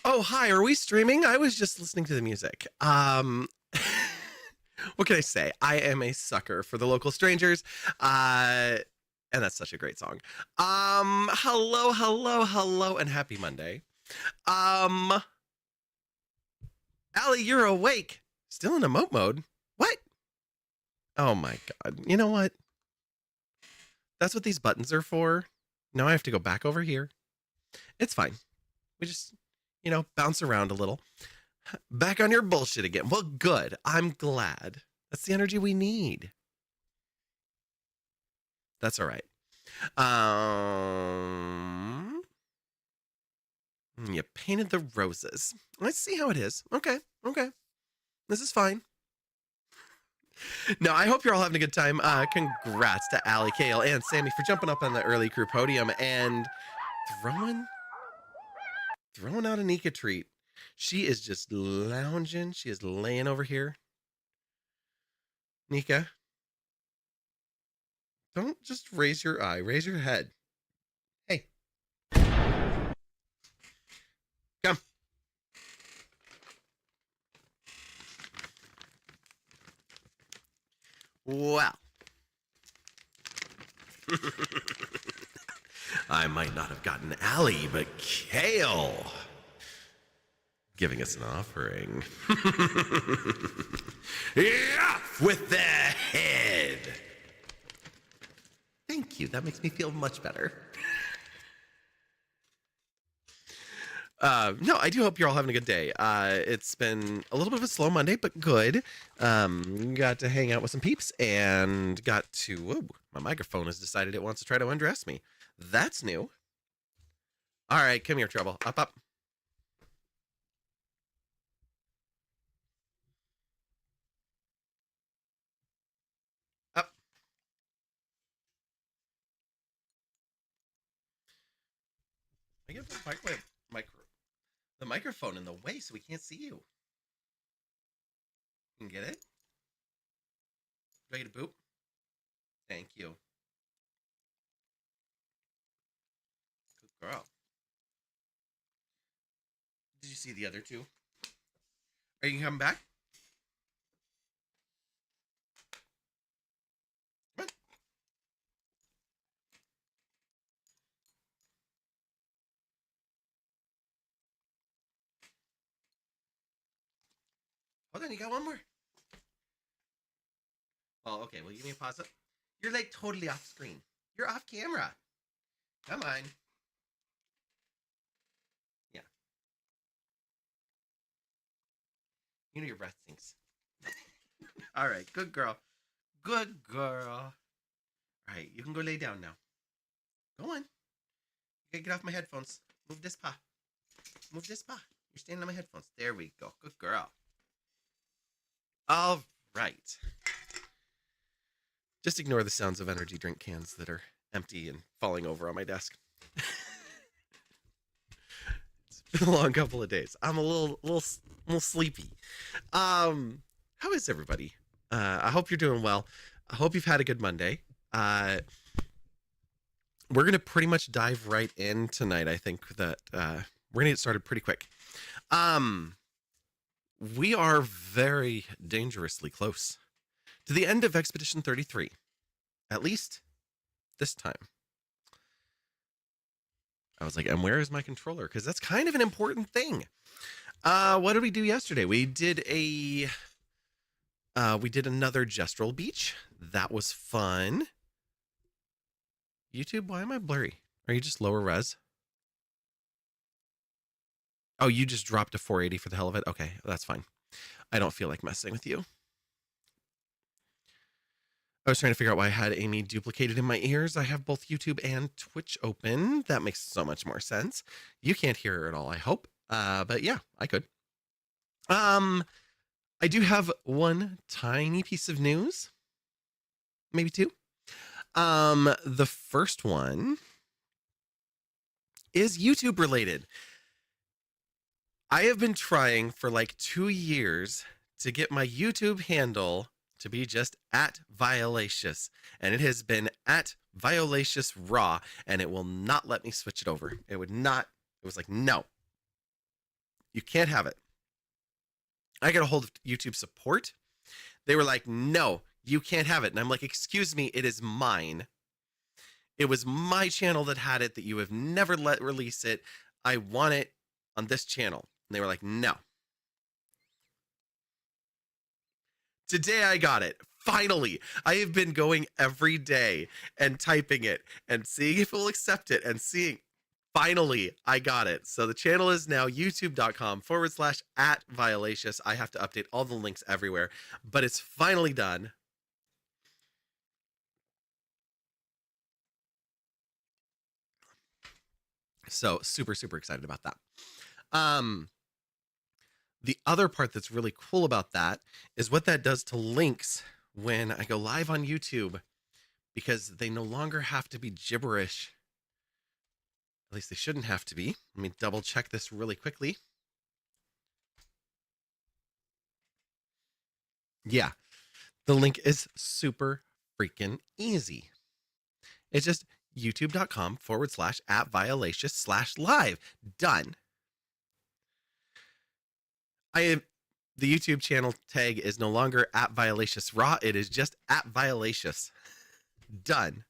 Oh, hi. Are we streaming? I was just listening to the music. What can I say? I am a sucker for the local strangers. Uh, and that's such a great song. Hello, hello, hello, and happy Monday. Um, Allie, you're awake. Still in emote mode. What? Oh my god. You know what? That's what these buttons are for. Now I have to go back over here. It's fine. We just, bounce around a little. Back on your bullshit again. Well, good. I'm glad. That's the energy we need. That's all right. Um, you painted the roses. Let's see how it is. Okay. This is fine. No, I hope you're all having a good time. Congrats to Allie, Kale, and Sammy for jumping up on the early crew podium and throwing out a Nika treat. She is just lounging. She is laying over here. Nika, don't just raise your eye. Raise your head. Hey. Come. Well. I might not have gotten Allie, but Kale giving us an offering. Yeah, with the head. Thank you. That makes me feel much better. No, I do hope you're all having a good day. It's been a little bit of a slow Monday, but good. Got to hang out with some peeps and got to, whoa, my microphone has decided it wants to try to undress me. That's new. All right, come here, Trouble. Up. Up. I get the microphone in the way so we can't see you. You can get it? Do I get a boop? Thank you. Good girl. Did you see the other two? Are you coming back? Come on. Hold on, you got one more. Oh, okay. Well, give me a pause up. You're like totally off screen. You're off camera. Come on. Yeah. You know your breath stinks. All right. Good girl. Good girl. All right. You can go lay down now. Go on. You gotta get off my headphones. Move this paw. Move this paw. You're standing on my headphones. There we go. Good girl. All right. Just ignore the sounds of energy drink cans that are empty and falling over on my desk. It's been a long couple of days. I'm a little sleepy. How is everybody? I hope you're doing well. I hope you've had a good Monday. We're gonna pretty much dive right in tonight. I think that we're gonna get started pretty quick. We are very dangerously close to the end of Expedition 33, at least this time. I was like, and where is my controller? Because that's kind of an important thing. What did we do yesterday? We did another Gestrel Beach. That was fun. YouTube, why am I blurry? Are you just lower res? Oh, you just dropped to 480 for the hell of it? Okay, that's fine. I don't feel like messing with you. I was trying to figure out why I had Amy duplicated in my ears. I have both YouTube and Twitch open. That makes so much more sense. You can't hear her at all, I hope. But yeah, I could. I do have one tiny piece of news. Maybe two. The first one is YouTube related. I have been trying for like 2 years to get my YouTube handle to be just at Violacious, and it has been at Violacious Raw, and it will not let me switch it over. It was like, no. You can't have it. I got a hold of YouTube support. They were like, no, you can't have it. And I'm like, excuse me, it is mine. It was my channel that had it, that you have never let release it. I want it on this channel. And they were like, no. Today I got it. Finally, I have been going every day and typing it and seeing if it will accept it and seeing. Finally, I got it. So the channel is now youtube.com/@Violacious. I have to update all the links everywhere, but it's finally done. So super, super excited about that. The other part that's really cool about that is what that does to links when I go live on YouTube, because they no longer have to be gibberish. At least they shouldn't have to be. Let me double check this really quickly. Yeah, the link is super freaking easy. It's just youtube.com/@Violacious/live. Done. The YouTube channel tag is no longer @ViolaciousRaw. It is just @Violacious. Done.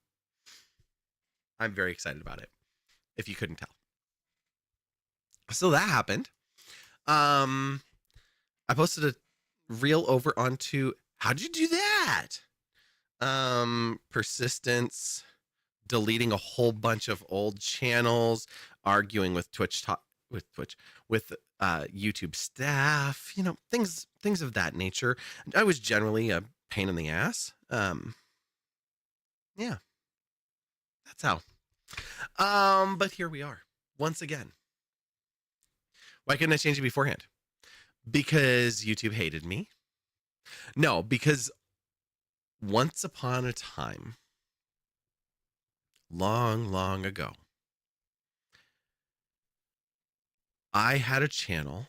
I'm very excited about it, if you couldn't tell. So that happened. I posted a reel over onto, how'd you do that? Persistence, deleting a whole bunch of old channels, arguing with with YouTube staff, things of that nature. I was generally a pain in the ass. Yeah, that's how. But here we are once again. Why couldn't I change it beforehand? Because YouTube hated me? No, because once upon a time, long, long ago, I had a channel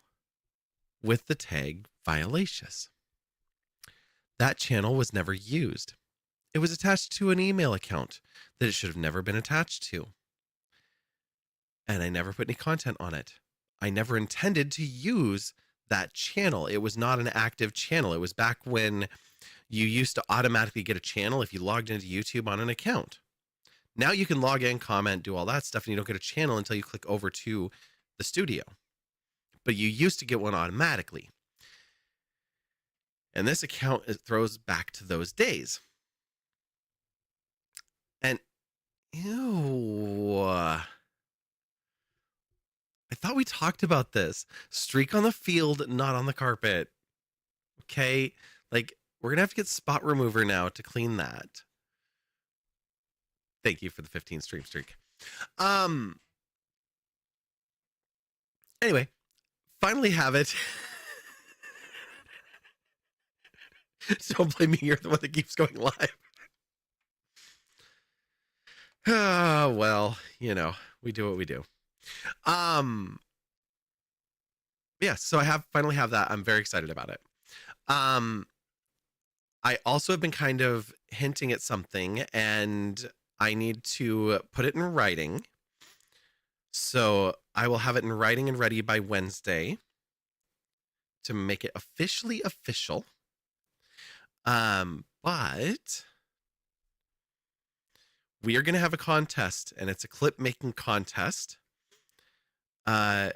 with the tag Violacious. That channel was never used. It was attached to an email account that it should have never been attached to. And I never put any content on it. I never intended to use that channel. It was not an active channel. It was back when you used to automatically get a channel if you logged into YouTube on an account. Now you can log in, comment, do all that stuff, and you don't get a channel until you click over to the studio. But you used to get one automatically. And this account, it throws back to those days. And ew. I thought we talked about this. Streak on the field, not on the carpet. Okay? Like, we're going to have to get spot remover now to clean that. Thank you for the 15 stream streak. Anyway, finally have it. Don't blame me. You're the one that keeps going live. Well, we do what we do. Yeah, so I finally have that. I'm very excited about it. I also have been kind of hinting at something, and I need to put it in writing. So I will have it in writing and ready by Wednesday to make it officially official. But we are going to have a contest, and it's a clip making contest. I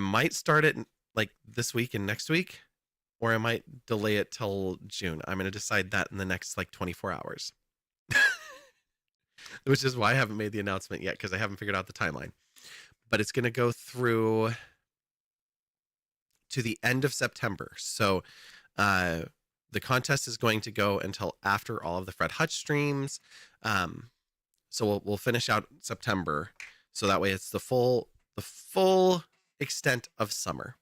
might start it like this week and next week, or I might delay it till June. I'm going to decide that in the next 24 hours. Which is why I haven't made the announcement yet, because I haven't figured out the timeline. But it's going to go through to the end of September. So the contest is going to go until after all of the Fred Hutch streams. So we'll finish out September. So that way it's the full extent of summer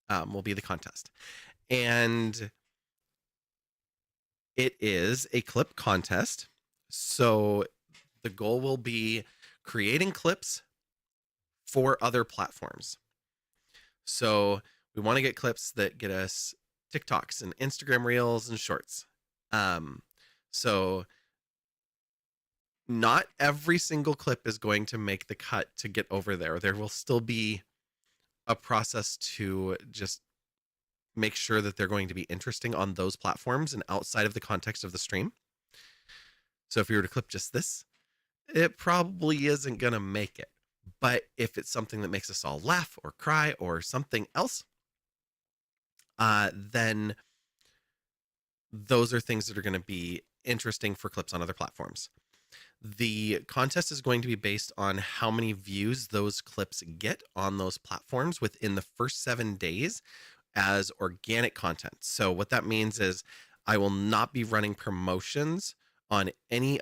will be the contest. And it is a clip contest. So the goal will be creating clips for other platforms. So we want to get clips that get us TikToks and Instagram Reels and Shorts. So not every single clip is going to make the cut to get over there. There will still be a process to just make sure that they're going to be interesting on those platforms and outside of the context of the stream. So if you were to clip just this, it probably isn't going to make it. But if it's something that makes us all laugh or cry or something else, then those are things that are going to be interesting for clips on other platforms. The contest is going to be based on how many views those clips get on those platforms within the first 7 days as organic content. So what that means is I will not be running promotions on any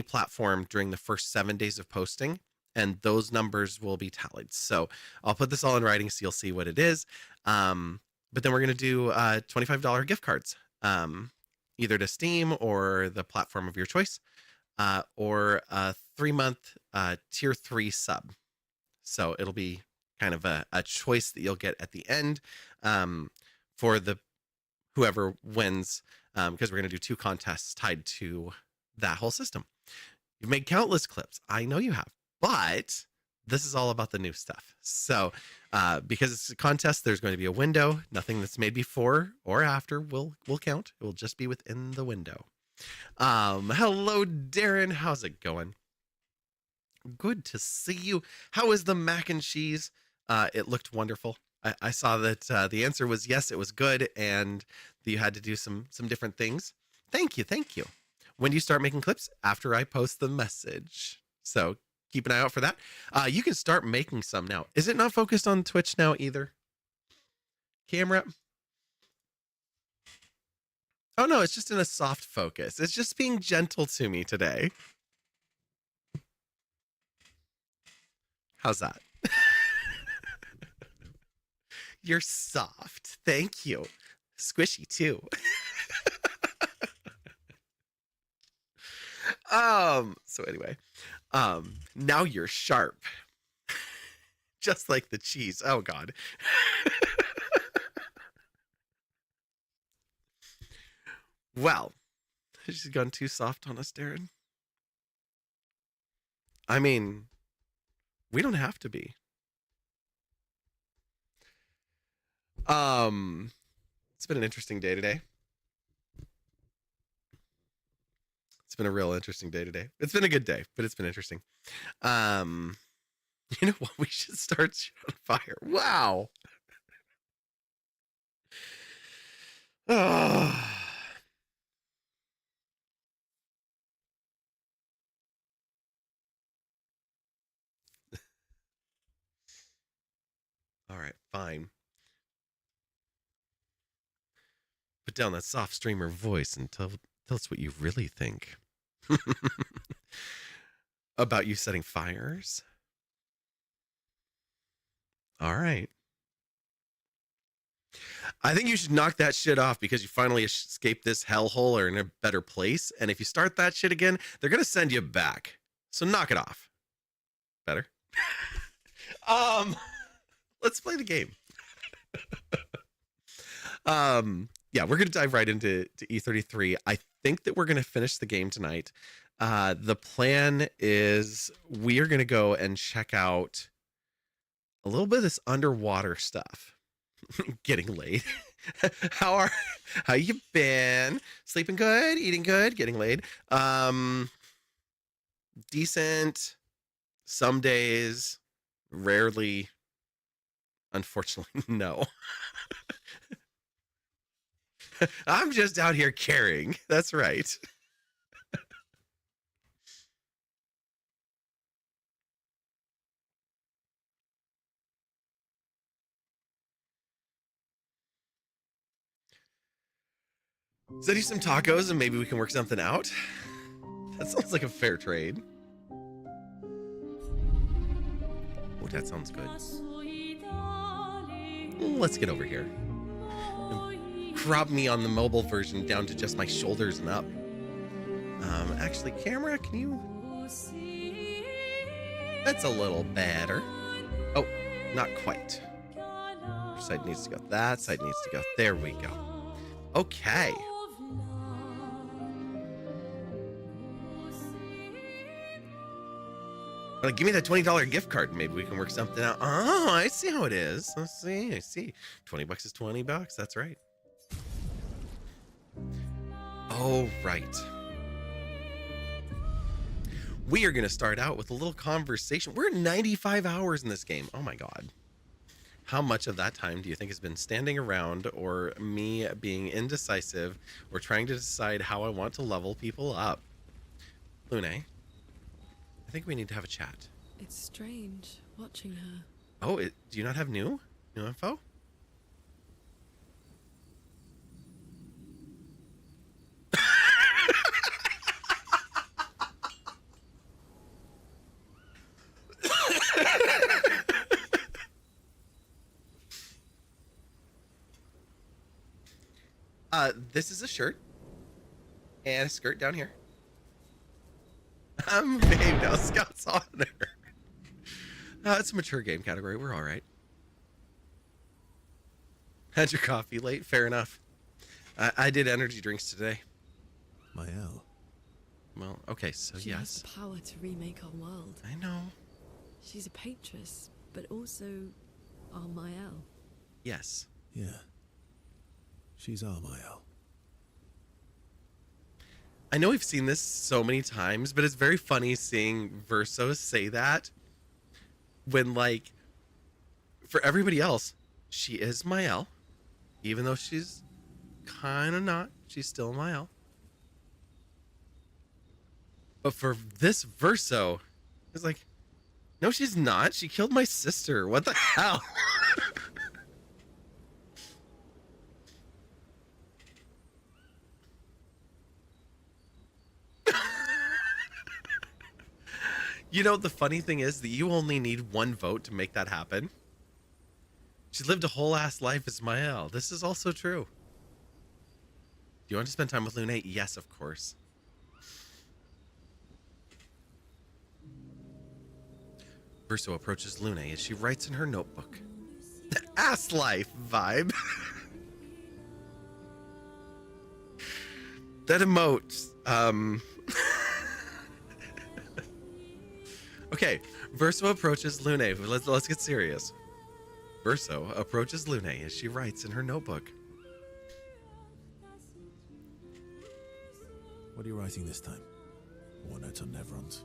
platform during the first 7 days of posting, and those numbers will be tallied. So I'll put this all in writing so you'll see what it is. But then we're going to do $25 gift cards, either to Steam or the platform of your choice, or a 3-month tier 3 sub. So it'll be kind of a choice that you'll get at the end for the whoever wins, because we're going to do 2 contests tied to that whole system. You've made countless clips. I know you have, but this is all about the new stuff. So because it's a contest, there's going to be a window. Nothing that's made before or after will count. It will just be within the window. Hello, Darren. How's it going? Good to see you. How is the mac and cheese? It looked wonderful. I saw that the answer was yes, it was good, and that you had to do some different things. Thank you. When do you start making clips? After I post the message. So keep an eye out for that. You can start making some now. Is it not focused on Twitch now either? Camera? Oh no, it's just in a soft focus. It's just being gentle to me today. How's that? You're soft. Thank you. Squishy too. So anyway, now you're sharp. Just like the cheese. Oh God. Well, she's gone too soft on us, Darren. I mean, we don't have to be. It's been an interesting day today. It's been a real interesting day today. It's been a good day, but it's been interesting. You know what? We should start shit on fire. Wow. Oh. All right, fine. Put down that soft streamer voice and tell us what you really think. About you setting fires? All right. I think you should knock that shit off because you finally escaped this hellhole or in a better place. And if you start that shit again, they're going to send you back. So knock it off. Better. Let's play the game. Yeah, we're going to dive right into E33. I think that we're going to finish the game tonight. The plan is we are going to go and check out a little bit of this underwater stuff. Getting laid. How you been? Sleeping good, eating good, getting laid. Decent. Some days, rarely. Unfortunately, no. I'm just out here caring. That's right. Send you some tacos and maybe we can work something out. That sounds like a fair trade. Oh, that sounds good. Let's get over here. Crop me on the mobile version down to just my shoulders and up. Actually, camera, can you? That's a little better. Oh, not quite. Which side needs to go? That side needs to go. There we go. Okay. Like, give me that $20 gift card and maybe we can work something out. Oh, I see how it is. I see. $20 is $20. That's right. Oh, right. We are going to start out with a little conversation. We're 95 hours in this game. Oh my God. How much of that time do you think has been standing around or me being indecisive or trying to decide how I want to level people up? Lune, I think we need to have a chat. It's strange watching her. Oh, do you not have new info? This is a shirt and a skirt down here. I'm babe now, Scout's Honor. It's a mature game category. We're all right. Had your coffee late. Fair enough. I did energy drinks today. Mael. Well, okay, so She yes. has the power to remake our world. I know. She's a patroness, but also our Mael. Yes. Yeah. She's our Mael. I know we've seen this so many times, but it's very funny seeing Verso say that when, like, for everybody else, she is Mael. Even though she's kind of not, she's still Mael. But for this Verso, it's like, no, she's not. She killed my sister. What the hell? You know, the funny thing is that you only need one vote to make that happen. She lived a whole ass life as Mael. This is also true. Do you want to spend time with Lune? Yes, of course. Verso approaches Lune as she writes in her notebook. Ass life vibe. That emote. Okay, Verso approaches Lune. Let's get serious. Verso approaches Lune as she writes in her notebook. What are you writing this time? War notes on Nevrons.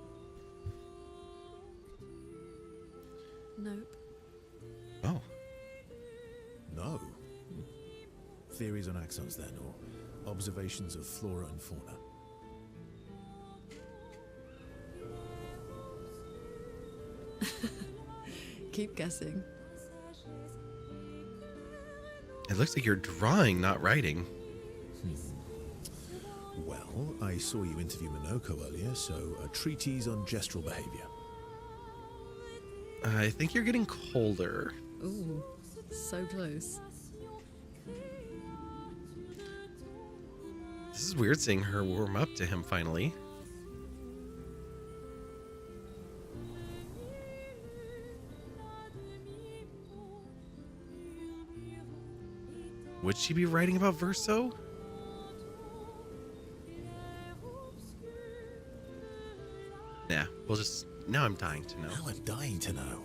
Nope. Oh. No. Theories on axons then, or observations of flora and fauna. Keep guessing. It looks like you're drawing, not writing. Well, I saw you interview Minoko earlier, so a treatise on gestural behavior. I think you're getting colder. Ooh, so close. This is weird seeing her warm up to him finally. Would she be writing about Verso? Yeah, we'll just... Now I'm dying to know. Now I'm dying to know.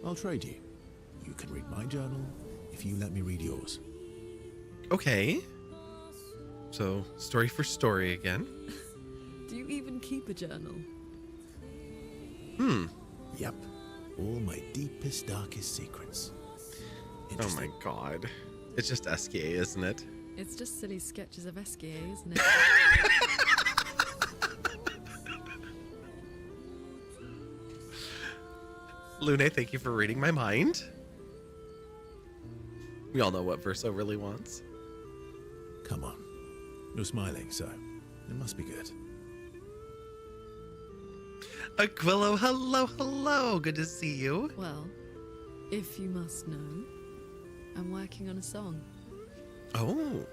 I'll trade you. You can read my journal if you let me read yours. Okay. So, story for story again. Do you even keep a journal? Yep. All my deepest, darkest secrets. Oh my god. It's just SKA, isn't it? It's just silly sketches of SKA, isn't it? Lune, thank you for reading my mind. We all know what Verso really wants. Come on. You're smiling, so it must be good. Aquilo, hello, hello. Good to see you. Well, if you must know, I'm working on a song. Oh.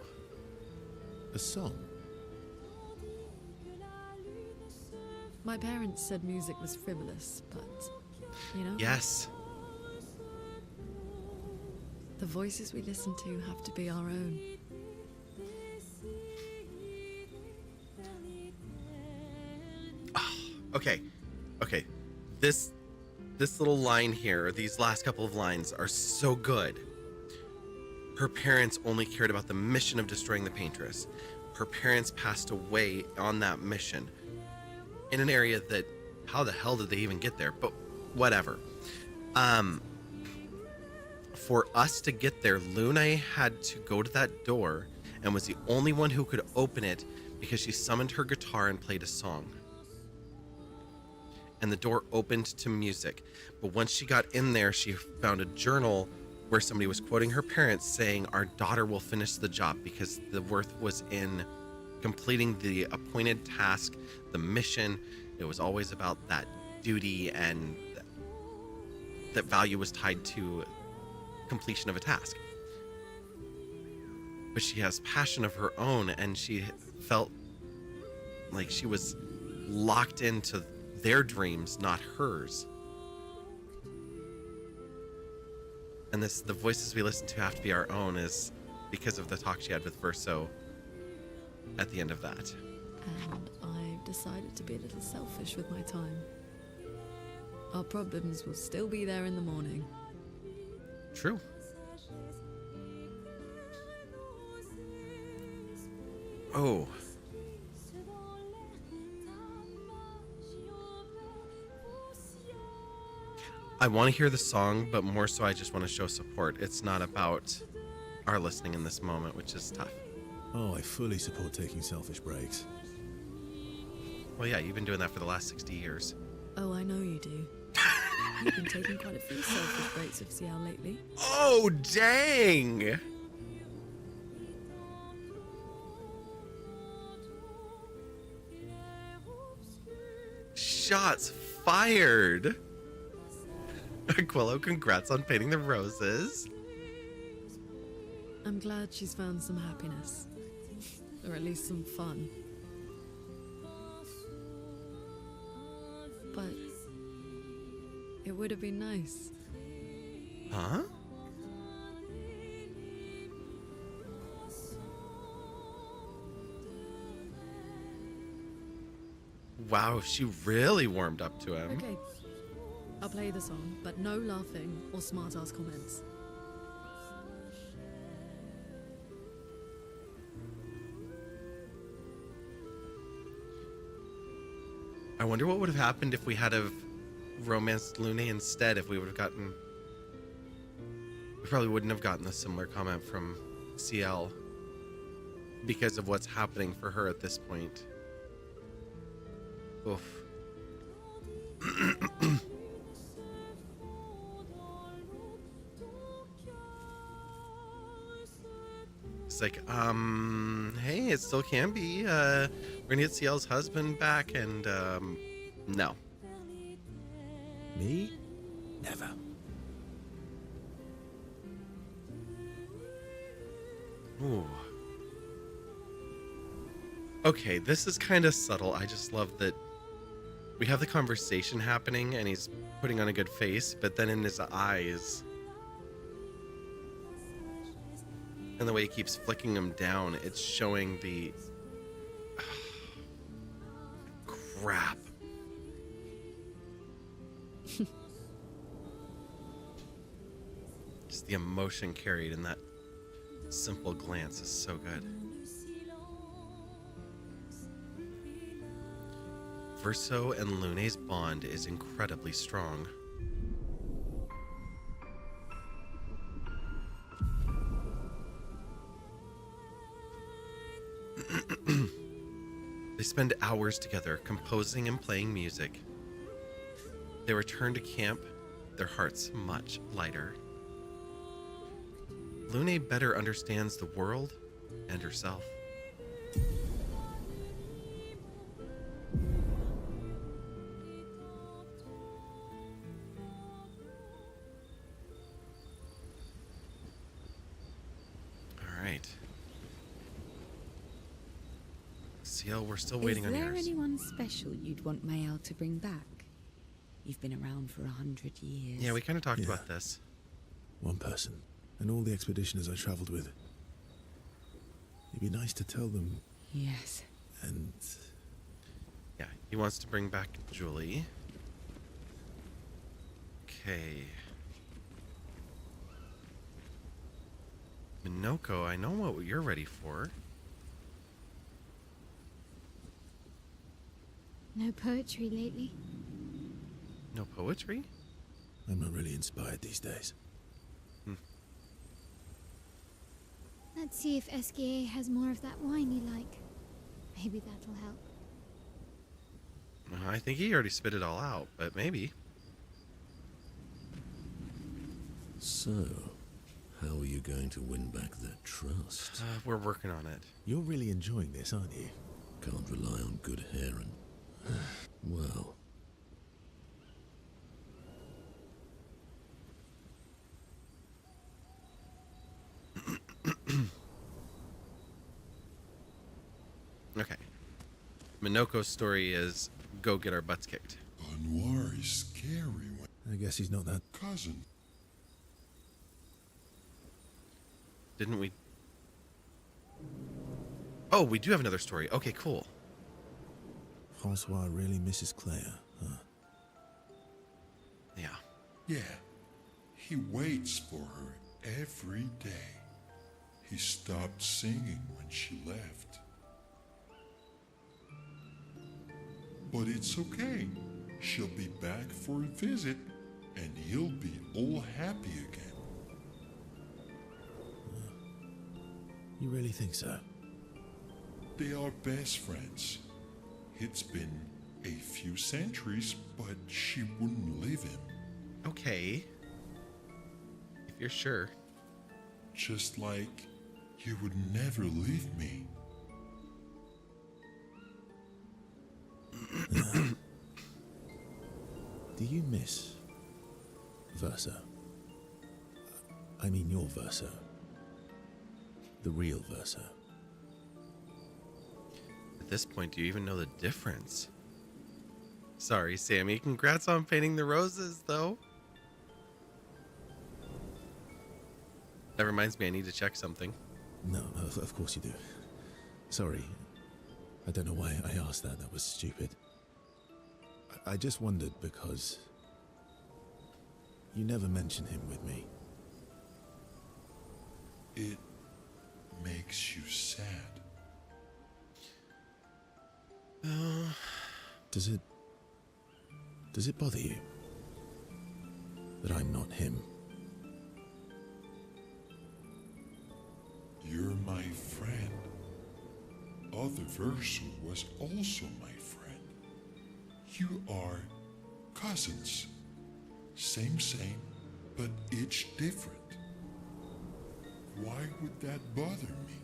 A song? My parents said music was frivolous, but, you know, Yes. the voices we listen to have to be our own. Oh, Okay. Okay. This little line here, these last couple of lines are so good. Her parents only cared about the mission of destroying the paintress. Her parents passed away on that mission in an area that, how the hell did they even get there? But whatever. For us to get there, Lune had to go to that door and was the only one who could open it because she summoned her guitar and played a song. And the door opened to music. But once she got in there, she found a journal where somebody was quoting her parents saying, "Our daughter will finish the job," because the worth was in completing the appointed task, the mission. It was always about that duty, and that value was tied to completion of a task. But she has passion of her own, and she felt like she was locked into their dreams, not hers. And the voices we listen to have to be our own, is because of the talk she had with Verso at the end of that. And I've decided to be a little selfish with my time. Our problems will still be there in the morning. True. Oh. I want to hear the song, but more so I just want to show support. It's not about our listening in this moment, which is tough. Oh, I fully support taking selfish breaks. Well, yeah, you've been doing that for the last 60 years. Oh, I know you do. You've been taking quite a few selfish breaks with CL lately. Oh, dang! Shots fired! Aquilo, congrats on painting the roses. I'm glad she's found some happiness. Or at least some fun. But it would have been nice. Huh? Wow, she really warmed up to him. Okay, I'll play the song, but no laughing or smart-ass comments. I wonder what would have happened if we had have romanced Lune instead, if we would have gotten... We probably wouldn't have gotten a similar comment from CL because of what's happening for her at this point. Oof. It's like, hey, it still can be. We're gonna get CL's husband back, and, no. Me? Never. Ooh. Okay, this is kind of subtle. I just love that we have the conversation happening, and he's putting on a good face, but then in his eyes... and the way he keeps flicking them down, it's showing the... crap. Just the emotion carried in that simple glance is so good. Verso and Lune's bond is incredibly strong. They spend hours together composing and playing music. They return to camp, their hearts much lighter. Lune better understands the world and herself. All right. CL, we're still waiting on Is yours. there anyone special you'd want Mayal to bring back? You've been around for 100 years. Yeah, we kind of talked Yeah. about this. One person. And all the expeditioners I travelled with. It'd be nice to tell them. Yes. And Yeah, he wants to bring back Julie. Okay. Minoko, I know what you're ready for. No poetry lately. No poetry? I'm not really inspired these days. Let's see if SKA has more of that wine you like. Maybe that'll help. I think he already spit it all out, but maybe. So, how are you going to win back their trust? We're working on it. You're really enjoying this, aren't you? Can't rely on good hair and... well... Okay. Minoko's story is go get our butts kicked. Anwar is scary when I guess he's not that... cousin. Didn't we? Oh, we do have another story. Okay, cool. Francois really misses Claire, huh? Yeah. Yeah, he waits for her every day. He stopped singing when she left. But it's okay. She'll be back for a visit, and he'll be all happy again. You really think so? They are best friends. It's been a few centuries, but she wouldn't leave him. Okay. If you're sure. Just like you would never leave me. Do you miss Verso? I mean your Verso. The real Verso. At this point, do you even know the difference? Sorry, Sammy. Congrats on painting the roses, though. That reminds me, I need to check something. No, of course you do. Sorry. I don't know why I asked that. That was stupid. I just wondered because you never mention him with me. It makes you sad. Does it bother you that I'm not him? You're my friend. Other Verso was also my friend. You are cousins. Same, but each different. Why would that bother me?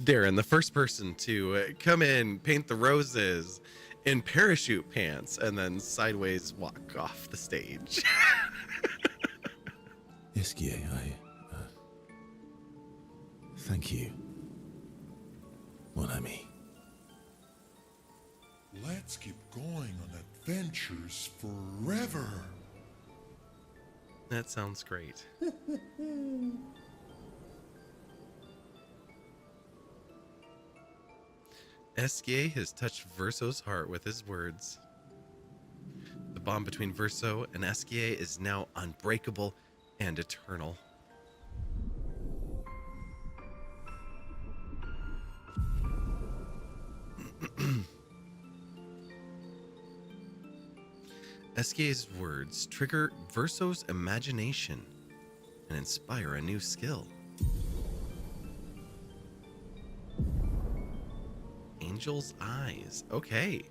Darren, the first person to come in, paint the roses in parachute pants, and then sideways walk off the stage. Esquier, thank you, mon ami. Let's keep going on adventures forever. That sounds great. Esquier has touched Verso's heart with his words. The bond between Verso and Esquier is now unbreakable and eternal. Esquier's words trigger Verso's imagination and inspire a new skill. Angel's eyes. Okay.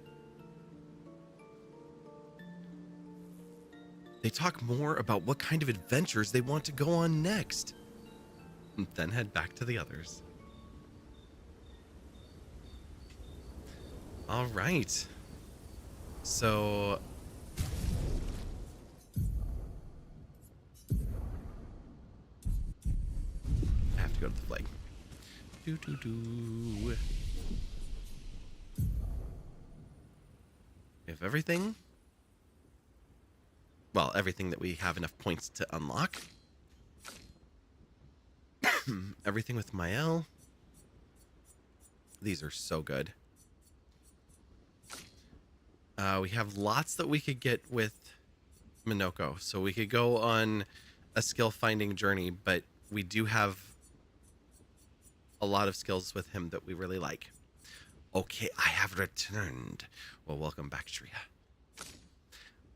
They talk more about what kind of adventures they want to go on next, and then head back to the others. All right. So I have to go to the flag. Do do do. We have everything. Well, everything that we have enough points to unlock. Everything with Mael. These are so good. We have lots that we could get with Minoko. So we could go on a skill finding journey, but we do have a lot of skills with him that we really like. Okay, I have returned. Well, welcome back, Shreya.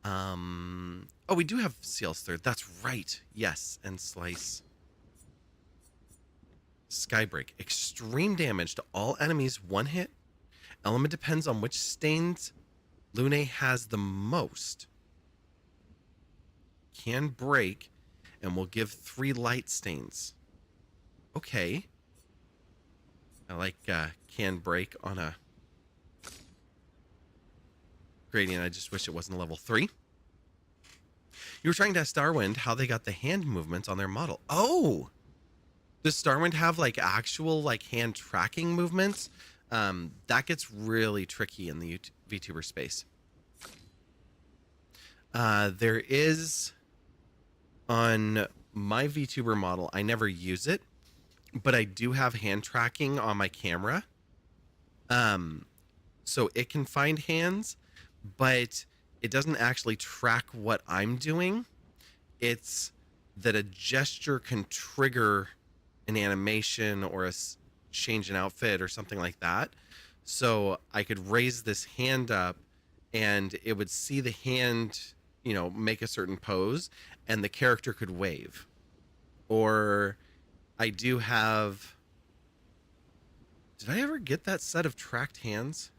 Oh, we do have Seal's Third. That's right. Yes, and Slice. Skybreak. Extreme damage to all enemies. One hit. Element depends on which stains Lune has the most. Can break and will give 3 light stains. Okay. I like can break on a gradient. I just wish it wasn't a level 3. You were trying to ask Starwind how they got the hand movements on their model. Oh! Does Starwind have like actual like hand tracking movements? That gets really tricky in the VTuber space. There is on my VTuber model, I never use it, but I do have hand tracking on my camera. So it can find hands, but it doesn't actually track what I'm doing. It's that a gesture can trigger an animation or a change in outfit or something like that. So I could raise this hand up and it would see the hand, you know, make a certain pose and the character could wave. Or I do have... Did I ever get that set of tracked hands?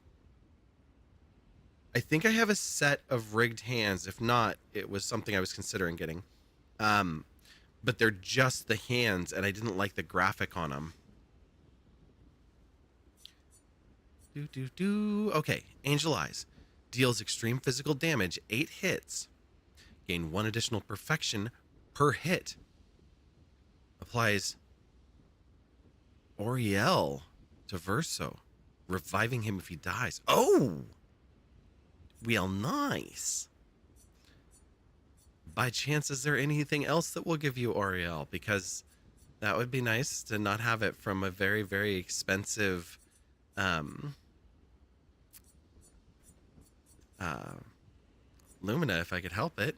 I think I have a set of rigged hands. If not, it was something I was considering getting. But they're just the hands, and I didn't like the graphic on them. Okay, Angel Eyes. Deals extreme physical damage, 8 hits. Gain 1 additional perfection per hit. Applies Oriel to Verso, reviving him if he dies. Oh! Well, nice. By chance, is there anything else that will give you Oriel? Because that would be nice to not have it from a very, very expensive Lumina, if I could help it.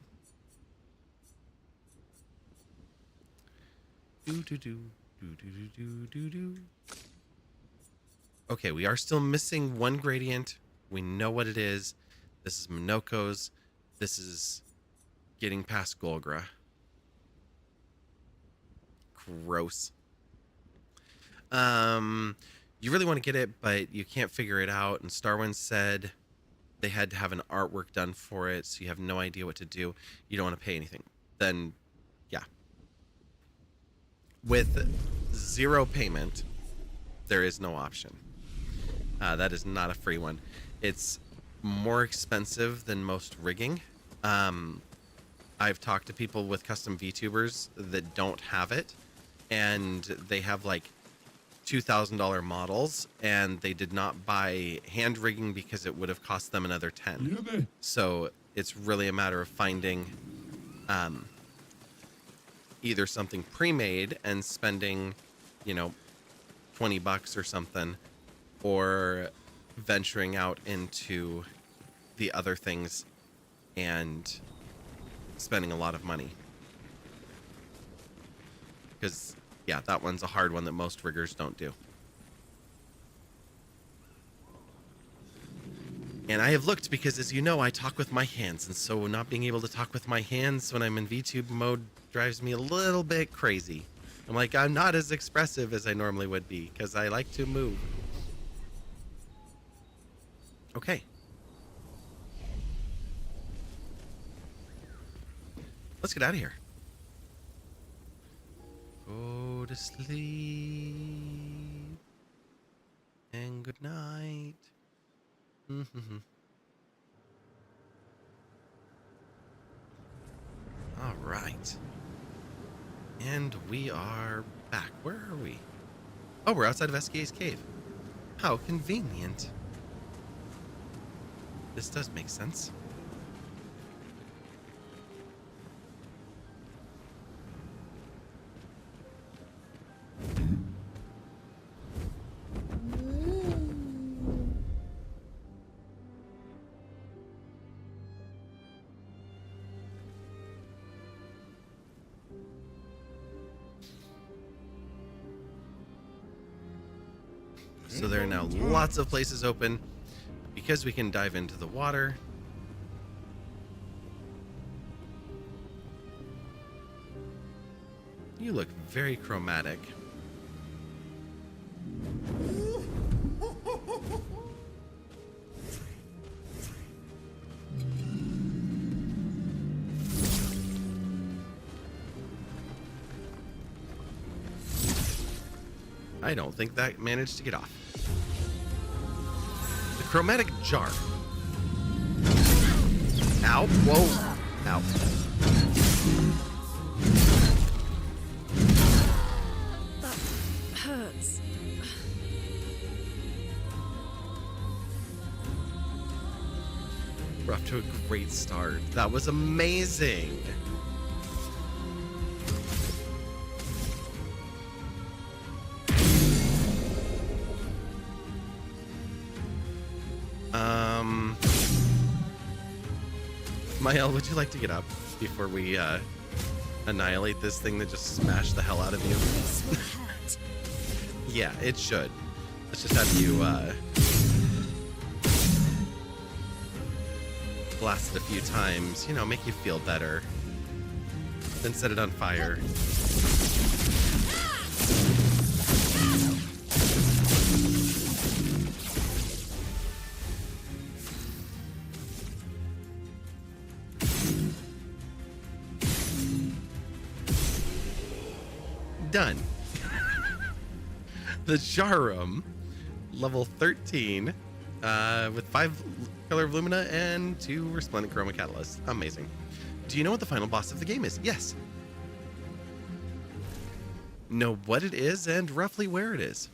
Okay, we are still missing 1 gradient. We know what it is. This is Minoko's. This is getting past Golgra. Gross. You really want to get it, but you can't figure it out. And Starwind said they had to have an artwork done for it, so you have no idea what to do. You don't want to pay anything. Then, yeah. With 0 payment, there is no option. That is not a free one. It's more expensive than most rigging. I've talked to people with custom VTubers that don't have it, and they have like $2,000 models, and they did not buy hand rigging because it would have cost them another 10. So it's really a matter of finding either something pre-made and spending, you know, $20 or something, or venturing out into the other things and spending a lot of money. Because, yeah, that one's a hard one that most riggers don't do. And I have looked because, as you know, I talk with my hands, and so not being able to talk with my hands when I'm in VTube mode drives me a little bit crazy. I'm like, I'm not as expressive as I normally would be, because I like to move. Okay. Let's get out of here. Go to sleep. And good night. All right. And we are back. Where are we? Oh, we're outside of SKA's cave. How convenient. This does make sense. So there are now lots of places open because we can dive into the water. You look very chromatic. I don't think that managed to get off. The chromatic jar. Ow. Whoa. Ow. That hurts. We're off to a great start. That was amazing. Mael, would you like to get up before we annihilate this thing that just smashed the hell out of you? This will hurt. Yeah, it should. Let's just have you blast it a few times, you know, make you feel better. Then set it on fire. Done. The Jarum, level 13, with 5 Color of Lumina and 2 Resplendent Chroma Catalysts. Amazing. Do you know what the final boss of the game is? Yes. Know what it is and roughly where it is.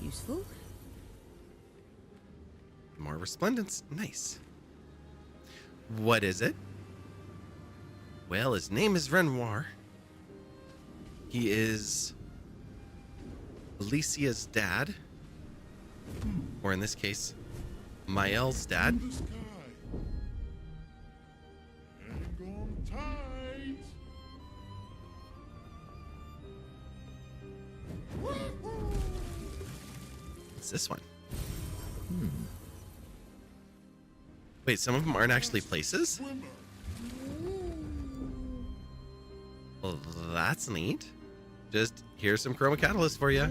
Useful? More Resplendence. Nice. What is it? Well, his name is Renoir. He is Alicia's dad. Or in this case, Mael's dad. To the sky. Hang on tight. What's this one? Wait, some of them aren't actually places? Swimmer. Well, that's neat. Just here's some Chroma Catalyst for you.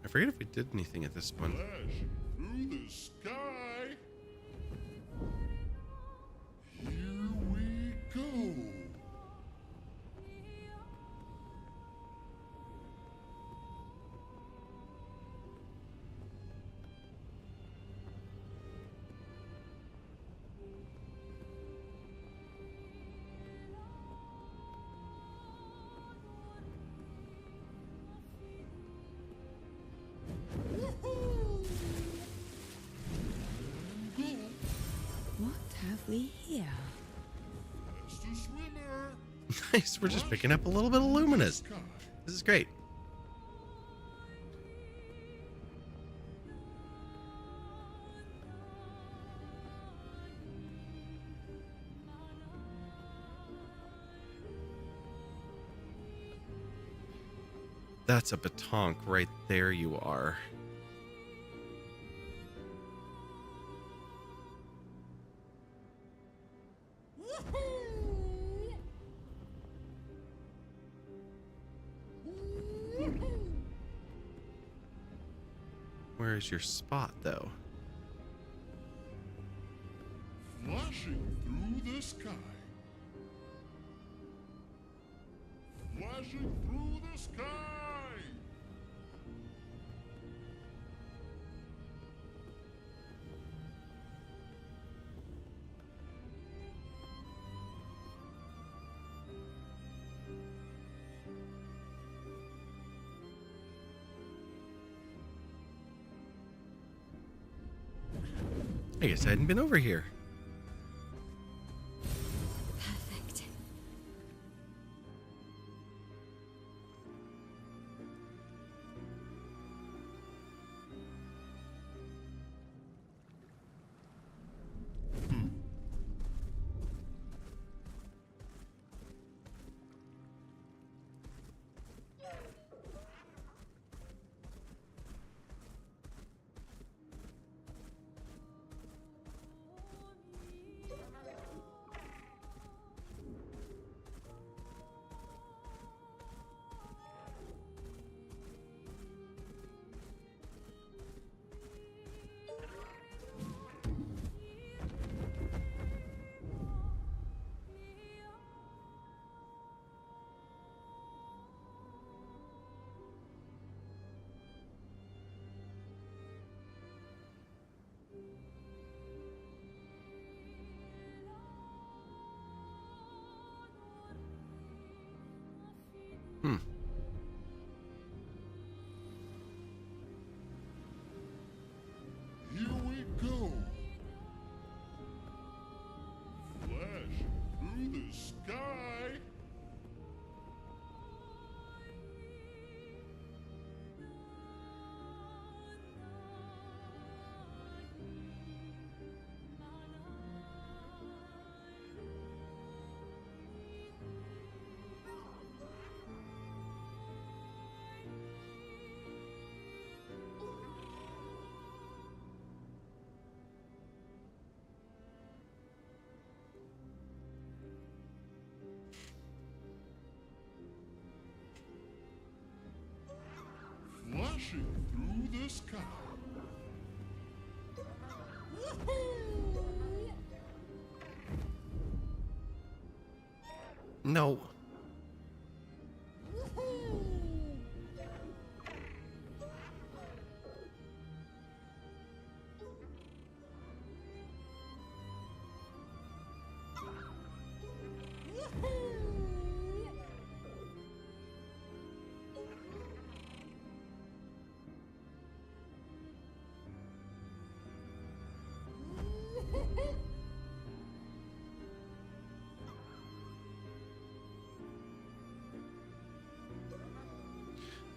I forget if we did anything at this one. Flash through the sky. Here we go. What have we here? That's the swimmer. Nice, we're just picking up a little bit of Luminous. Sky. This is great. That's a batonk right there, you are. Where is your spot, though? Flashing through the sky. Flashing through the sky. I guess I hadn't been over here. Perfect. Hmm. Here we go. Flash through the sky. Flashing through the sky. No.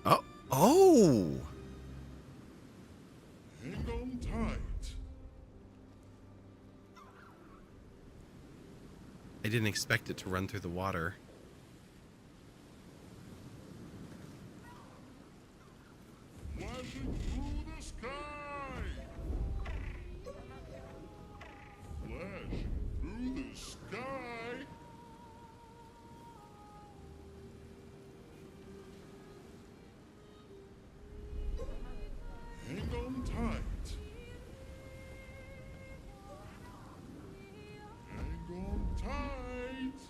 Oh. Oh. Hang on tight. I didn't expect it to run through the water. Flashing through the sky. Flash through the sky. Hang on tight. Hang on tight.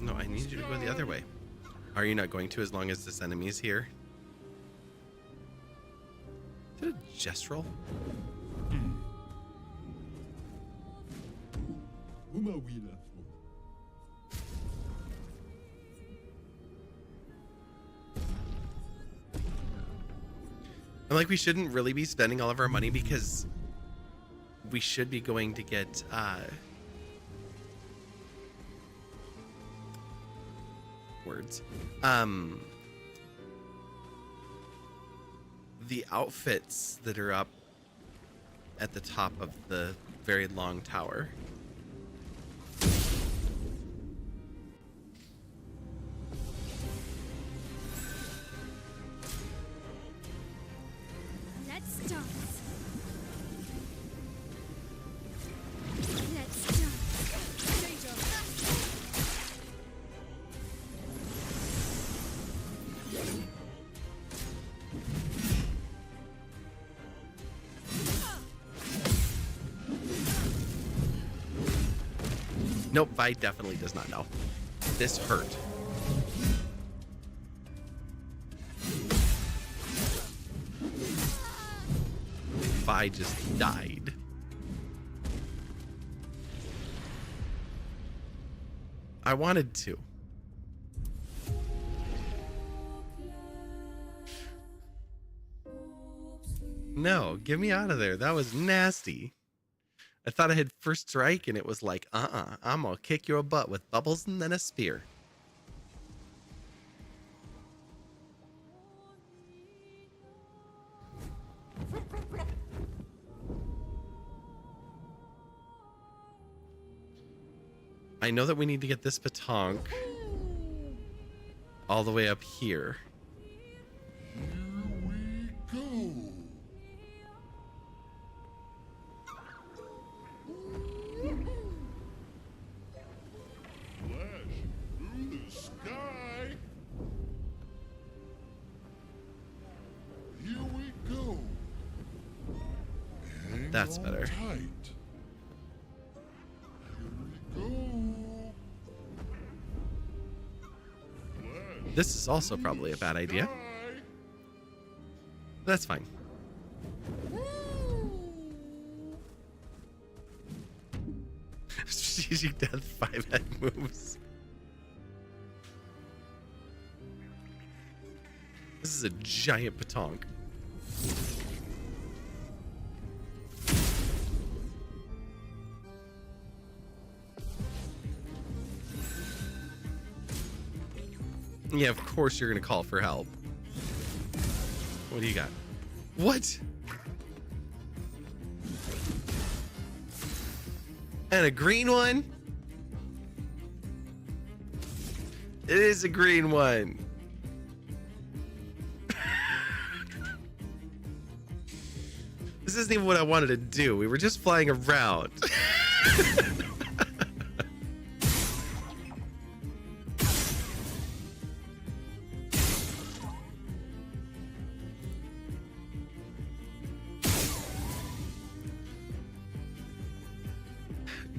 No, I need you to go the other way. Are you not going to as long as this enemy is here? Is it a gestural? And like, we shouldn't really be spending all of our money because we should be going to get words. The outfits that are up at the top of the very long tower. Let's dance. Let's dance. Nope, Vi definitely does not know. This hurt. Vi just died. I wanted to. No, get me out of there. That was nasty. I thought I had first strike and it was like, I'm gonna kick your butt with bubbles and then a spear. I know that we need to get this petanque all the way up here. Here we go. Flash through the sky. Here we go. Hang That's on better. Tight. Here we go. Flash This is also through probably a the bad idea. sky. That's fine. Strategic death 5-head moves. This is a giant petanque. Yeah, of course you're gonna call for help. What do you got? What? And a green one? It is a green one. This isn't even what I wanted to do. We were just flying around.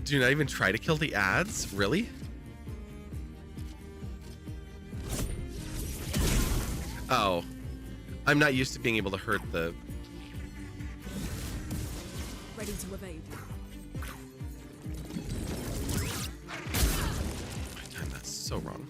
Do not even try to kill the ads? Really? Oh. I'm not used to being able to hurt the... Ready to evade. I timed that so wrong.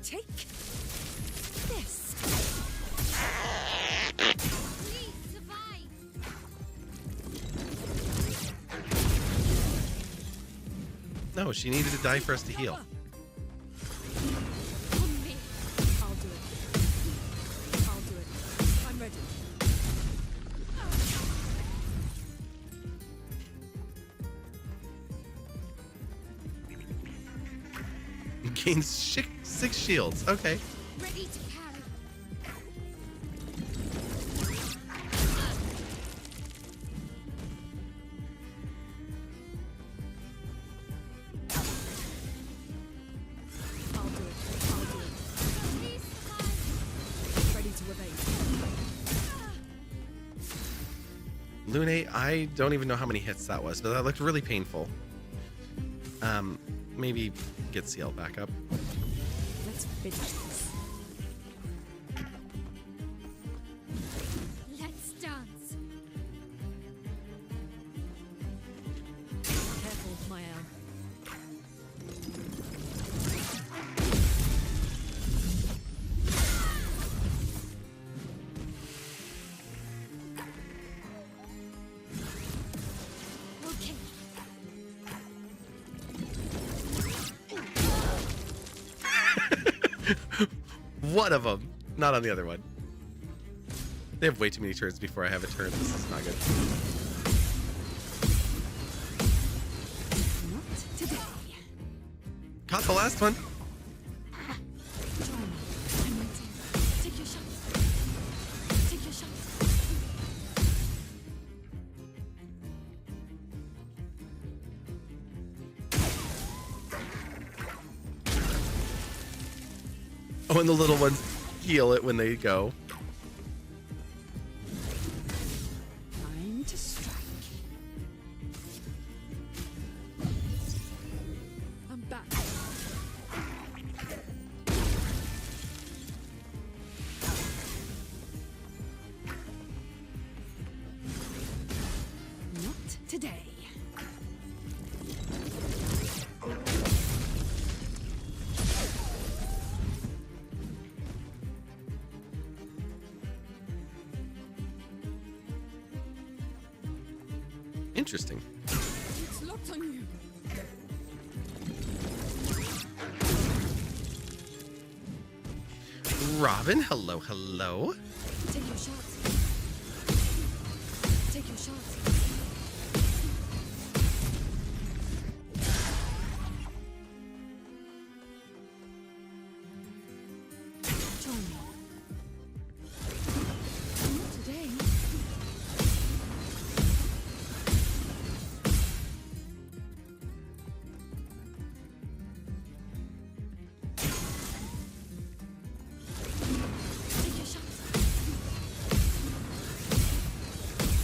Take this. Please survive. No, she needed to die for us to heal. On me. I'll do it. I'll do it. I'm ready. Gains 6 shields. Okay. Ready to carry. I'll do it. I'll do it. Please survive. Ready to evade. Lune, I don't even know how many hits that was, but that looked really painful. Maybe get CL back up. Let's finish this. Let's dance. Careful, my owl. Okay. One of them. Not on the other one. They have way too many turns before I have a turn. This is not good. Not today. Caught the last one. Try me. I'm waiting. Take your shot. Take your shot. Oh, and the little ones heal it when they go. Time to strike. I'm back. Not today. Interesting. It's locked on you. Robin, hello, hello. Take your shots. Take your shots. Join me. Not today. Take your shots.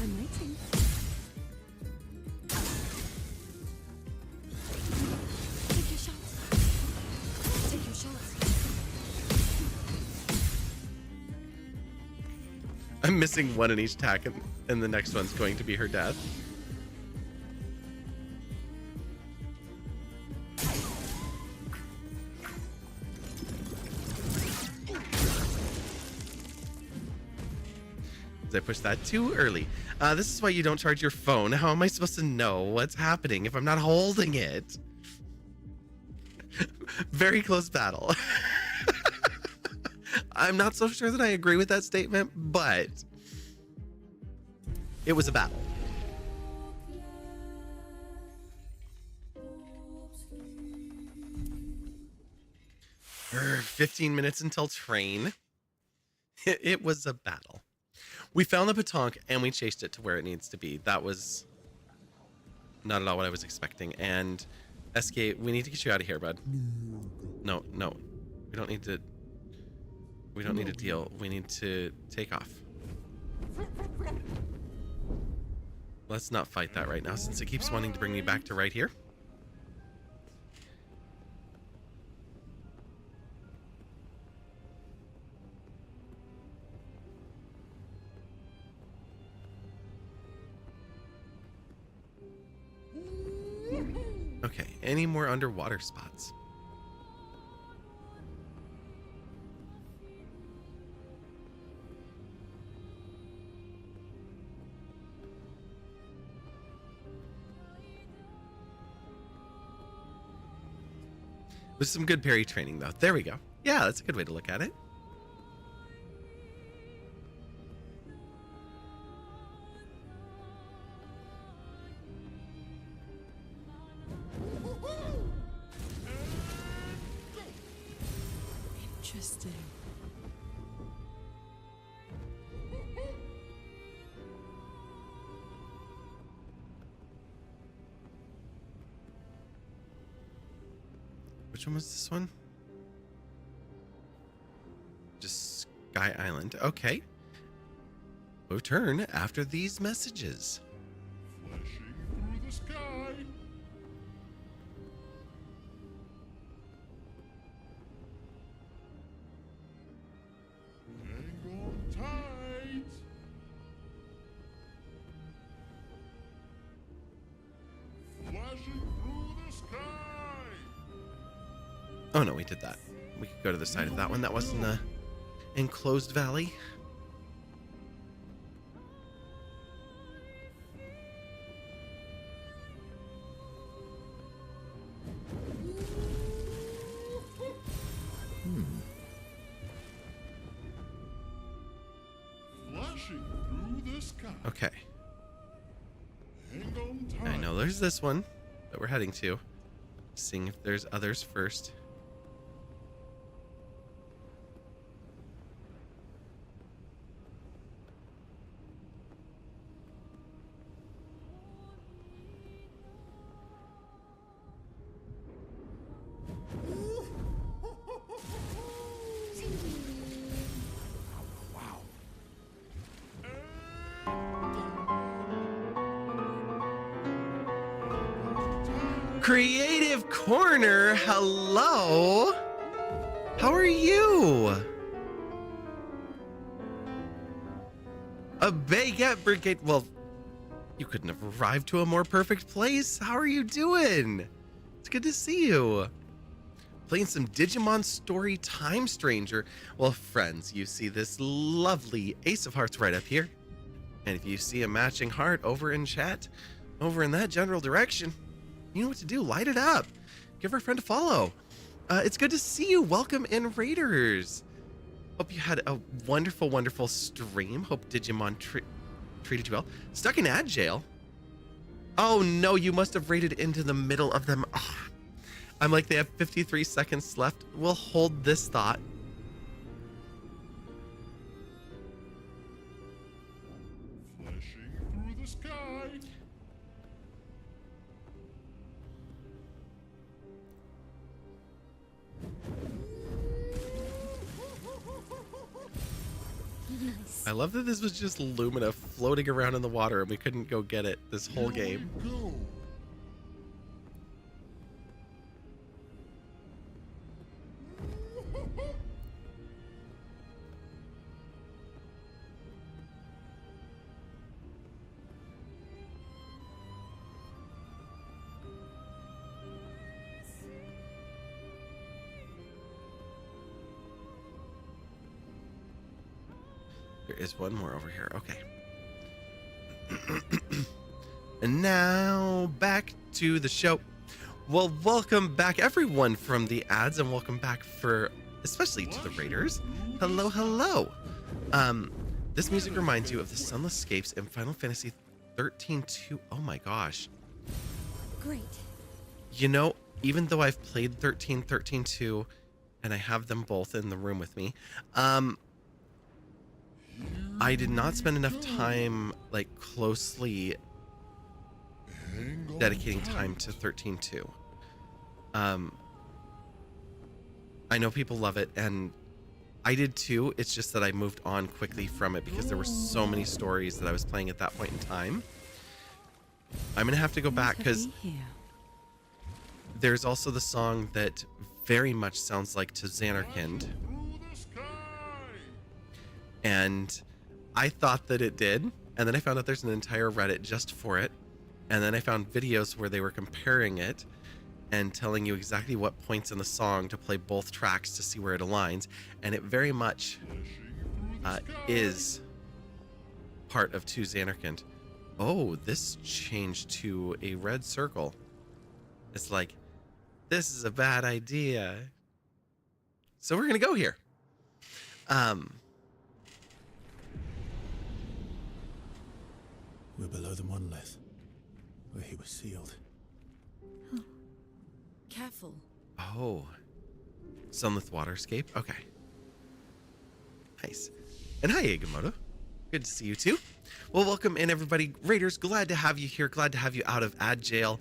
I'm waiting. Take your shots. Take your shots. I'm missing one in each attack, and the next one's going to be her death. Did I push that too early? This is why you don't charge your phone. How am I supposed to know what's happening if I'm not holding it? Very close battle. I'm not so sure that I agree with that statement, but it was a battle. 15 minutes until train. It was a battle. We found the Petanque and we chased it to where it needs to be. That was not at all what I was expecting. And SK, we need to get you out of here, bud. No. We don't need to. We don't need a deal. We need to take off. Let's not fight that right now, since it keeps wanting to bring me back to right here. Okay, any more underwater spots? With some good parry training, though. There we go. Yeah, that's a good way to look at it. Interesting. Which one was this one? Just Sky Island. Okay. Return after these messages. Flashing through the sky. Hang on tight. Flashing through the sky. Oh no, we did that. We could go to the side of that one. That wasn't a enclosed valley. Flashing through the sky. Okay. Hang on tight. I know there's this one that we're heading to. Seeing if there's others first. Creative Corner, hello. How are you? A Baguette Brigade. Well, you couldn't have arrived to a more perfect place. How are you doing? It's good to see you. Playing some Digimon Story Time Stranger. Well, friends, you see this lovely Ace of Hearts right up here. And if you see a matching heart over in chat, over in that general direction, you know what to do. Light it up. Give our friend a follow. It's good to see you. Welcome in, Raiders. Hope you had a wonderful, wonderful stream. Hope Digimon treated you well. Stuck in ad jail. Oh no, you must have raided into the middle of them. Oh, I'm like, they have 53 seconds left. We'll hold this thought. Flashing through the sky. Nice. I love that this was just Lumina floating around in the water and we couldn't go get it this whole game. Here we go. There is one more over here. Okay. And now back to the show. Well, welcome back everyone from the ads, and welcome back especially to the Raiders. Hello, hello. This music reminds you of the Sunless Scapes in Final Fantasy 13-2. Oh my gosh. Great. You know, even though I've played 13-2, and I have them both in the room with me, I did not spend enough time, like, closely Hang on dedicating tight. time to 13-2. I know people love it, and I did too. It's just that I moved on quickly from it because there were so many stories that I was playing at that point in time. I'm gonna have to go back because there's also the song that very much sounds like to Xanarkand, Through the sky. and I thought that it did, and then I found out there's an entire Reddit just for it, and then I found videos where they were comparing it and telling you exactly what points in the song to play both tracks to see where it aligns, and it very much is part of To Xanarkand. Oh, this changed to a red circle. It's like, this is a bad idea. So we're gonna go here. We're below the monolith, where he was sealed. Careful. Oh, Sunless Waterscape. Okay. Nice. And hi, Agamotto. Good to see you too. Well, welcome in, everybody. Raiders, glad to have you here. Glad to have you out of ad jail.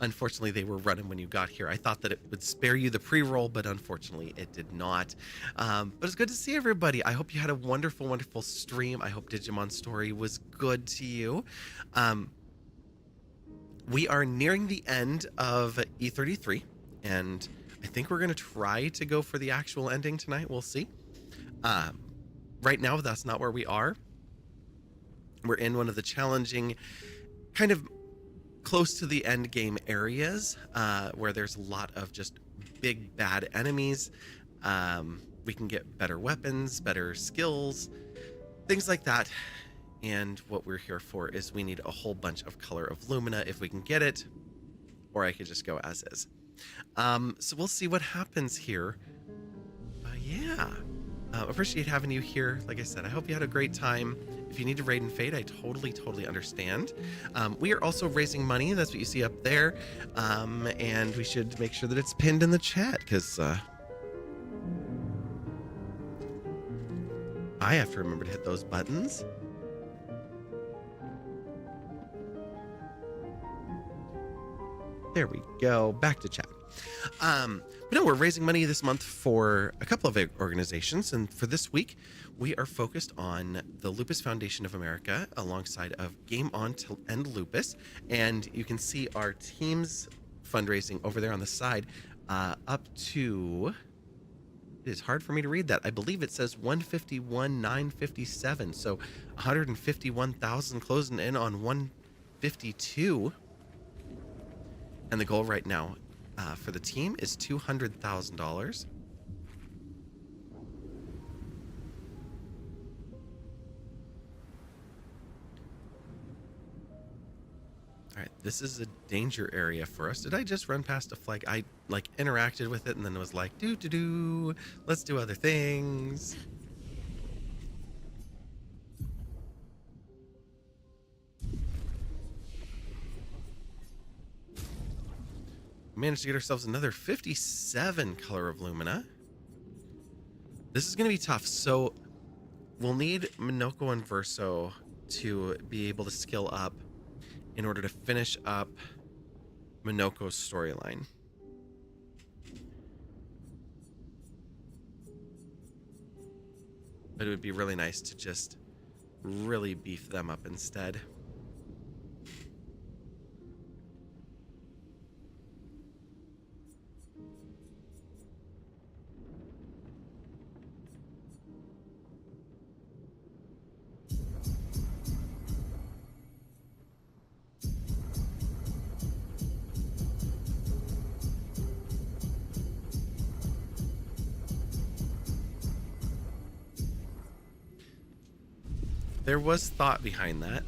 Unfortunately, they were running when you got here. I thought that it would spare you the pre-roll, but unfortunately, it did not. But it's good to see everybody. I hope you had a wonderful, wonderful stream. I hope Digimon Story was good to you. We are nearing the end of E33, and I think we're going to try to go for the actual ending tonight. We'll see. Right now, that's not where we are. We're in one of the challenging, kind of close to the end game areas, where there's a lot of just big bad enemies. We can get better weapons, better skills, things like that. And what we're here for is we need a whole bunch of Color of Lumina if we can get it, or I could just go as is. So we'll see what happens here. Yeah. Appreciate having you here. Like I said, I hope you had a great time. If you need to raid and fade, I totally understand. We are also raising money. That's what you see up there. And we should make sure that it's pinned in the chat, because I have to remember to hit those buttons. There we go. Back to chat. But no, we're raising money this month for a couple of organizations, and for this week, we are focused on the Lupus Foundation of America alongside of Game On to End Lupus, and you can see our team's fundraising over there on the side, up to. It is hard for me to read that. I believe it says 151,957, so 151,000 closing in on 152. And the goal right now for the team is $200,000. All right, this is a danger area for us. Did I just run past a flag? I interacted with it and then it was like, let's do other things. Managed to get ourselves another 57 color of Lumina. This is going to be tough. So we'll need Minoko and Verso to be able to skill up in order to finish up Minoko's storyline. But it would be really nice to just really beef them up instead. There was thought behind that.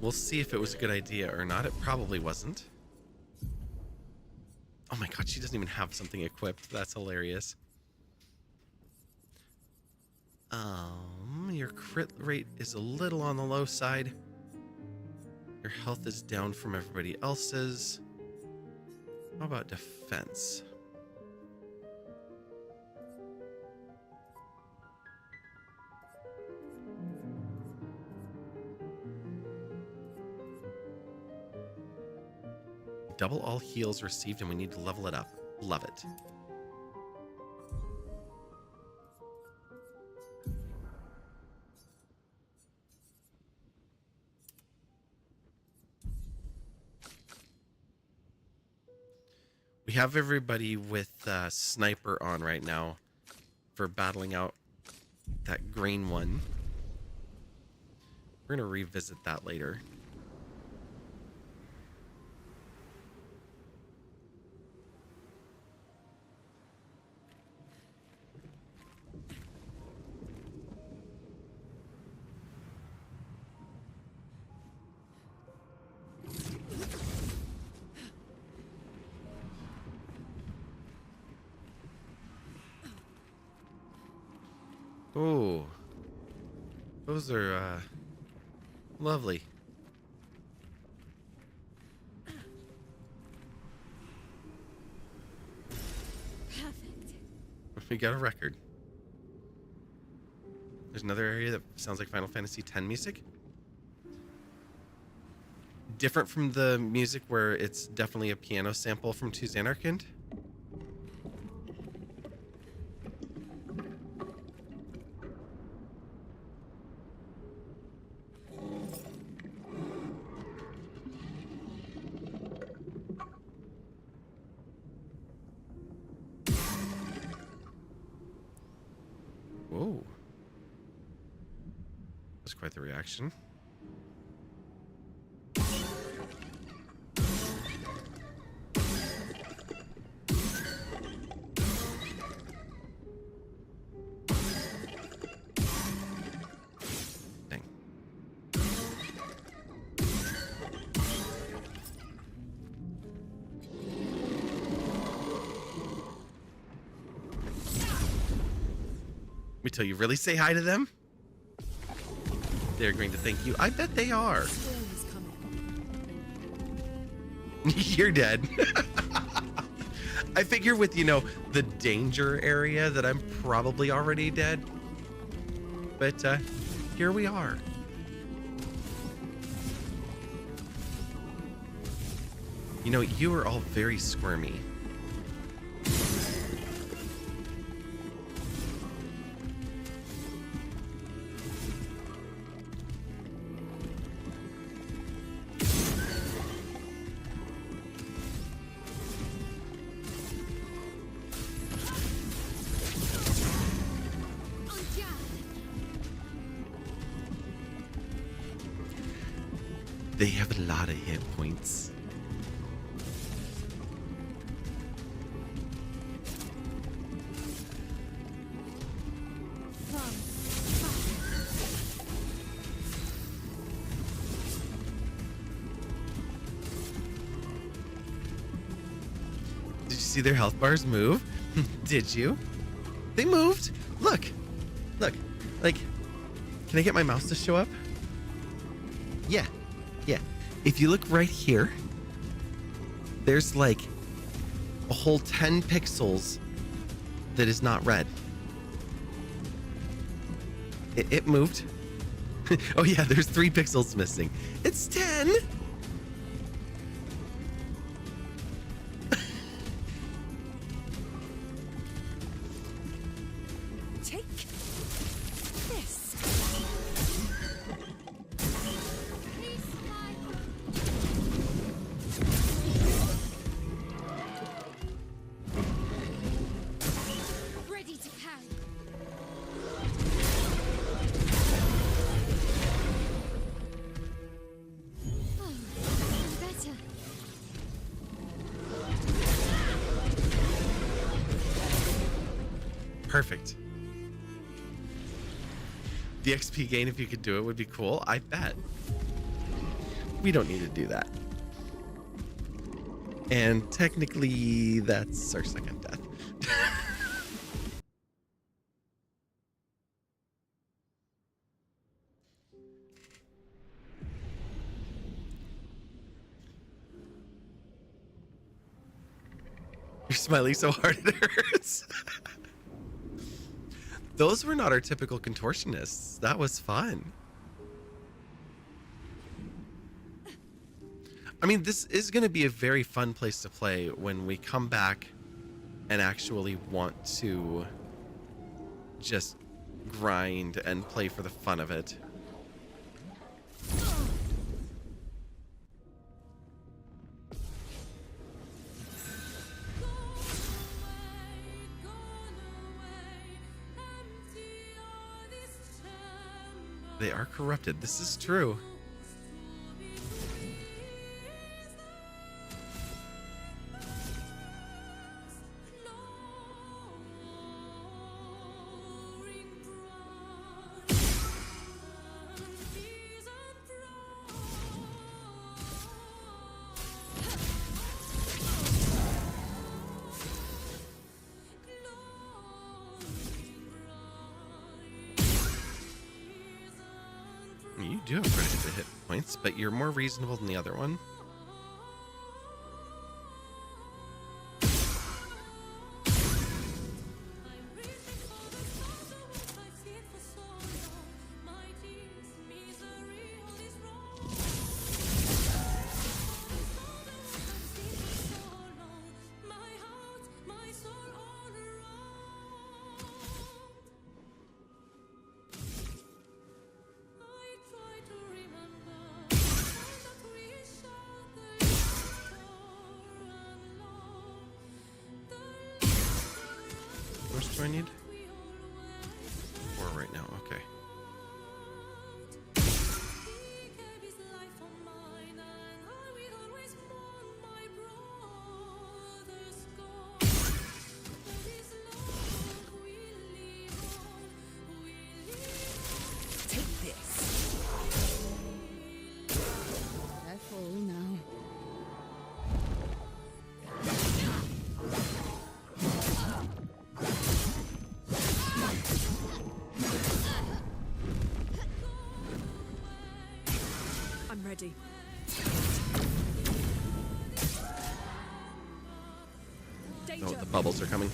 We'll see if it was a good idea or not. It probably wasn't. Oh my god, she doesn't even have something equipped. That's hilarious. Your crit rate is a little on the low side. Your health is down from everybody else's. How about defense? Double all heals received, and we need to level it up. Love it. We have everybody with sniper on right now for battling out that green one. We're going to revisit that later. Oh, those are lovely. Perfect. We got a record. There's another area that sounds like Final Fantasy X music. Different from the music where it's definitely a piano sample from To Xanarkand. Whoa. That's quite the reaction. Dang. Wait till you really say hi to them? They're going to thank you. I bet they are. Storm is coming. You're dead. I figure with, the danger area that I'm probably already dead. But here we are. You are all very squirmy. They have a lot of hit points. Did you see their health bars move? Did you? They moved. Look. Look. Like, can I get my mouse to show up? Yeah. Yeah. If you look right here, there's like a whole 10 pixels that is not red. It moved. Oh yeah, there's 3 pixels missing. It's 10. Take this. Ready to carry. Oh, better. Perfect. The XP gain, if you could do it, would be cool. I bet. We don't need to do that. And technically, that's our second death. You're smiling so hard it hurts. Those were not our typical contortionists. That was fun. I mean, this is going to be a very fun place to play when we come back and actually want to just grind and play for the fun of it. They are corrupted. This is true. You do have quite a bit of hit points, but you're more reasonable than the other one. How much do I need? 4 right now, okay. Take this. Careful now. I'm ready. Oh, the bubbles are coming.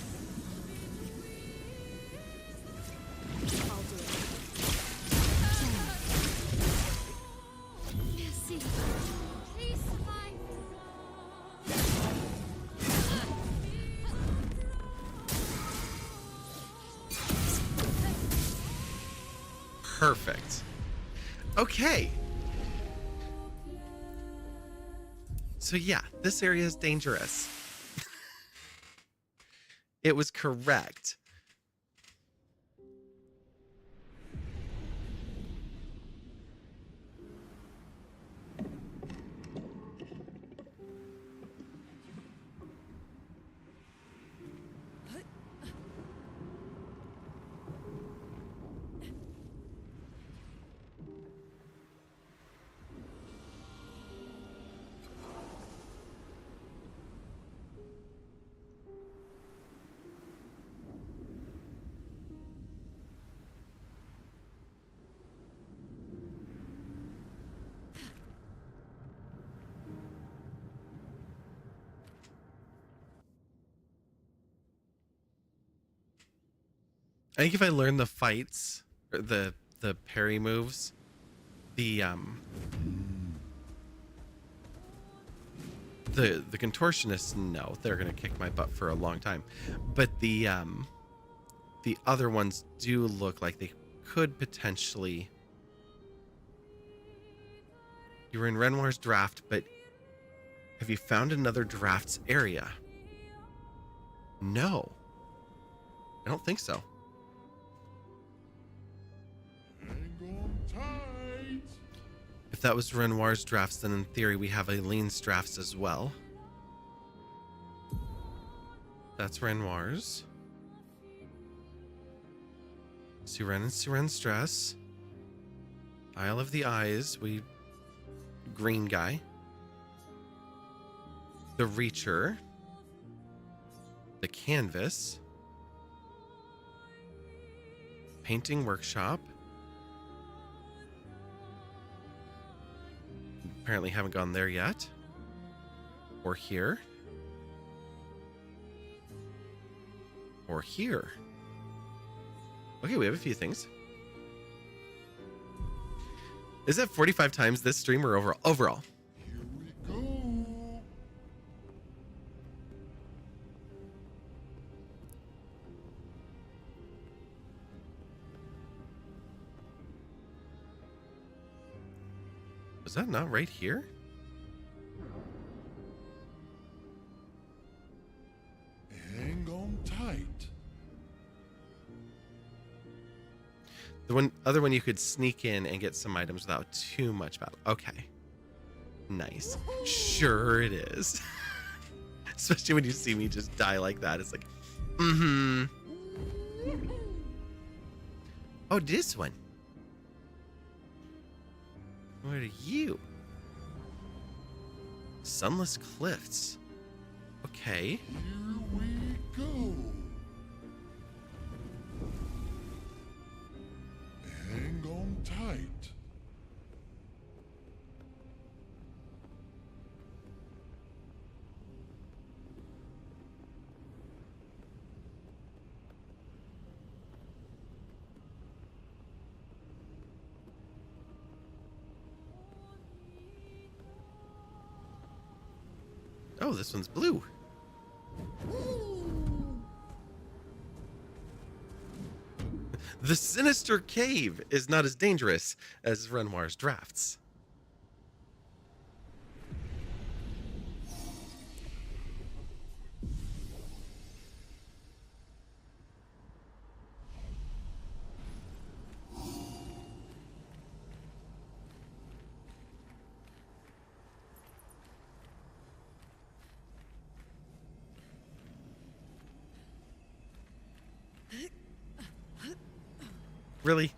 I'll do it. Merci. Please survive. Perfect. Okay. So yeah, this area is dangerous. It was correct. I think if I learn the fights, or the parry moves, the contortionists, no, they're gonna kick my butt for a long time. But the other ones do look like they could potentially. You were in Renoir's draft, but have you found another draft's area? No. I don't think so. Hang on tight. If that was Renoir's drafts, then in theory we have Eileen's drafts as well. That's Renoir's. Suren and Suren's dress. Isle of the Eyes, green guy. The Reacher. The Canvas. Painting Workshop. Apparently haven't gone there yet. Or here. Or here. Okay, we have a few things. Is that 45 times this stream or overall? Overall. Here we go. Was that not right here? Hang on tight. The other one you could sneak in and get some items without too much battle. Okay. Nice. Sure it is. Especially when you see me just die like that. It's like, mm-hmm. Oh, this one. What are you? Sunless Cliffs. Okay. Here we go. Hang on tight. Oh, this one's blue. The Sinister Cave is not as dangerous as Renoir's drafts. Really?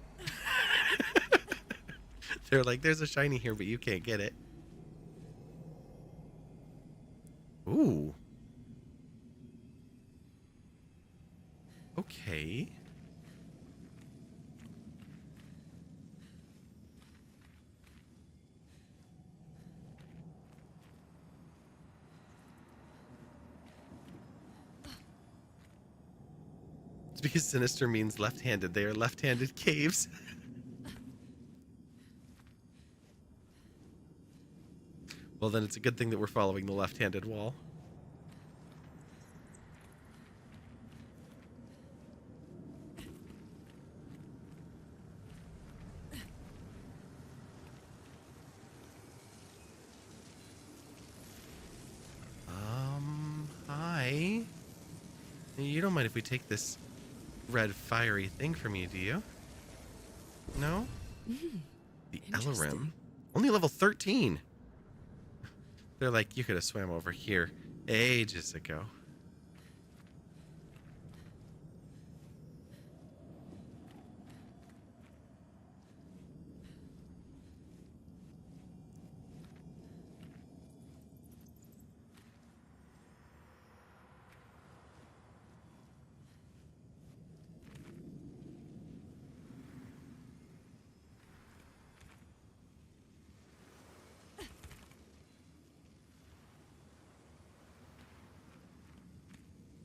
They're like, there's a shiny here, but you can't get it. Ooh. Okay. It's because sinister means left-handed. They are left-handed caves. Well, then it's a good thing that we're following the left-handed wall. Hi. You don't mind if we take this red fiery thing from you, do you? No? The Interesting. Elerim. Only level 13. They're like, you could have swam over here ages ago.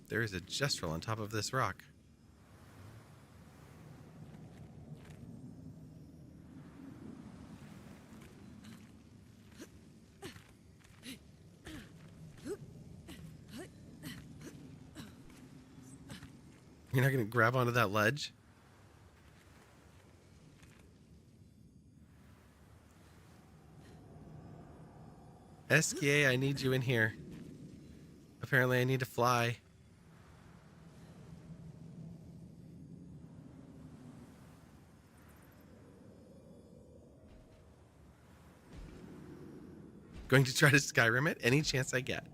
There is a gestrel on top of this rock. You're not going to grab onto that ledge? SKA, I need you in here. Apparently I need to fly. Going to try to Skyrim it any chance I get.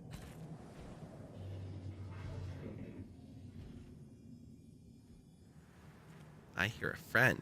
I hear a friend.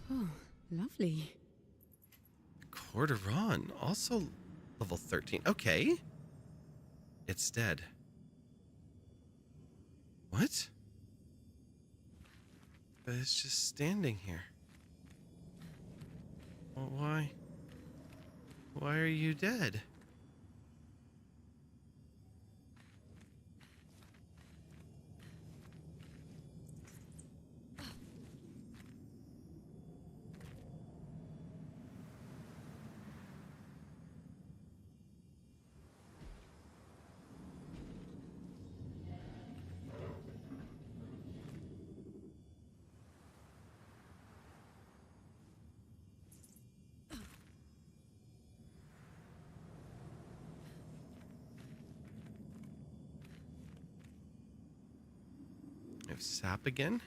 Oh, lovely. Corduron, also level 13. Okay. It's dead. What? But it's just standing here. Well, why? Why are you dead? I have sap again.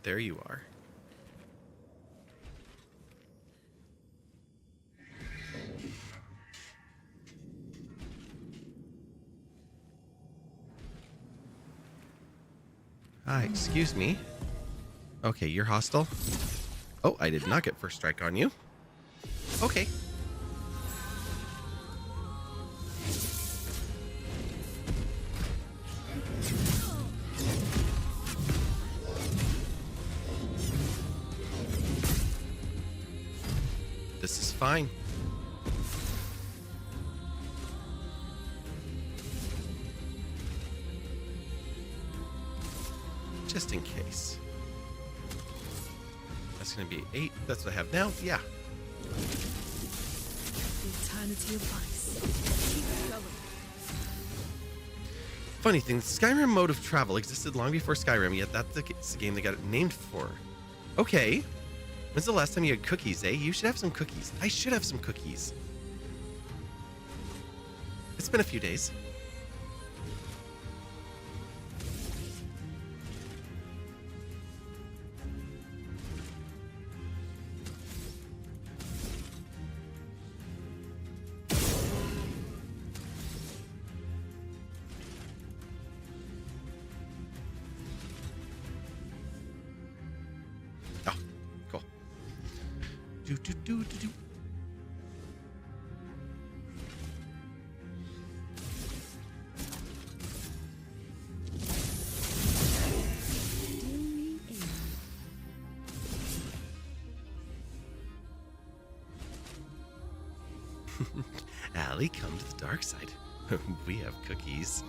There you are. Hi, excuse me. Okay, you're hostile. Oh, I did not get first strike on you. Okay. This is fine. Just in case. That's going to be 8. That's what I have now. Yeah. The eternity of ice. Keep going. Funny thing, the Skyrim mode of travel existed long before Skyrim, yet that's the game they got it named for. Okay. When's the last time you had cookies, eh? You should have some cookies. I should have some cookies. It's been a few days. Oh, cool. Do, do, do, do, do. Do me in. Allie, come to the dark side. We have cookies.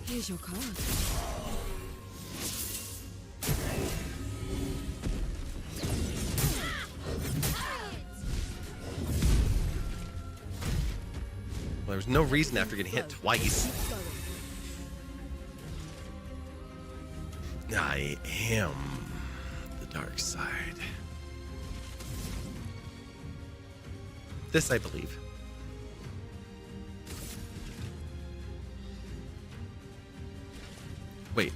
Here's your card. Well, there's no reason after getting hit twice. I am the dark side. This I believe. Wait.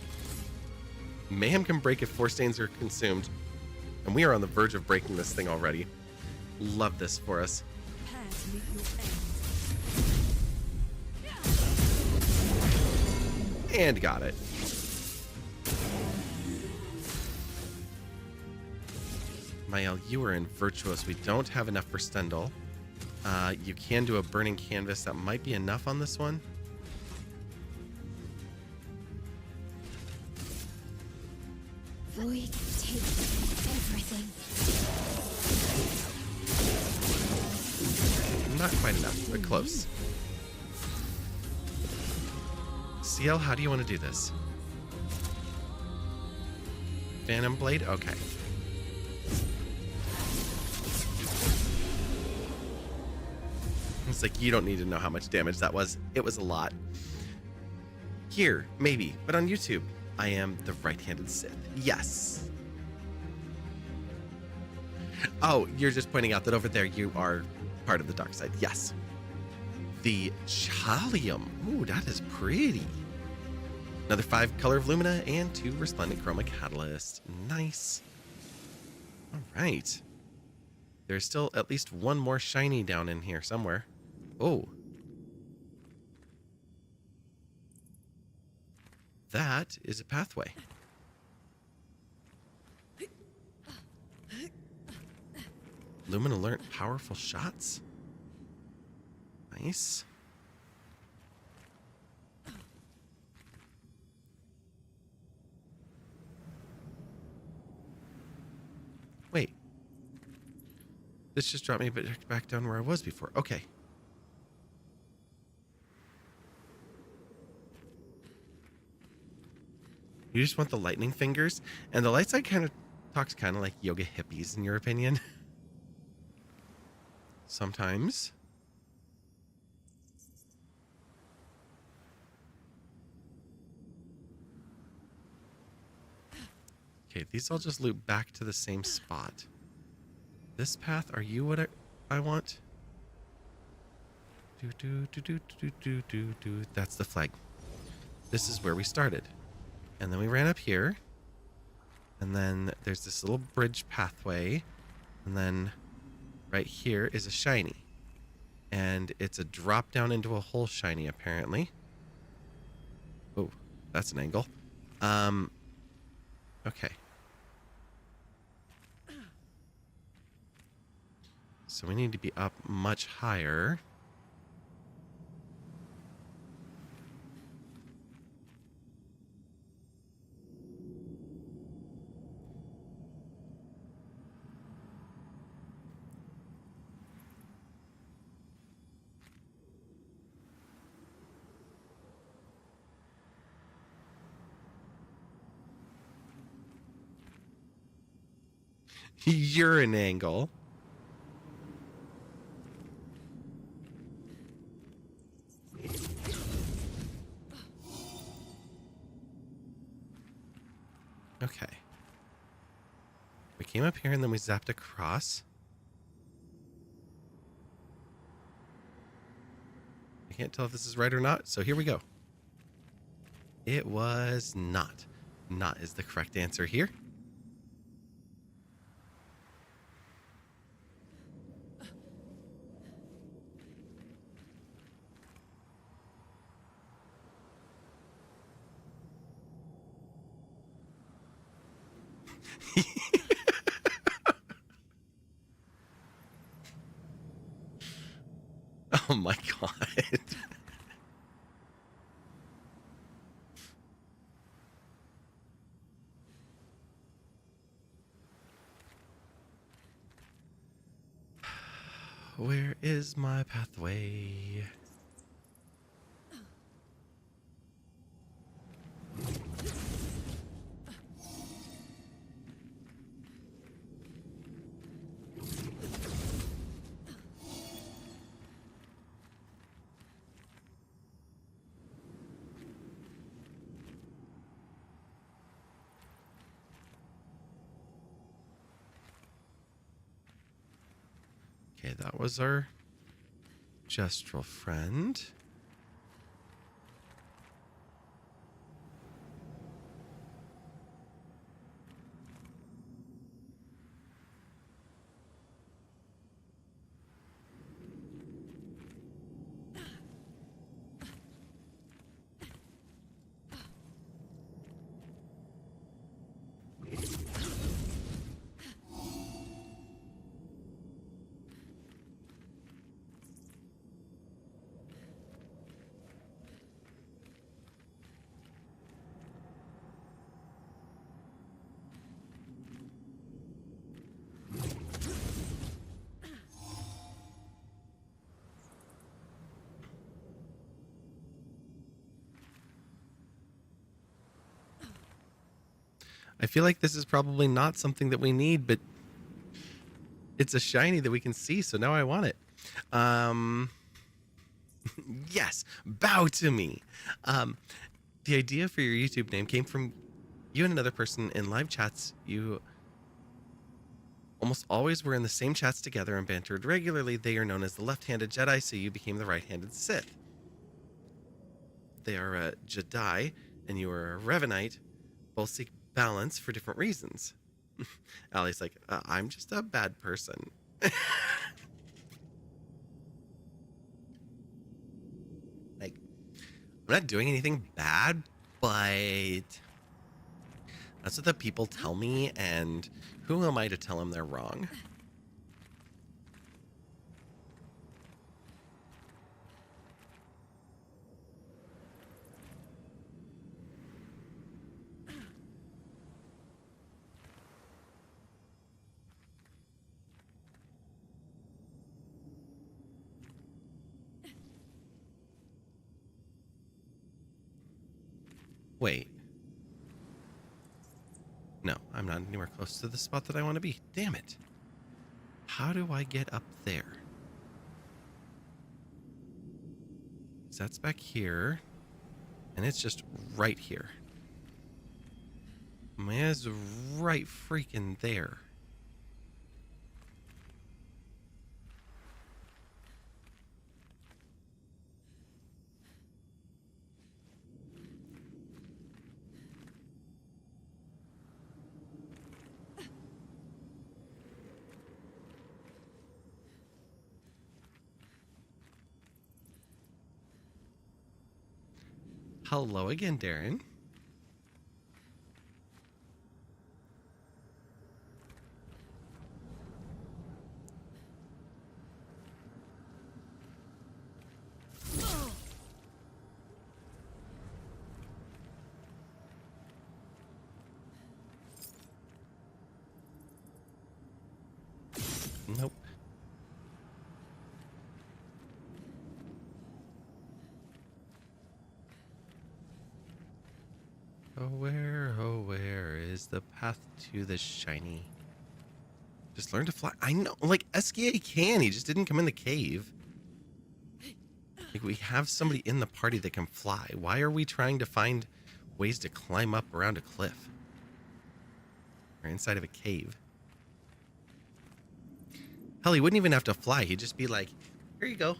Mayhem can break if force stains are consumed. And we are on the verge of breaking this thing already. Love this for us. Prepare to meet your end. And got it. Mael, you are in Virtuous. We don't have enough for Stendhal. You can do a Burning Canvas. That might be enough on this one. Void take everything. Not quite enough, but close. CL, how do you want to do this? Phantom Blade? Okay. It's like, you don't need to know how much damage that was. It was a lot. Here, maybe, but on YouTube, I am the right-handed Sith. Yes. Oh, you're just pointing out that over there you are part of the dark side. Yes. The Chalium. Ooh, that is pretty. Another 5 Color of Lumina and 2 Resplendent Chroma Catalyst. Nice. All right. There's still at least one more shiny down in here somewhere. Oh. That is a pathway. Lumina learned powerful shots. Nice. Wait. This just dropped me back down where I was before. Okay. You just want the lightning fingers? And the light side kind of talks kind of like yoga hippies, in your opinion. Sometimes. Okay, these all just loop back to the same spot. This path, are you what I want? That's the flag. This is where we started. And then we ran up here. And then there's this little bridge pathway. And then right here is a shiny. And it's a drop down into a hole shiny, apparently. Oh, that's an angle. Okay. So we need to be up much higher. You're an angle. Okay. We came up here and then we zapped across. I can't tell if this is right or not, so here we go. It was not. Not is the correct answer here. Oh my god. Where is my pathway? Okay, that was our gestural friend. I feel like this is probably not something that we need, but it's a shiny that we can see, so now I want it. Yes, bow to me. The idea for your YouTube name came from you and another person in live chats. You almost always were in the same chats together and bantered regularly. They are known as the left-handed Jedi, so you became the right-handed Sith. They are a Jedi, and you are a Revanite. Both seek balance for different reasons. Allie's like, I'm just a bad person. Like, I'm not doing anything bad, but that's what the people tell me, and who am I to tell them they're wrong? Wait. No, I'm not anywhere close to the spot that I want to be. Damn it. How do I get up there? 'Cause that's back here. And it's just right here. Maya's right freaking there. Hello again, Darren. Nope. Oh, where is the path to the shiny? Just learn to fly. I know, like, SKA can. He just didn't come in the cave. Like, we have somebody in the party that can fly. Why are we trying to find ways to climb up around a cliff? Or inside of a cave? Hell, he wouldn't even have to fly. He'd just be like, here you go.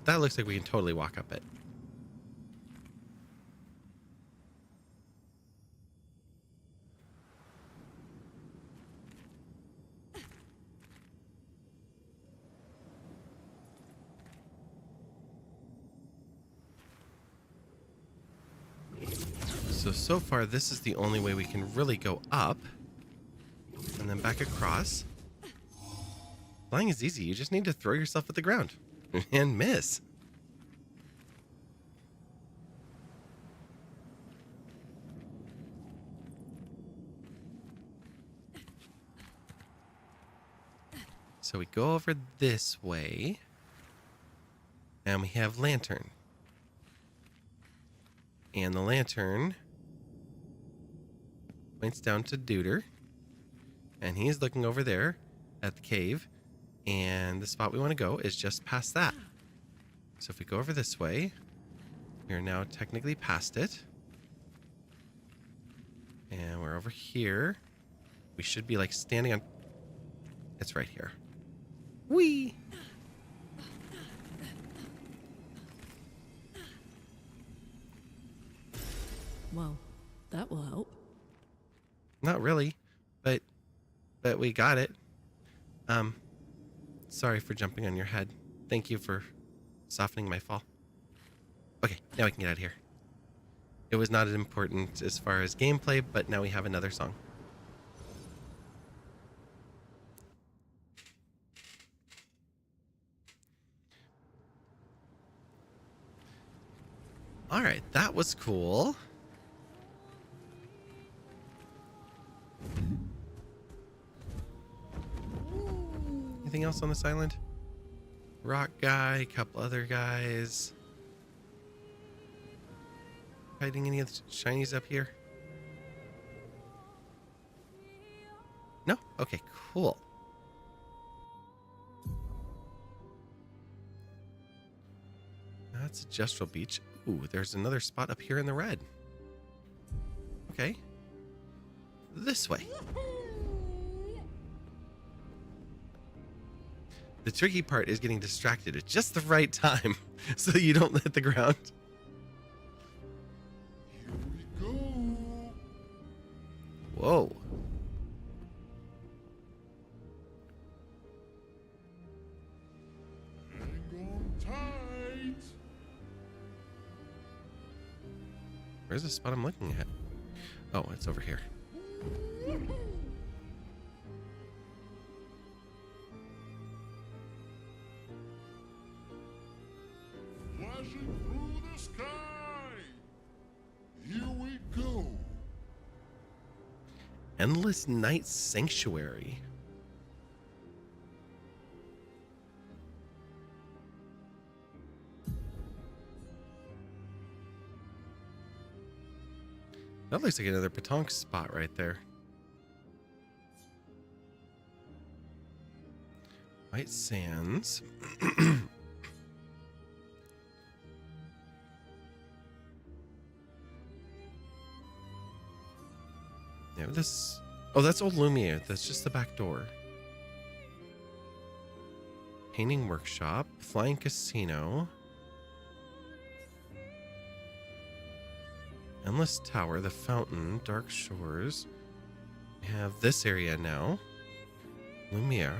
That looks like we can totally walk up it. So far, this is the only way we can really go up. And then back across. Flying is easy. You just need to throw yourself at the ground. And miss. So we go over this way. And we have lantern. And the lantern points down to Duder. And he's looking over there at the cave. And the spot we want to go is just past that. So if we go over this way, we're now technically past it. And we're over here. We should be like standing on... It's right here. Whee! Well, that will help. Not really, but we got it. Sorry for jumping on your head. Thank you for softening my fall. Okay, now we can get out of here. It was not as important as far as gameplay, but now we have another song. All right, that was cool. Anything else on this island? Rock guy, a couple other guys. Hiding any of the shinies up here? No? Okay, cool. That's a Gestural Beach. Ooh, there's another spot up here in the red. Okay. This way. The tricky part is getting distracted at just the right time so you don't hit the ground. Here we go. Whoa. Hang on tight. Where's the spot I'm looking at? Oh, it's over here. Flashing through the sky. Here we go. Endless Night Sanctuary. That looks like another Petanque spot right there. White Sands. Yeah, this... Oh, that's Old Lumiere. That's just the back door. Painting Workshop. Flying Casino. Endless Tower. The Fountain. Dark Shores. We have this area now. Lumiere.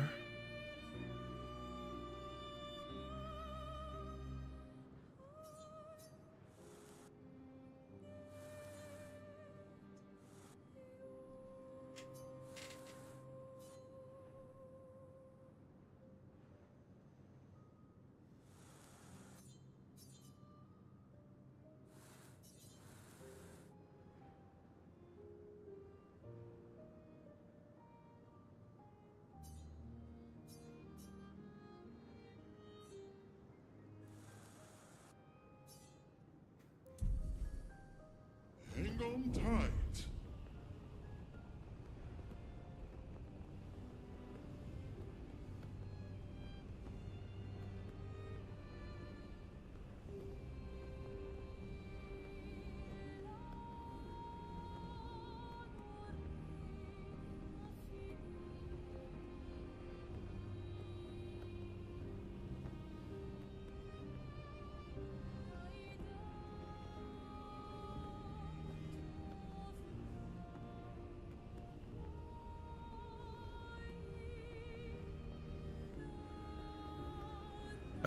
Hang on tight.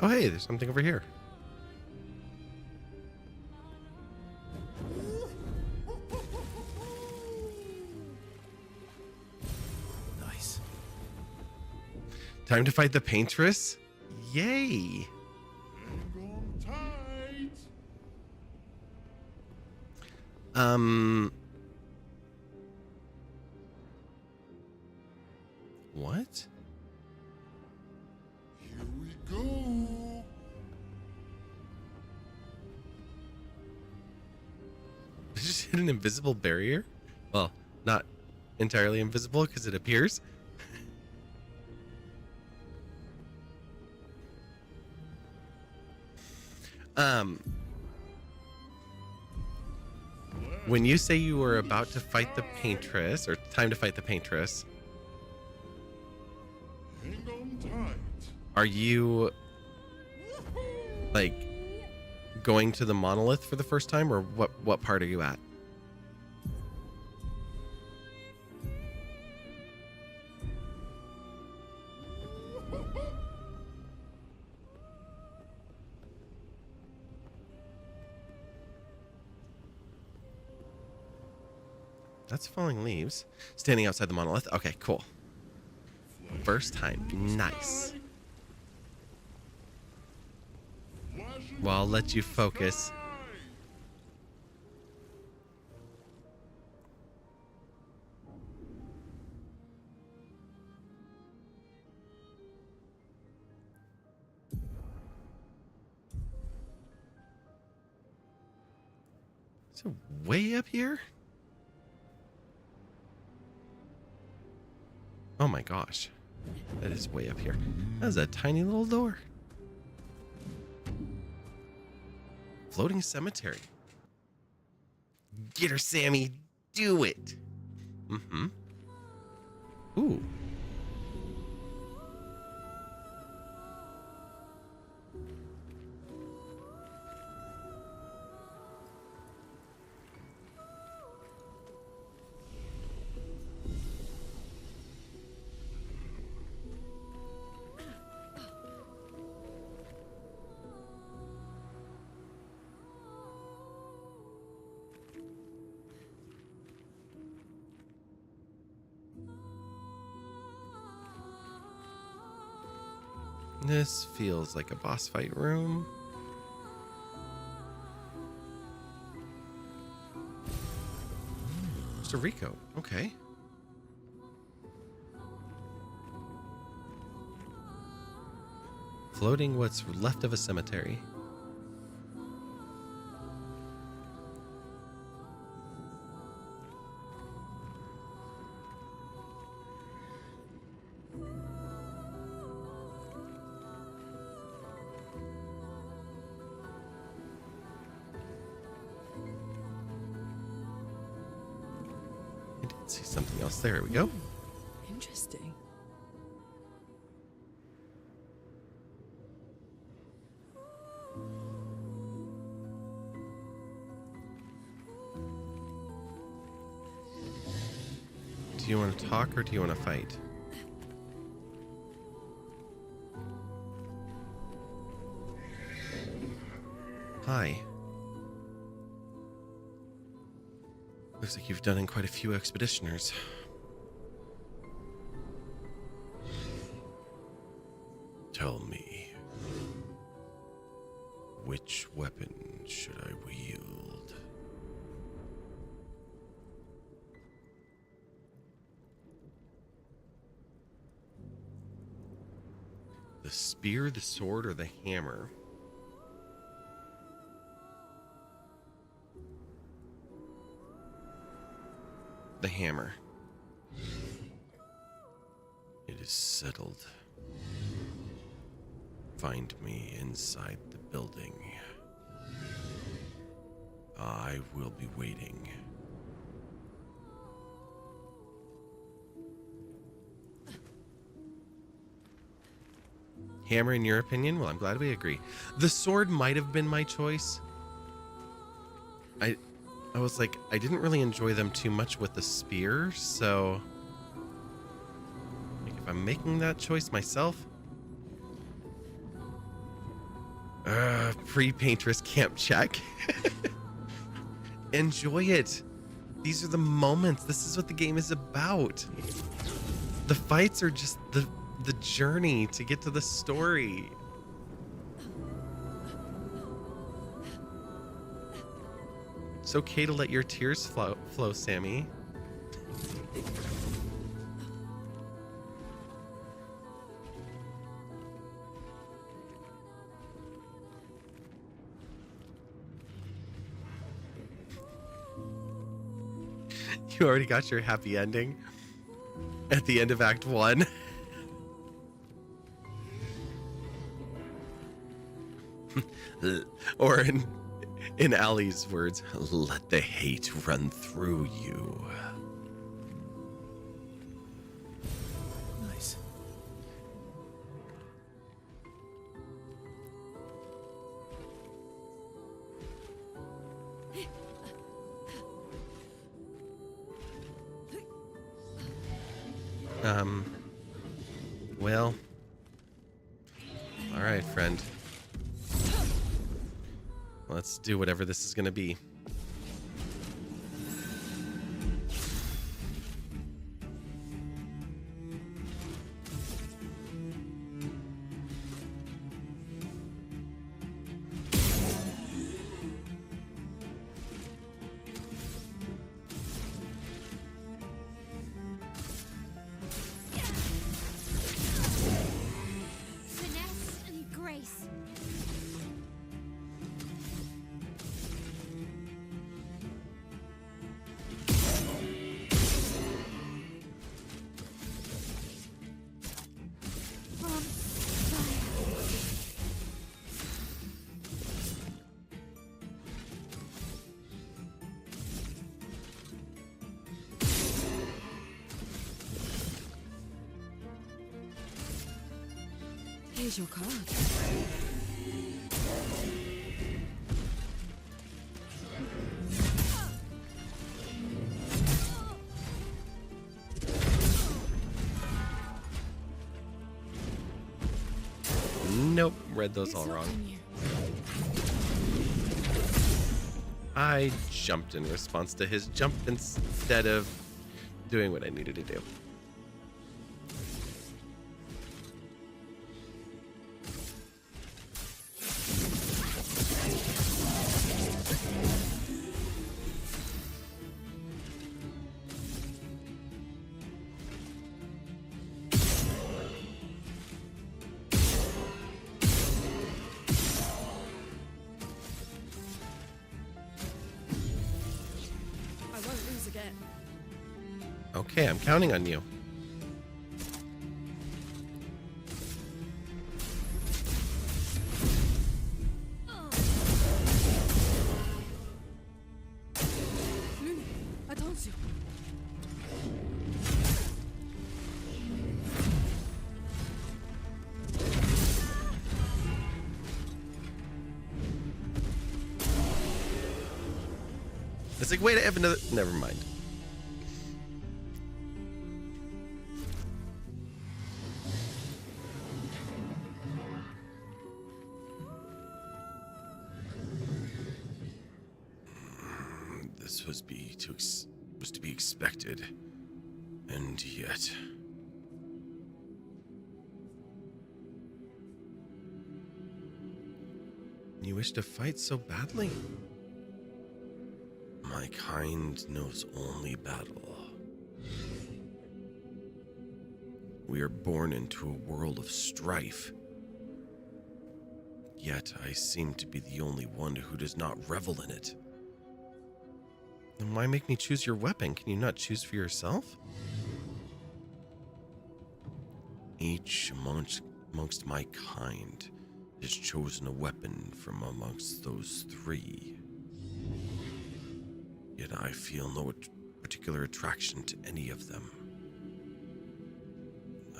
Oh, hey, there's something over here. Nice. Time to fight the Paintress? Yay! Hang on tight. What? Here we go. Did you just hit an invisible barrier? Well, not entirely invisible because it appears. When you say you were about to fight the paintress, or time to fight the paintress, Hang on tight. are you like going to the monolith for the first time, or what part are you at? That's falling leaves. Standing outside the monolith. Okay, cool. First time. Nice. Well, I'll let you focus. So way up here? Oh my gosh. That is way up here. That is a tiny little door. Floating cemetery. Get her, Sammy. Do it. Mm-hmm. Ooh. This feels like a boss fight room. Mr. Rico. Okay. Floating what's left of a cemetery. I did see something else. There we go. Interesting. Do you want to talk or do you want to fight? Hi. Looks like you've done in quite a few expeditioners. Tell me, which weapon should I wield? The spear, the sword, or the hammer? The hammer. It is settled. Find me inside the building. I will be waiting. Hammer, in your opinion? Well, I'm glad we agree. The sword might have been my choice. I was like, I didn't really enjoy them too much with the spear, so like, if I'm making that choice myself, pre-paintress camp check. Enjoy it. These are the moments. This is what the game is about. The fights are just the journey to get to the story. It's okay to let your tears flow, Sammy. You already got your happy ending at the end of Act 1. Or in Allie's words, let the hate run through you. Nice. Well. All right, friend. Let's do whatever this is going to be. Finesse and grace. From fire. Here's your card. Nope, read those all wrong. I jumped in response to his jump instead of doing what I needed to do. I won't lose again. Okay, I'm counting on you. Lulu, I told you. It's like, wait, I have another. Never mind. This was to be expected, and yet. You wish to fight so badly? My kind knows only battle. We are born into a world of strife. Yet I seem to be the only one who does not revel in it. Then why make me choose your weapon? Can you not choose for yourself? Each amongst my kind has chosen a weapon from amongst those three. Yet I feel no particular attraction to any of them.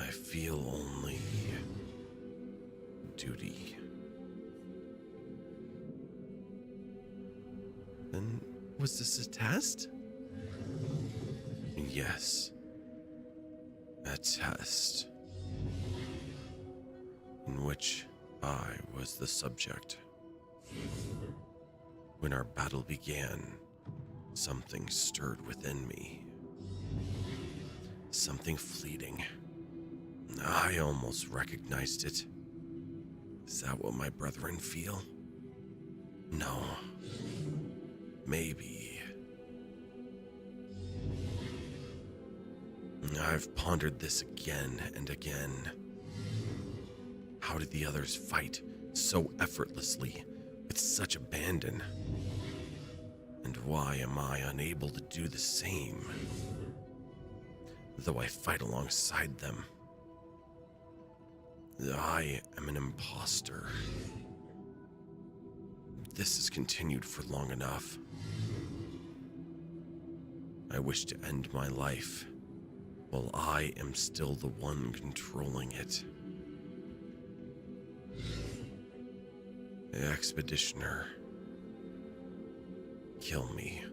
I feel only duty. Then was this a test? Yes. A test. In which I was the subject. When our battle began, something stirred within me. Something fleeting. I almost recognized it. Is that what my brethren feel? No. Maybe. I've pondered this again and again. How did the others fight so effortlessly, with such abandon? And why am I unable to do the same? Though I fight alongside them, I am an imposter. This has continued for long enough. I wish to end my life while I am still the one controlling it. Expeditioner, kill me.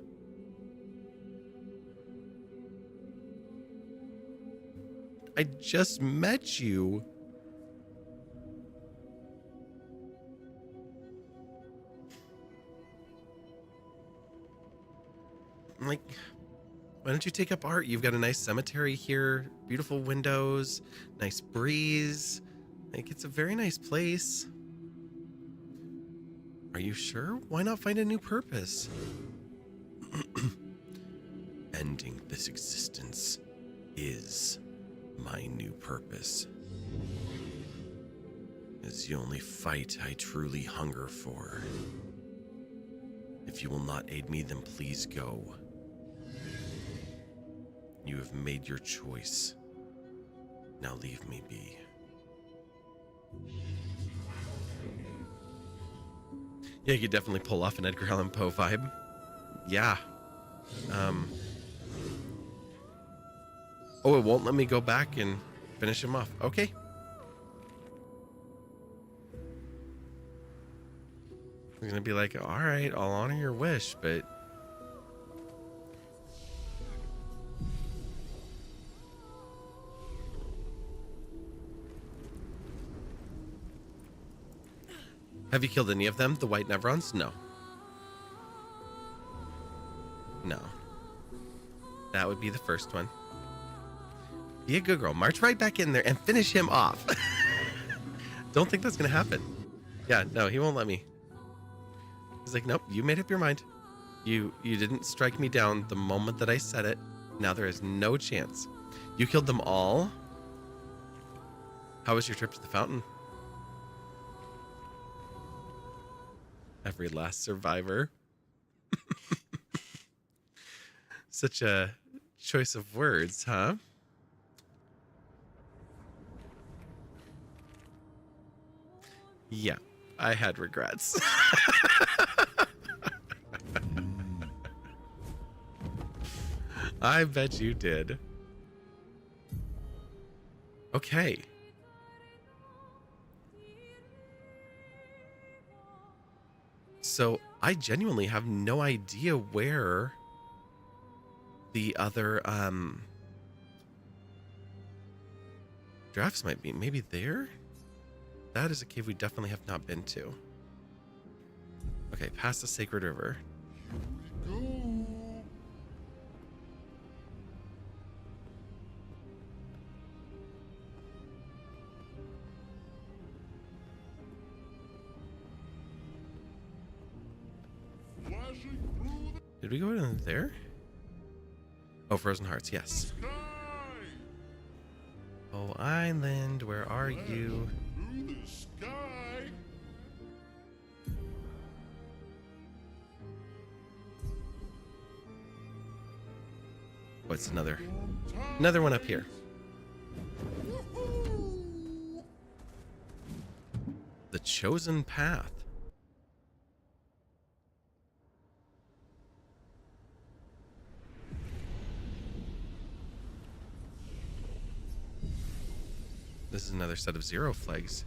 I just met you. Like, why don't you take up art? You've got a nice cemetery here, beautiful windows, nice breeze. Like, it's a very nice place. Are you sure? Why not find a new purpose? Ending this existence is my new purpose. It's the only fight I truly hunger for. If you will not aid me, then please go. You have made your choice. Now leave me be. Yeah, you could definitely pull off an Edgar Allan Poe vibe. Yeah. Oh, it won't let me go back and finish him off. Okay. I'm gonna be like, all right, I'll honor your wish, but have you killed any of them? The white Nevrons? No. No. That would be the first one. Be a good girl. March right back in there and finish him off. Don't think that's gonna happen. Yeah, no, he won't let me. He's like, nope, you made up your mind. You didn't strike me down the moment that I said it. Now there is no chance. You killed them all? How was your trip to the fountain? Every last survivor. Such a choice of words, huh? Yeah, I had regrets. I bet you did. Okay. So I genuinely have no idea where the other drafts might be. Maybe there? That is a cave we definitely have not been to. Okay, past the Sacred River. Did we go in there? Oh, Frozen Hearts, yes. Oh, island, where are you? What's another one up here? The Chosen Path. This is another set of 0 flags.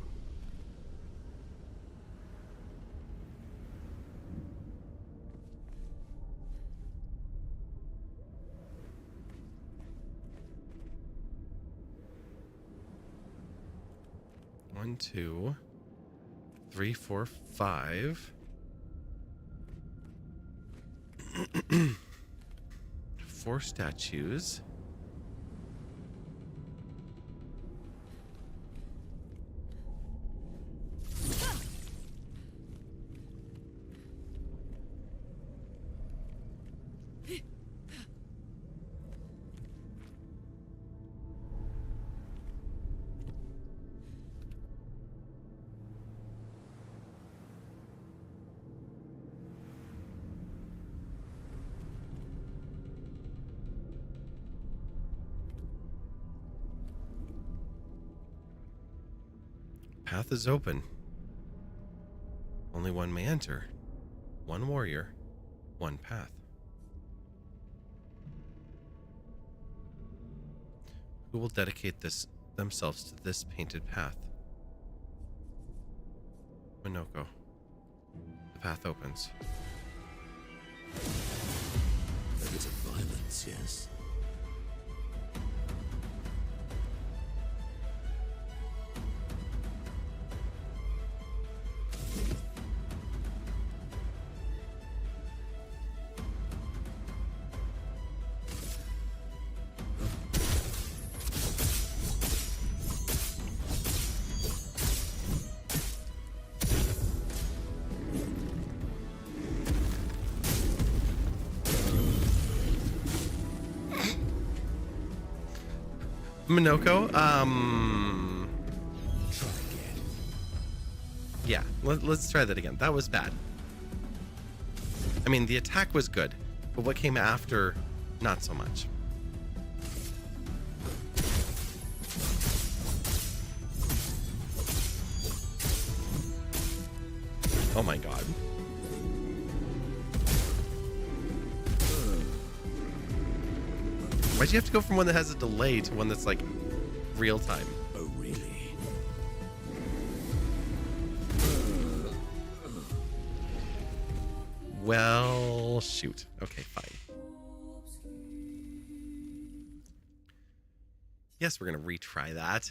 One, 2, 3, 4, 5. 4 statues. Path is open. Only one may enter. One warrior, one path. Who will dedicate themselves to this painted path? Minoko. The path opens. A bit of violence, yes? Minoko, Try again. yeah, let's try that again. That was bad. I mean, the attack was good, but what came after, not so much. Oh my god. Why'd you have to go from one that has a delay to one that's like real time? Oh, really? Well, shoot. Okay, fine. Yes, we're gonna retry that.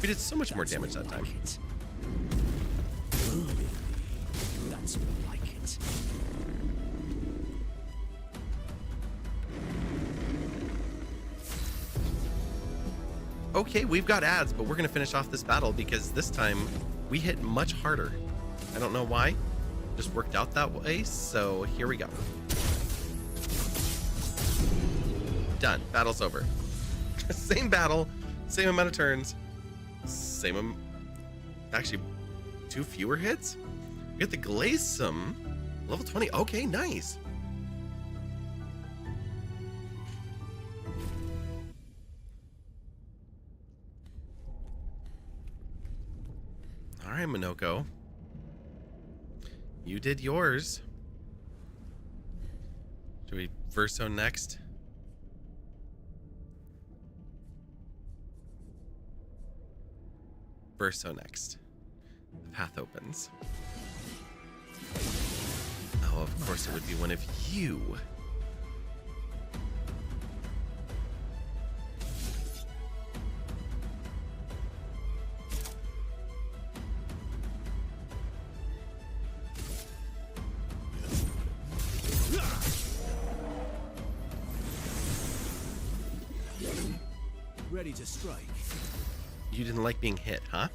We did so much more damage that time. That's more like it. Okay, we've got ads, but we're gonna finish off this battle because this time we hit much harder. I don't know why. Just worked out that way, so here we go. Done. Battle's over. Same battle, same amount of turns, actually 2 fewer hits. We get the Glacium, level 20. Okay, nice. All right, Minoko. You did yours. Do we Verso next? Verso next. The path opens. Oh, of course it would be one of you. Ready to strike. You didn't like being hit, huh?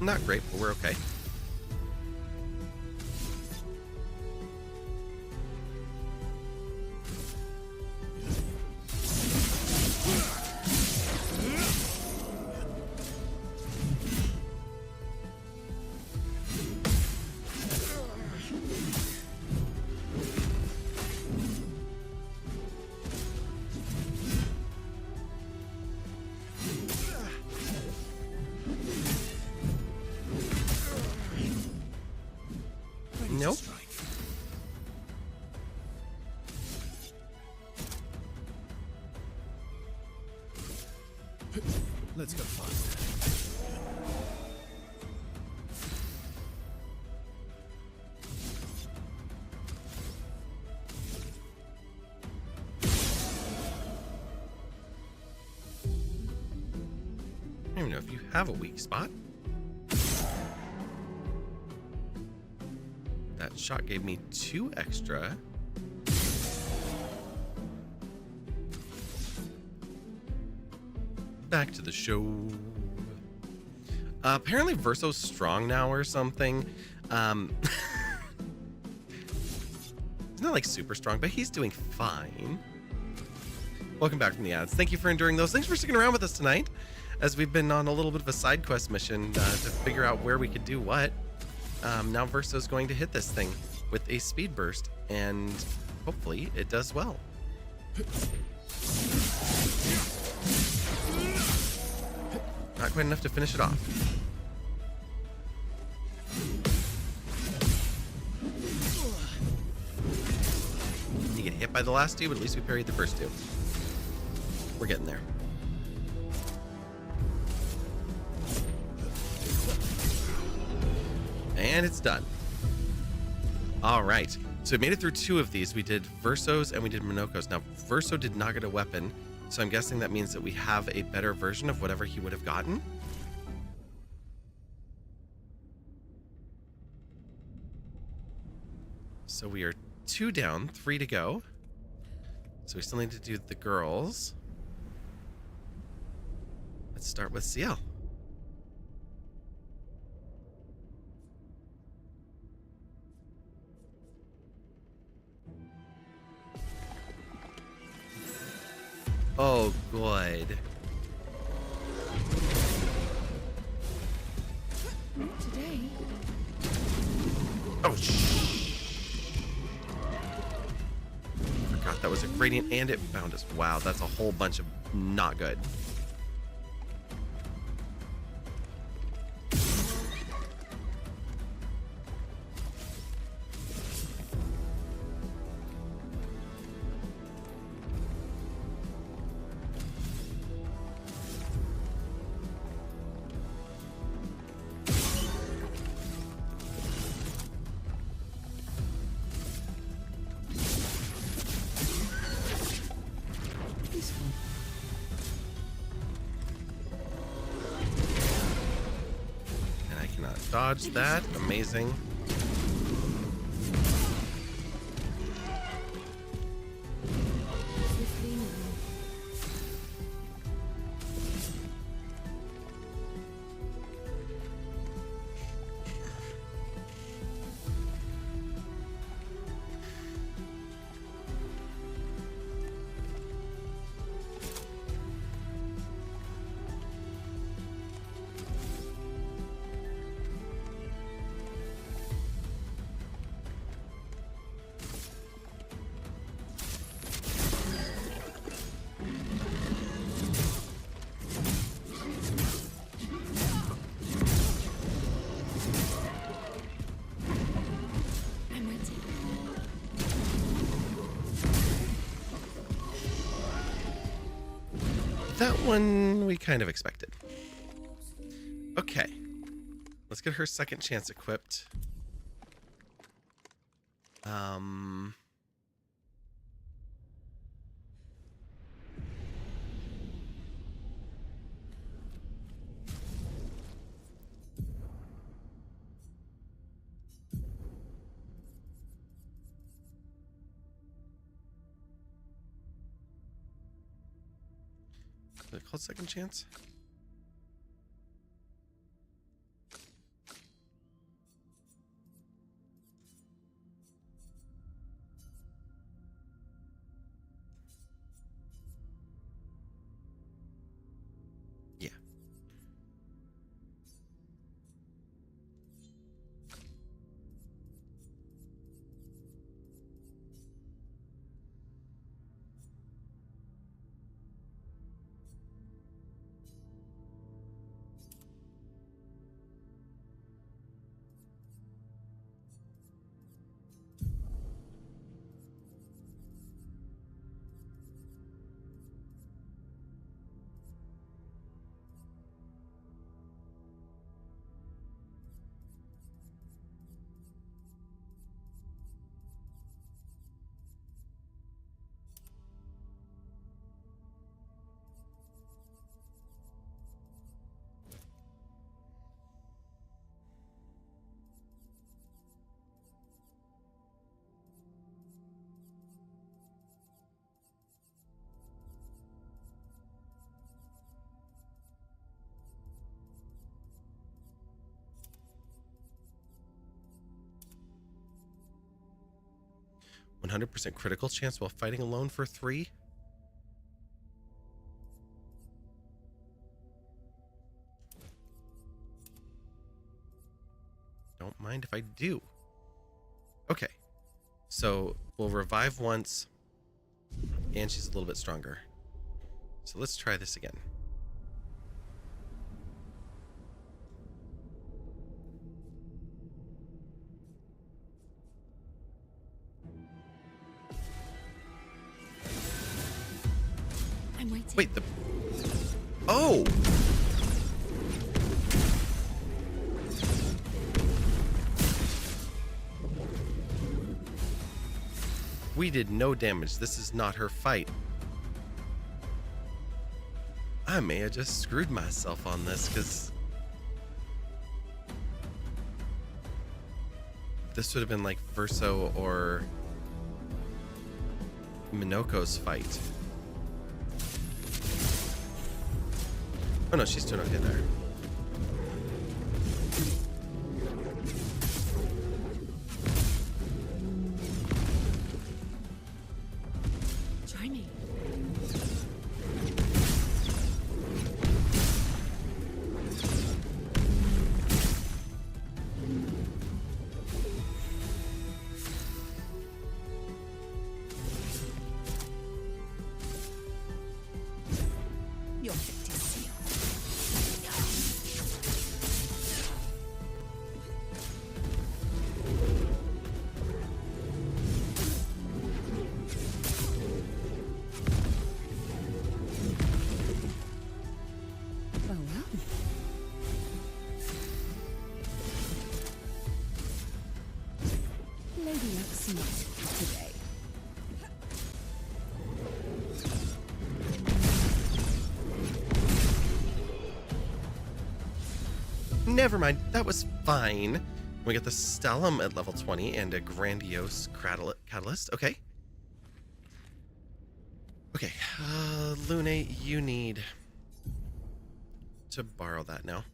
Not great, but we're okay. Nope. Let's go faster. I don't even know if you have a weak spot. That shot gave me 2 extra. Back to the show. Apparently Verso's strong now or something. He's not like super strong, but he's doing fine. Welcome back from the ads. Thank you for enduring those. Thanks for sticking around with us tonight, as we've been on a little bit of a side quest mission to figure out where we could do what. Now Verso's going to hit this thing with a speed burst, and hopefully it does well. Not quite enough to finish it off. You get hit by the last 2, but at least we parried the first 2. We're getting there. And it's done. All right. So we made it through 2 of these. We did Verso's and we did Minoko's. Now, Verso did not get a weapon, so I'm guessing that means that we have a better version of whatever he would have gotten. So we are 2 down, 3 to go. So we still need to do the girls. Let's start with CL. Oh, good. Today? Oh, forgot that was a gradient and it found us. Wow, that's a whole bunch of not good. Dodge that. Amazing. That one we kind of expected. Okay. Let's get her second chance equipped. Is it called second chance? Yeah. 100% critical chance while fighting alone for 3. Don't mind if I do. Okay. So we'll revive once, and she's a little bit stronger. So let's try this again. I'm waiting. Wait, Oh! We did no damage. This is not her fight. I may have just screwed myself on this, because this would have been like Verso or Minoko's fight. Oh no, she's doing okay there. Try me. Your fate is sealed. Well, well. Lady looks not today. Never mind, that was fine. We get the Stellum at level 20 and a Grandiose Catalyst. Okay. Okay, Lune, you need to borrow that now.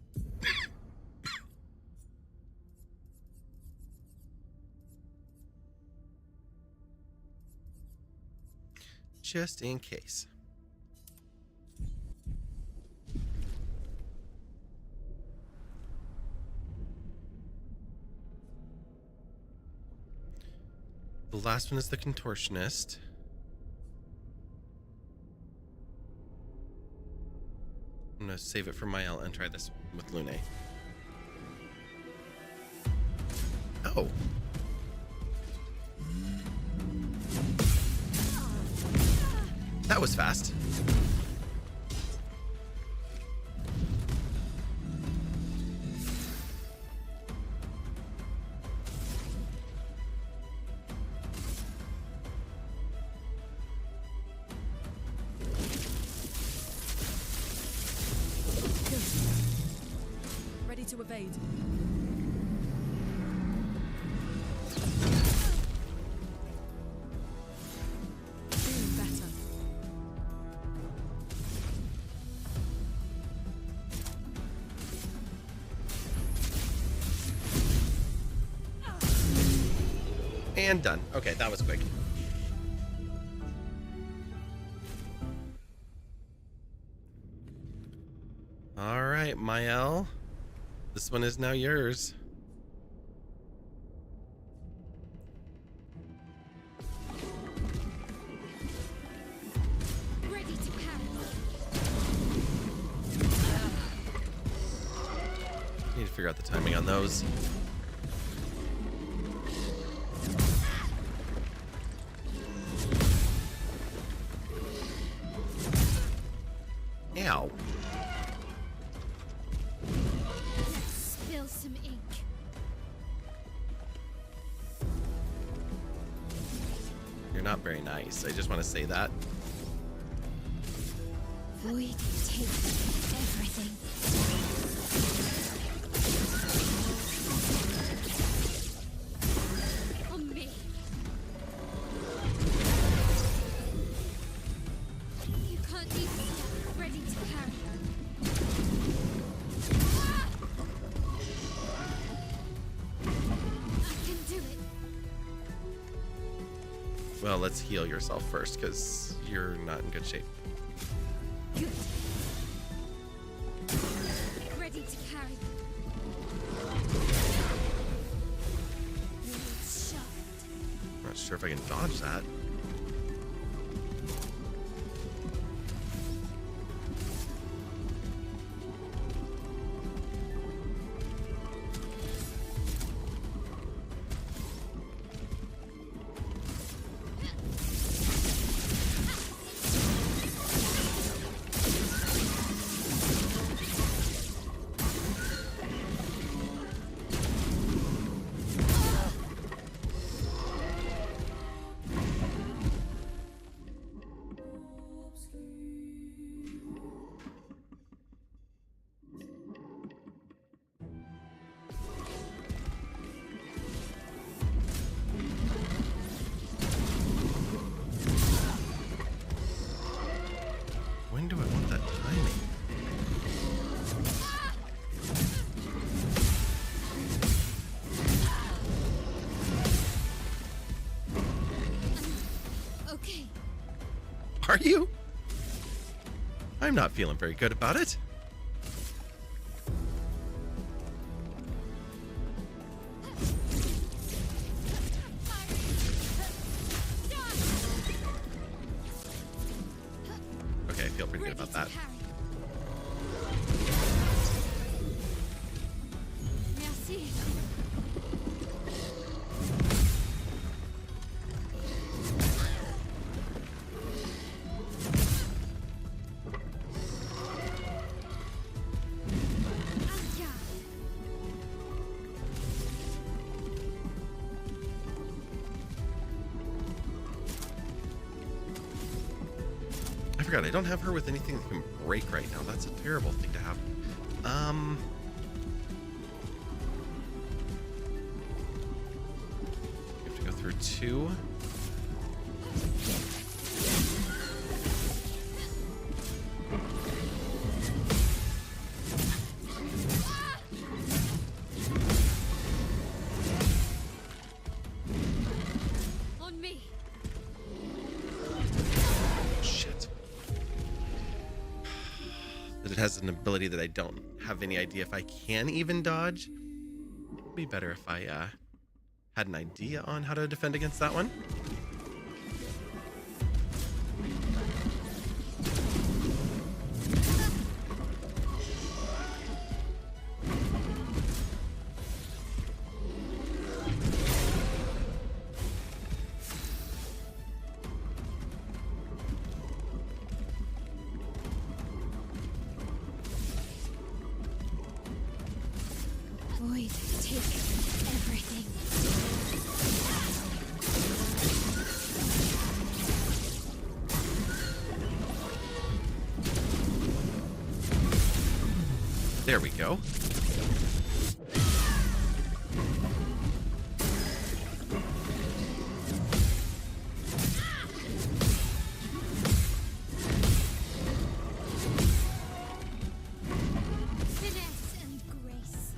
Just in case. The last one is the Contortionist. I'm gonna save it for Mael and try this with Lune. Oh. That was fast. Ready to evade. Feeling better. And done. Okay, that was quick. All right, Mael. This one is now yours. Ready to pounce. Need to figure out the timing on those. Ow. Spill some ink. You're not very nice. I just want to say that. Void takes everything. On me. You can't leave me ready to carry. I can do it. Well, let's heal yourself first, because you're not in good shape. Good. Ready to carry. Blades sharpened. I'm not sure if I can dodge that. When do I want that timing? Okay. Are you? I'm not feeling very good about it. Okay, I feel pretty good about that. Merci. I forgot, I don't have her with anything that can break right now. That's a terrible thing to have. You have to go through 2. On me. Shit. That it has an ability that I don't have any idea if I can even dodge. It'd be better if I had an idea on how to defend against that one. Void, take everything. There we go. Finesse and grace.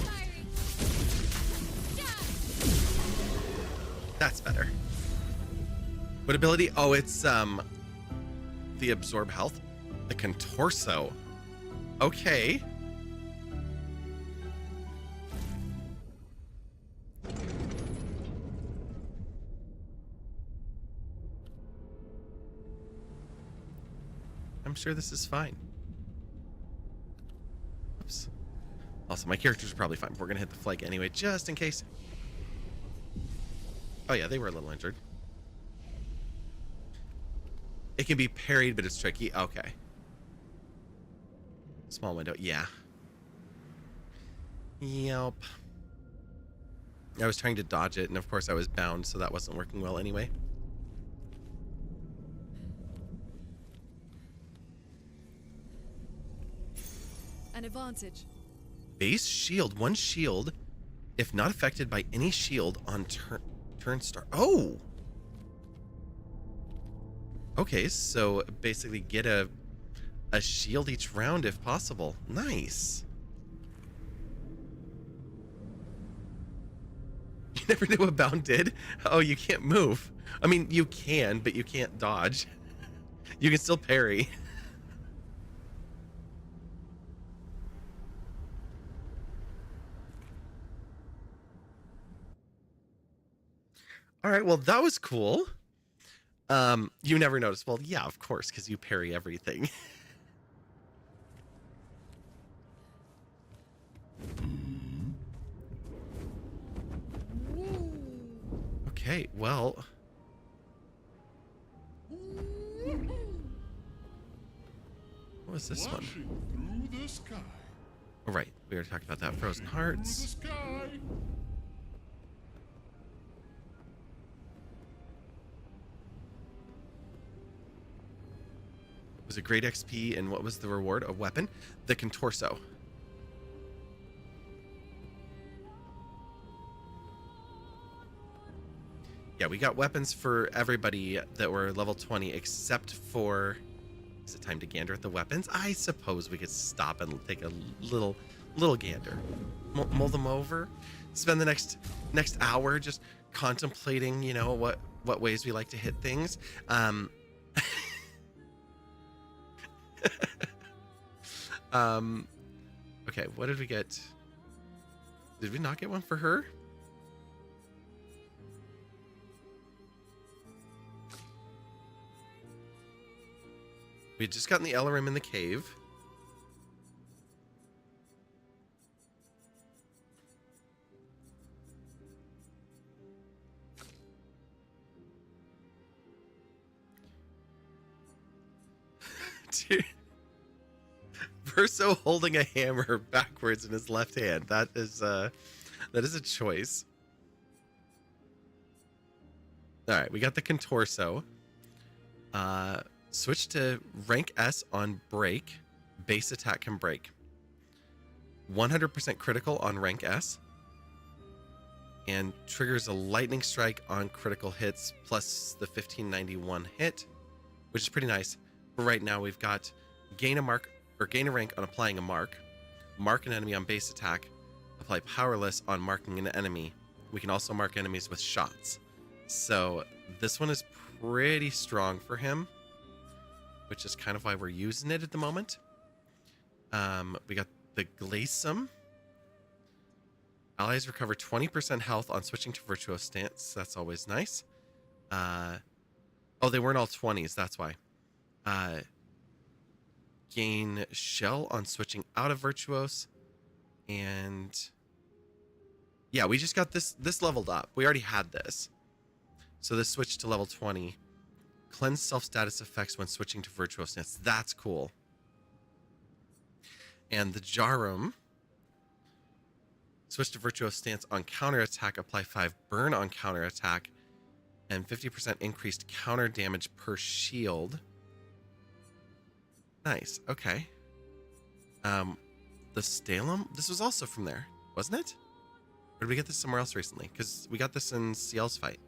Firing. That's better. What ability? Oh, it's the absorb health. The contorso. Okay. I'm sure this is fine. Oops. Also, my characters are probably fine. We're gonna hit the flag anyway, just in case. Oh yeah, they were a little injured. It can be parried, but it's tricky. Okay. Small window. Yeah. Yep. I was trying to dodge it, and of course I was bound, so that wasn't working well anyway. An advantage. Base shield. 1 shield. If not affected by any shield on turn start. Oh! Okay, so basically get a shield each round if possible. Nice. never knew what bound did? Oh, you can't move. I mean, you can, but you can't dodge. You can still parry. All right, well, that was cool. You never noticed. Well, yeah, of course, because you parry everything. Okay, well. What was this one? Flashing through the sky. Oh, right. We already talked about that. Frozen Through the Hearts. sky. Was a great XP, and what was the reward? A weapon? The Contorso. Yeah, we got weapons for everybody that were level 20, except for... Is it time to gander at the weapons? I suppose we could stop and take a little gander. Mull them over. Spend the next hour just contemplating, you know, what ways we like to hit things. Okay, what did we get? Did we not get one for her? We had just gotten the Elarim in the cave. Dude. Verso holding a hammer backwards in his left hand. That is a choice. All right, we got the Contorso. Switch to rank S on break. Base attack can break. 100% critical on rank S. And triggers a lightning strike on critical hits plus the 1591 hit, which is pretty nice. But right now we've got gain a rank on applying a mark an enemy on base attack, apply powerless on marking an enemy. We can also mark enemies with shots. So this one is pretty strong for him, which is kind of why we're using it at the moment. We got the Glacium. Allies recover 20% health on switching to Virtuoso Stance. That's always nice. Oh, they weren't all 20s. That's why. Gain Shell on switching out of Virtuose. And yeah, we just got this leveled up. We already had this. So this switched to level 20. Cleanse self-status effects when switching to Virtuoso Stance. That's cool. And the Jarum. Switch to Virtuoso Stance on counterattack. Apply 5 burn on counterattack. And 50% increased counter damage per shield. Nice. Okay. The Stalem. This was also from there, wasn't it? Or did we get this somewhere else recently? Because we got this in Ciel's fight.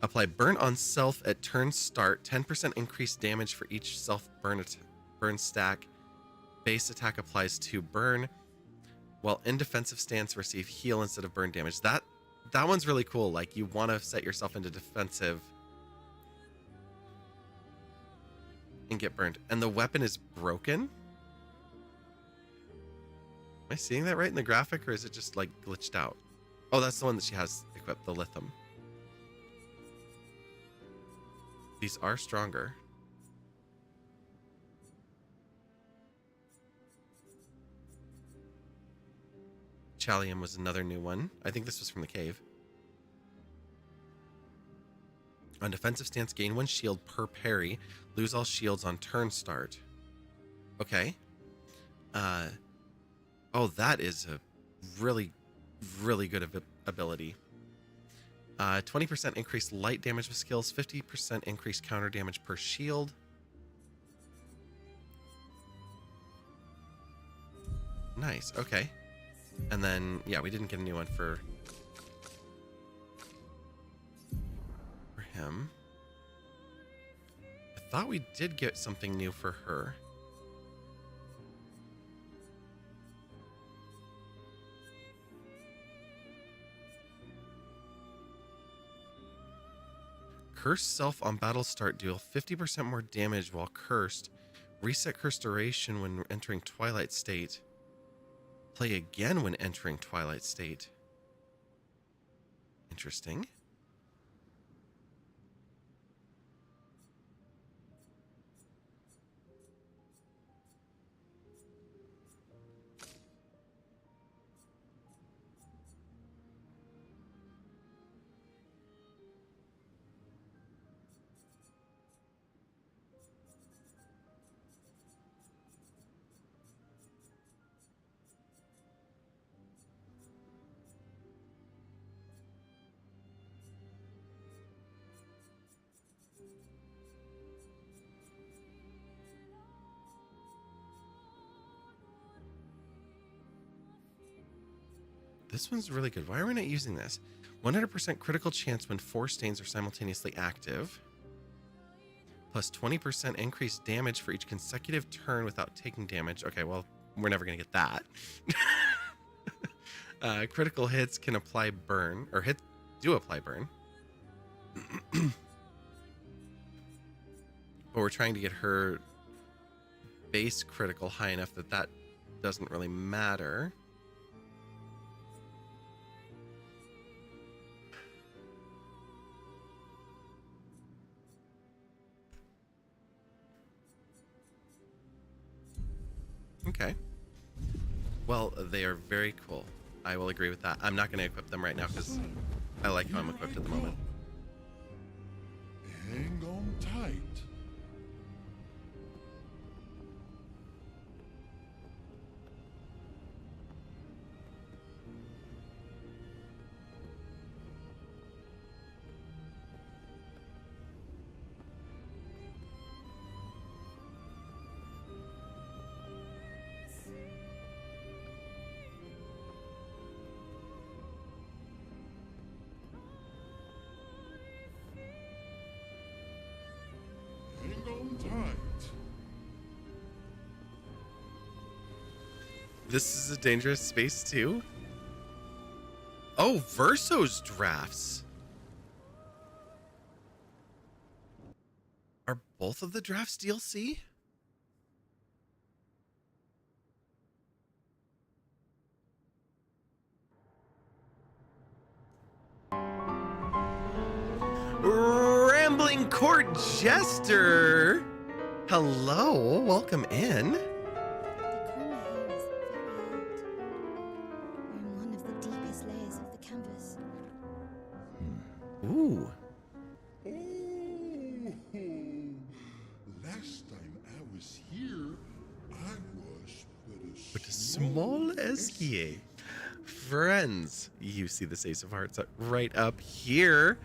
Apply burn on self at turn start. 10% increased damage for each self burn stack. Base attack applies to burn. While in defensive stance, receive heal instead of burn damage. That one's really cool. Like, you want to set yourself into defensive and get burned. And the weapon is broken. Am I seeing that right in the graphic, or is it just like glitched out? Oh, that's the one that she has equipped, the Lithium. These are stronger. Chalium was another new one. I think this was from the cave. On defensive stance, gain 1 shield per parry. Lose all shields on turn start. Okay. Oh, that is a really, really good ability. 20% increased light damage with skills. 50% increased counter damage per shield. Nice. Okay. And then, yeah, we didn't get a new one for him. I thought we did get something new for her. Cursed self on battle start deal 50% more damage while cursed. Reset curse duration when entering Twilight State. Play again when entering Twilight State. Interesting. This one's really good. Why are we not using this? 100% critical chance when 4 stains are simultaneously active. Plus 20% increased damage for each consecutive turn without taking damage. Okay, well, we're never going to get that. Critical hits can apply burn, or do apply burn. But we're trying to get her base critical high enough that that doesn't really matter. Okay. Well, they are very cool. I will agree with that. I'm not going to equip them right now because I like how I'm equipped at the moment. Hang on tight. Tight. This is a dangerous space too. Oh, Verso's drafts. Are both of the drafts DLC? Rambling Court Jester. Hello, welcome in. The chroma here is very old. We're in one of the deepest layers of the canvas. Ooh. Oh, last time I was here, I was But a small SKA. Friends, you see this Ace of Hearts right up here.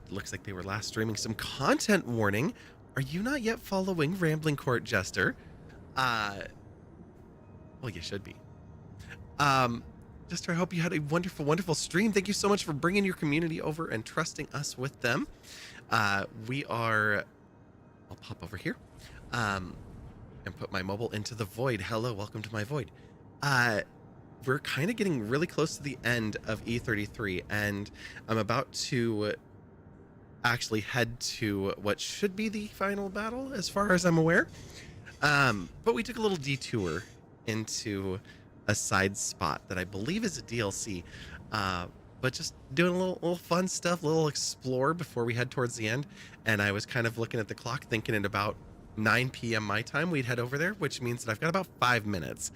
Looks like they were last streaming some content warning. Are you not yet following Rambling Court Jester? Well, you should be. Jester, I hope you had a wonderful, wonderful stream. Thank you so much for bringing your community over and trusting us with them. I'll pop over here and put my mobile into the void. Hello, welcome to my void. We're kind of getting really close to the end of E33, and I'm about to actually head to what should be the final battle, as far as I'm aware. But we took a little detour into a side spot that I believe is a DLC. But just doing a little fun stuff, a little explore before we head towards the end. And I was kind of looking at the clock, thinking at about 9 p.m. my time, we'd head over there, which means that I've got about 5 minutes.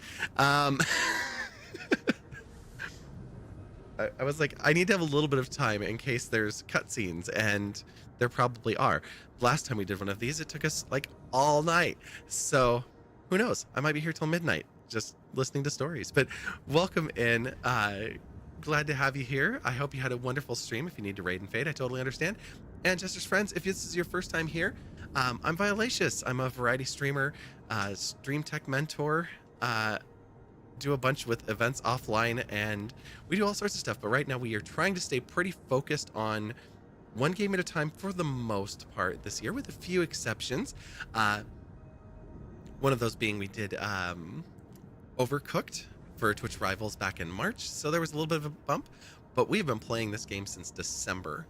I was like, I need to have a little bit of time in case there's cutscenes, and there probably are. Last time we did one of these, it took us like all night. So who knows? I might be here till midnight just listening to stories. But welcome in. Glad to have you here. I hope you had a wonderful stream. If you need to raid and fade, I totally understand. And Jester's friends, if this is your first time here, I'm Violacious. I'm a variety streamer, stream tech mentor, do a bunch with events offline, and we do all sorts of stuff. But right now we are trying to stay pretty focused on one game at a time for the most part this year, with a few exceptions. One of those being we did Overcooked for Twitch Rivals back in March, so there was a little bit of a bump, but we've been playing this game since December.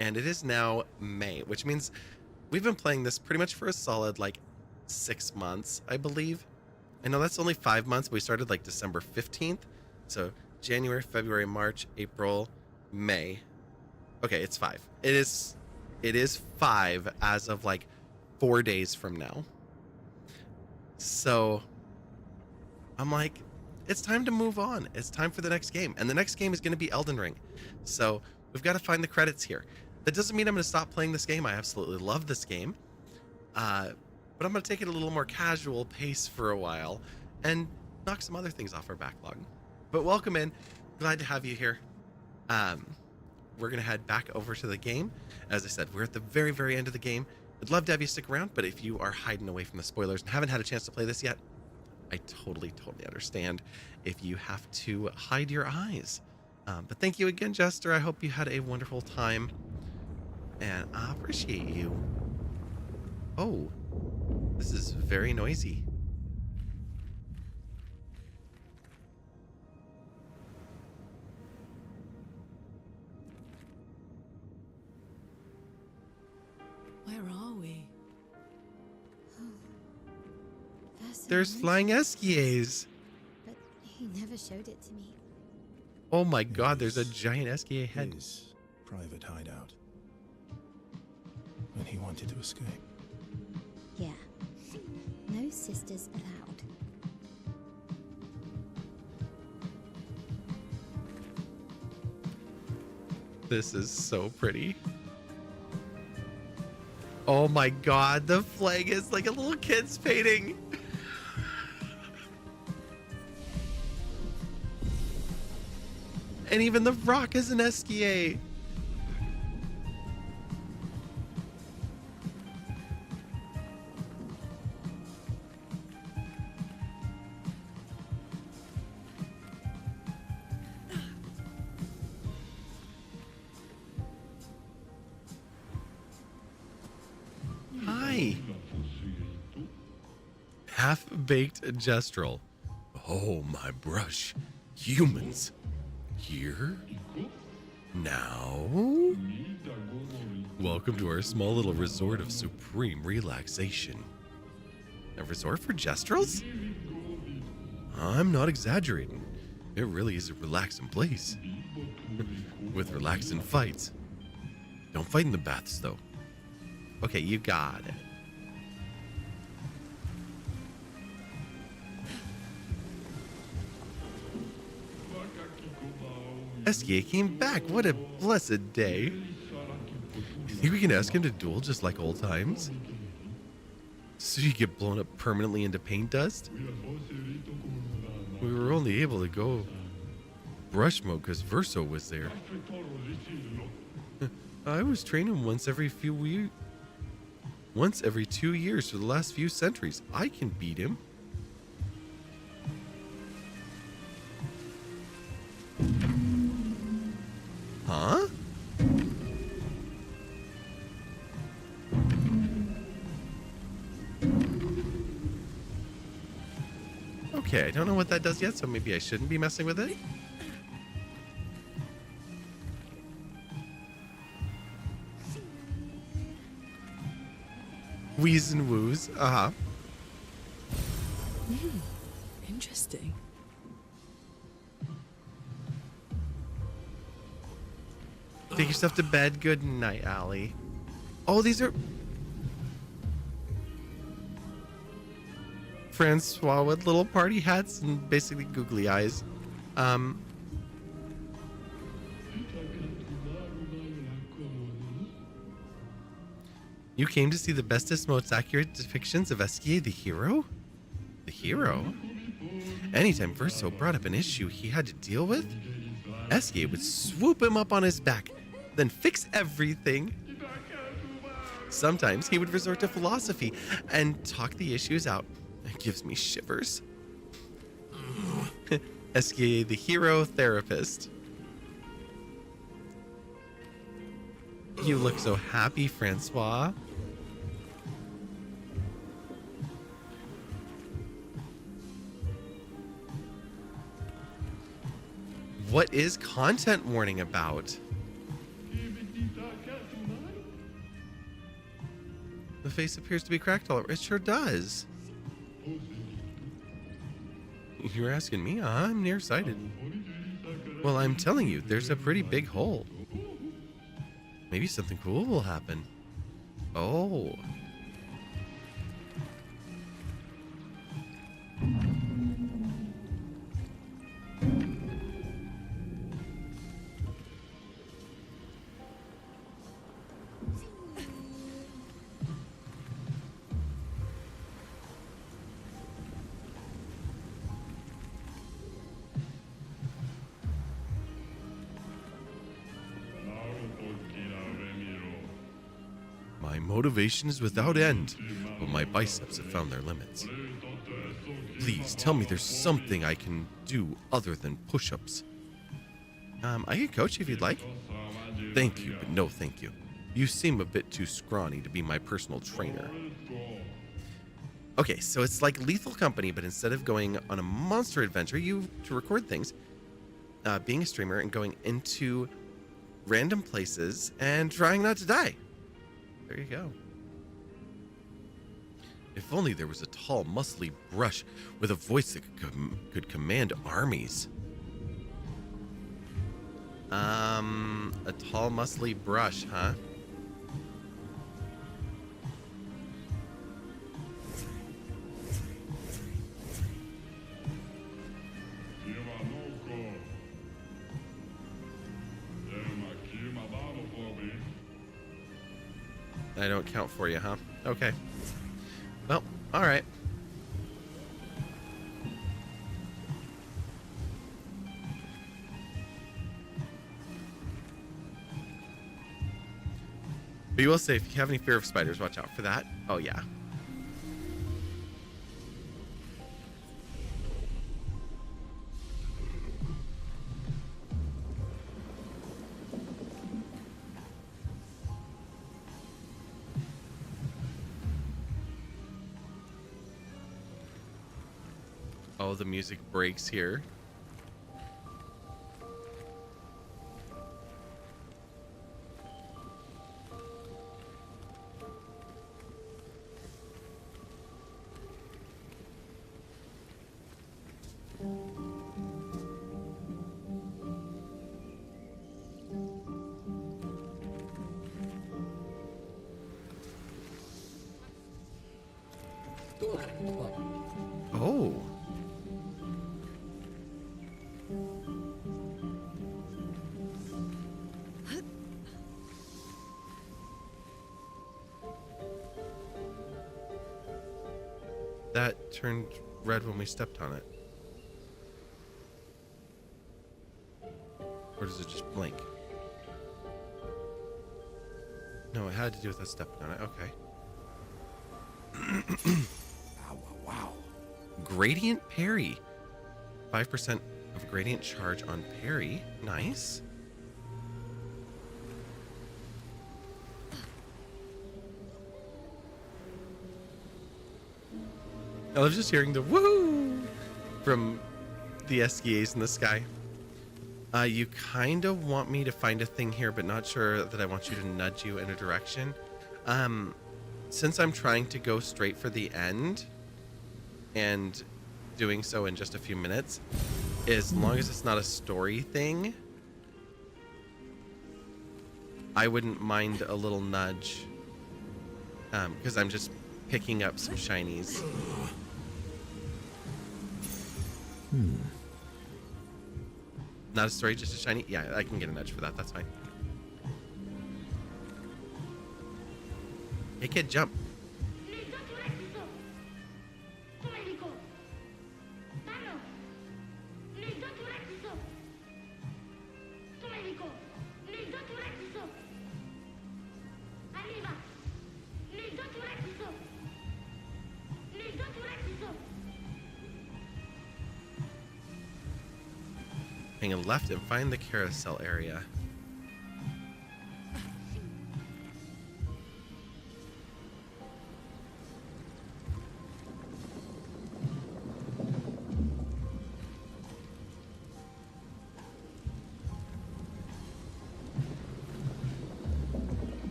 And it is now May, which means we've been playing this pretty much for a solid like 6 months, I believe. I know that's only 5 months, but we started like December 15th. So January, February, March, April, May. Okay, it's 5. It is 5 as of like 4 days from now. So I'm like, it's time to move on. It's time for the next game. And the next game is going to be Elden Ring. So we've got to find the credits here. That doesn't mean I'm going to stop playing this game. I absolutely love this game. But I'm going to take it a little more casual pace for a while and knock some other things off our backlog. But welcome in. Glad to have you here. We're going to head back over to the game. As I said, we're at the very, very end of the game. I'd love to have you stick around, but if you are hiding away from the spoilers and haven't had a chance to play this yet, I totally understand if you have to hide your eyes. But thank you again, Jester. I hope you had a wonderful time. And I appreciate you. Oh, this is very noisy. Where are we? There's flying Eskiers. But he never showed it to me. Oh my god, there's a giant Eskia head. His private hideout. When he wanted to escape. Yeah. No sisters allowed. This is so pretty. Oh my god, the flag is like a little kid's painting. And even the rock is an Eskia. Hi. Half-baked Gestrel. Oh, my brush. Humans. Here? Now? Welcome to our small little resort of supreme relaxation. A resort for Gestrels? I'm not exaggerating. It really is a relaxing place. With relaxing fights. Don't fight in the baths, though. Okay, you got it. Eskia came back. What a blessed day. You think we can ask him to duel just like old times? So you get blown up permanently into paint dust? We were only able to go brush mode because Verso was there. I was training once every 2 years for the last few centuries. I can beat him. Huh? Okay, I don't know what that does yet, so maybe I shouldn't be messing with it. Wheeze and woos. Uh-huh. Interesting. Take yourself to bed. Good night, Allie. Oh, these are... Francois with little party hats and basically googly eyes. You came to see the bestest, most accurate depictions of Eskia the hero? The hero? Anytime Verso brought up an issue he had to deal with, Eskia would swoop him up on his back, then fix everything. Sometimes he would resort to philosophy and talk the issues out. It gives me shivers. Eskia the hero therapist. You look so happy, Francois. What is content warning about? The face appears to be cracked all over. It sure does. You're asking me? I'm nearsighted. Well, I'm telling you, there's a pretty big hole. Maybe something cool will happen. Oh. My motivation is without end, but my biceps have found their limits. Please tell me there's something I can do other than push-ups. I can coach if you'd like. Thank you, but no thank you. You seem a bit too scrawny to be my personal trainer. Okay, so it's like Lethal Company, but instead of going on a monster adventure, you to record things, being a streamer and going into random places and trying not to die. There you go. If only there was a tall, muscly brush with a voice that could command armies. A tall, muscly brush, huh? I don't count for you, huh? Okay. Well, all right. But you will say, if you have any fear of spiders, watch out for that. Oh, yeah. Oh, the music breaks here. Oh. That turned red when we stepped on it. Or does it just blink? No, it had to do with us stepping on it. Okay. Wow. Gradient parry. 5% of gradient charge on parry. Nice. I love just hearing the woo from the SEAs in the sky. You kind of want me to find a thing here, but not sure that I want you to nudge you in a direction. Since I'm trying to go straight for the end and doing so in just a few minutes, as long as it's not a story thing, I wouldn't mind a little nudge, because I'm just picking up some shinies. Not a story, just a shiny? Yeah, I can get a nudge for that. That's fine. Hey, kid, jump. Hang a left and find the carousel area.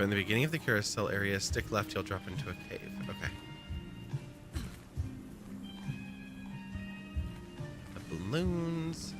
From the beginning of the carousel area, stick left, you'll drop into a cave. Okay. The balloons.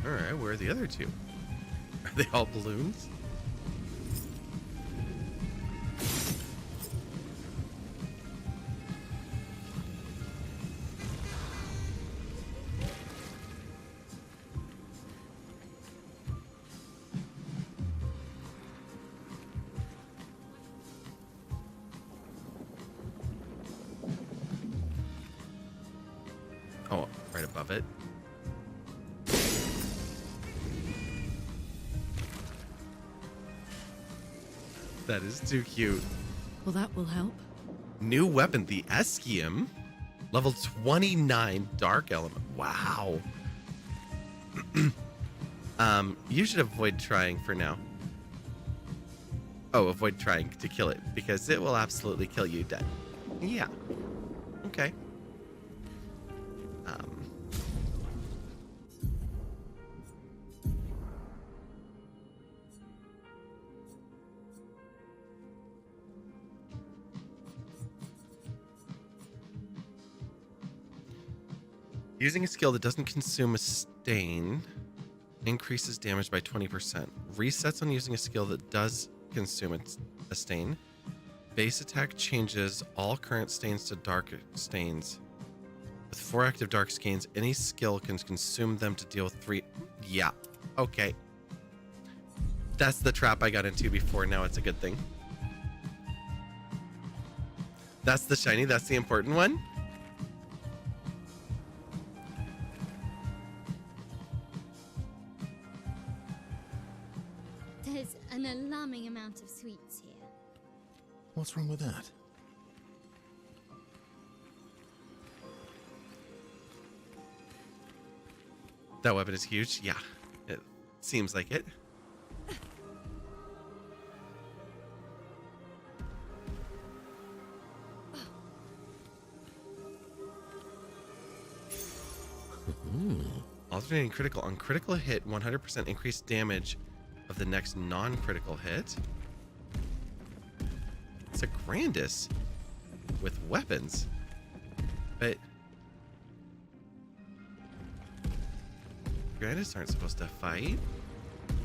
All right, where are the other two? Are they all balloons? Oh, right above it. That is too cute. Well, that will help. New weapon, the Eschium. Level 29 Dark Element. Wow. You should avoid trying for now. Oh, avoid trying to kill it, because it will absolutely kill you dead. Yeah. Okay. Using a skill that doesn't consume a stain increases damage by 20%. Resets on using a skill that does consume a stain. Base attack changes all current stains to dark stains. With 4 active dark stains, any skill can consume them to deal with 3. Yeah. Okay. That's the trap I got into before. Now it's a good thing. That's the shiny. That's the important one. There's an alarming amount of sweets here. What's wrong with that? That weapon is huge. Yeah, it seems like it. Alternating critical. On critical hit, 100% increased damage of the next non-critical hit. It's a Grandis with weapons. But Grandis aren't supposed to fight.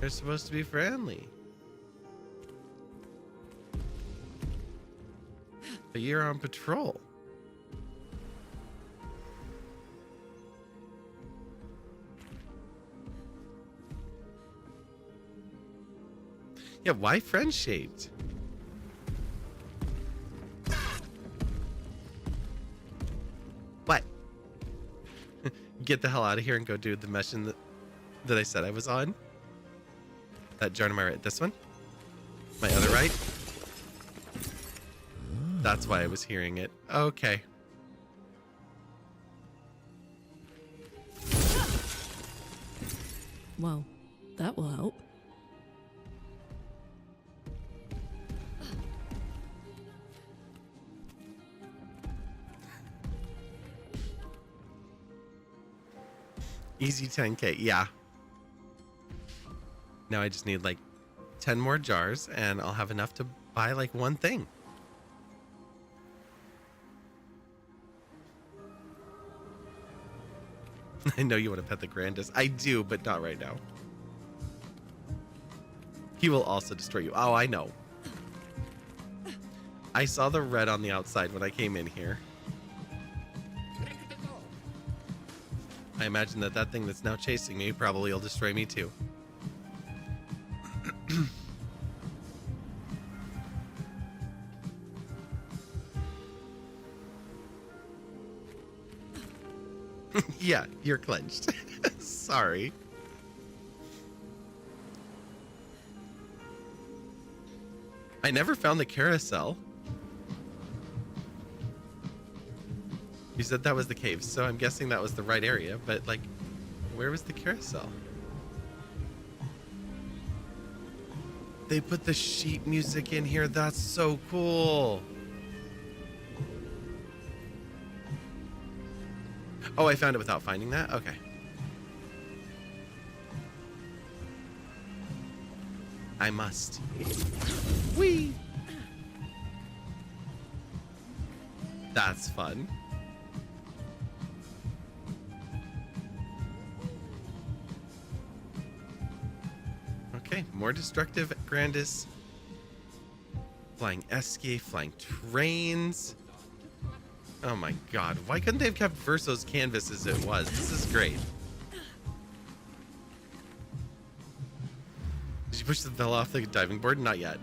They're supposed to be friendly. But you're on patrol. Yeah, why friend-shaped? What? Get the hell out of here and go do the mission that I said I was on. That jar to my right. This one? My other right? That's why I was hearing it. Okay. Well, that will help. Easy 10k, yeah. Now I just need like 10 more jars and I'll have enough to buy like one thing. I know you want to pet the Grandis. I do, but not right now. He will also destroy you. Oh, I know. I saw the red on the outside when I came in here. I imagine that that thing that's now chasing me probably will destroy me too. Yeah, you're clenched. Sorry. I never found the carousel. You said that was the cave, so I'm guessing that was the right area, but like, where was the carousel? They put the sheet music in here. That's so cool. Oh, I found it without finding that? Okay. I must. Whee! That's fun. Okay, more destructive Grandis. Flying Escape, flying trains. Oh my god, why couldn't they have kept Verso's canvas as it was? This is great. Did you push the fella off the diving board? Not yet.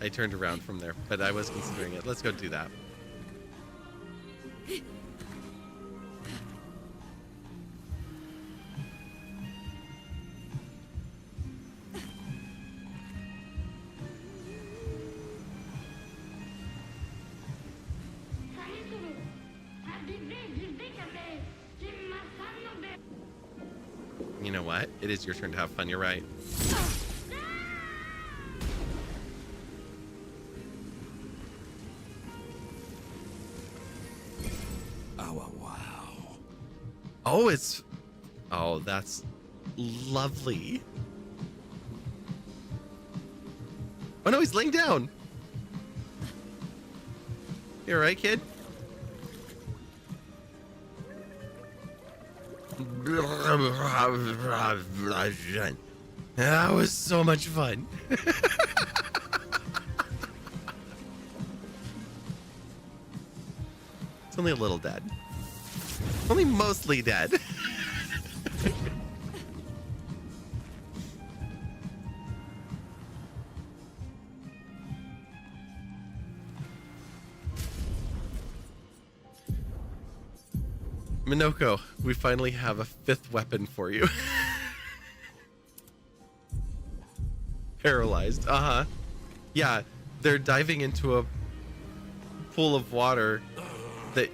I turned around from there, but I was considering it. Let's go do that. You know what? It is your turn to have fun. You're right. Oh, wow. Oh, it's... Oh, that's lovely. Oh, no, he's laying down. You all right, kid? That was so much fun. It's only a little dead. Only mostly dead. Minoko, we finally have a fifth weapon for you. Paralyzed. Uh-huh. Yeah, they're diving into a pool of water that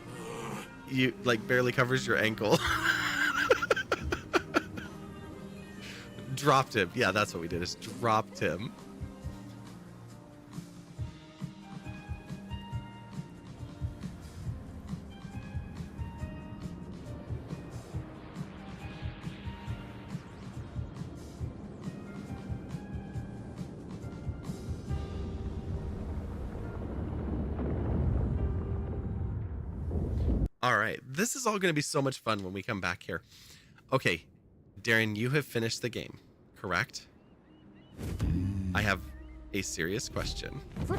you like barely covers your ankle. Dropped him. Yeah, that's what we did, is dropped him. All right, this is all going to be so much fun when we come back here. Okay, Darren, you have finished the game, correct? I have a serious question. Here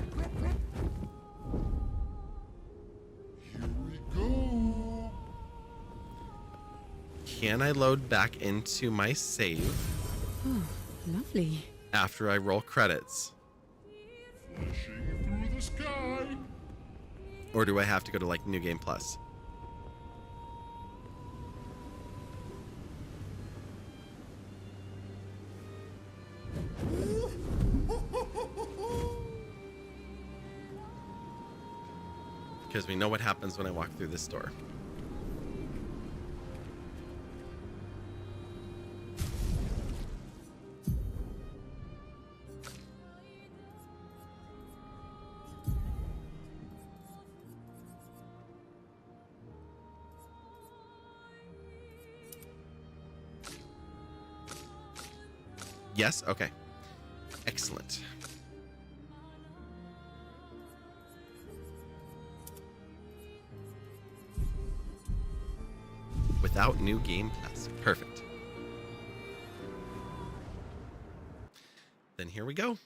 we go. Can I load back into my save Oh, lovely. after I roll credits? Flashing through the sky. Or do I have to go to like New Game Plus? Because we know what happens when I walk through this door. Yes? Okay. Excellent. Without New Game Pass. Perfect. Then here we go.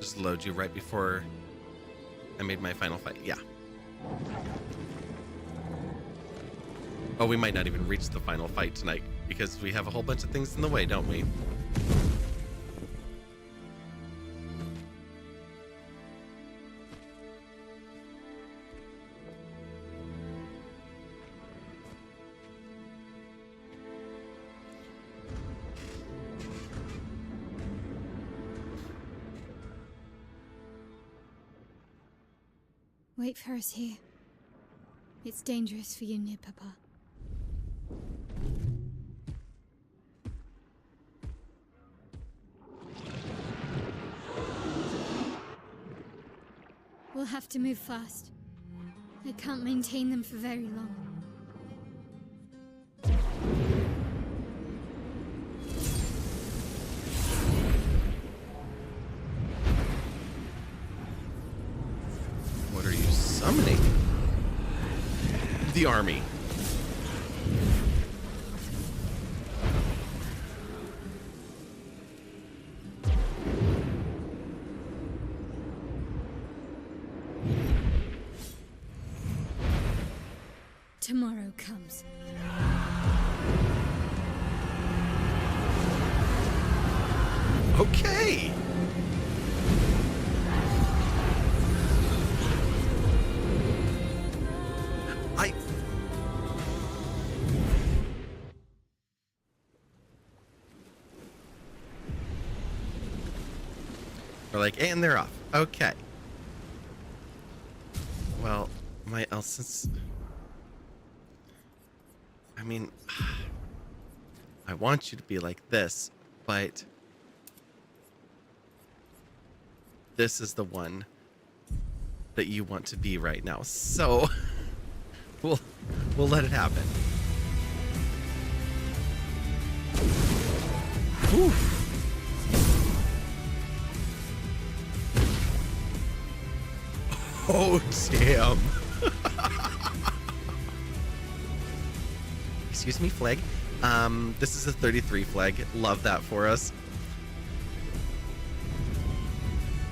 just load you right before I made my final fight. Yeah. Oh, we might not even reach the final fight tonight because we have a whole bunch of things in the way, don't we? Wait for us here. It's dangerous for you near Papa. We'll have to move fast. I can't maintain them for very long. What are you summoning? The army. Tomorrow comes. Okay. We're like, and they're off. Okay. Well, my since I mean, I want you to be like this, but this is the one that you want to be right now. So we'll let it happen. Whew. Oh, damn. Excuse me, flag. This is a 33 flag. Love that for us.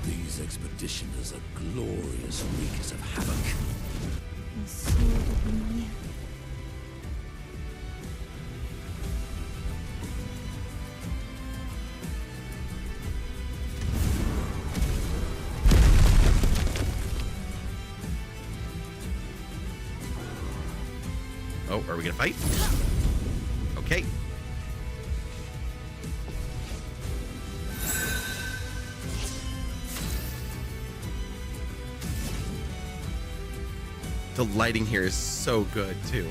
These expeditioners are glorious wreakers of havoc. The sword of Mia. Oh, are we gonna fight? Okay. The lighting here is so good too.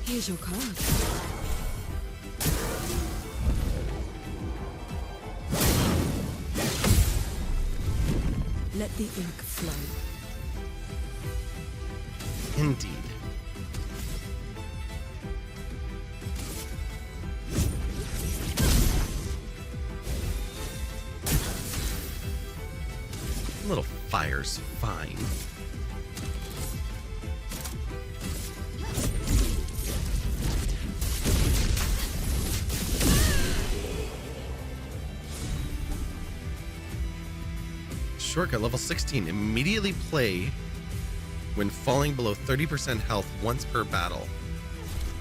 Here's your card. Let the ink flow. Indeed. A little fire's fine. Shortcut level 16. Immediately play when falling below 30% health once per battle.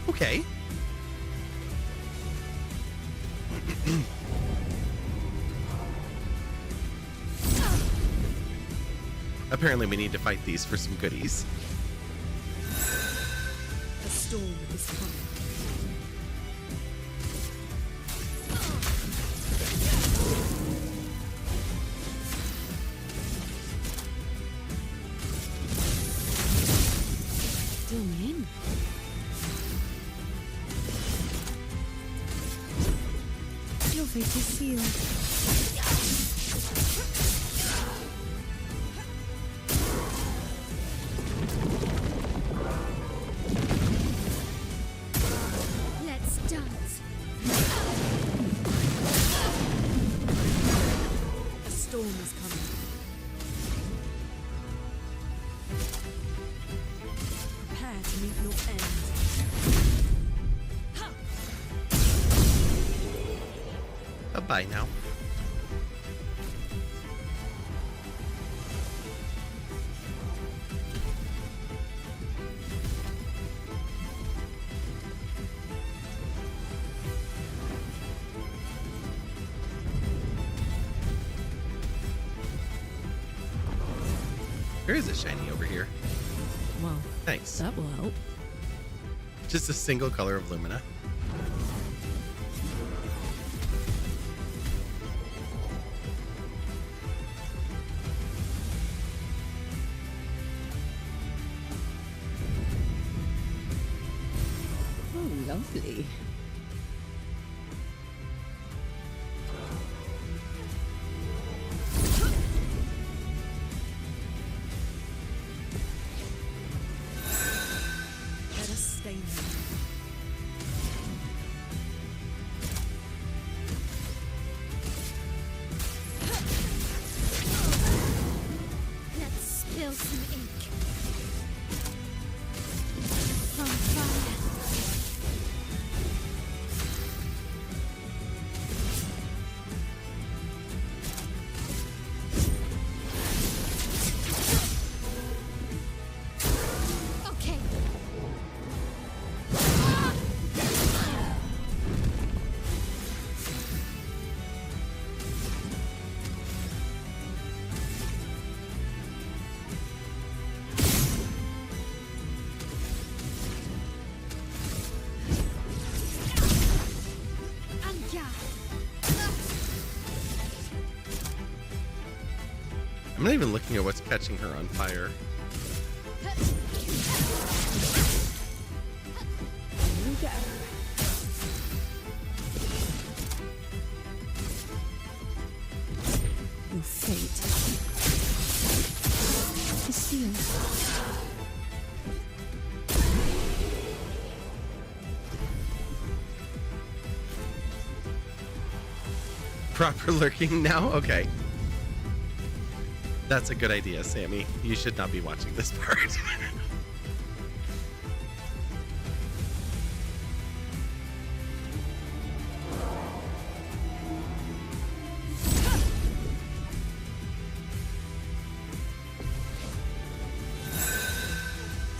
Okay. Apparently we need to fight these for some goodies. A storm is coming. Still me in. Your fate is sealed. Let's dance. Bye-bye now. There is a shiny over here. Well, Nice. that will help. Just a single color of Lumina. Oh, lovely. Let us stay here. Let's spill some ink. On fire. Okay. Anja. I'm not even looking at what's catching her on fire. Here we go. Your fate is sealed. Proper lurking now? Okay. That's a good idea, Sammy. You should not be watching this part.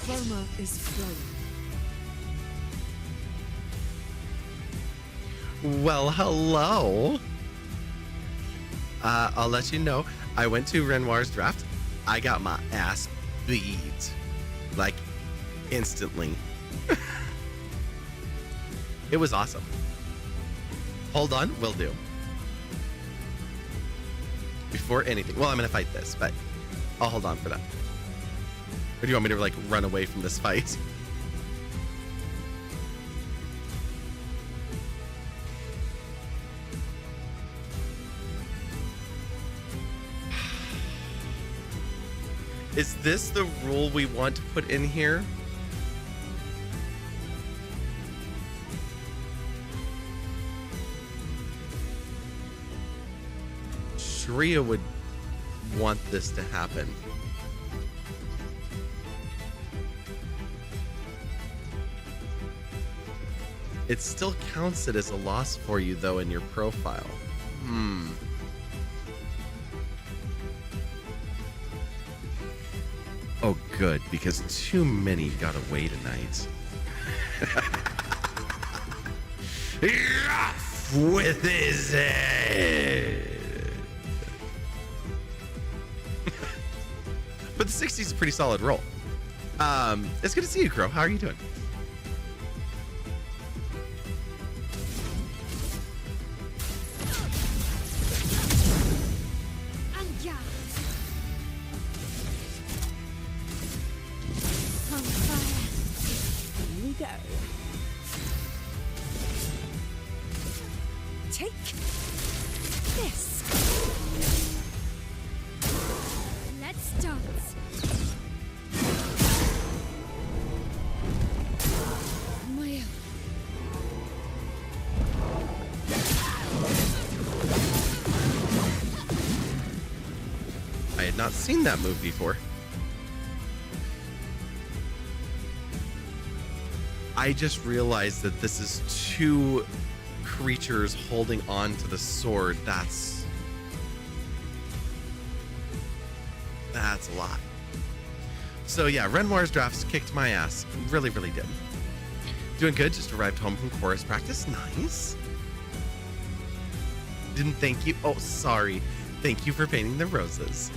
Chroma is flowing. Well, hello. I'll let you know. I went to Renoir's draft. I got my ass beat. Like, instantly. It was awesome. Hold on, will do. Before anything. Well, I'm going to fight this, but I'll hold on for that. Or do you want me to, like, run away from this fight? Is this the rule we want to put in here? Shreya would want this to happen. It still counts it as a loss for you, though, in your profile. Oh, good, because too many got away tonight. Off with his head. But the 60 is a pretty solid roll. It's good to see you, Crow. How are you doing? Anja. On fire. Here we go. Take this. Let's dance. Maya. I had not seen that move before. I just realized that this is too creatures holding on to the sword, that's a lot. So yeah, Renoir's drafts kicked my ass. Really, really did. Doing good. Just arrived home from chorus practice. Nice. Didn't thank you. Oh, sorry. Thank you for painting the roses.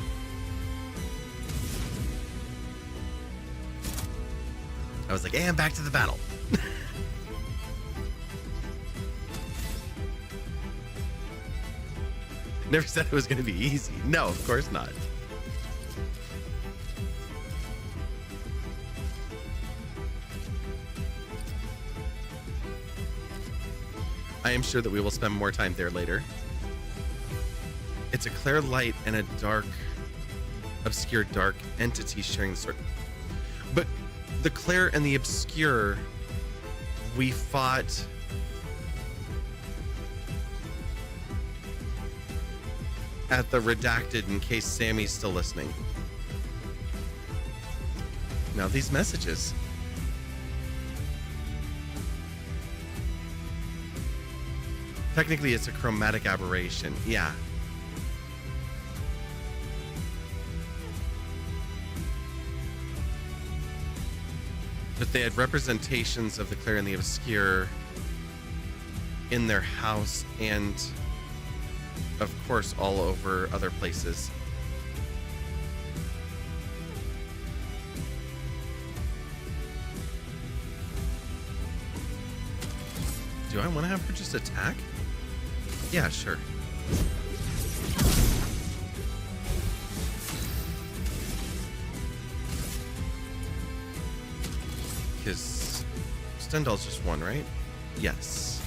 I was like, and back to the battle. Never said it was going to be easy. No, of course not. I am sure that we will spend more time there later. It's a Clair light and a dark, obscure dark entity sharing the sword. But the Clair and the obscure, we fought at the redacted in case Sammy's still listening. Now these messages. Technically, it's a chromatic aberration. Yeah. But they had representations of the Clair and the Obscure in their house and, of course, all over other places. Do I want to have her just attack? Yeah, sure. Because Stendhal's just one, right? Yes.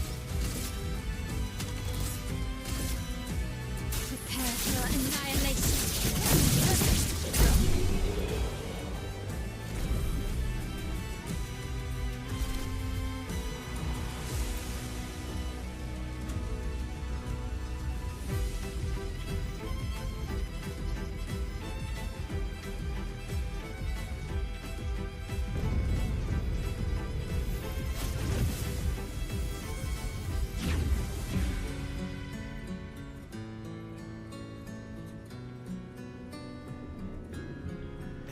Prepare for annihilation.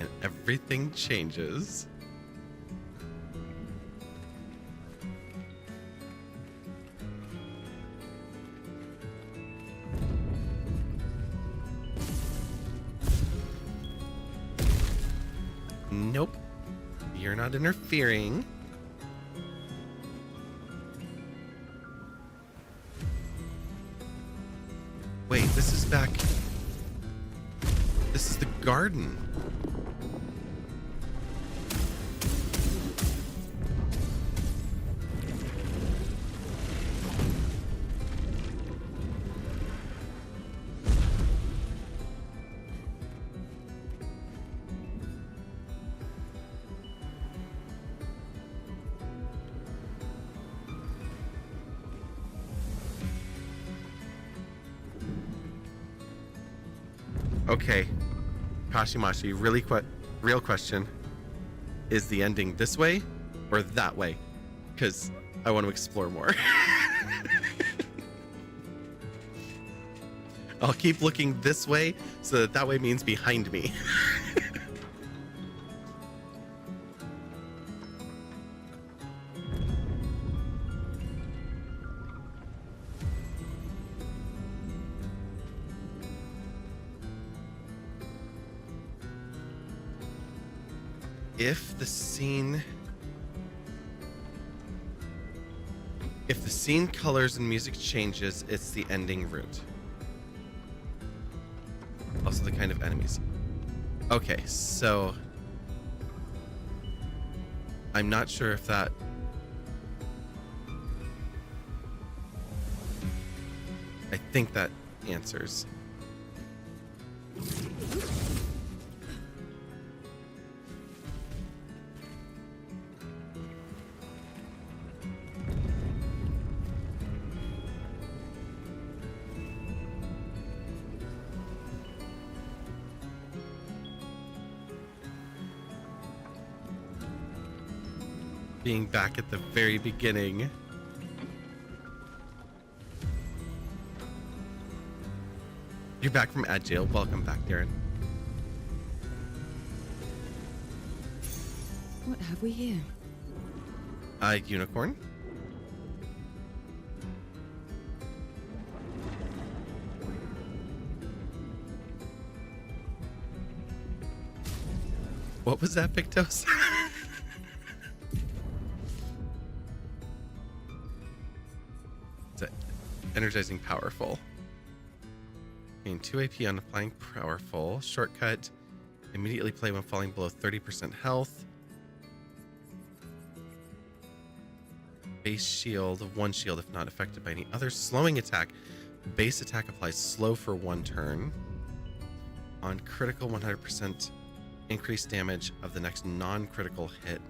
And everything changes. Nope. You're not interfering. Wait, this is back. This is the garden. Okay, Kashimashi, real question. Is the ending this way or that way? Because I want to explore more. I'll keep looking this way so that way means behind me. If the scene colors and music changes, it's the ending route. Also the kind of enemies. Okay, so I'm not sure if that I think that answers. Being back at the very beginning. You're back from ad jail. Welcome back, Darren. What have we here? A unicorn. What was that, Pictos? It's energizing powerful. Gain 2 AP on applying powerful. Shortcut. Immediately play when falling below 30% health. Base shield. 1 shield if not affected by any other. Slowing attack. Base attack applies slow for 1 turn. On critical, 100% increased damage of the next non-critical hit.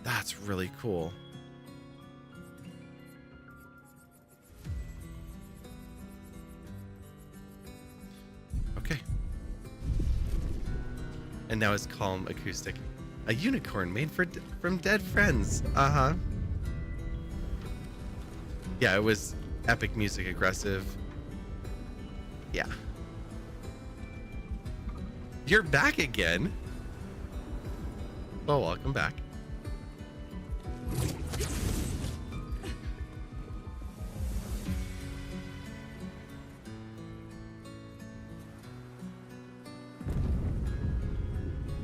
That's really cool. Okay. And now it's calm acoustic. A unicorn made from dead friends. Uh-huh. Yeah, it was epic music, aggressive. Yeah. You're back again. Oh, welcome back.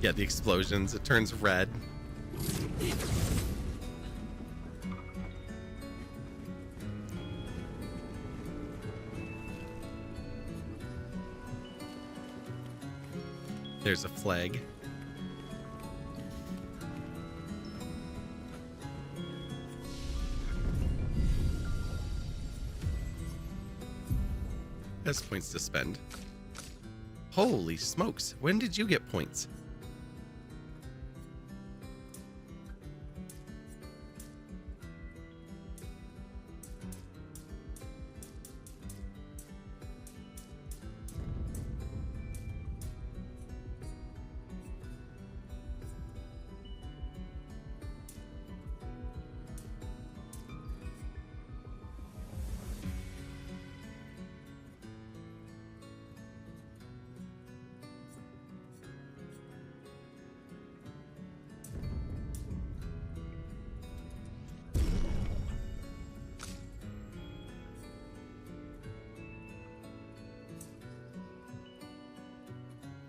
Yeah, the explosions, it turns red. There's a flag. Has points to spend. Holy smokes, when did you get points?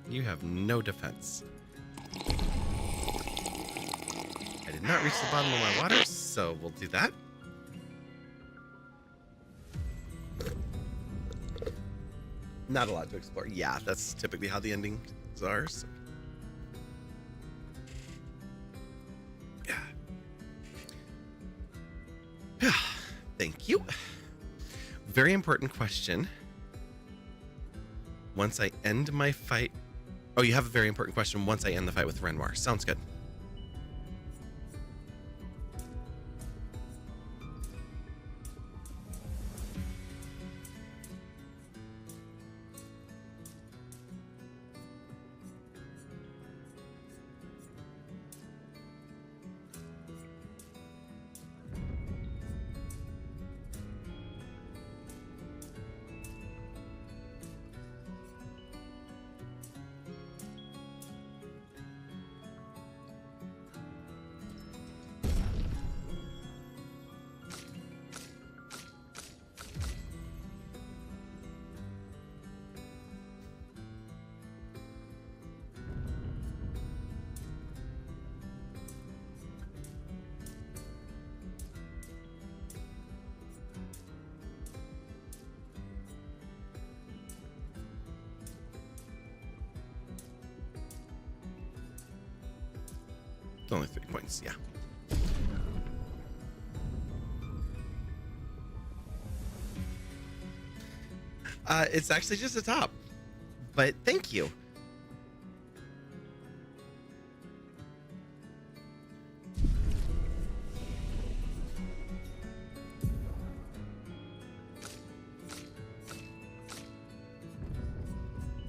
You have no defense. I did not reach the bottom of my water, so we'll do that. Not a lot to explore. Yeah, that's typically how the endings are. So. Yeah. Thank you. Very important question. Once I end my fight... Oh, you have a very important question once I end the fight with Renoir. Sounds good. It's only 3 points, yeah. It's actually just a top. But thank you.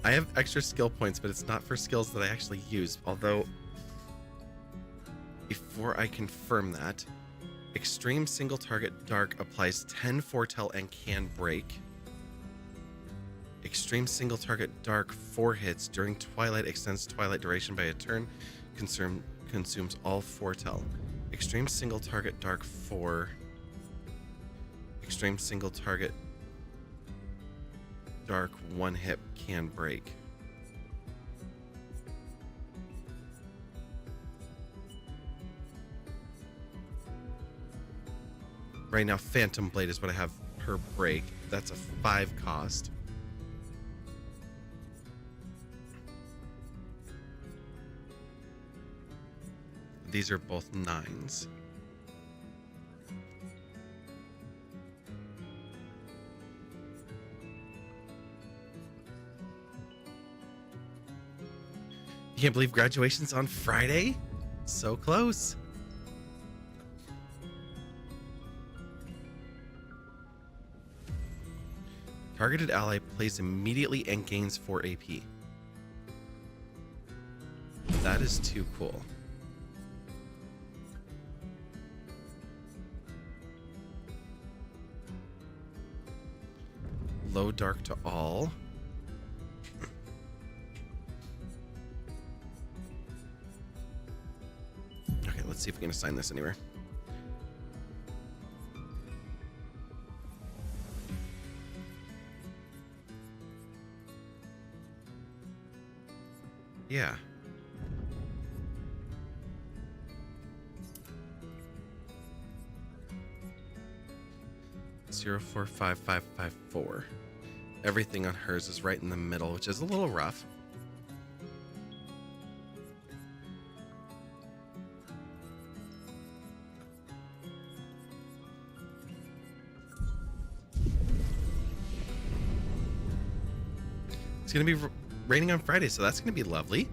I have extra skill points, but it's not for skills that I actually use. Although, before I confirm that, extreme single target dark applies 10 foretell and can break. Extreme single target dark 4 hits. During twilight extends twilight duration by a turn. Consumes all foretell. Extreme single target dark 4. Extreme single target dark 1 hit can break. Right now, Phantom Blade is what I have per break. That's a 5 cost. These are both 9s. You can't believe graduation's on Friday? So close. Targeted ally plays immediately and gains 4 AP. That is too cool. Low dark to all. Okay, let's see if we can assign this anywhere. Yeah. Zero, 4, 5, 5, 5, 4. Everything on hers is right in the middle, which is a little rough. It's going to be raining on Friday, so that's going to be lovely.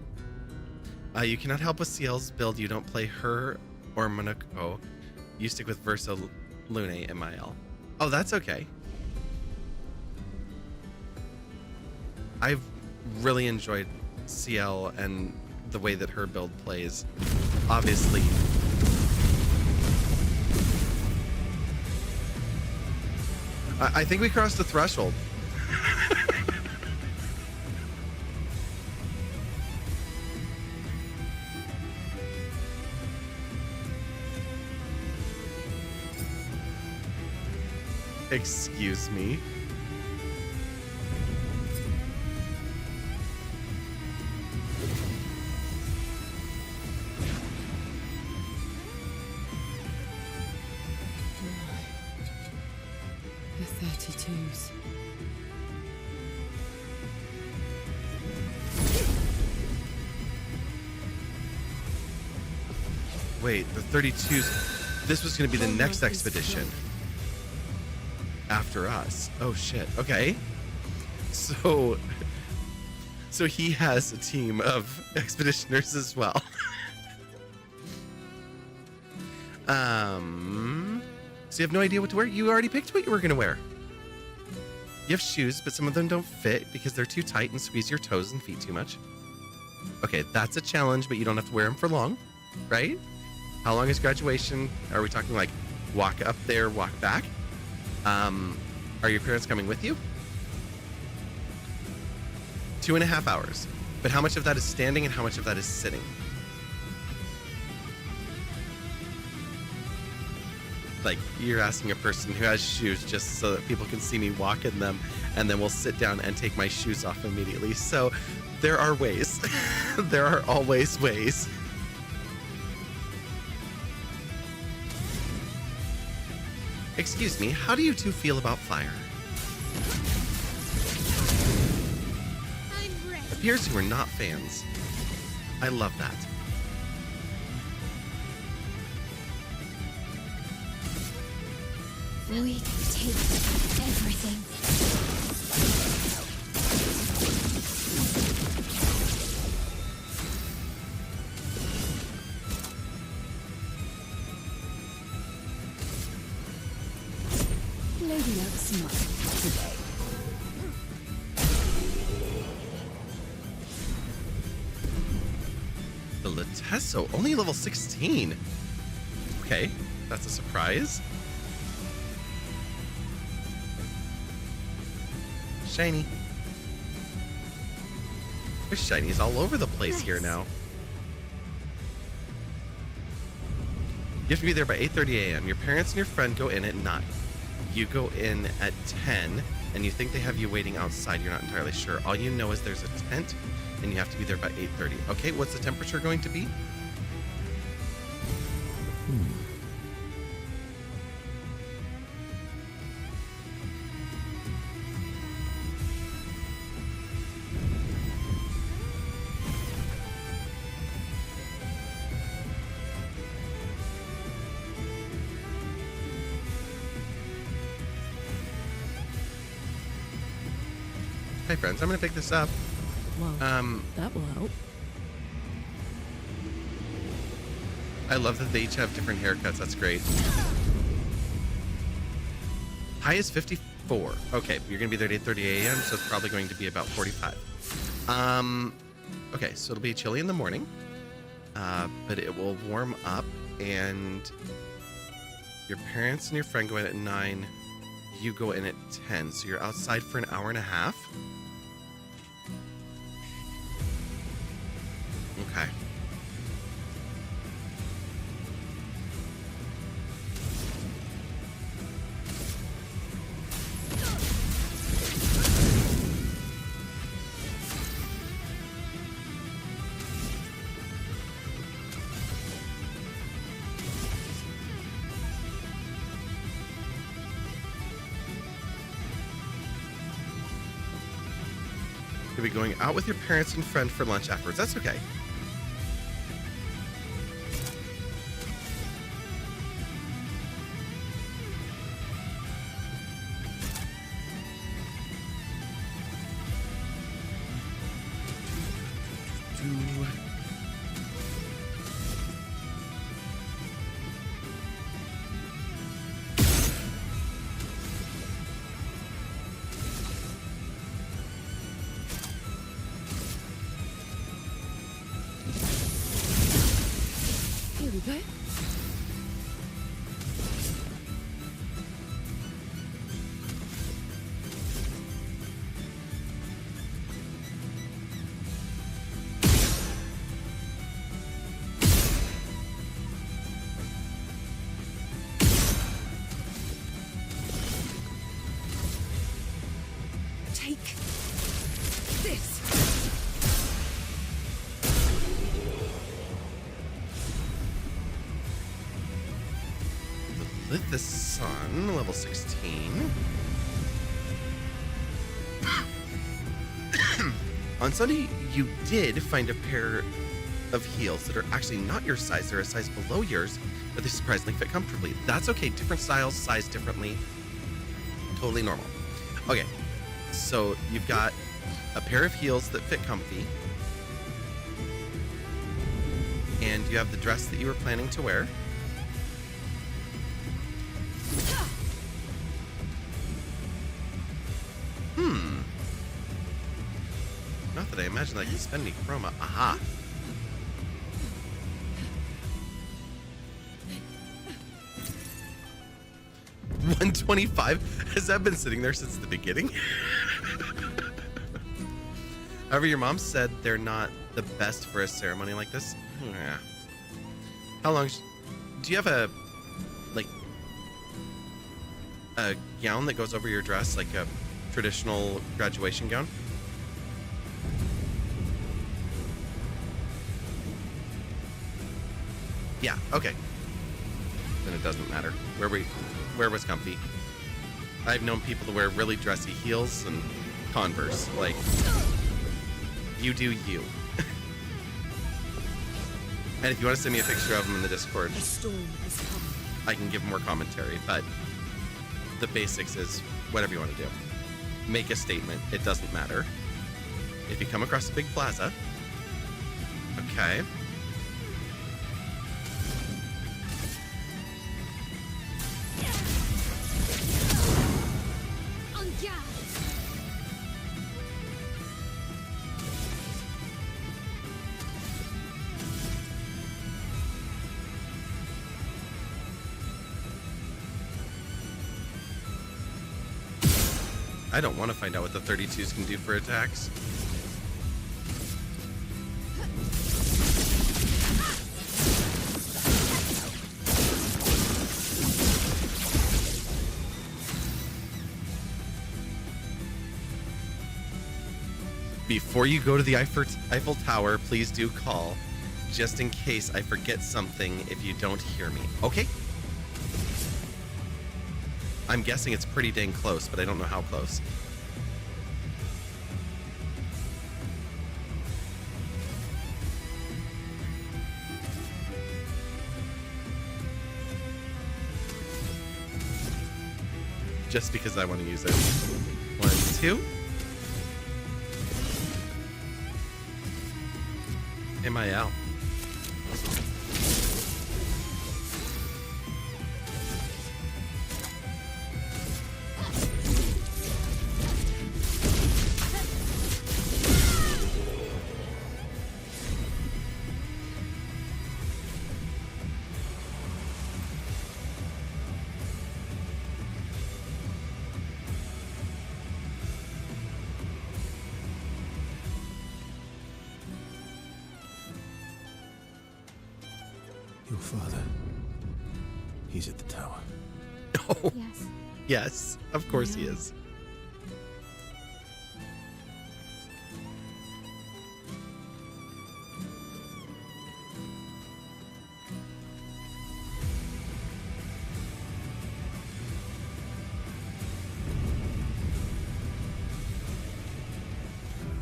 You cannot help with CL's build. You don't play her or Monoko. You stick with Versa, Lune, and Mael. Oh, that's okay. I've really enjoyed CL and the way that her build plays. Obviously, I think we crossed the threshold. Excuse me. The 32s. Wait, the 32s. This was going to be the next expedition after us. Oh shit. Okay. So he has a team of expeditioners as well. So you have no idea what to wear? You already picked what you were going to wear. You have shoes, but some of them don't fit because they're too tight and squeeze your toes and feet too much. Okay, that's a challenge, but you don't have to wear them for long, right? How long is graduation? Are we talking like walk up there, walk back? Are your parents coming with you? 2.5 hours. But how much of that is standing and how much of that is sitting? Like, you're asking a person who has shoes just so that people can see me walk in them, and then we'll sit down and take my shoes off immediately. So there are ways. There are always ways. Excuse me, how do you two feel about fire? I'm ready. Appears you are not fans. I love that. We can take everything. Lady Obscur today. The Latesso, only level 16. Okay, that's a surprise. Shiny. There's shinies all over the place here now. You have to be there by 8:30 a.m. Your parents and your friend go in at 9. You go in at 10, and you think they have you waiting outside. You're not entirely sure. All you know is there's a tent, and you have to be there by 8:30. Okay, what's the temperature going to be? Hi, friends. I'm going to pick this up. Well, that will help. I love that they each have different haircuts. That's great. High is 54. Okay, you're going to be there at 8:30 a.m., so it's probably going to be about 45. Okay, so it'll be chilly in the morning, but it will warm up, and your parents and your friend go in at 9. You go in at 10, so you're outside for an hour and a half. Okay. You'll be going out with your parents and friend for lunch afterwards. That's okay. Here we go. Take this. Lit the Sun, level 16. On Sunday, you did find a pair of heels that are actually not your size. They're a size below yours, but they surprisingly fit comfortably. That's okay. Different styles, size differently. Totally normal. Okay, so you've got a pair of heels that fit comfy. And you have the dress that you were planning to wear. Not that I imagine that I can spend any chroma. Aha. $125? Has that been sitting there since the beginning? However, your mom said they're not the best for a ceremony like this. Yeah. How long? Do you have a gown that goes over your dress, like a traditional graduation gown? Yeah. Okay. Then it doesn't matter. Where was comfy? I've known people to wear really dressy heels and Converse. Like, you do you. And if you want to send me a picture of them in the Discord, The storm has come. I can give more commentary. But the basics is whatever you want to do. Make a statement. It doesn't matter. If you come across a big plaza, okay. I don't want to find out what the 32s can do for attacks. Before you go to the Eiffel Tower, please do call, just in case I forget something if you don't hear me. Okay? I'm guessing it's pretty dang close, but I don't know how close. Just because I want to use it. 1, 2. Am I out? Your father. He's at the tower. Oh, Yes. yes. Of course he is.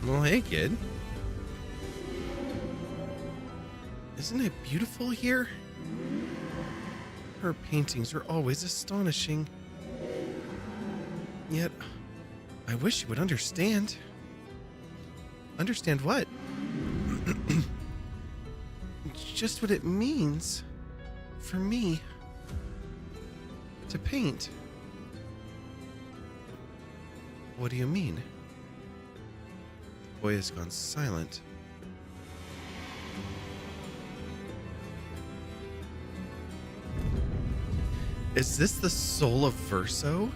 Well, hey, kid. Isn't it beautiful here? Her paintings are always astonishing. Yet, I wish you would understand. Understand what? Just what it means for me to paint. What do you mean? The boy has gone silent. Is this the soul of Verso?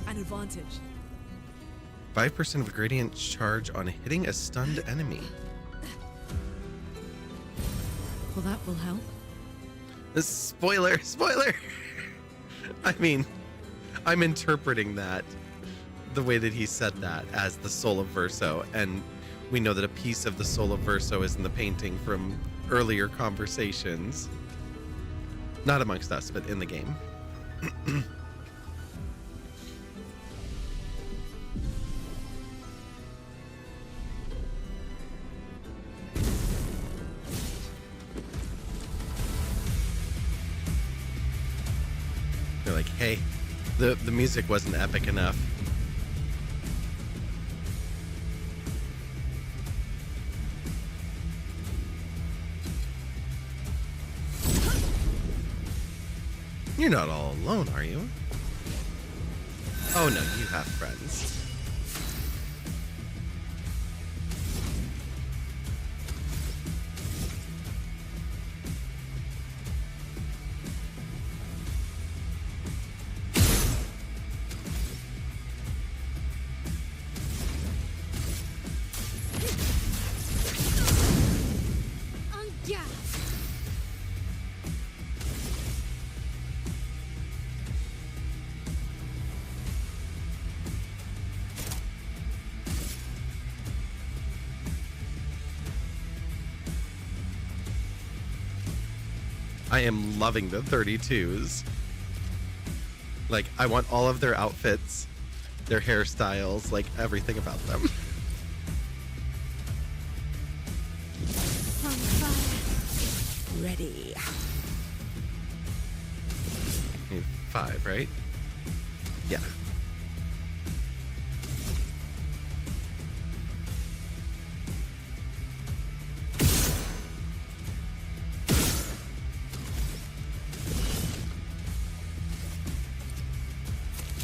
An advantage. 5% of gradient charge on hitting a stunned enemy. Well, that will help. Spoiler! I mean, I'm interpreting that the way that he said that as the soul of Verso, and we know that a piece of the soul of Verso is in the painting from earlier conversations. Not amongst us, but in the game. They're like, hey, the music wasn't epic enough. You're not all alone, are you? Oh no, you have friends. I am loving the 32s. Like, I want all of their outfits, their hairstyles, like everything about them. On fire. Ready. 5, right? Yeah.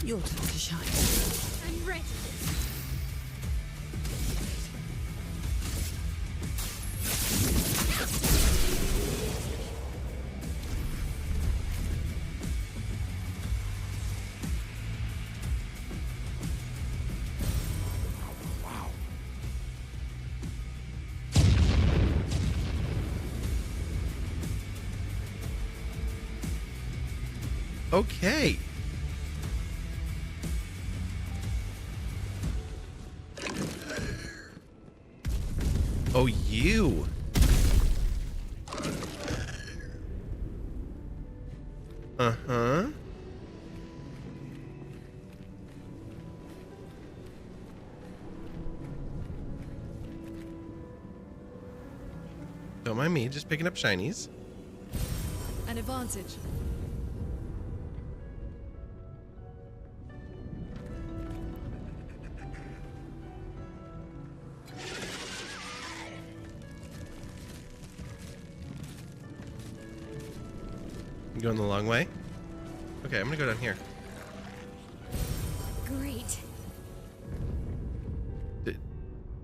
Your turn to shine. I'm ready. Okay. Oh, you. Uh-huh. Don't mind me, just picking up shinies. An advantage. You going the long way? Okay, I'm gonna go down here. Great.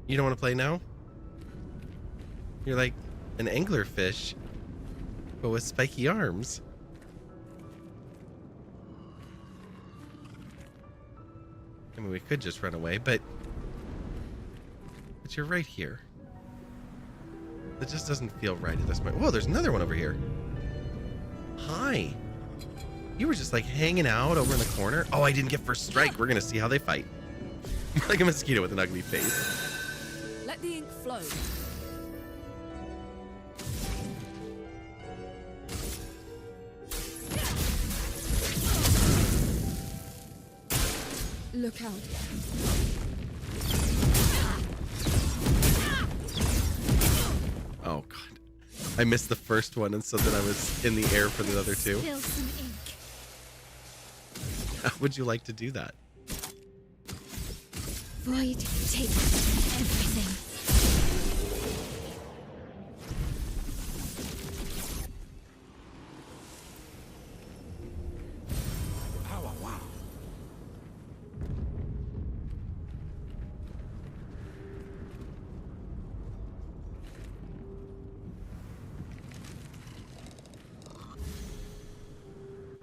You don't want to play now? You're like an anglerfish, but with spiky arms. I mean, we could just run away, but you're right here. It just doesn't feel right at this point. Whoa, there's another one over here. Hi. You were just like hanging out over in the corner. Oh, I didn't get first strike. We're gonna see how they fight. Like a mosquito with an ugly face. Let the ink flow. Look out. Oh god. I missed the first one, and so then I was in the air for the other two. Spill some ink. How would you like to do that? Void, take everything.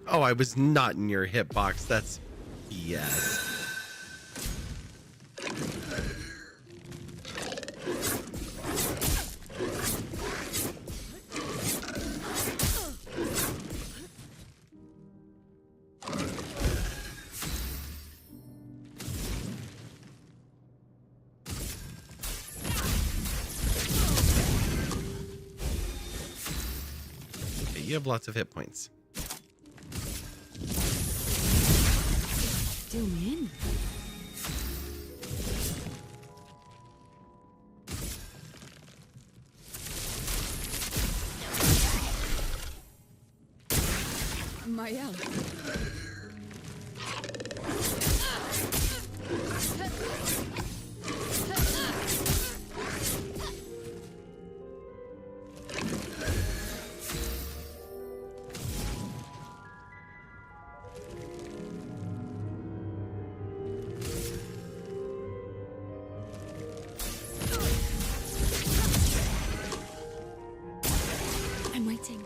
Oh, I was not in your hitbox. That's BS. Okay, you have lots of hit points. Do me in. Mael. I'm waiting.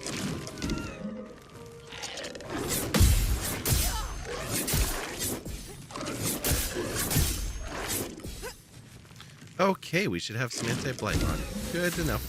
Okay, we should have some anti-blight on. Good to know.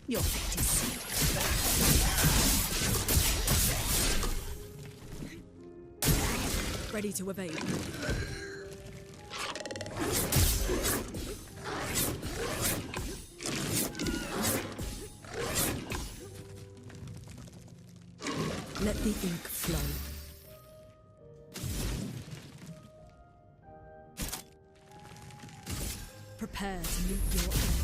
Your fate is sealed. Ready to evade. Let the ink flow. Prepare to meet your end.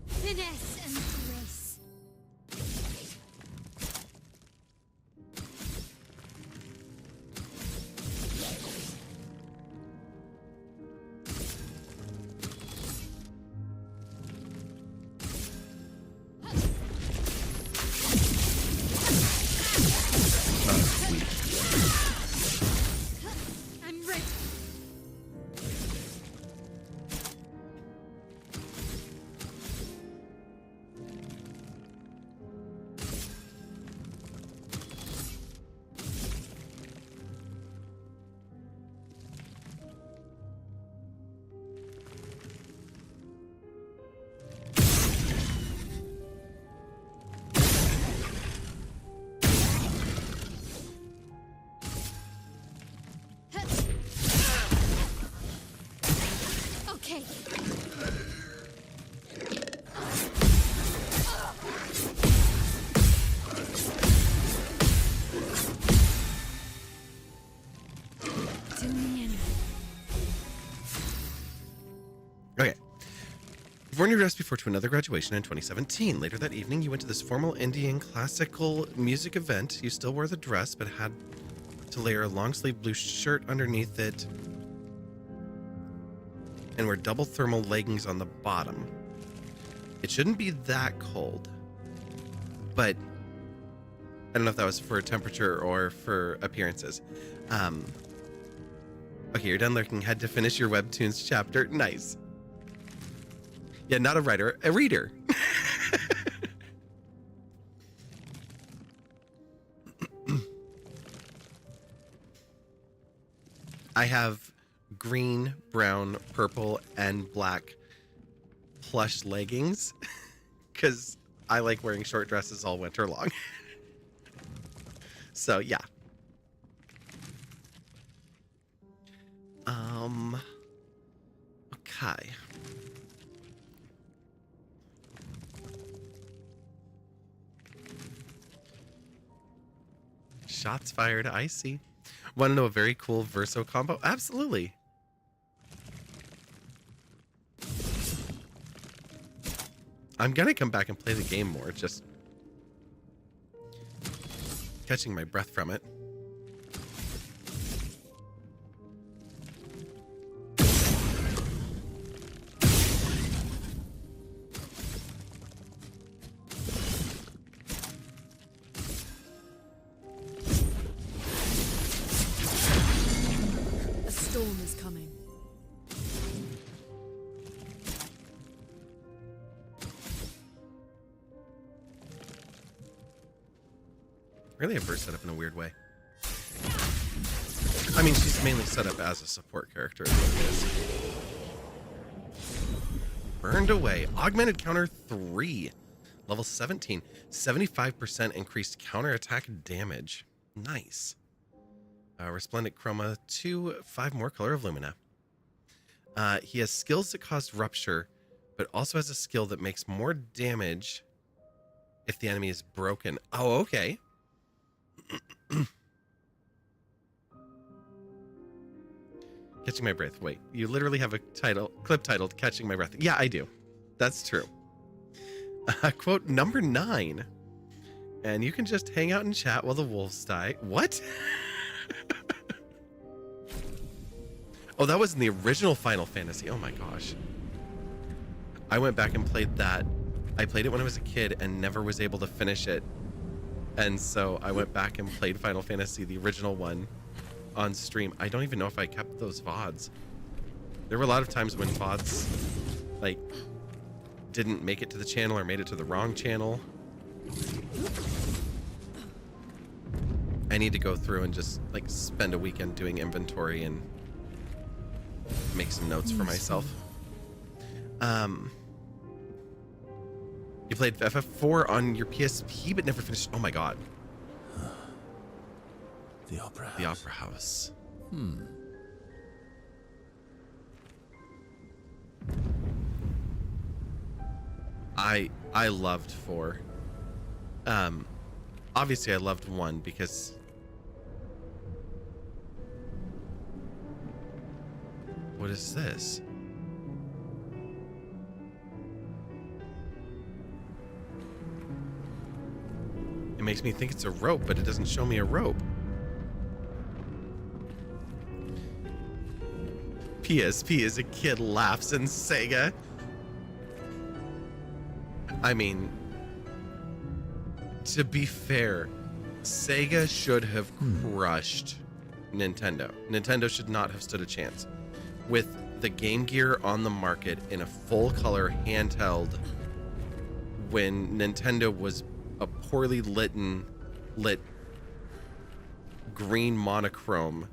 Finesse and grace. worn your dress before to another graduation in 2017. Later that evening, you went to this formal Indian classical music event. You still wore the dress, but had to layer a long-sleeve blue shirt underneath it and wear double thermal leggings on the bottom. It shouldn't be that cold, but I don't know if that was for temperature or for appearances. Okay, you're done lurking. Had to finish your Webtoons chapter. Nice. Yeah, not a writer, a reader. I have green, brown, purple, and black plush leggings because I like wearing short dresses all winter long. So, yeah. Okay. Shots fired, I see. Want to know a very cool Verso combo? Absolutely. I'm gonna come back and play the game more, just catching my breath from it. A storm is coming. Really have her set up in a weird way. I mean, she's mainly set up as a support character, is what it is. Burned away. Augmented counter 3. Level 17. 75% increased counterattack damage. Nice. Resplendent Chroma 2. 5 more Color of Lumina. He has skills that cause rupture, but also has a skill that makes more damage if the enemy is broken. Oh, okay. Catching my breath. Wait, you literally have a clip titled Catching My Breath. Yeah, I do. That's true. Quote number 9. And you can just hang out and chat while the wolves die. What? Oh, that was in the original Final Fantasy. Oh my gosh. I went back and played that. I played it when I was a kid and never was able to finish it. And so I went back and played Final Fantasy, the original one, on stream. I don't even know if I kept those VODs. There were a lot of times when VODs, like, didn't make it to the channel or made it to the wrong channel. I need to go through and just, like, spend a weekend doing inventory and make some notes for myself. You played FF4 on your PSP but never finished. Oh my god. The Opera House. The Opera House. I loved 4. Obviously I loved 1 because what is this? It makes me think it's a rope, but it doesn't show me a rope. PSP as a kid laughs in Sega. I mean, to be fair, Sega should have crushed Nintendo. Nintendo should not have stood a chance. With the Game Gear on the market in a full color handheld when Nintendo was a poorly lit green monochrome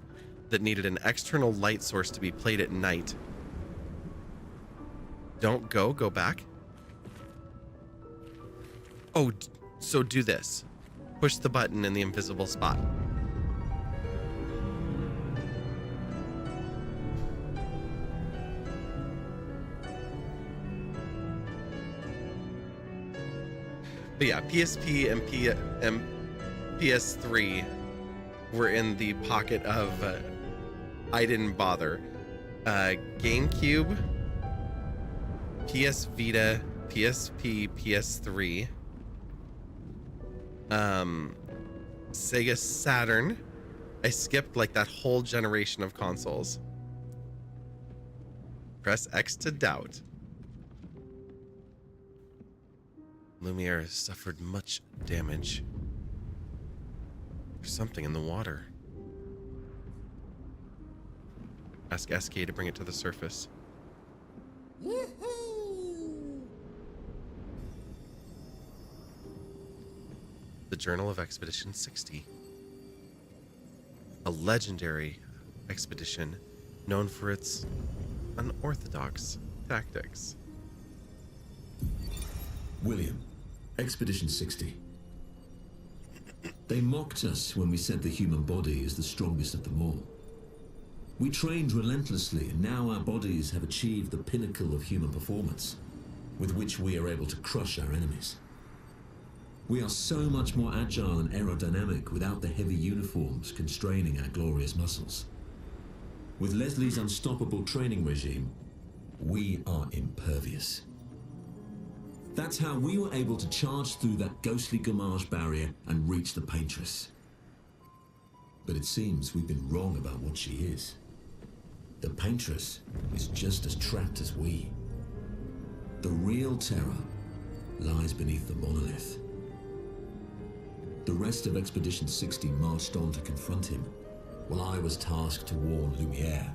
that needed an external light source to be played at night. Don't go back. Oh, so do this. Push the button in the invisible spot. But yeah, PSP and PS3 were in the pocket of I didn't bother. GameCube, PS Vita, PSP, PS3, Sega Saturn. I skipped like that whole generation of consoles. Press X to doubt. Lumiere has suffered much damage. There's something in the water. Ask SK to bring it to the surface. The Journal of Expedition 60. A legendary expedition known for its unorthodox tactics. William, Expedition 60. They mocked us when we said the human body is the strongest of them all. We trained relentlessly, and now our bodies have achieved the pinnacle of human performance, with which we are able to crush our enemies. We are so much more agile and aerodynamic without the heavy uniforms constraining our glorious muscles. With Leslie's unstoppable training regime, we are impervious. That's how we were able to charge through that ghostly Gamage barrier and reach the Paintress. But it seems we've been wrong about what she is. The Paintress is just as trapped as we. The real terror lies beneath the monolith. The rest of Expedition 60 marched on to confront him, while I was tasked to warn Lumiere.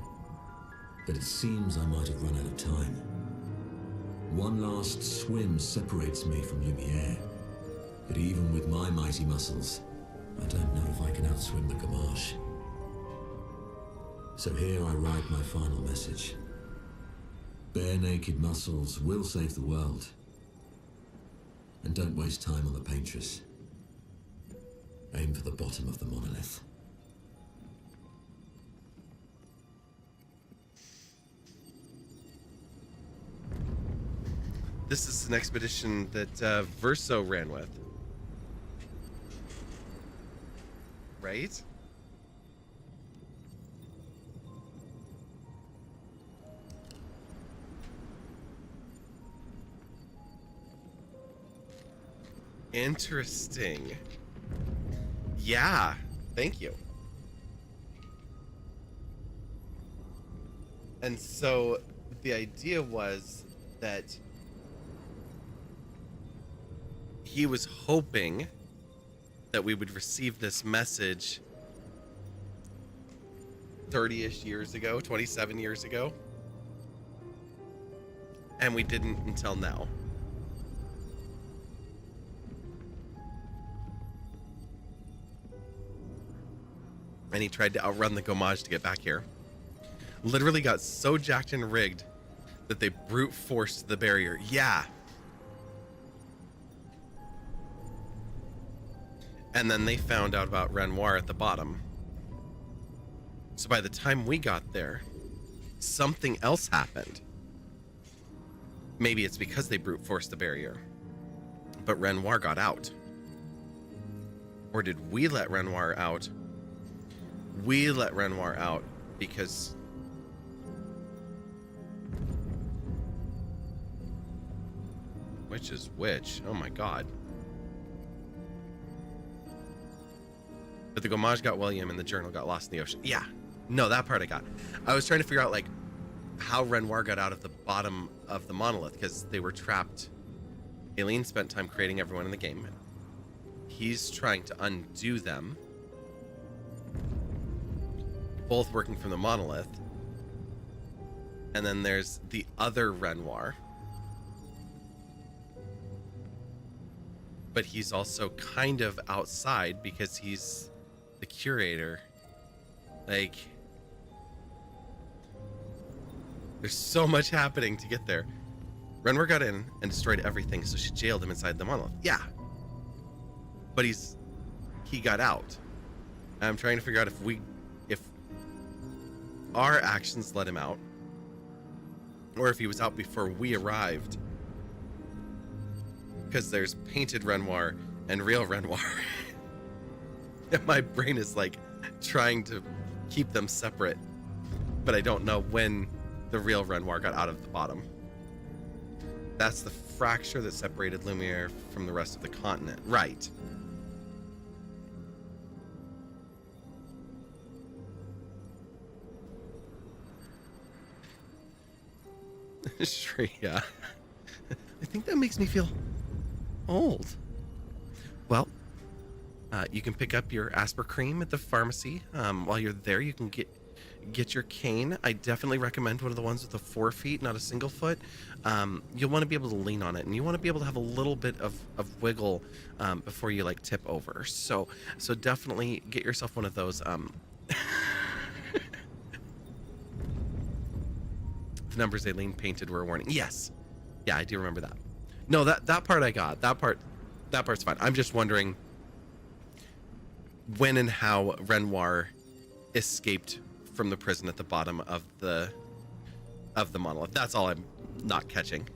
But it seems I might have run out of time. One last swim separates me from Lumiere, but even with my mighty muscles, I don't know if I can outswim the Gamage. So here I write my final message. Bare naked muscles will save the world. And don't waste time on the Paintress. Aim for the bottom of the monolith. This is an expedition that Verso ran with. Right? Interesting. Yeah, thank you. And so the idea was that he was hoping that we would receive this message 30-ish years ago, 27 years ago. And we didn't until now. And he tried to outrun the Gamage to get back here. Literally got so jacked and rigged that they brute forced the barrier. Yeah. And then they found out about Renoir at the bottom. So by the time we got there, something else happened. Maybe it's because they brute forced the barrier. But Renoir got out. Or did we let Renoir out? We let Renoir out because which is which? Oh my god. But the Gamage got William and the journal got lost in the ocean. Yeah. No, that part I got. I was trying to figure out like how Renoir got out of the bottom of the monolith because they were trapped. Aileen spent time creating everyone in the game. He's trying to undo them. Both working from the monolith. And then there's the other Renoir. But he's also kind of outside because he's the curator. Like, there's so much happening to get there. Renoir got in and destroyed everything, so she jailed him inside the monolith. Yeah. But he got out. And I'm trying to figure out if our actions let him out, or if he was out before we arrived. Because there's painted Renoir and real Renoir. And my brain is like trying to keep them separate, but I don't know when the real Renoir got out of the bottom. That's the fracture that separated Lumiere from the rest of the continent. Right. Sure, yeah. I think that makes me feel old. Well, you can pick up your Asper cream at the pharmacy. While you're there, you can get your cane. I definitely recommend one of the ones with the 4 feet, not a single foot. You'll want to be able to lean on it, and you want to be able to have a little bit of wiggle before you like tip over. So definitely get yourself one of those. The numbers they lean painted were a warning. Yes. Yeah, I do remember that. No, that part I got. That part's fine. I'm just wondering when and how Renoir escaped from the prison at the bottom of the monolith. That's all I'm not catching.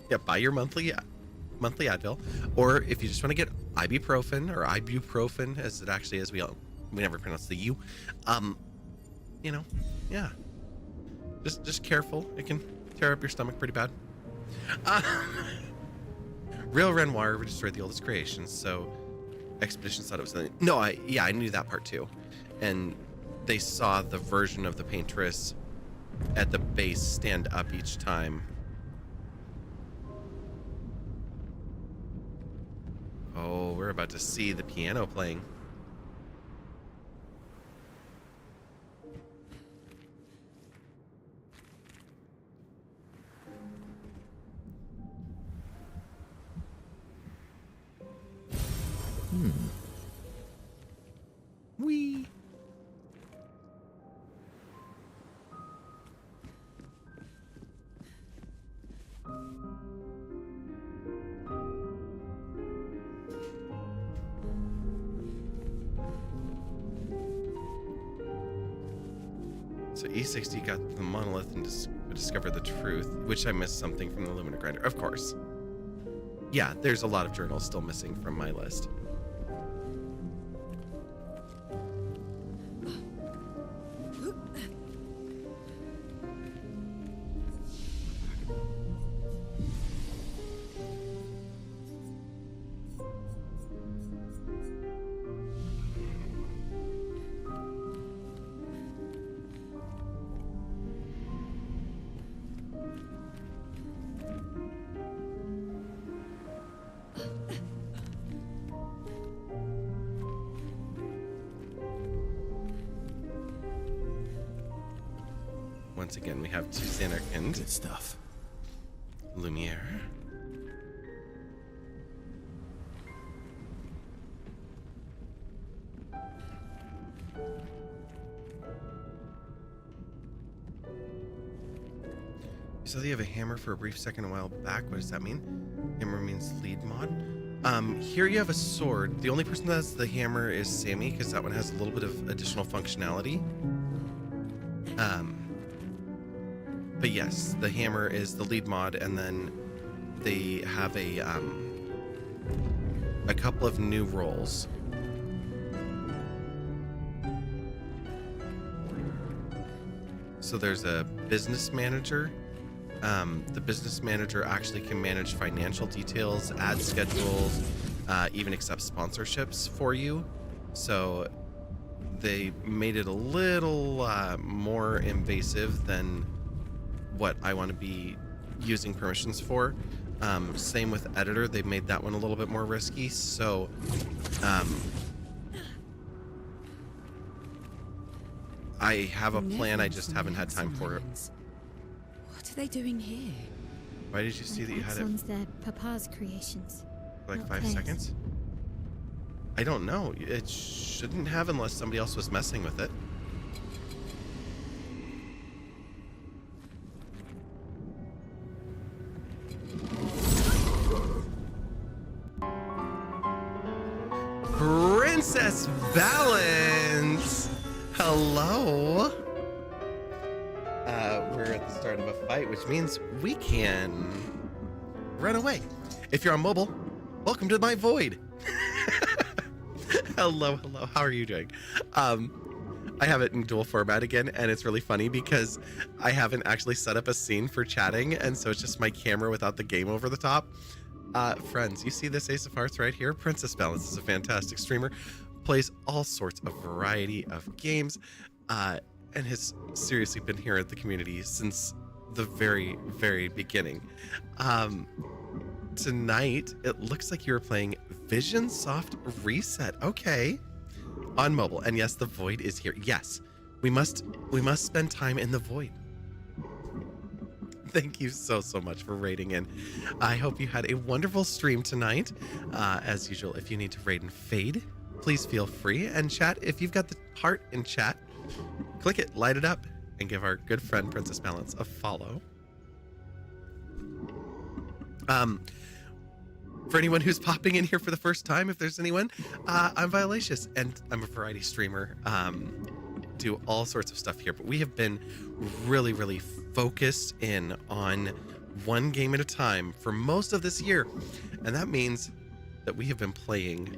Yeah, buy your monthly Advil, or if you just want to get ibuprofen or ibuprofen, as it actually is, we never pronounce the U. You know, yeah. Just careful. It can tear up your stomach pretty bad. Real Renoir destroyed the oldest creations, so Expeditions thought it was something. No, I knew that part too. And they saw the version of the paintress at the base stand up each time. Oh, we're about to see the piano playing. Wee. So E60 got the monolith and discovered the truth, which I missed something from the Lumina Grinder. Of course. Yeah, there's a lot of journals still missing from my list. Once again, we have two Xanarkand. Good stuff. Lumiere. You said you have a hammer for a brief second a while back. What does that mean? Hammer means lead mod. Here you have a sword. The only person that has the hammer is Sammy, because that one has a little bit of additional functionality. But yes, the hammer is the lead mod, and then they have a couple of new roles. So there's a business manager. The business manager actually can manage financial details, ad schedules, even accept sponsorships for you. So they made it a little more invasive than what I want to be using permissions for. Same with editor, they made that one a little bit more risky. So I have a plan, I just haven't had time for it. What are they doing here? Why did you see that you had it Axon's their papa's creations. for like not 5 Claire's. seconds? I don't know. It shouldn't have unless somebody else was messing with it. Princess Balance! Hello! We're at the start of a fight, which means we can run away. If you're on mobile, welcome to my void. Hello. How are you doing? I have it in dual format again, and it's really funny because I haven't actually set up a scene for chatting, and so it's just my camera without the game over the top. Friends, you see this Ace of Hearts right here? Princess Balance is a fantastic streamer, plays all sorts of variety of games, and has seriously been here at the community since the very, very beginning. Tonight, it looks like you were playing Vision Soft Reset. Okay. On mobile. And yes, the Void is here. Yes, we must spend time in the Void. Thank you so much for raiding in. I hope you had a wonderful stream tonight. As usual, if you need to raid and fade, please feel free. And chat, if you've got the heart in chat, click it, light it up, and give our good friend Princess Balance a follow. For anyone who's popping in here for the first time, if there's anyone, I'm Violacious, and I'm a variety streamer. Do all sorts of stuff here, but we have been really, really focused in on one game at a time for most of this year, and that means that we have been playing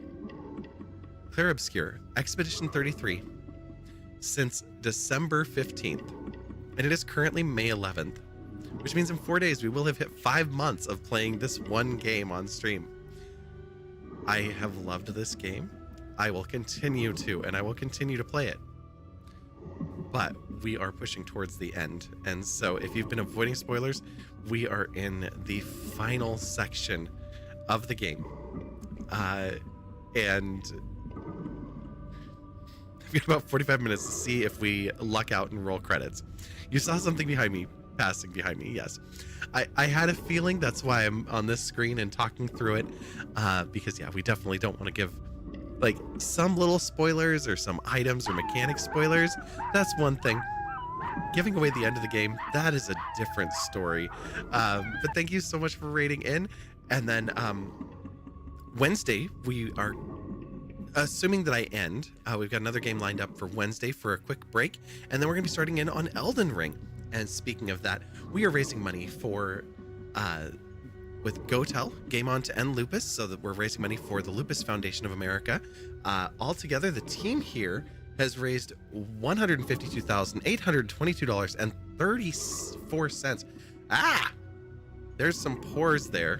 Clair Obscur Expedition 33 since December 15th, and it is currently May 11th. Which means in 4 days we will have hit 5 months of playing this one game on stream. I have loved this game. I will continue to, and I will continue to play it. But we are pushing towards the end, and so if you've been avoiding spoilers, we are in the final section of the game. And I've got about 45 minutes to see if we luck out and roll credits. You saw something behind me. Passing behind me, yes. I had a feeling, that's why I'm on this screen and talking through it, because yeah, we definitely don't want to give like some little spoilers or some items or mechanic spoilers. That's one thing. Giving away the end of the game, that is a different story. But thank you so much for raiding in. And then Wednesday, we are assuming that I end. We've got another game lined up for Wednesday for a quick break, and then we're gonna be starting in on Elden Ring. And speaking of that, we are raising money for, with GoTel, Game On to End Lupus, so that we're raising money for the Lupus Foundation of America. Altogether, the team here has raised $152,822.34. Ah! There's some pores there.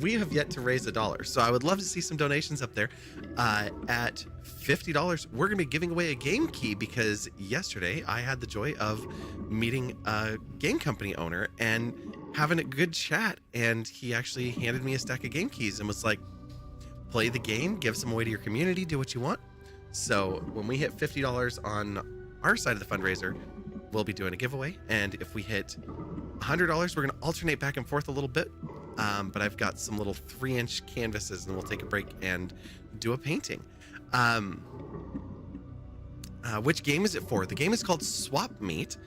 We have yet to raise $1, so I would love to see some donations up there. At $50, we're going to be giving away a game key because yesterday I had the joy of meeting a game company owner and having a good chat, and he actually handed me a stack of game keys and was like, play the game, give some away to your community, do what you want. So when we hit $50 on our side of the fundraiser, we'll be doing a giveaway, and if we hit $100, we're going to alternate back and forth a little bit. But I've got some little 3-inch canvases, and we'll take a break and do a painting. Which game is it for? The game is called Swap Meet.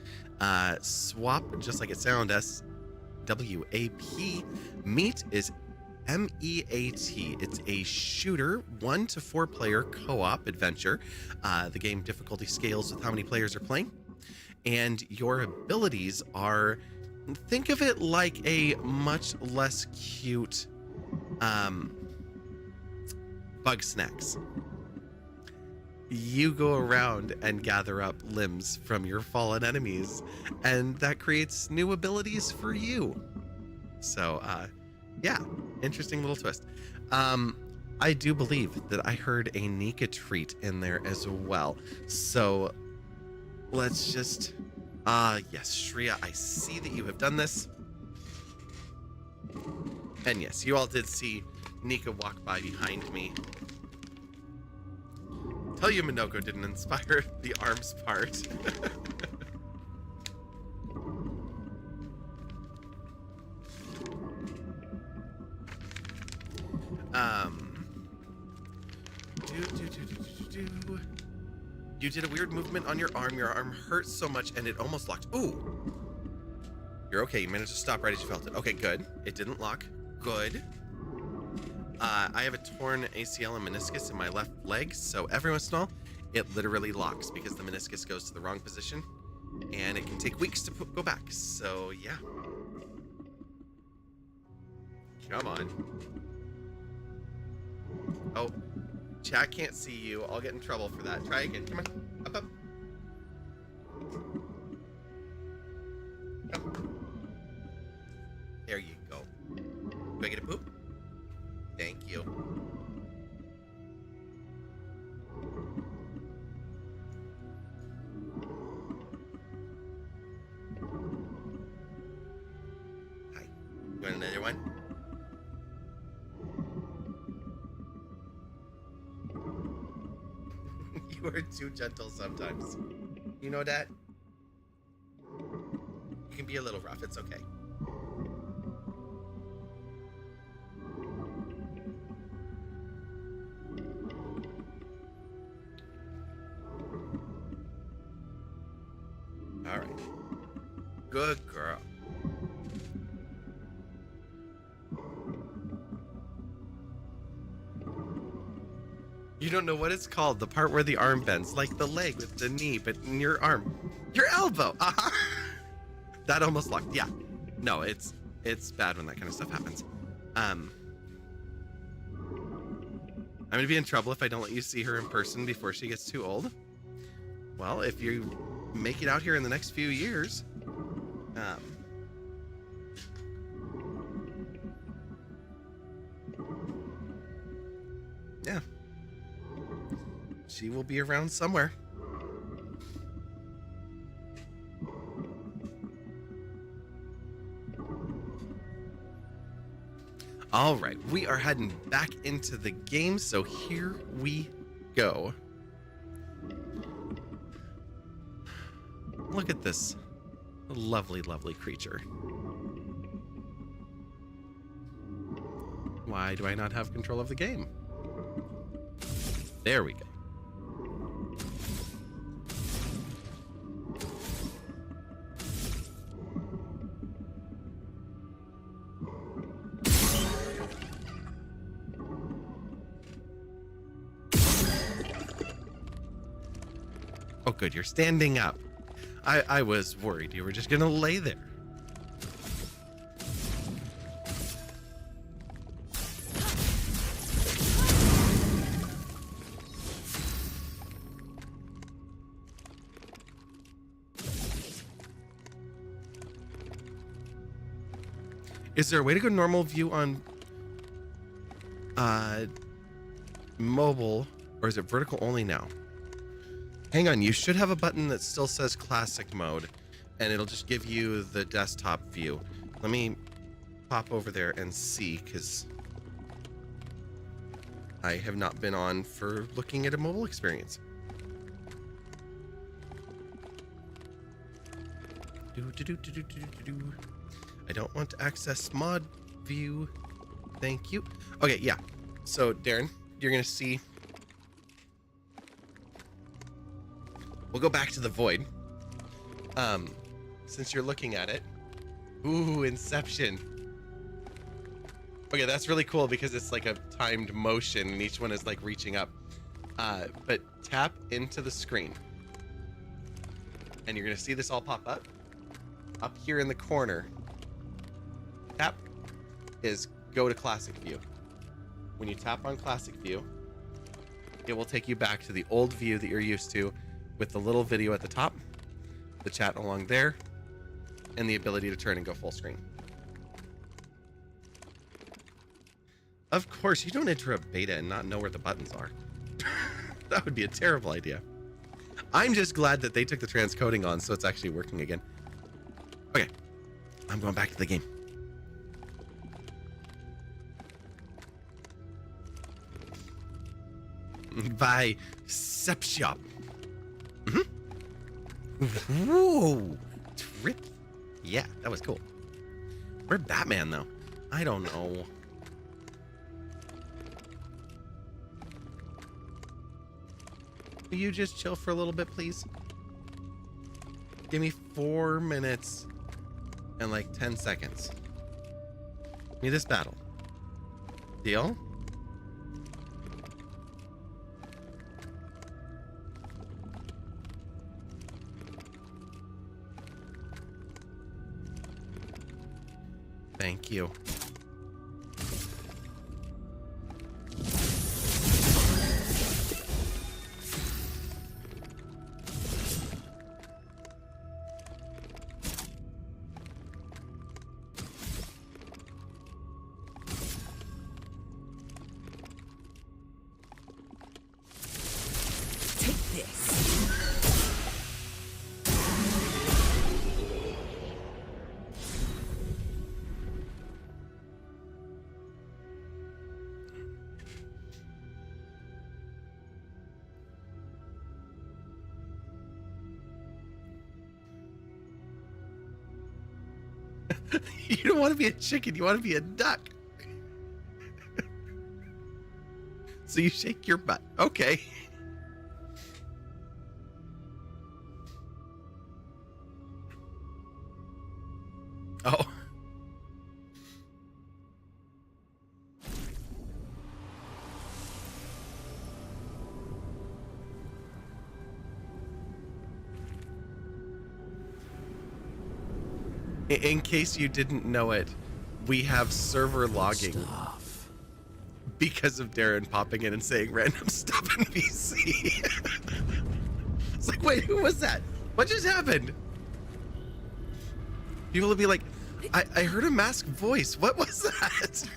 Swap, just like it sounds, S-W-A-P. Meet is M-E-A-T. It's a shooter, 1 to 4 player co-op adventure. The game difficulty scales with how many players are playing. And your abilities are... think of it like a much less cute Bug Snacks. You go around and gather up limbs from your fallen enemies, and that creates new abilities for you. So, yeah, interesting little twist. I do believe that I heard a Nika treat in there as well. So, let's just... yes, Shreya, I see that you have done this. And yes, you all did see Nika walk by behind me. Tell you Minoko didn't inspire the arms part. You did a weird movement on your arm. Your arm hurt so much and it almost locked. Ooh. You're okay. You managed to stop right as you felt it. Okay, good. It didn't lock. Good. I have a torn ACL and meniscus in my left leg, so every once in a while, it literally locks because the meniscus goes to the wrong position, and it can take weeks to go back. So, yeah. Come on. Oh, Chat can't see you. I'll get in trouble for that. Try again. Come on. Up, up. Come. There you go. Do I get a poop? Thank you. Hi. You want another one? You are too gentle sometimes. You know that? You can be a little rough. It's okay. All right. Good girl. You don't know what it's called. The part where the arm bends, like the leg with the knee, but in your arm, your elbow. That almost locked. Yeah. No, it's bad when that kind of stuff happens. I'm gonna be in trouble if I don't let you see her in person before she gets too old. Well, if you make it out here in the next few years, yeah, she will be around somewhere. All right, we are heading back into the game, so here we go. Look at this lovely, lovely creature. Why do I not have control of the game? There we go. Oh, good, you're standing up. I was worried you were just gonna lay there. Is there a way to go normal view on mobile, or is it vertical only now? Hang on, you should have a button that still says classic mode, and it'll just give you the desktop view. Let me pop over there and see, because I have not been on for looking at a mobile experience. I don't want to access mod view. Thank you. Okay, yeah. So, Darren, you're going to see... We'll go back to the void. Since you're looking at it. Ooh, Inception. Okay, that's really cool because it's like a timed motion and each one is like reaching up. But tap into the screen. And you're going to see this all pop up. Up here in the corner. Tap is go to classic view. When you tap on classic view, it will take you back to the old view that you're used to with the little video at the top, the chat along there, and the ability to turn and go full screen. Of course, you don't enter a beta and not know where the buttons are. That would be a terrible idea. I'm just glad that they took the transcoding on so it's actually working again. Okay, I'm going back to the game. By Sep Shop. Whoa! Trip. Yeah, that was cool. Where'd Batman, though? I don't know. Will you just chill for a little bit, please? Give me 4 minutes and like 10 seconds. Need this battle. Deal? Thank you. You don't want to be a chicken, you want to be a duck. So you shake your butt. Okay. Oh. In case you didn't know it, we have server logging Stuff. because of Darren popping in and saying random stuff in VC. It's like, wait, who was that? What just happened? People will be like, I heard a masked voice. What was that?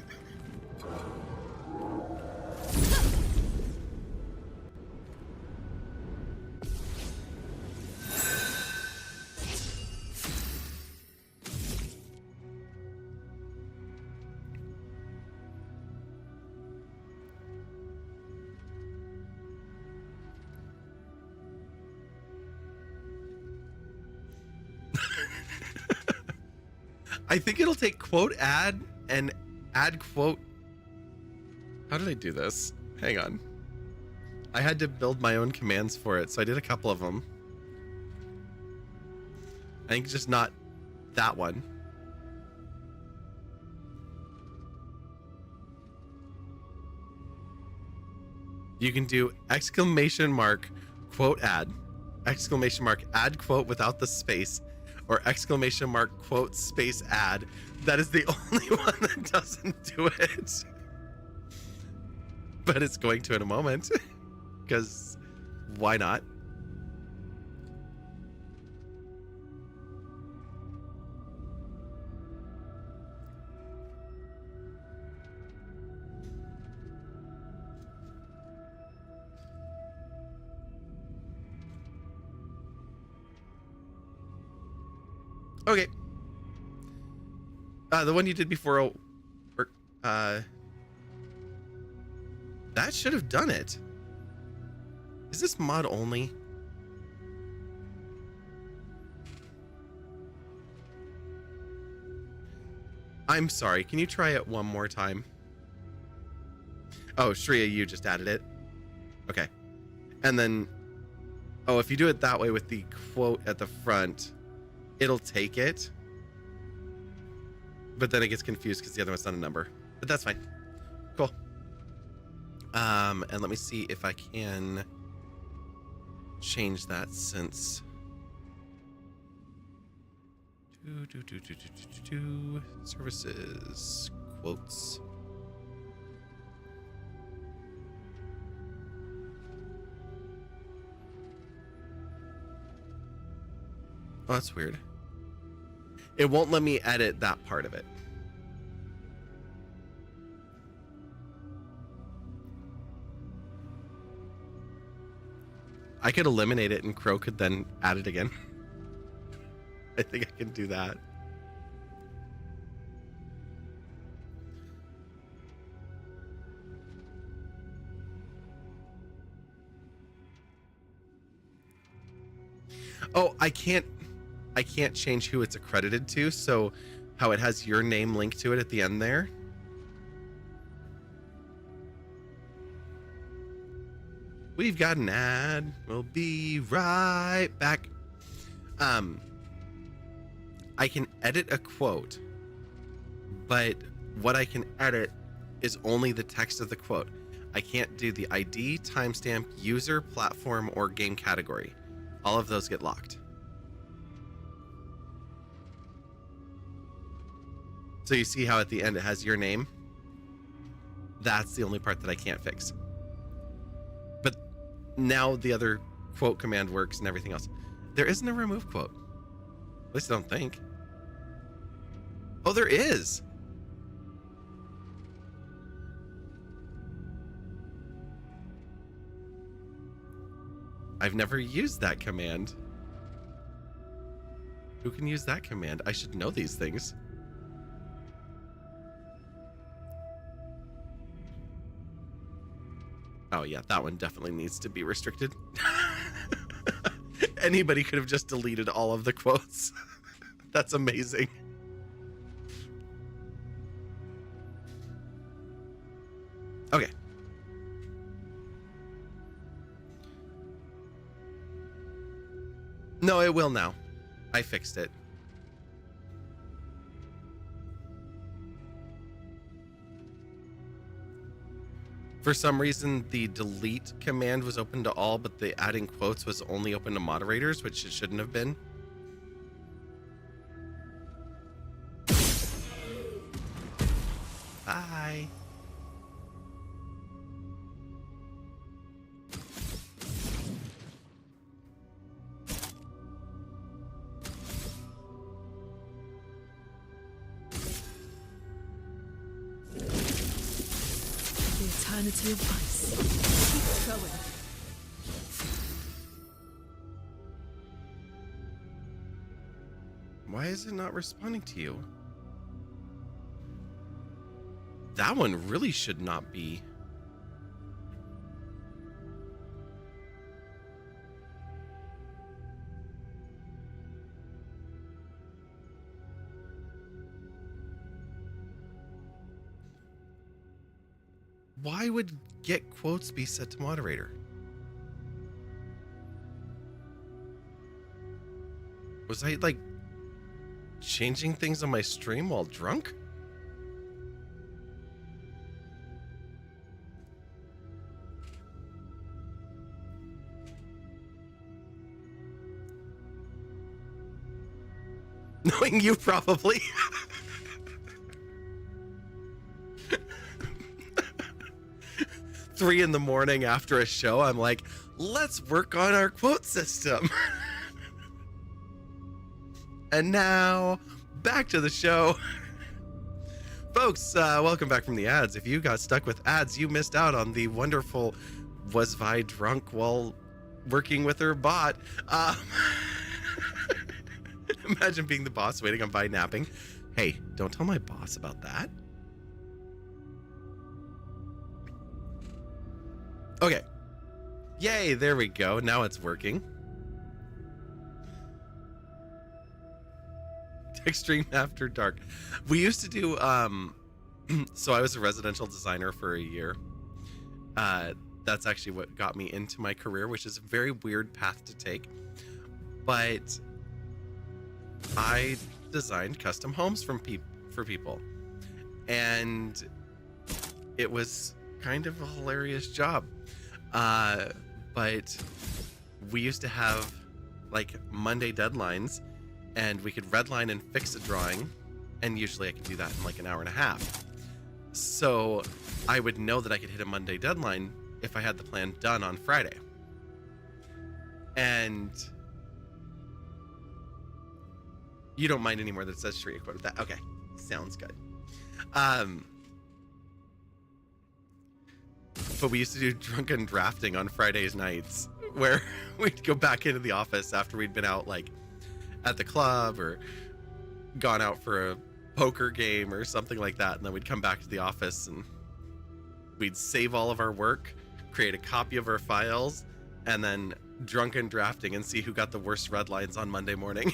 I think it'll take quote add and add quote. How did I do this? Hang on. I had to build my own commands for it, so I did a couple of them. I think just not that one. You can do exclamation mark quote add quote without the space, or exclamation mark quote space add. That is the only one that doesn't do it. But it's going to in a moment, because why not? Okay. The one you did before, that should have done it. Is this mod only? I'm sorry, can you try it one more time? Oh, Shreya, you just added it. Okay. And then, oh, if you do it that way with the quote at the front, it'll take it, but then it gets confused because the other one's not a number. But that's fine. Cool. And let me see if I can change that since services quotes. Oh, that's weird. It won't let me edit that part of it. I could eliminate it and Crow could then add it again. I think I can do that. Oh, I can't change who it's accredited to, so how it has your name linked to it at the end there. We've got an ad. We'll be right back. I can edit a quote, but what I can edit is only the text of the quote. I can't do the ID, timestamp, user, platform, or game category. All of those get locked. So you see how at the end it has your name? That's the only part that I can't fix. But now the other quote command works and everything else. There isn't a remove quote. At least I don't think. Oh, there is. I've never used that command. Who can use that command? I should know these things. Oh yeah, that one definitely needs to be restricted. Anybody could have just deleted all of the quotes. That's amazing. Okay. No, it will now. I fixed it. For some reason, the delete command was open to all, but the adding quotes was only open to moderators, which it shouldn't have been. Bye. The eternity of ice. Keep going. Why is it not responding to you? That one really should not be. Why would get quotes be set to moderator? Was I like changing things on my stream while drunk? Knowing you, probably. 3 a.m. after a show, I'm like, let's work on our quote system. And now, back to the show. Folks, welcome back from the ads. If you got stuck with ads, you missed out on the wonderful Was Vi Drunk While Working With Her bot. Imagine being the boss waiting on Vi napping. Hey, don't tell my boss about that. Okay. Yay, there we go. Now it's working. Extreme After Dark. We used to do, so I was a residential designer for a year. That's actually what got me into my career, which is a very weird path to take. But I designed custom homes for people. And it was kind of a hilarious job. But we used to have like Monday deadlines, and we could redline and fix a drawing, and usually I could do that in like an hour and a half. So I would know that I could hit a Monday deadline if I had the plan done on Friday. And you don't mind anymore that it says Sharia quoted that. Okay, sounds good. But we used to do drunken drafting on Fridays nights, where we'd go back into the office after we'd been out like at the club or gone out for a poker game or something like that, and then we'd come back to the office and we'd save all of our work, create a copy of our files, and then drunken drafting and see who got the worst red lines on Monday morning.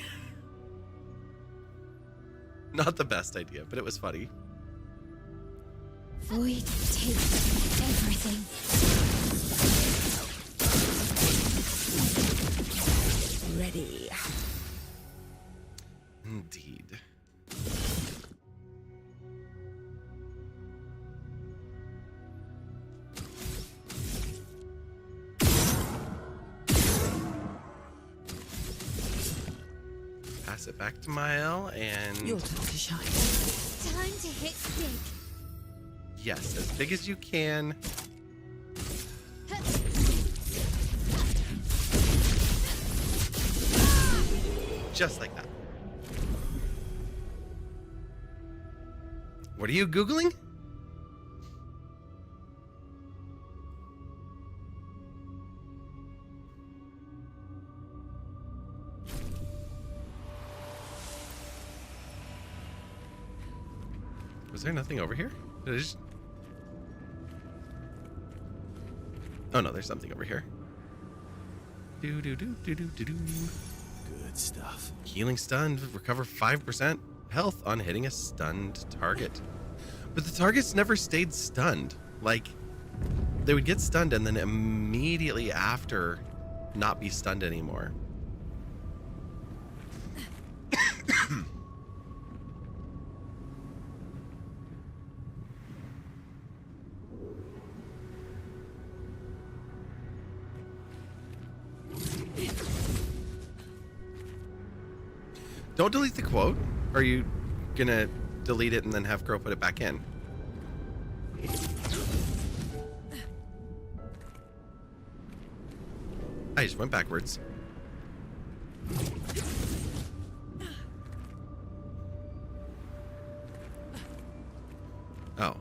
Not the best idea, but it was funny. Void takes everything. Ready. Indeed. Pass it back to Mael, and Your time to shine. Time to hit big. yes, as big as you can. Just like that. What are you Googling? Was there nothing over here? Did I just... Oh no, there's something over here. Do do do do do do do. Good stuff. Healing stunned, recover 5% health on hitting a stunned target. But the target's never stayed stunned. Like, they would get stunned and then immediately after not be stunned anymore. Don't delete the quote. Are you gonna delete it and then have Crow put it back in? I just went backwards. Oh.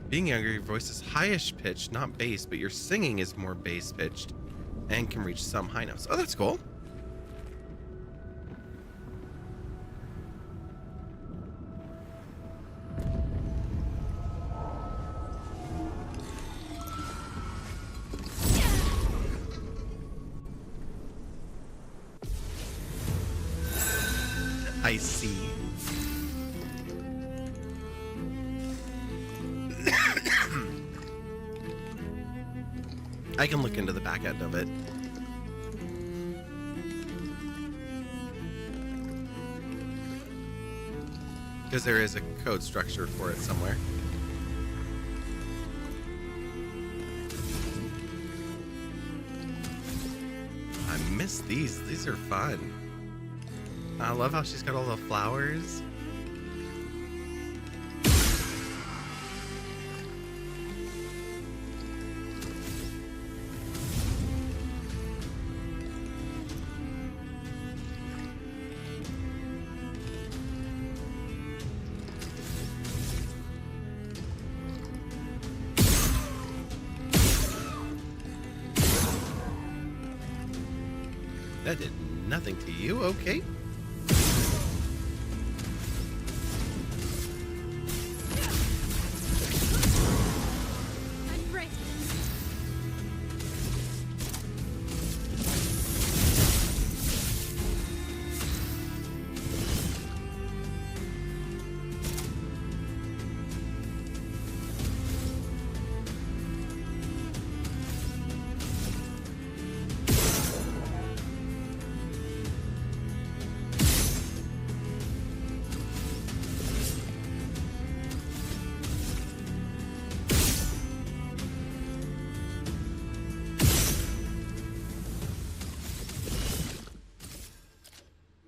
Being younger, your voice is highish pitched, not bass, but your singing is more bass pitched and can reach some high notes. Oh, that's cool. I see. I can look into the back end of it. Because there is a code structure for it somewhere. I miss these. These are fun. I love how she's got all the flowers. That did nothing to you, okay?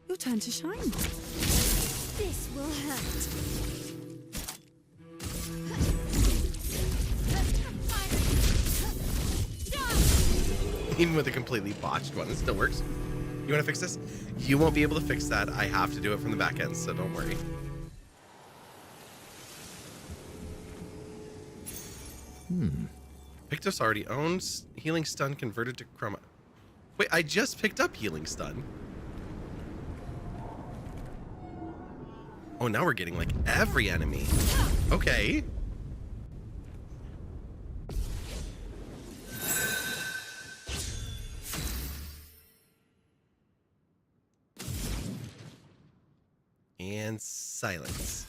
Your turn to shine. This will hurt. Even with a completely botched one, it still works. You want to fix this? You won't be able to fix that. I have to do it from the back end, so don't worry. Pictos already owns Healing Stun converted to Chroma. Wait, I just picked up Healing Stun. Oh, now we're getting like every enemy. Okay. And silence.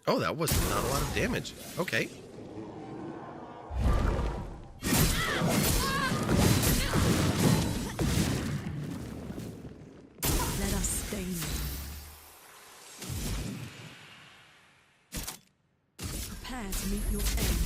Oh, that was not a lot of damage. Okay. Let us stain them. Prepare to meet your end.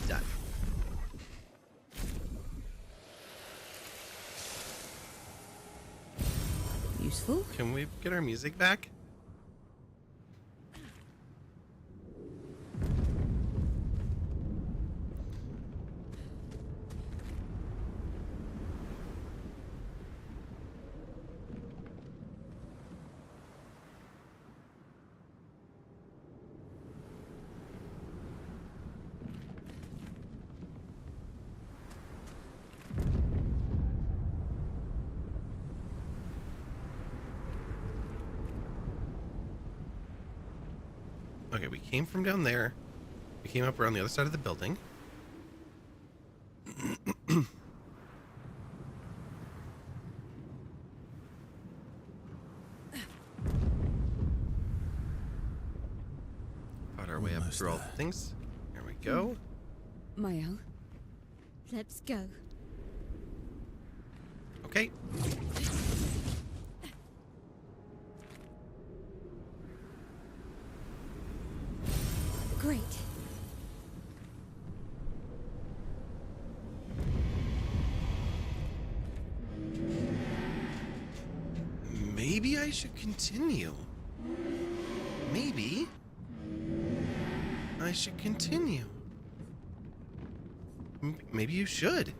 Done. Useful. Can we get our music back? Okay, we came from down there. We came up around the other side of the building. Fought our way up Almost through all there. the things. Here we go. Mael, Let's go. Okay. Great. Maybe I should continue. Maybe I should continue. Maybe you should.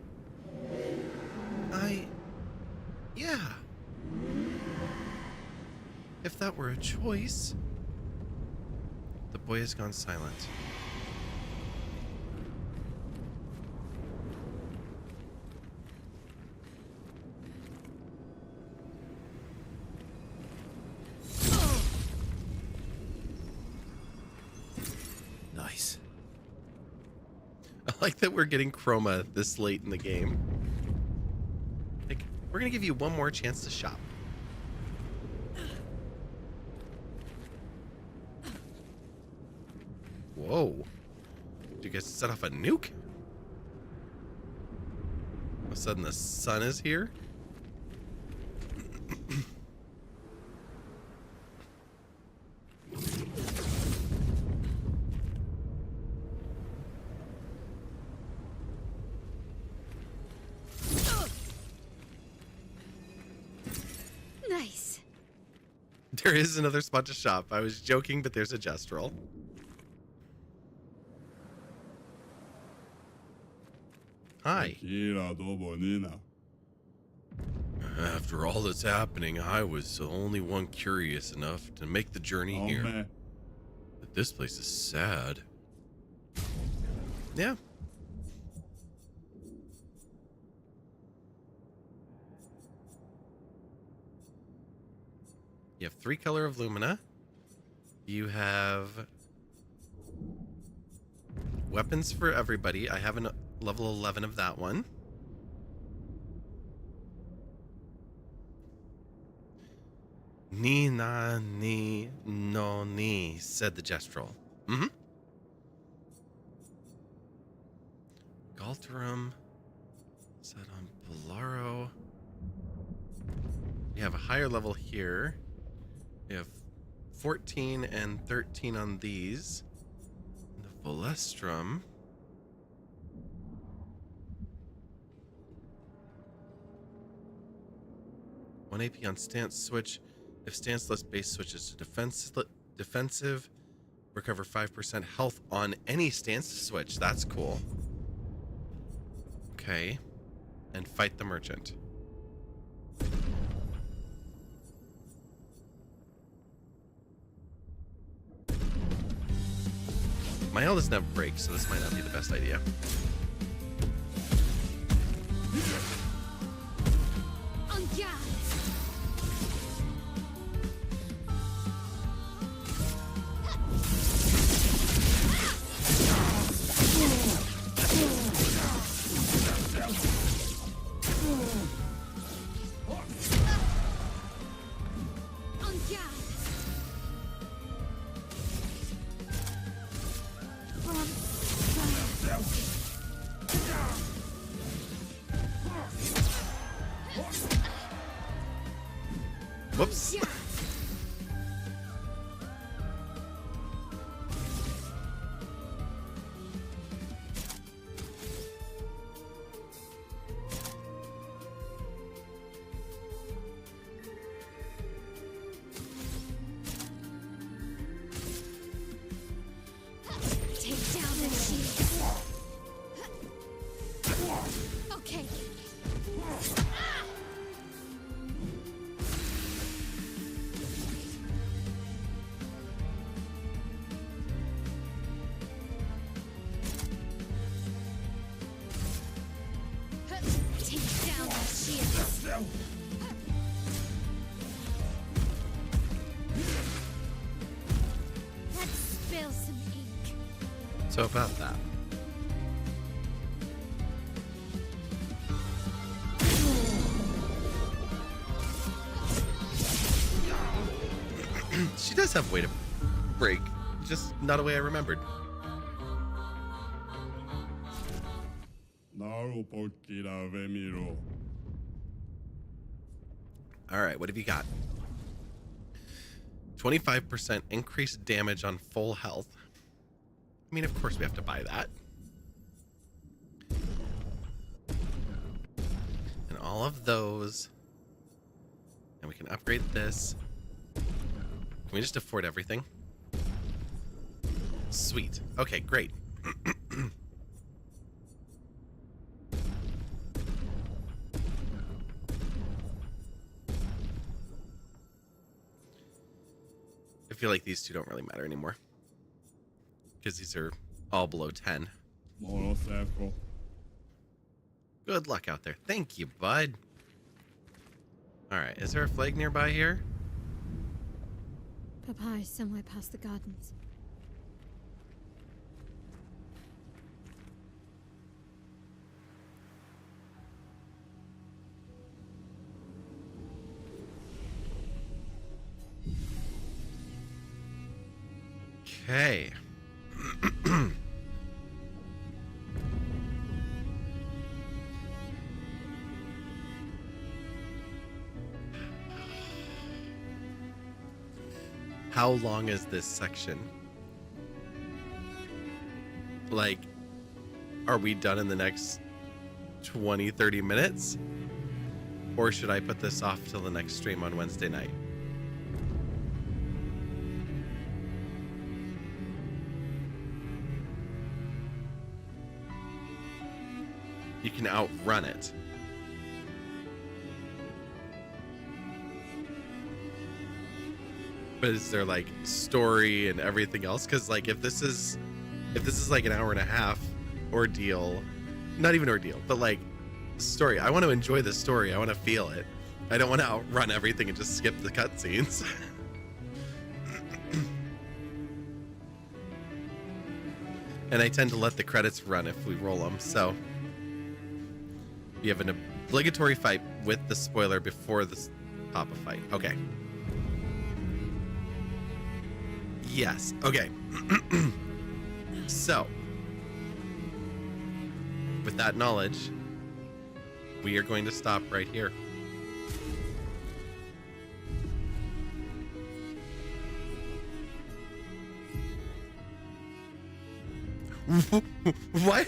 Yeah. If that were a choice. The boy has gone silent. Nice. I like that we're getting chroma this late in the game. Like, we're gonna give you one more chance to shop. Whoa. Did you guys set off a nuke? All of a sudden the sun is here? Nice. There is another spot to shop. I was joking, but there's a gestural. Hi. After all that's happening, I was the only one curious enough to make the journey here. But this place is sad. Yeah. You have 3 color of Lumina. You have weapons for everybody. I have a level 11 of that one. Ni na ni no ni, said the gestural. Mm-hmm. Galterum. Set on Polaro. You have a higher level here. You have 14 and 13 on these. The Volestrum. One AP on stance switch. If stance-less base switches to defensive, recover 5% health on any stance switch. That's cool. Okay. And fight the merchant. My L doesn't have brakes, so this might not be the best idea. On guard. On guard. Whoops. Take down the shield. Let's spill some ink. So about that. She does have a way to break, just not a way I remembered. All right, what have you got? 25% increased damage on full health. I mean, of course we have to buy that. And all of those. And we can upgrade this. Can we just afford everything? Sweet. Okay, great. I feel like these two don't really matter anymore. Because these are all below 10. Good luck out there. Thank you, bud. Alright, is there a flag nearby here? Papa is somewhere past the gardens. Okay. How long is this section? Like, are we done in the next 20, 30 minutes? Or should I put this off till the next stream on Wednesday night? You can outrun it. But is there like story and everything else? Because like if this is like an hour and a half ordeal, not even ordeal, but like story, I want to enjoy the story. I want to feel it. I don't want to outrun everything and just skip the cutscenes. And I tend to let the credits run if we roll them. So you have an obligatory fight with the spoiler before the Papa fight. Okay. Yes. Okay. So, with that knowledge, we are going to stop right here. What?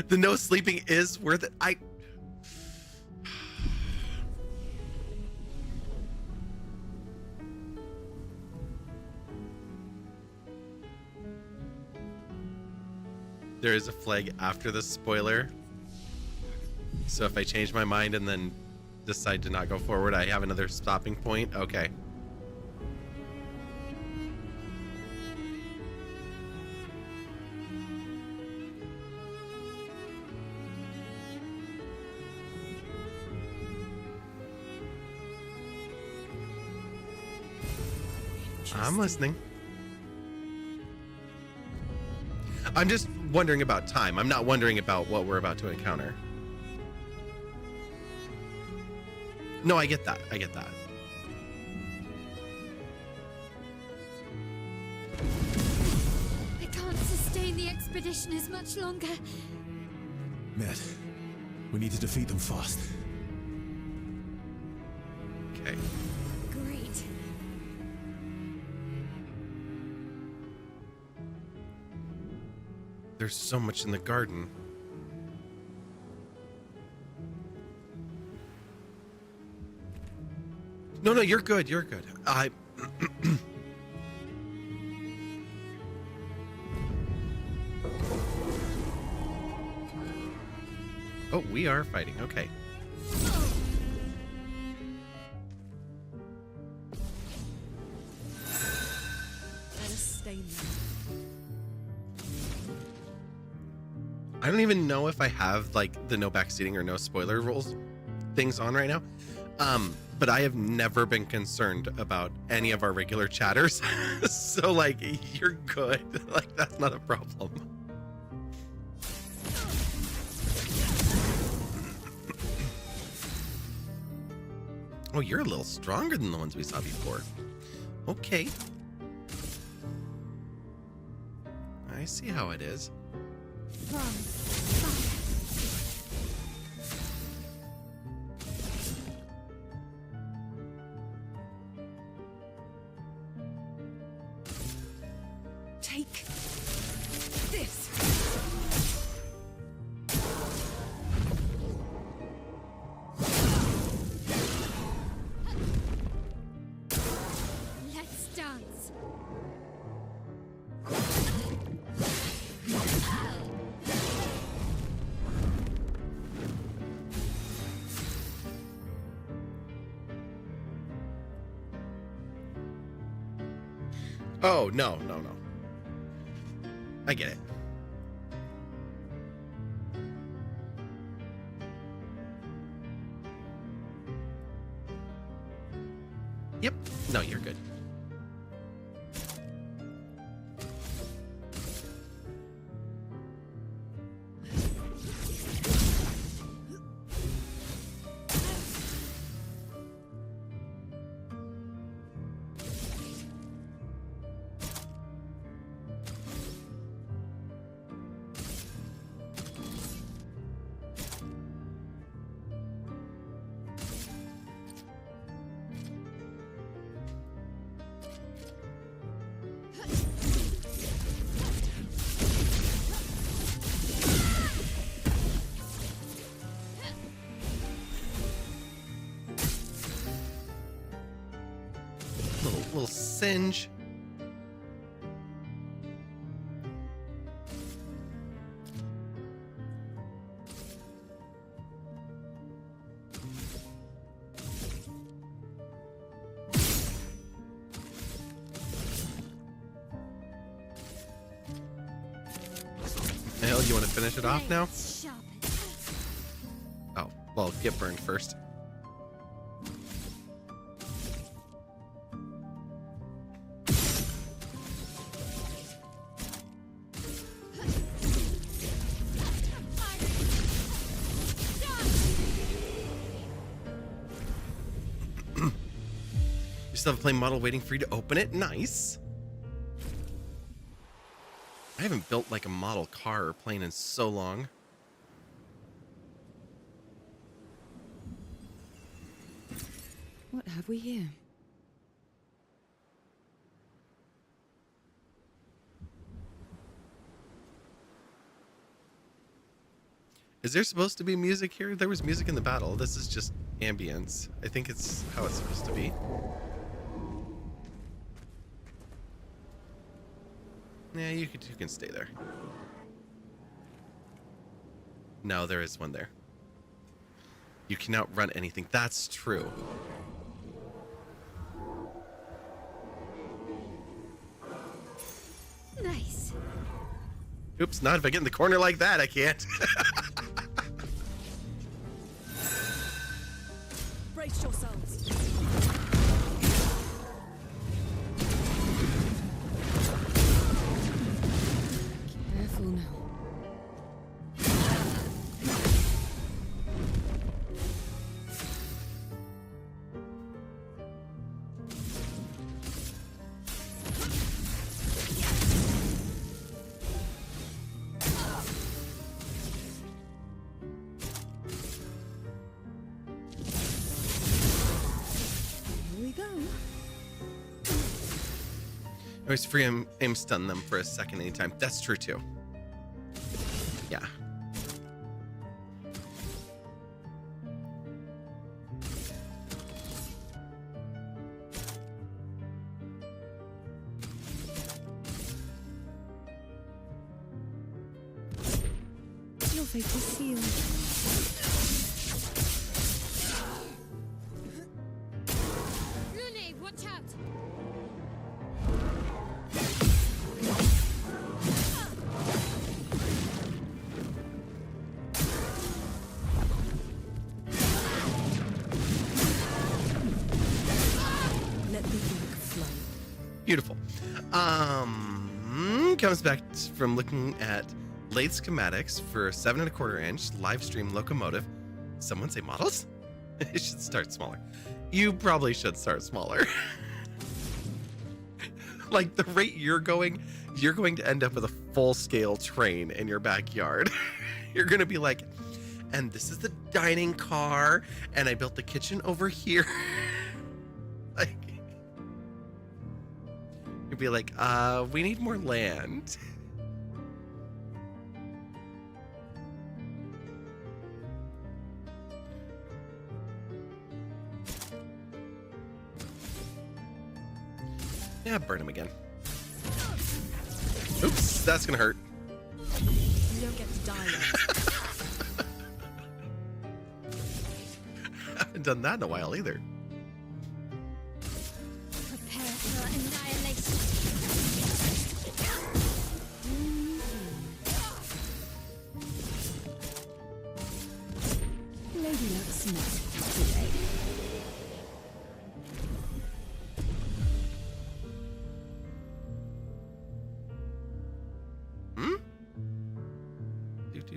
The no sleeping is worth it. There is a flag after the spoiler. So if I change my mind and then decide to not go forward, I have another stopping point. Okay. I'm listening. I'm just wondering about time. I'm not wondering about what we're about to encounter. No, I get that. I get that. I can't sustain the expedition as much longer. Ned, we need to defeat them fast. Okay. Great. There's so much in the garden. No, you're good. You're good. Oh, we are fighting. Okay. don't even know if I have like the no backseating or no spoiler rules things on right now. But I have never been concerned about any of our regular chatters. So like you're good. Like that's not a problem. Oh, you're a little stronger than the ones we saw before. Okay. I see how it is. From fire. Take this. Let's dance. Oh, no. I get it. Yep. No, you're good. Little singe. The hell, you want to finish it off now? Sharpen. Oh, well, get burned first. You still have a plain model waiting for you to open it? Nice. I haven't built like a model car or plane in so long. What have we here? Is there supposed to be music here? There was music in the battle. This is just ambience. I think it's how it's supposed to be. Yeah, you can stay there. No, there is one there. You cannot run anything. That's true. Nice. Oops, not if I get in the corner like that, I can't. Brace yourselves. Careful now. Here we go. I always free aim stun them for a second anytime. That's true too. Yeah. Your fate is sealed. Rooney, watch out. Beautiful. Comes back from looking at lathe schematics for a 7.25-inch live stream locomotive. Someone say models? It should start smaller. You probably should start smaller. Like the rate you're going to end up with a full-scale train in your backyard. You're going to be like, and this is the dining car, and I built the kitchen over here. Like, you'd be like, we need more land. Yeah, burn him again. Oops, that's gonna hurt. You don't get to die yet. Haven't done that in a while either. Prepare for annihilation. Lady Luck's not today.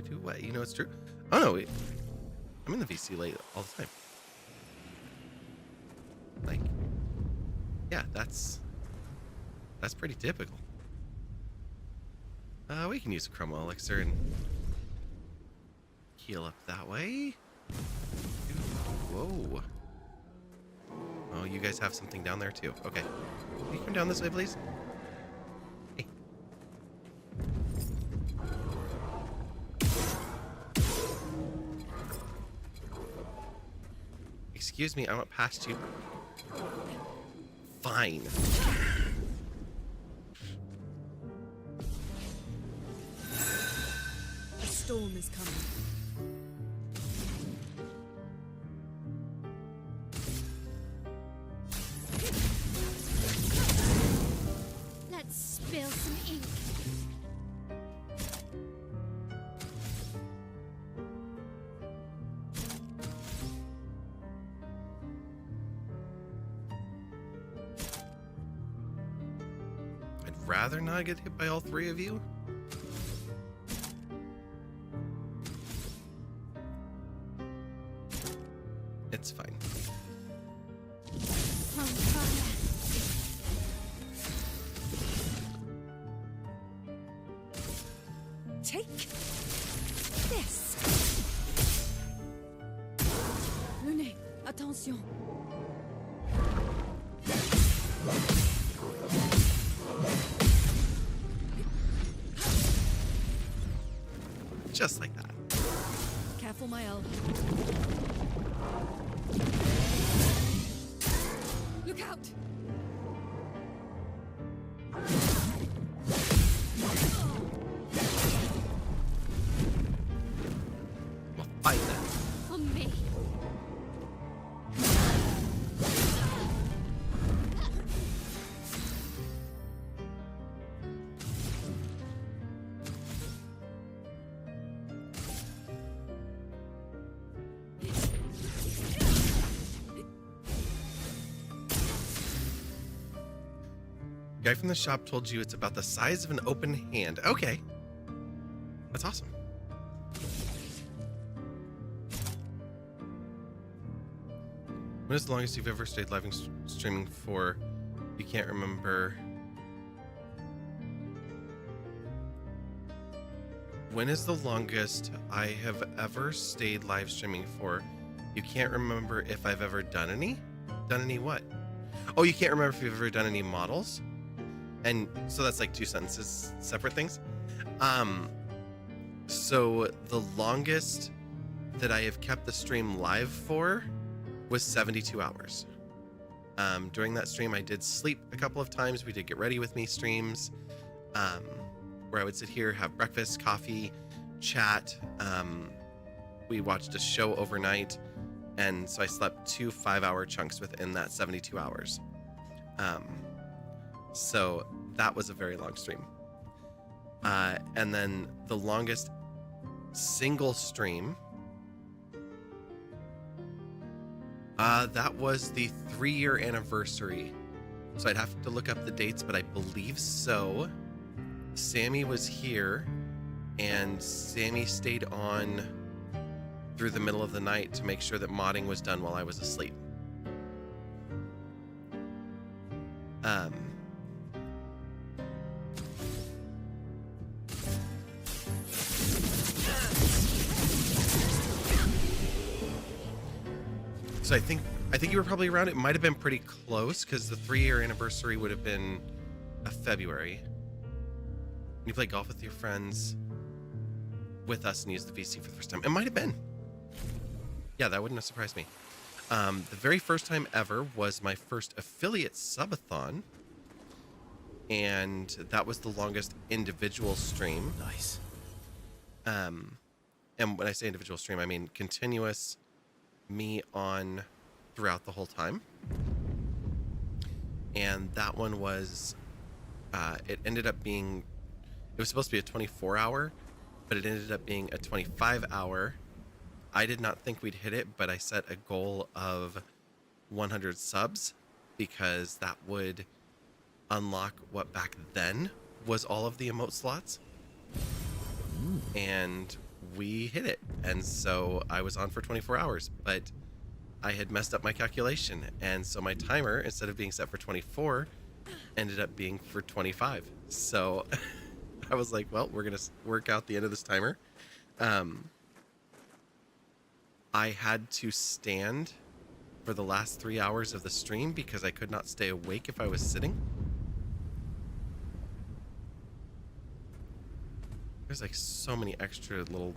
Do what? You know it's true? Oh no, I'm in the VC late all the time. Like, yeah, that's pretty typical. We can use a chroma elixir and heal up that way. Whoa. Oh, you guys have something down there too. Okay. Can you come down this way, please? Hey. Excuse me, I went past you. Fine. A storm is coming. Let's spill some ink. I'd rather not get hit by all three of you. It's fine. On fire. Take this. Lunay, attention. Just like that. Careful, my elbow. Look out! Well, fight that. On me. Guy from the shop told you it's about the size of an open hand. Okay. That's awesome. When is the longest you've ever stayed live streaming for? You can't remember. When is the longest I have ever stayed live streaming for? You can't remember if I've ever done any? Done any what? Oh, you can't remember if you've ever done any models? And so that's like two sentences, separate things. So the longest that I have kept the stream live for was 72 hours. During that stream, I did sleep a couple of times. We did get ready with me streams, where I would sit here, have breakfast, coffee, chat. We watched a show overnight, and so I slept 2 5-hour chunks within that 72 hours. So that was a very long stream. And then the longest single stream, that was the 3-year anniversary So I'd have to look up the dates, but I believe so. Sammy was here, and Sammy stayed on through the middle of the night to make sure that modding was done while I was asleep. So I think you were probably around. It might have been pretty close because the 3-year anniversary would have been February. You play golf with your friends with us and use the VC for the first time. It might have been. Yeah, that wouldn't have surprised me. The very first time ever was my first affiliate subathon, and that was the longest individual stream. Nice. And when I say individual stream, I mean continuous, me on throughout the whole time. And that one was, it ended up being, it was supposed to be a 24-hour, but it ended up being a 25-hour. I did not think we'd hit it, but I set a goal of 100 subs because that would unlock what back then was all of the emote slots. And we hit it. And so I was on for 24 hours, but I had messed up my calculation. And so my timer, instead of being set for 24, ended up being for 25. So I was like, well, we're going to work out the end of this timer. I had to stand for the last 3 hours of the stream because I could not stay awake if I was sitting. There's like so many extra little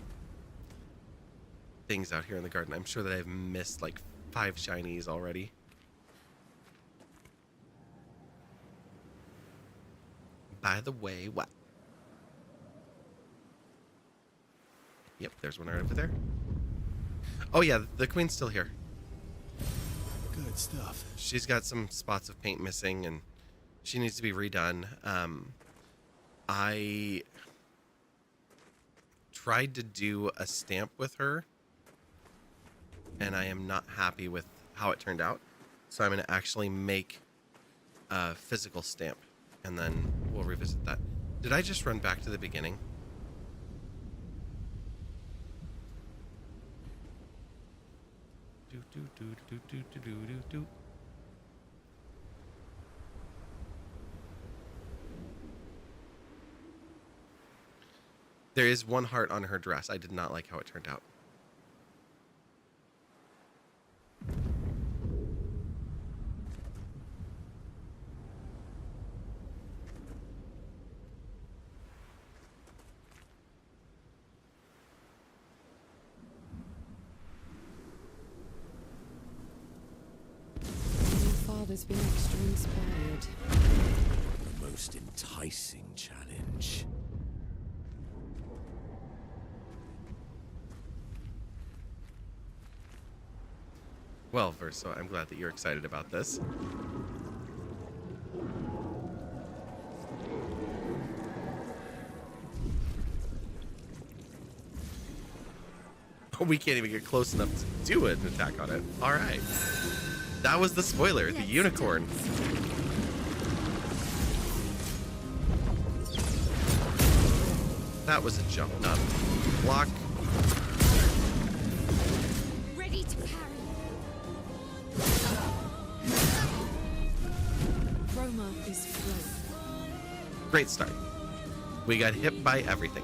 things out here in the garden. I'm sure that I've missed like 5 shinies already. By the way, what? Yep, there's one right over there. Oh yeah, the queen's still here. Good stuff. She's got some spots of paint missing and she needs to be redone. I tried to do a stamp with her and I am not happy with how it turned out. So I'm going to actually make a physical stamp and then we'll revisit that. Did I just run back to the beginning? Do. There is one heart on her dress. I did not like how it turned out. Father's been extra inspired. The most enticing challenge. Well, Verso, I'm glad that you're excited about this. We can't even get close enough to do an attack on it. All right. That was the spoiler, the unicorn. That was a jump up. Block. Ready to parry. Chroma is flow. Great start. We got hit by everything.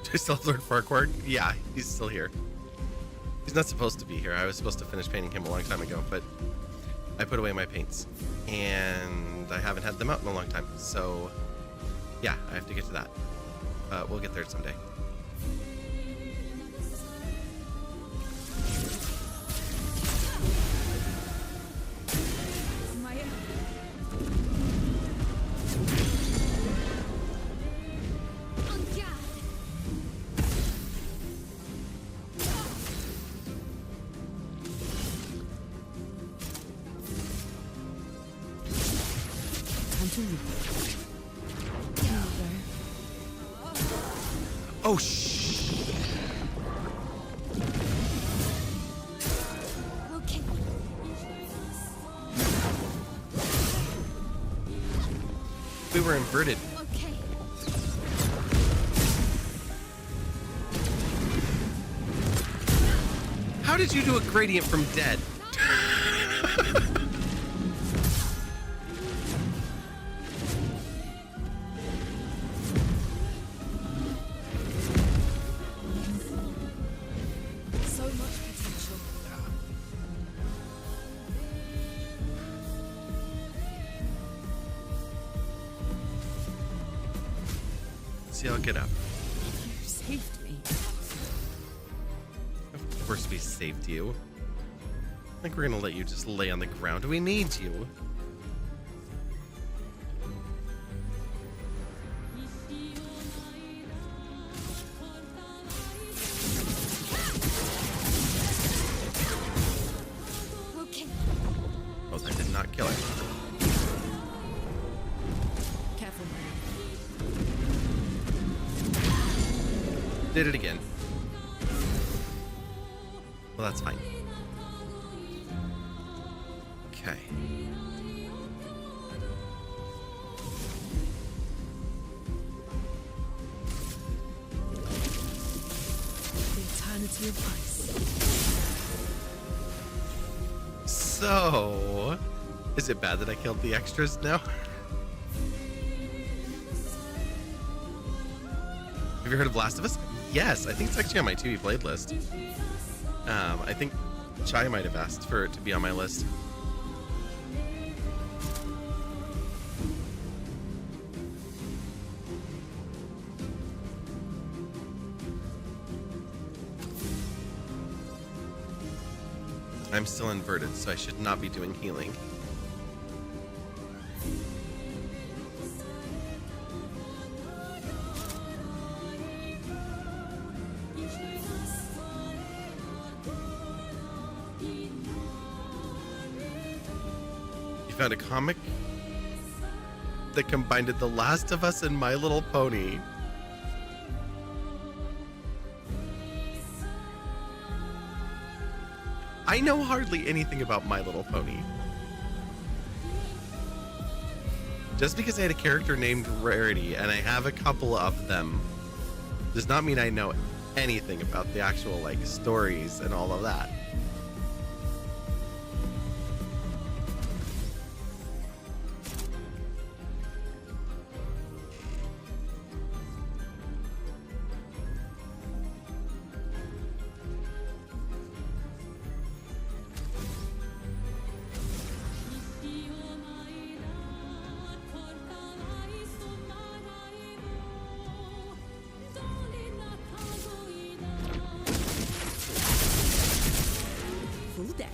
Do I still have Lord Farquhar? Yeah, he's still here. He's not supposed to be here. I was supposed to finish painting him a long time ago, but I put away my paints. And I haven't had them out in a long time. So, yeah, I have to get to that. We'll get there someday. Maya. Time to leave. Oh, shh. Okay. We were inverted. Okay. How did you do a gradient from dead? So much potential. See, I'll get up. You saved me. Of course we saved you. I think we're gonna let you just lay on the ground. We need you. Okay. Oh, that did not kill it. Careful, Maya. Did it again. Well, that's fine. Okay. The eternity of ice. So, is it bad that I killed the extras now? Have you heard of Last of Us? Yes, I think it's actually on my TV played list. I think Chai might have asked for it to be on my list. I'm still inverted, so I should not be doing healing. You found a comic that combined The Last of Us and My Little Pony. I know hardly anything about My Little Pony. Just because I had a character named Rarity and I have a couple of them does not mean I know anything about the actual like stories and all of that. Full deck.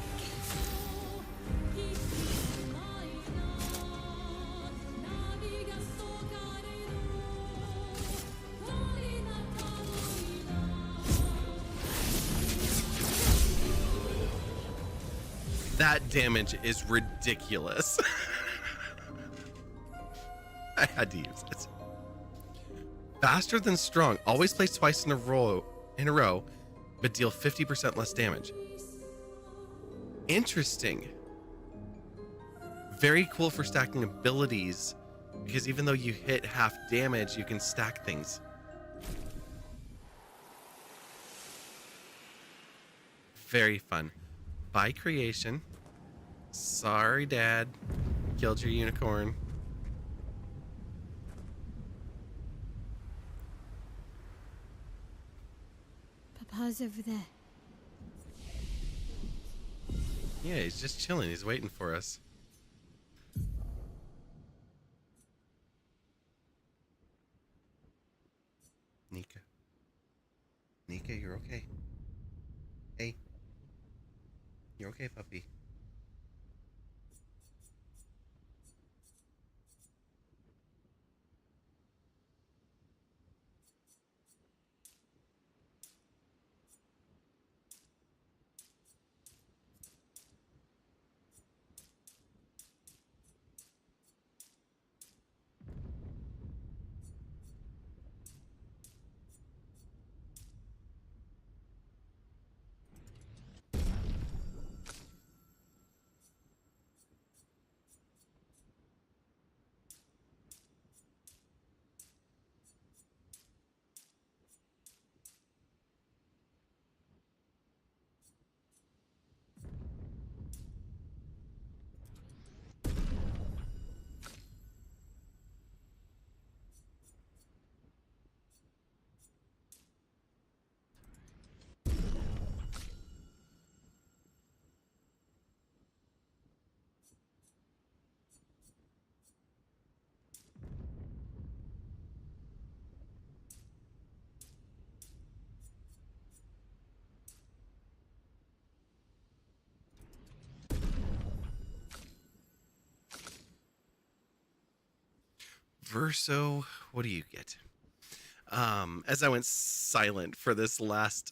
That damage is ridiculous. I had to use it. Faster than strong. Always place twice in a row, but deal 50% less damage. Interesting. Very cool for stacking abilities, because even though you hit half damage, you can stack things. Very fun. By creation, Sorry, Dad. Killed your unicorn. Papa's over there. Yeah, he's just chilling. He's waiting for us. Nika. Nika, you're okay. Hey. You're okay, puppy. Verso, what do you get? As I went silent for this last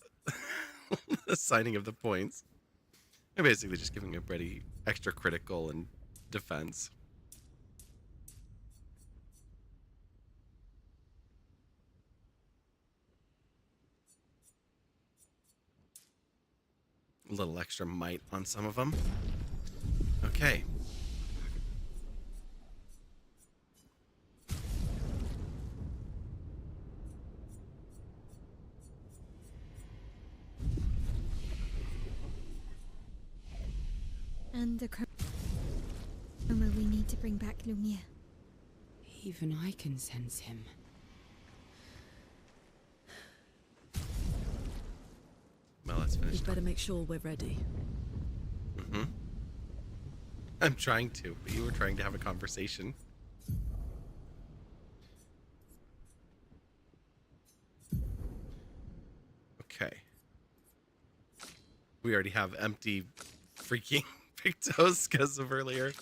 assigning of the points, I'm basically just giving everybody extra critical and defense. A little extra might on some of them. Okay. And the chroma we need to bring back Lumiere. Even I can sense him. Well, let's finish. We'd better make sure we're ready. Mm-hmm. I'm trying to, but you were trying to have a conversation. Okay. We already have empty freaking Pictos because of earlier.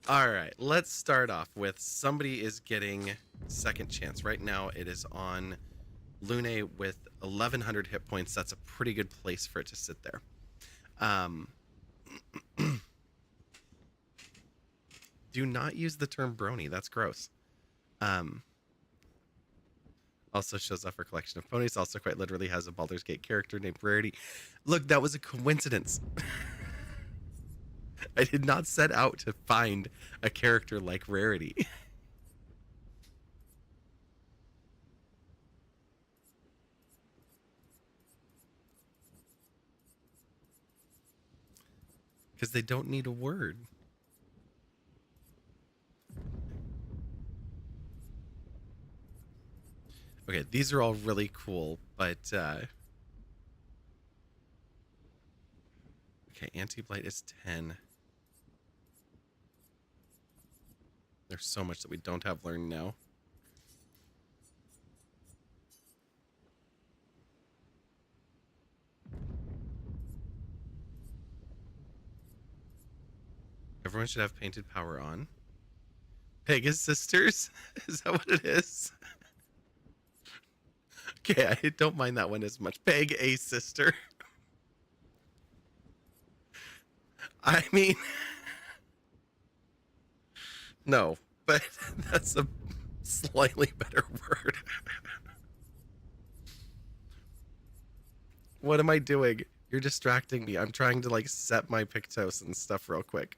All right, let's start off with somebody is getting second chance. Right now it is on Lune with 1,100 hit points. That's a pretty good place for it to sit there. Do not use the term brony. That's gross. Also shows off her collection of ponies. Also quite literally has a Baldur's Gate character named Rarity. Look, that was a coincidence. I did not set out to find a character like Rarity. Because they don't need a word. Okay, these are all really cool, but okay, anti-blight is 10. There's so much that we don't have learned now. Everyone should have painted power on. Pegasus sisters? Is that what it is? Okay, I don't mind that one as much. Peg a sister. I mean, no, but that's a slightly better word. What am I doing? You're distracting me. I'm trying to like set my Pictos and stuff real quick.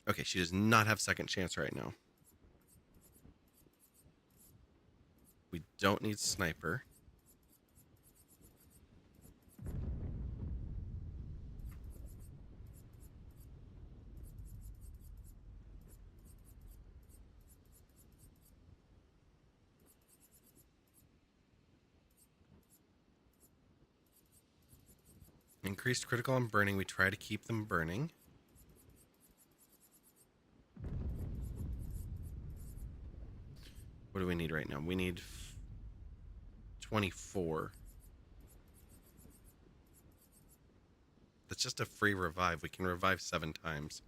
Okay, she does not have second chance right now. We don't need sniper. Increased critical on burning. We try to keep them burning. What do we need right now? We need 24. That's just a free revive. We can revive 7 times.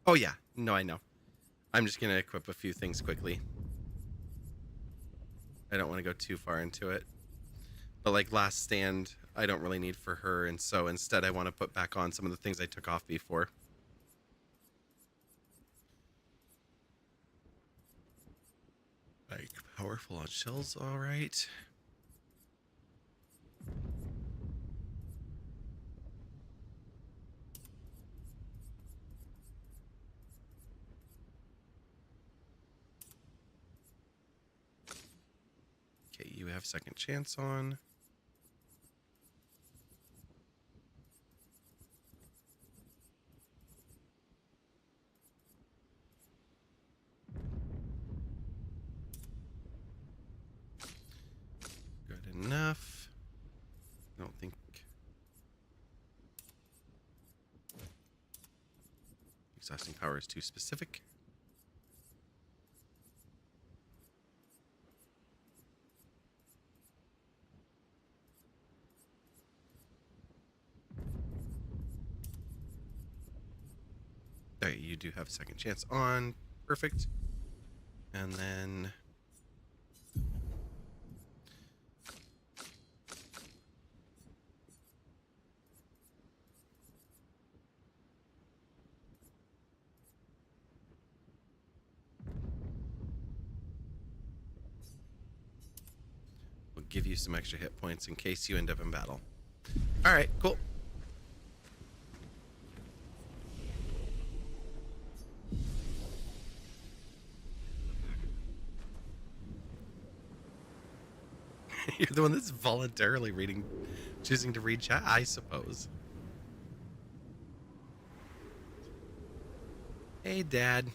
Oh yeah, no, I know. I'm just gonna equip a few things quickly. I don't want to go too far into it. But like Last Stand, I don't really need for her, and so instead I want to put back on some of the things I took off before. Like powerful on shells, all right. Okay, you have second chance on. Good enough. I don't think exhausting power is too specific. There, you do have a second chance on. Perfect. And then we'll give you some extra hit points in case you end up in battle. All right, cool. You're the one that's voluntarily choosing to read chat, I suppose. Hey, Dad.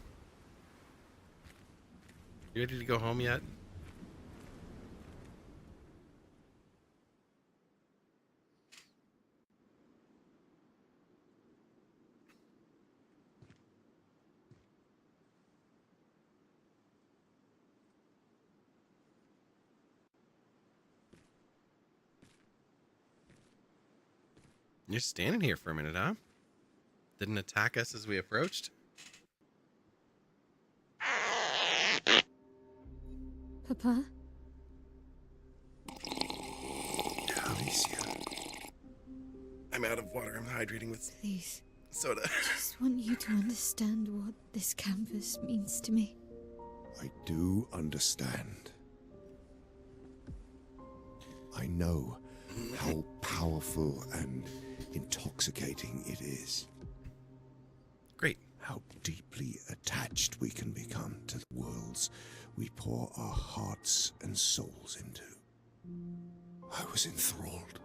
You ready to go home yet? You're standing here for a minute, huh? Didn't attack us as we approached? Papa? Alicia. I'm out of water. I'm hydrating with Please. soda. I just want you to understand what this canvas means to me. I do understand. I know how powerful and intoxicating it is. Great. How deeply attached we can become to the worlds we pour our hearts and souls into. I was enthralled,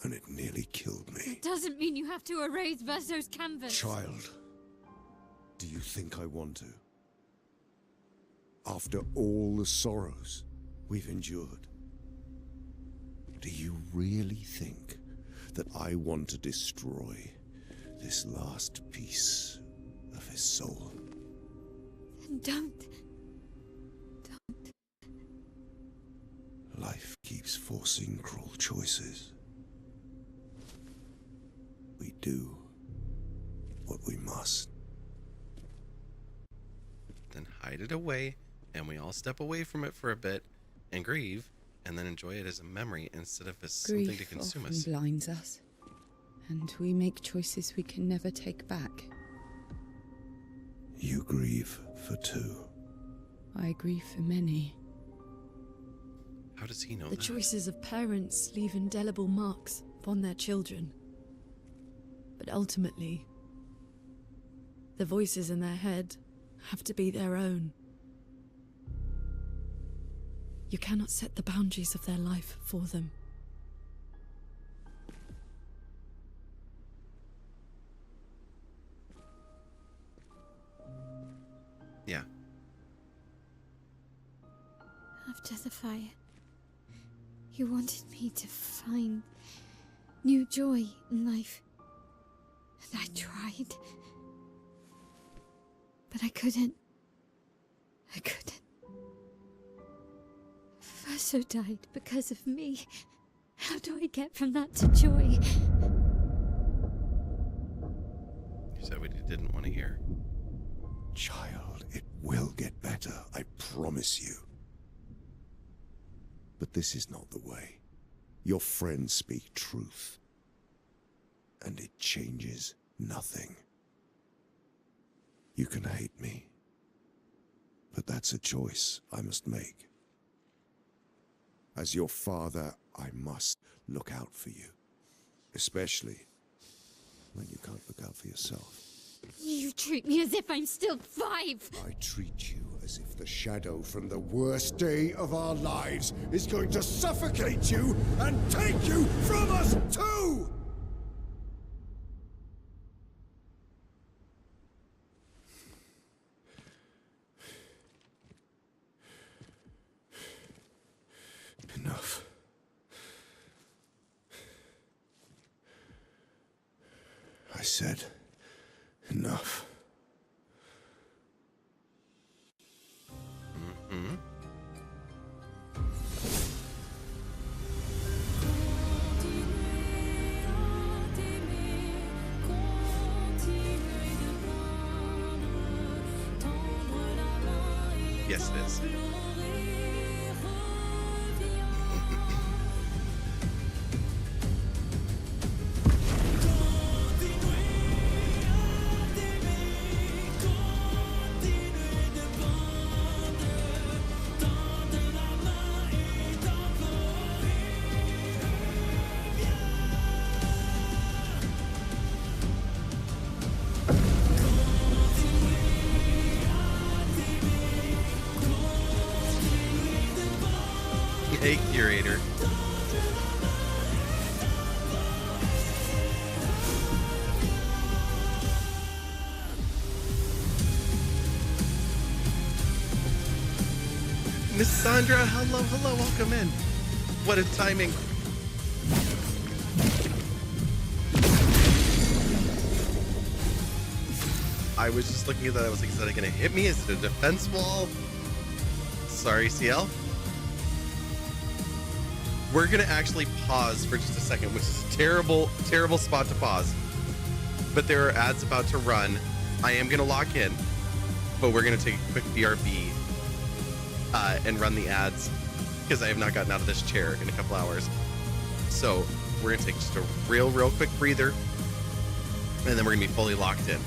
and it nearly killed me. It doesn't mean you have to erase Verso's canvas. Child, do you think I want to? After all the sorrows we've endured, do you really think that I want to destroy this last piece of his soul? Then don't. Life keeps forcing cruel choices. We do what we must. hide it away, and we all step away from it for a bit and grieve, and then enjoy it as a memory instead of as something to Grief consume often us. blinds us, and we make choices we can never take back. You grieve for two. I grieve for many. How does he know The that? choices of parents leave indelible marks upon their children. But ultimately, the voices in their head have to be their own. You cannot set the boundaries of their life for them. Yeah. After the fire, you wanted me to find new joy in life. And I tried. But I couldn't. Verso died because of me. How do I get from that to joy? You said what you didn't want to hear. Child, it will get better, I promise you. But this is not the way. Your friends speak truth. And it changes nothing. You can hate me. But that's a choice I must make. As your father, I must look out for you. Especially when you can't look out for yourself. You treat me as if I'm still 5. I treat you as if the shadow from the worst day of our lives is going to suffocate you and take you from us too! Enough. I said enough. Mm-hmm. Yes, it is. Hey, curator. Miss Sandra, hello, welcome in. What a timing. I was just looking at that, I was like, is that gonna hit me? Is it a defense wall? Sorry, CL. We're gonna actually pause for just a second, which is a terrible spot to pause. But there are ads about to run. I am gonna lock in, but we're gonna take a quick BRB and run the ads because I have not gotten out of this chair in a couple hours. So we're gonna take just a real quick breather, and then we're gonna be fully locked in.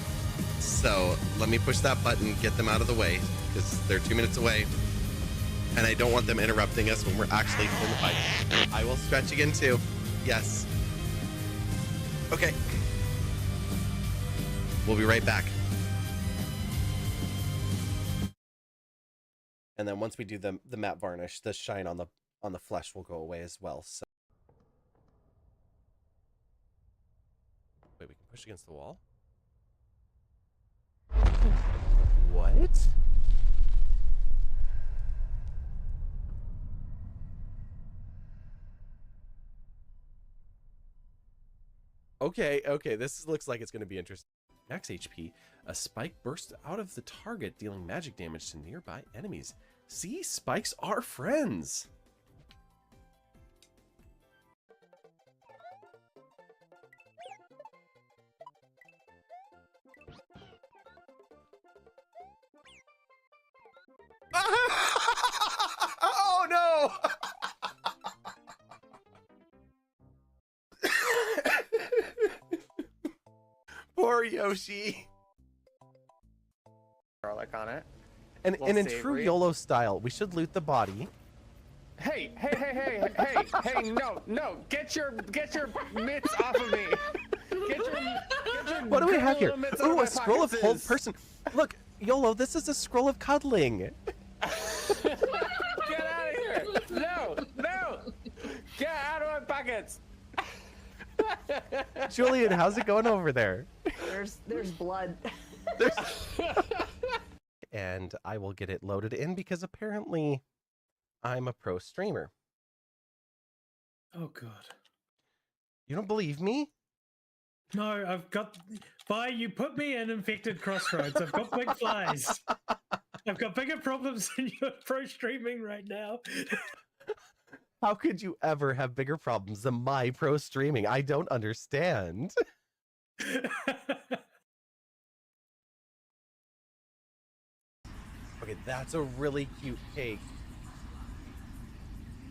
So let me push that button, get them out of the way because they're 2 minutes away. And I don't want them interrupting us when we're actually in the fight. I will stretch again too. Yes. Okay. We'll be right back. And then once we do the matte varnish, the shine on the flesh will go away as well. So wait, we can push against the wall? What? Okay, this looks like it's going to be interesting. Max HP, a spike bursts out of the target, dealing magic damage to nearby enemies. See, spikes are friends. Oh no! Poor Yoshi. Garlic on it. And Little in true savory. YOLO style, we should loot the body. Hey, no, get your mitts off of me. Get your What do we have here? little mitts out of Ooh, my a scroll of pockets. hold person. Look, YOLO, this is a scroll of cuddling. Get out of here. No. Get out of my pockets. Julian, how's it going over there? There's blood. And I will get it loaded in because apparently I'm a pro streamer. Oh god. You don't believe me? No, I've got. You put me in infected crossroads. I've got big flies. I've got bigger problems than your pro streaming right now. How could you ever have bigger problems than my pro streaming? I don't understand. Okay, that's a really cute cake.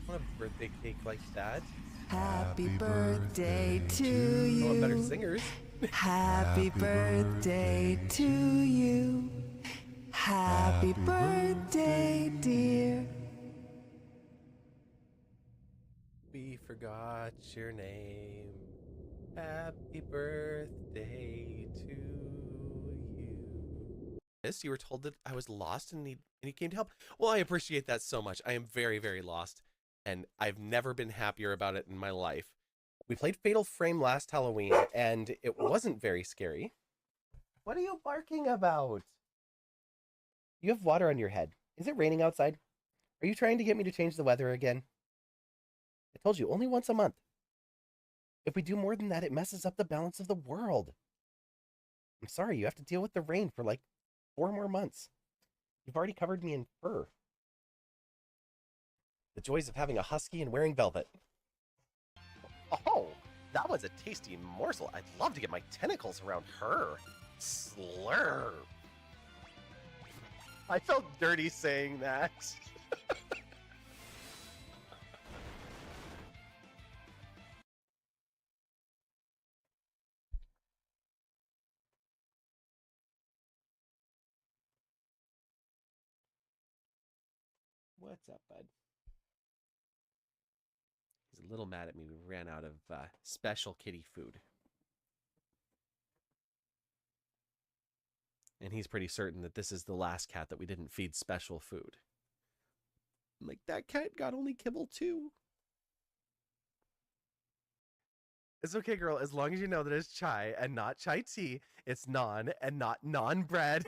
I want a birthday cake like that. Happy birthday to I you. want better singers. Happy birthday to you. Happy birthday, dear. We forgot your name. Happy birthday to you. Yes, you were told that I was lost and he came to help. Well, I appreciate that so much. I am very, very lost, and I've never been happier about it in my life. We played Fatal Frame last Halloween, and it wasn't very scary. What are you barking about? You have water on your head. Is it raining outside? Are you trying to get me to change the weather again? I told you, only once a month. If we do more than that, it messes up the balance of the world. I'm sorry, you have to deal with the rain for like 4 more months. You've already covered me in fur. The joys of having a husky and wearing velvet. Oh, that was a tasty morsel. I'd love to get my tentacles around her. Slurp. I felt dirty saying that. What's up, bud? He's a little mad at me. We ran out of special kitty food. And he's pretty certain that this is the last cat that we didn't feed special food. I'm like, that cat got only kibble too. It's okay, girl, as long as you know that it's chai and not chai tea. It's non and not non-bread.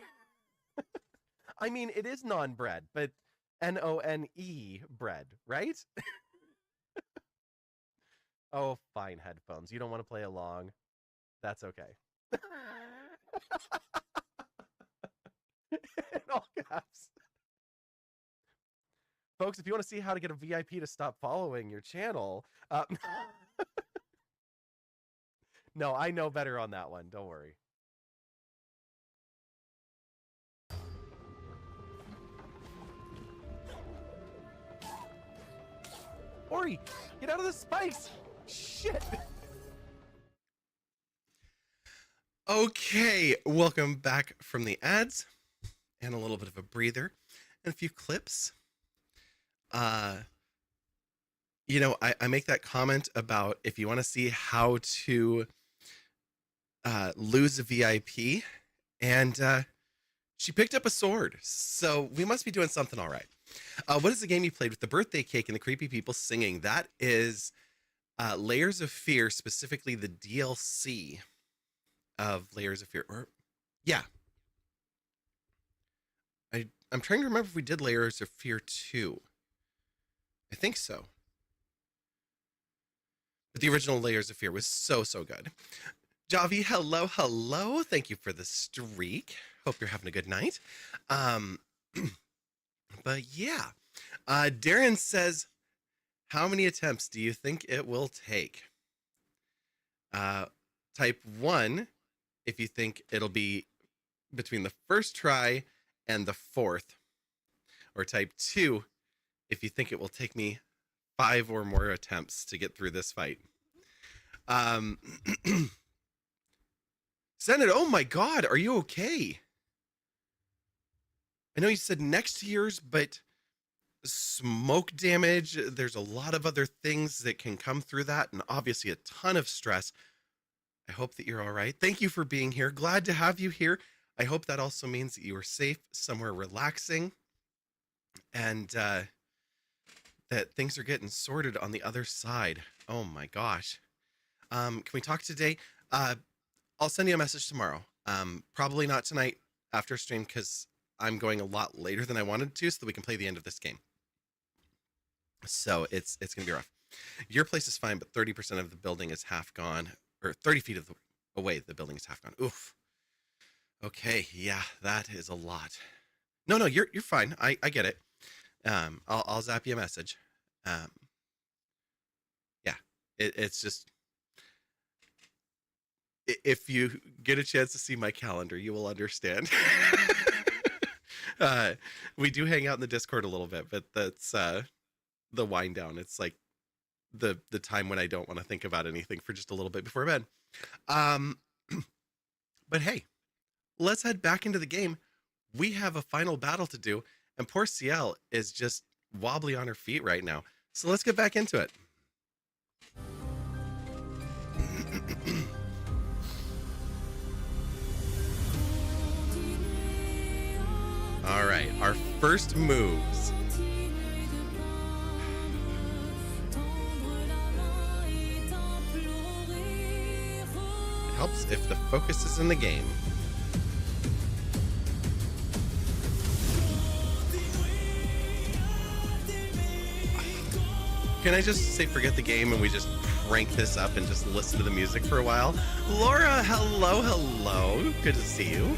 I mean, it is non-bread, but N-O-N-E bread, right? Oh, fine, headphones. You don't want to play along. That's okay. In all caps. Folks, if you want to see how to get a VIP to stop following your channel, no, I know better on that one. Don't worry. Ori, get out of the spikes! Shit! Okay, welcome back from the ads and a little bit of a breather and a few clips. You know, I make that comment about if you want to see how to lose a VIP, and she picked up a sword, so we must be doing something all right. What is the game you played with the birthday cake and the creepy people singing? That is Layers of Fear, specifically the DLC of Layers of Fear. Or, yeah. I'm trying to remember if we did Layers of Fear 2. I think so. But the original Layers of Fear was so, so good. Javi, hello, hello. Thank you for the streak. Hope you're having a good night. But yeah, Darren says, how many attempts do you think it will take? Type 1 if you think it'll be between the first try and the fourth, or type 2 if you think it will take me 5 or more attempts to get through this fight. Senate, oh my God, are you okay? I know you said next to yours, but smoke damage, there's a lot of other things that can come through that, and obviously a ton of stress. I hope that you're all right. Thank you for being here. Glad to have you here. I hope that also means that you are safe, somewhere relaxing, and that things are getting sorted on the other side. Oh my gosh. Can we talk today? I'll send you a message tomorrow. Probably not tonight after stream, because I'm going a lot later than I wanted to, so that we can play the end of this game. So it's gonna be rough. Your place is fine, but 30% of the building is half gone, or 30 feet away. The building is half gone. Oof. Okay, yeah, that is a lot. No, you're fine. I get it. I'll zap you a message. Yeah, it's just, if you get a chance to see my calendar, you will understand. We do hang out in the Discord a little bit, but that's the wind down. It's like the time when I don't want to think about anything for just a little bit before bed. But hey, let's head back into the game. We have a final battle to do, and poor Ciel is just wobbly on her feet right now. So let's get back into it. All right, our first moves. It helps if the focus is in the game. Can I just say forget the game and we just crank this up and just listen to the music for a while? Laura, hello. Good to see you.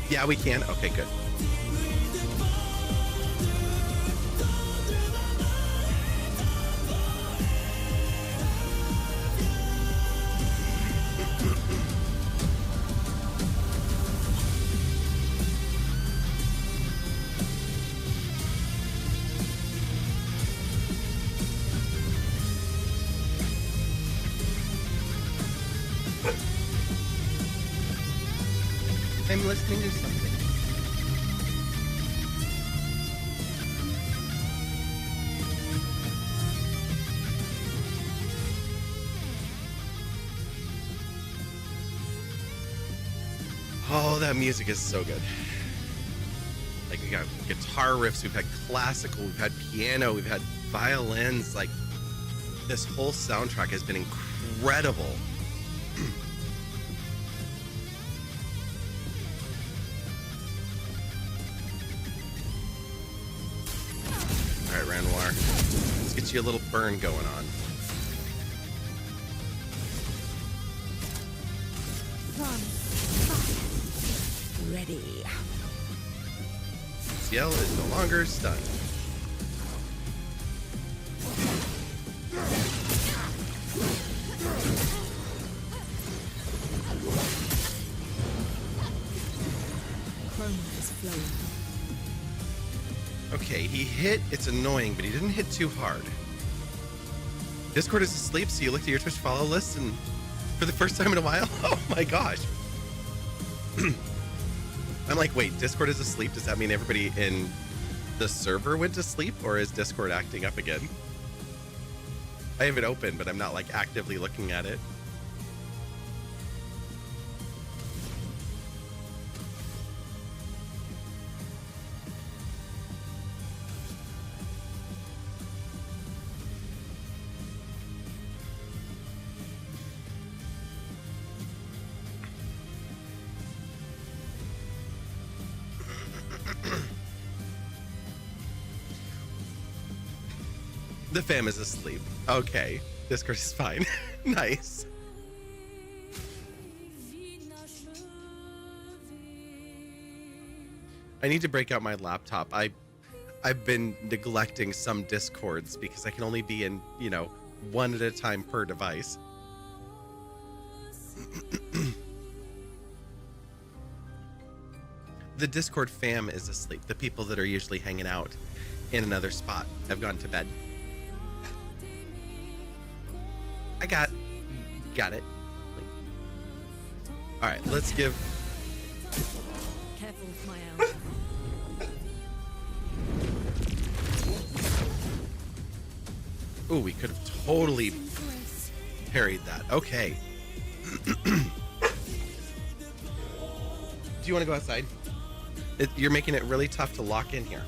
Yeah, we can. Okay, good. I'm listening to something. Oh, that music is so good. Like, we got guitar riffs, we've had classical, we've had piano, we've had violins. Like, this whole soundtrack has been incredible. All right, Renoir, let's get you a little burn going on. Ready. Ciel is no longer stunned. Chroma is flowing. Okay, he hit. It's annoying, but he didn't hit too hard. Discord is asleep, so you looked at your Twitch follow list, and for the first time in a while, oh my gosh. I'm like, wait, Discord is asleep? Does that mean everybody in the server went to sleep, or is Discord acting up again? I have it open, but I'm not like actively looking at it. The fam is asleep. Okay. Discord is fine. Nice. I need to break out my laptop. I've been neglecting some Discords because I can only be in, you know, one at a time per device. The Discord fam is asleep. The people that are usually hanging out in another spot have gone to bed. I got it. All right, let's give. Careful, my elf. Oh, we could have totally parried that. Okay. Do you want to go outside? You're making it really tough to lock in here.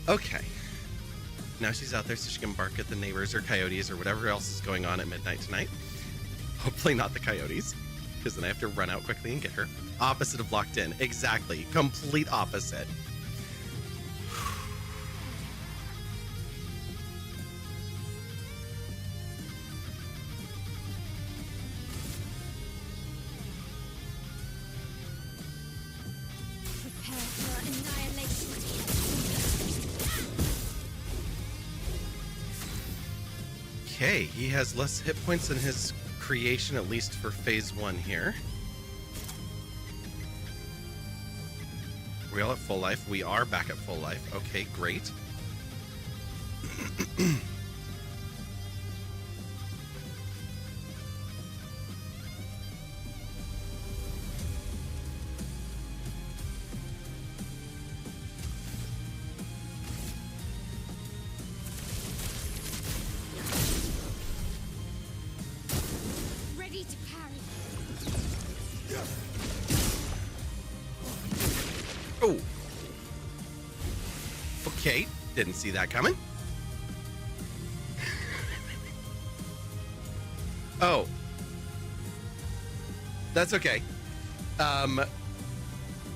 Okay. Now she's out there so she can bark at the neighbors or coyotes or whatever else is going on at midnight tonight. Hopefully not the coyotes, because then I have to run out quickly and get her. Opposite of locked in. Exactly. Complete opposite. Prepare for annihilation. Okay, he has less hit points than his creation, at least for phase 1 here. Are we all at full life? We are back at full life. Okay, great. Ready to parry. Oh. Okay, didn't see that coming. Oh. That's okay.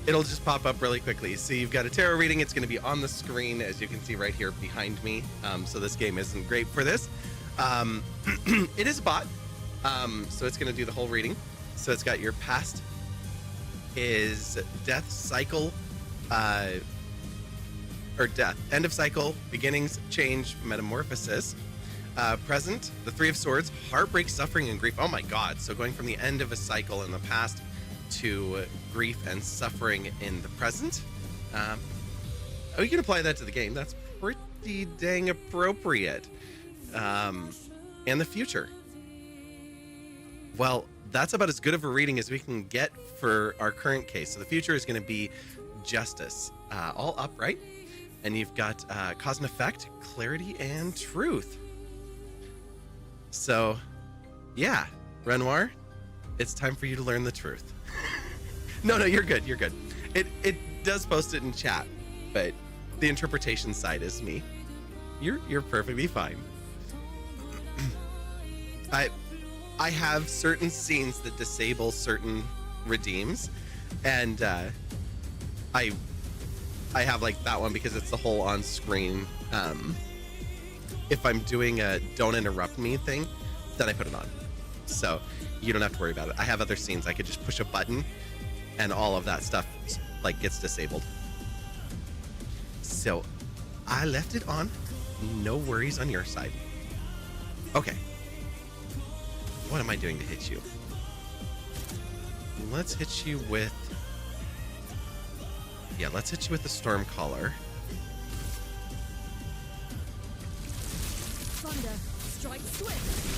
It'll just pop up really quickly. So you've got a tarot reading. It's going to be on the screen, as you can see right here behind me. So this game isn't great for this. It is a bot. So it's going to do the whole reading. So it's got your past is death, cycle, or death, end of cycle, beginnings, change, metamorphosis. Present, the Three of Swords, heartbreak, suffering, and grief. Oh my God. So going from the end of a cycle in the past to grief and suffering in the present. Oh, you can apply that to the game. That's pretty dang appropriate. And the future. Well, that's about as good of a reading as we can get for our current case. So the future is going to be justice, all upright. And you've got cause and effect, clarity, and truth. So, yeah, Renoir, it's time for you to learn the truth. No, you're good. You're good. It does post it in chat, but the interpretation side is me. You're perfectly fine. I have certain scenes that disable certain redeems, and I have like that one because it's the whole on screen. If I'm doing a don't interrupt me thing, then I put it on. So you don't have to worry about it. I have other scenes I could just push a button and all of that stuff like gets disabled. So I left it on. No worries on your side. Okay. What am I doing to hit you? Let's hit you with... Yeah, let's hit you with the Stormcaller. Thunder, strike swift.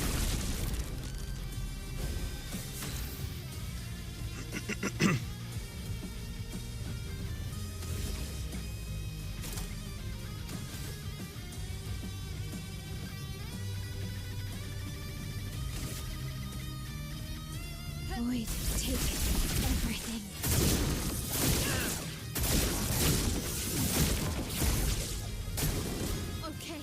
Void, take everything. Okay.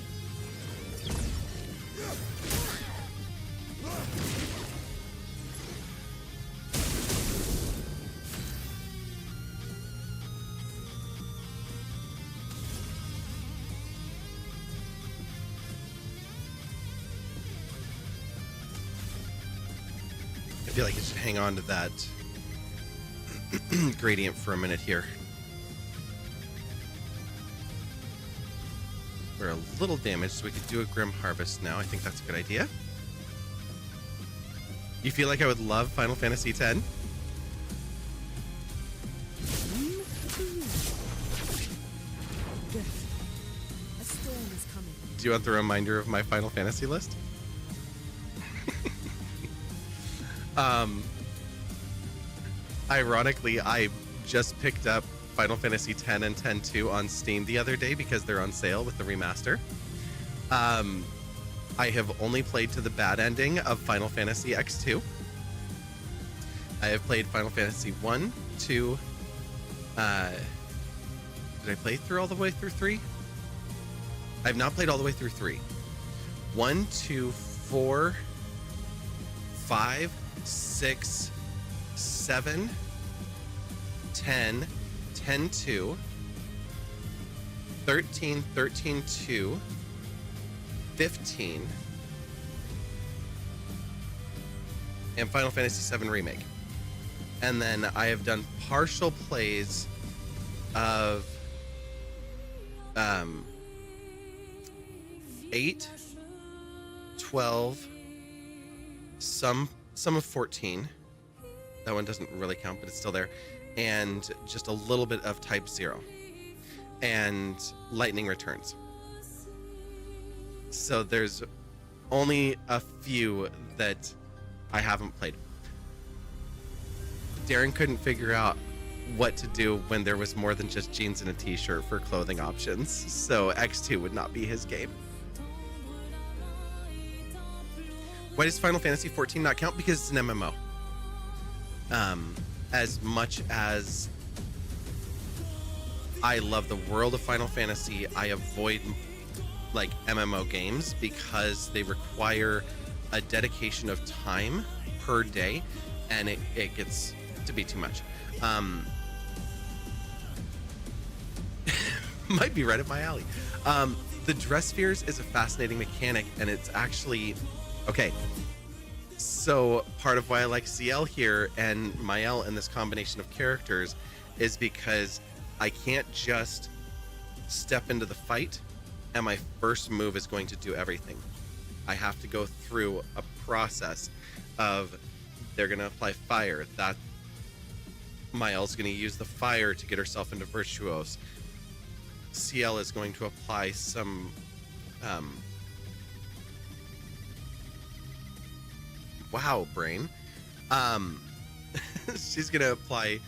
feel like I should hang on to that gradient for a minute here. We're a little damaged, so we could do a Grim Harvest now. I think that's a good idea. You feel like I would love Final Fantasy X? A storm is coming. Do you want the reminder of my Final Fantasy list? Ironically, I just picked up Final Fantasy X and X-2 on Steam the other day because they're on sale with the remaster. I have only played to the bad ending of Final Fantasy X2. I have played Final Fantasy 1, 2, did I play through all the way through 3? I have not played all the way through 3. 1, 2, 4, 5, 6, 7, 10, 10, 2, 13, 13, 2, 15, and Final Fantasy VII Remake. And then I have done partial plays of 8, 12, some of 14. That one doesn't really count, but it's still there. And just a little bit of Type 0. And Lightning Returns. So there's only a few that I haven't played. Darren couldn't figure out what to do when there was more than just jeans and a t-shirt for clothing options, so X2 would not be his game. Why does Final Fantasy XIV not count? Because it's an MMO. As much as I love the world of Final Fantasy, I avoid like MMO games because they require a dedication of time per day, and it gets to be too much. Might be right up my alley. The dress spheres is a fascinating mechanic, and it's actually okay. So part of why I like CL here and Mael and this combination of characters is because I can't just step into the fight and my first move is going to do everything. I have to go through a process of they're going to apply fire. That Mael's going to use the fire to get herself into Virtuos. CL is going to apply some wow, brain. She's going to apply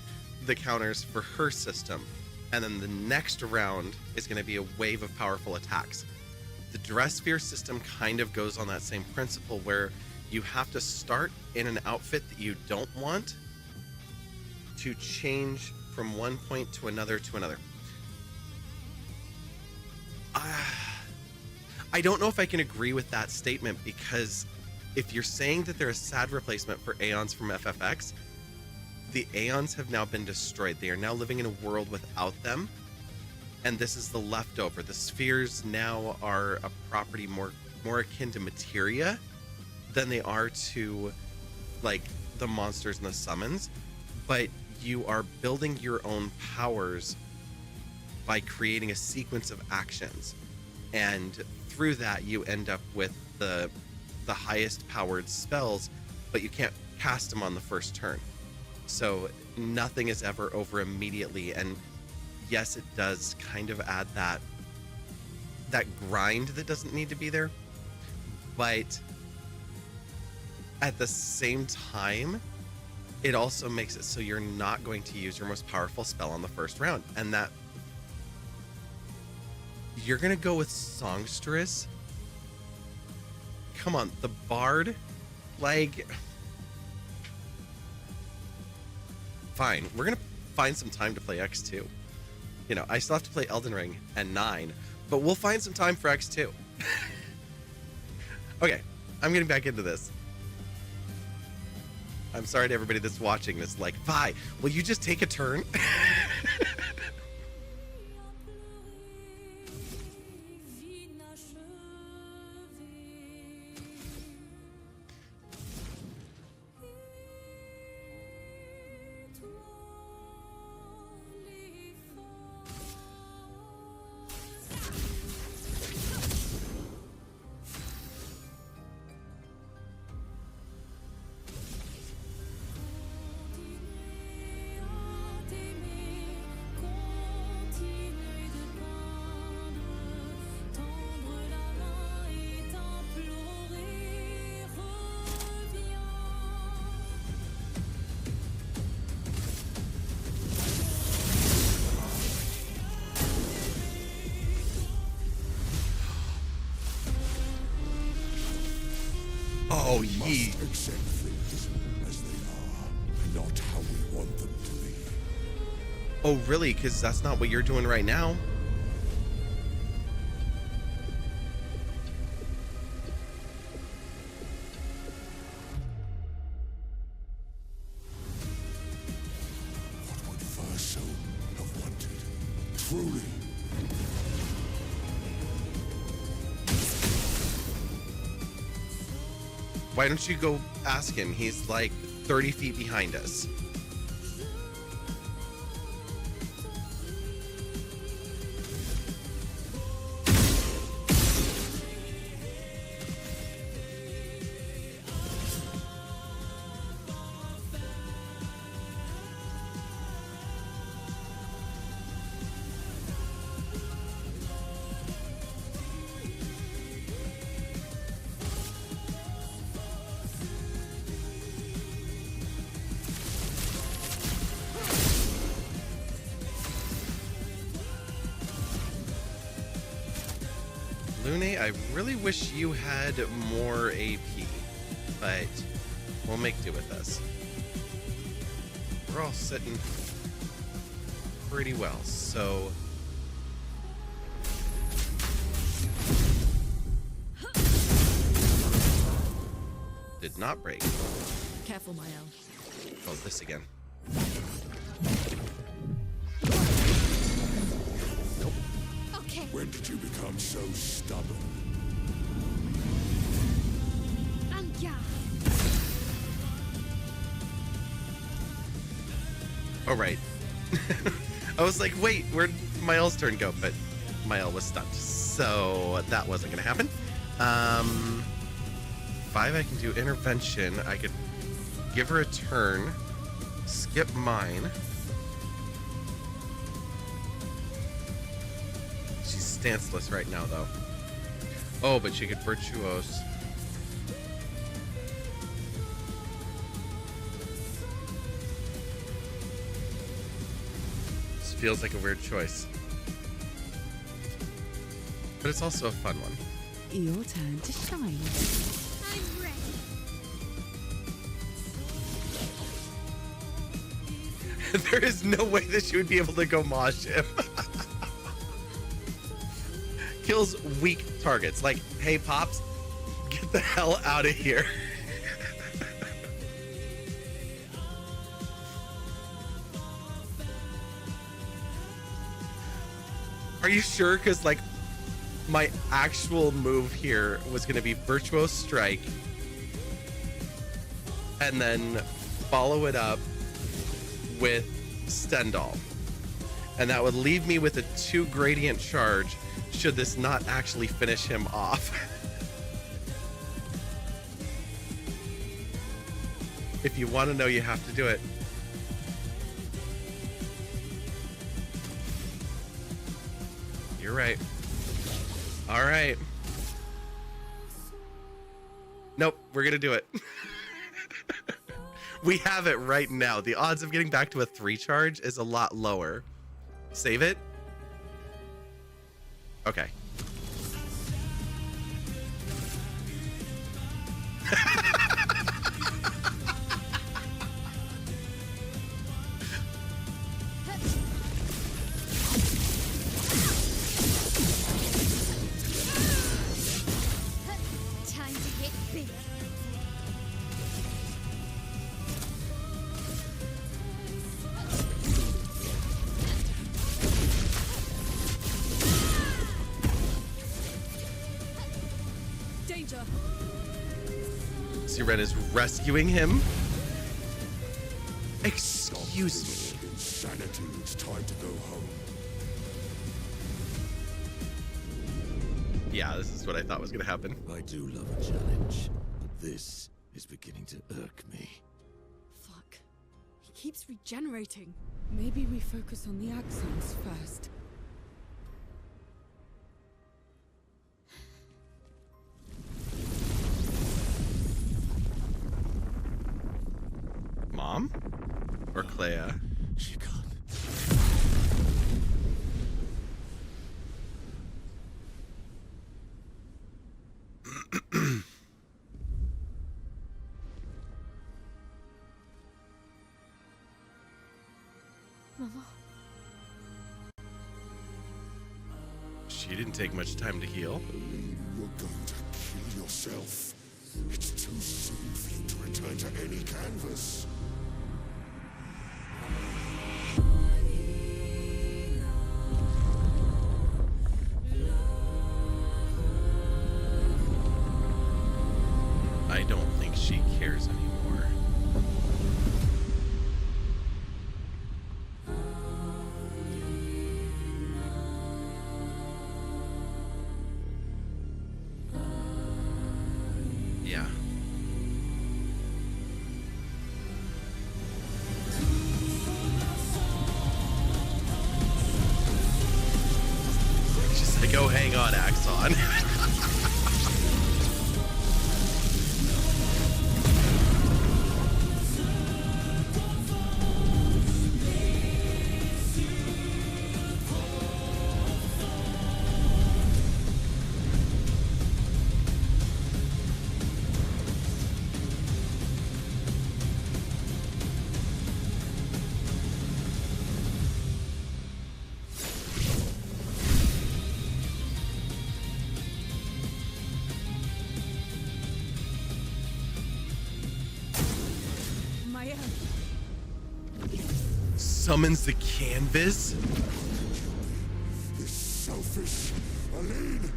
the counters for her system. And then the next round is going to be a wave of powerful attacks. The dress sphere system kind of goes on that same principle where you have to start in an outfit that you don't want to change from one point to another to another. I don't know if I can agree with that statement, because if you're saying that they're a sad replacement for Aeons from FFX, the Aeons have now been destroyed. They are now living in a world without them, and this is the leftover. The spheres now are a property more akin to materia than they are to like the monsters and the summons, but you are building your own powers by creating a sequence of actions, and through that you end up with the highest powered spells, but you can't cast them on the first turn. So nothing is ever over immediately, and yes, it does kind of add that grind that doesn't need to be there, but at the same time, it also makes it so you're not going to use your most powerful spell on the first round, and that you're gonna go with Songstress. Come on, the Bard, like, fine, we're gonna find some time to play X2. You know, I still have to play Elden Ring and 9, but we'll find some time for X2. Okay, I'm getting back into this. I'm sorry to everybody that's watching this, like, Vi, will you just take a turn? Oh, We must accept things as they are, not how we want them to be. Oh, really? Because that's not what you're doing right now. What would Verso have wanted? Truly. Why don't you go ask him? He's like 30 feet behind us. Lune, I really wish you had more AP, but we'll make do with this. We're all sitting pretty well, so... Did not break. Careful, Mael. Oh, this again. Nope. Okay. When did you become so stubborn? Yeah. Oh, right. I was like, wait, where'd Mael's turn go? But Mael was stunned, so that wasn't going to happen. 5, I can do intervention. I could give her a turn, skip mine. She's stanceless right now, though. Oh, but she could virtuose. This feels like a weird choice. But it's also a fun one. Your turn to shine. I'm ready. There is no way that she would be able to go mosh him. Kills weak targets. Like, hey, Pops, get the hell out of here. Are you sure? Because, like, my actual move here was going to be Virtuose Strike and then follow it up with Stendhal. And that would leave me with a 2 gradient charge should this not actually finish him off. If you want to know, you have to do it. You're right. All right. Nope, we're gonna do it. We have it right now. The odds of getting back to a 3 charge is a lot lower. Save it. Okay. Time to get big. Danger! Siren is rescuing him. Excuse me. Insanity, it's time to go home. Yeah, this is what I thought was gonna happen. I do love a challenge, but this is beginning to irk me. Fuck. He keeps regenerating. Maybe we focus on the axons first. Mom? Or Claire? She can't. She didn't take much time to heal. You're going to kill yourself. It's too soon for you to return to any canvas. I don't think she cares anymore. Yeah. She's like, oh, hang on, Axon. Summons the canvas? This selfish Aline.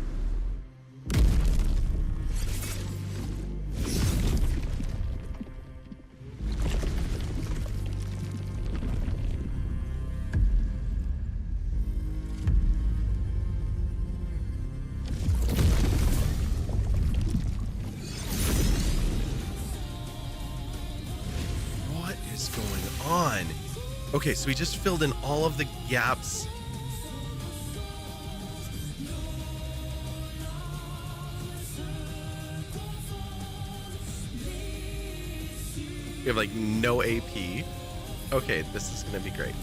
What is going on? Okay, so we just filled in all of the gaps. We have like no AP. Okay, this is gonna be great.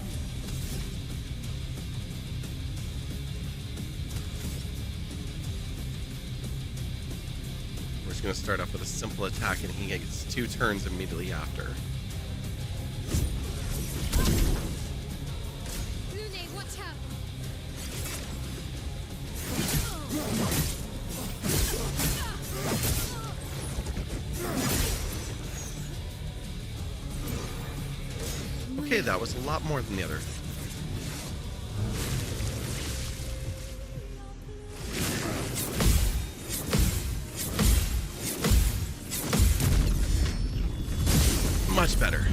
We're just gonna start off with a simple attack and he gets 2 turns immediately after. Lune, watch out! Okay, that was a lot more than the other. Much better.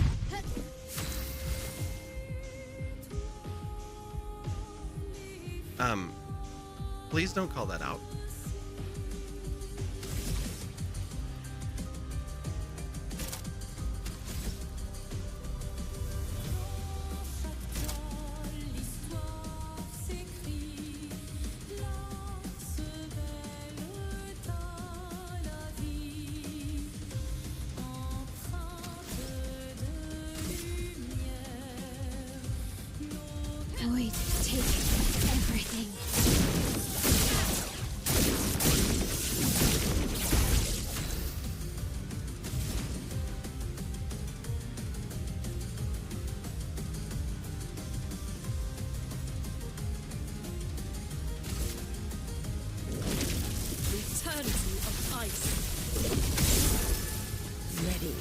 Please don't call that out. Void, take everything. Eternity of ice. Ready.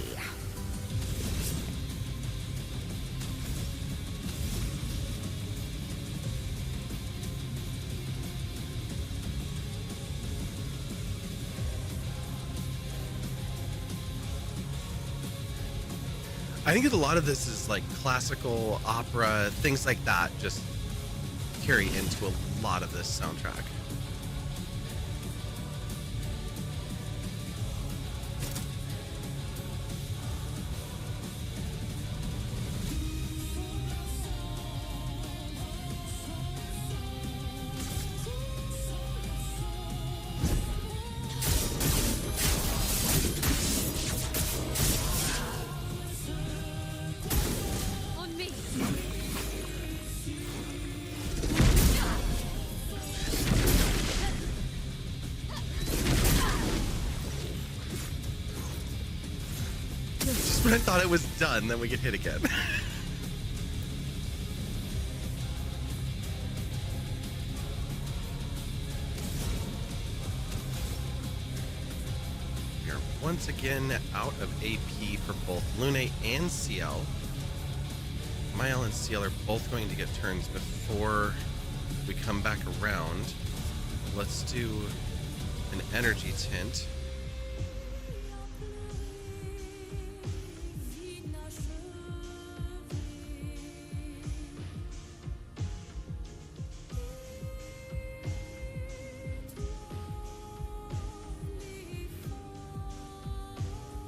I think a lot of this is like classical opera, things like that, just carry into a lot of this soundtrack. On me! Just when I thought it was done, then we get hit again. once again out of AP for both Lune and CL. Mael and CL are both going to get turns before we come back around. Let's do an energy tint.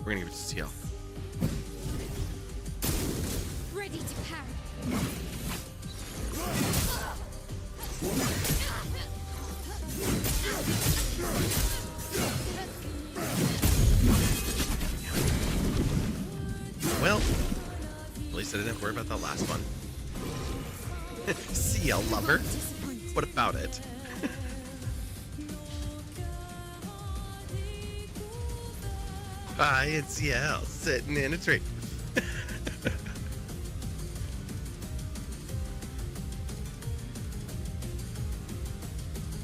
We're gonna give it to CL. Ready to parry. Well, at least I didn't have to worry about that last one. CL lover. What about it? Hi, it's CL sitting in a tree.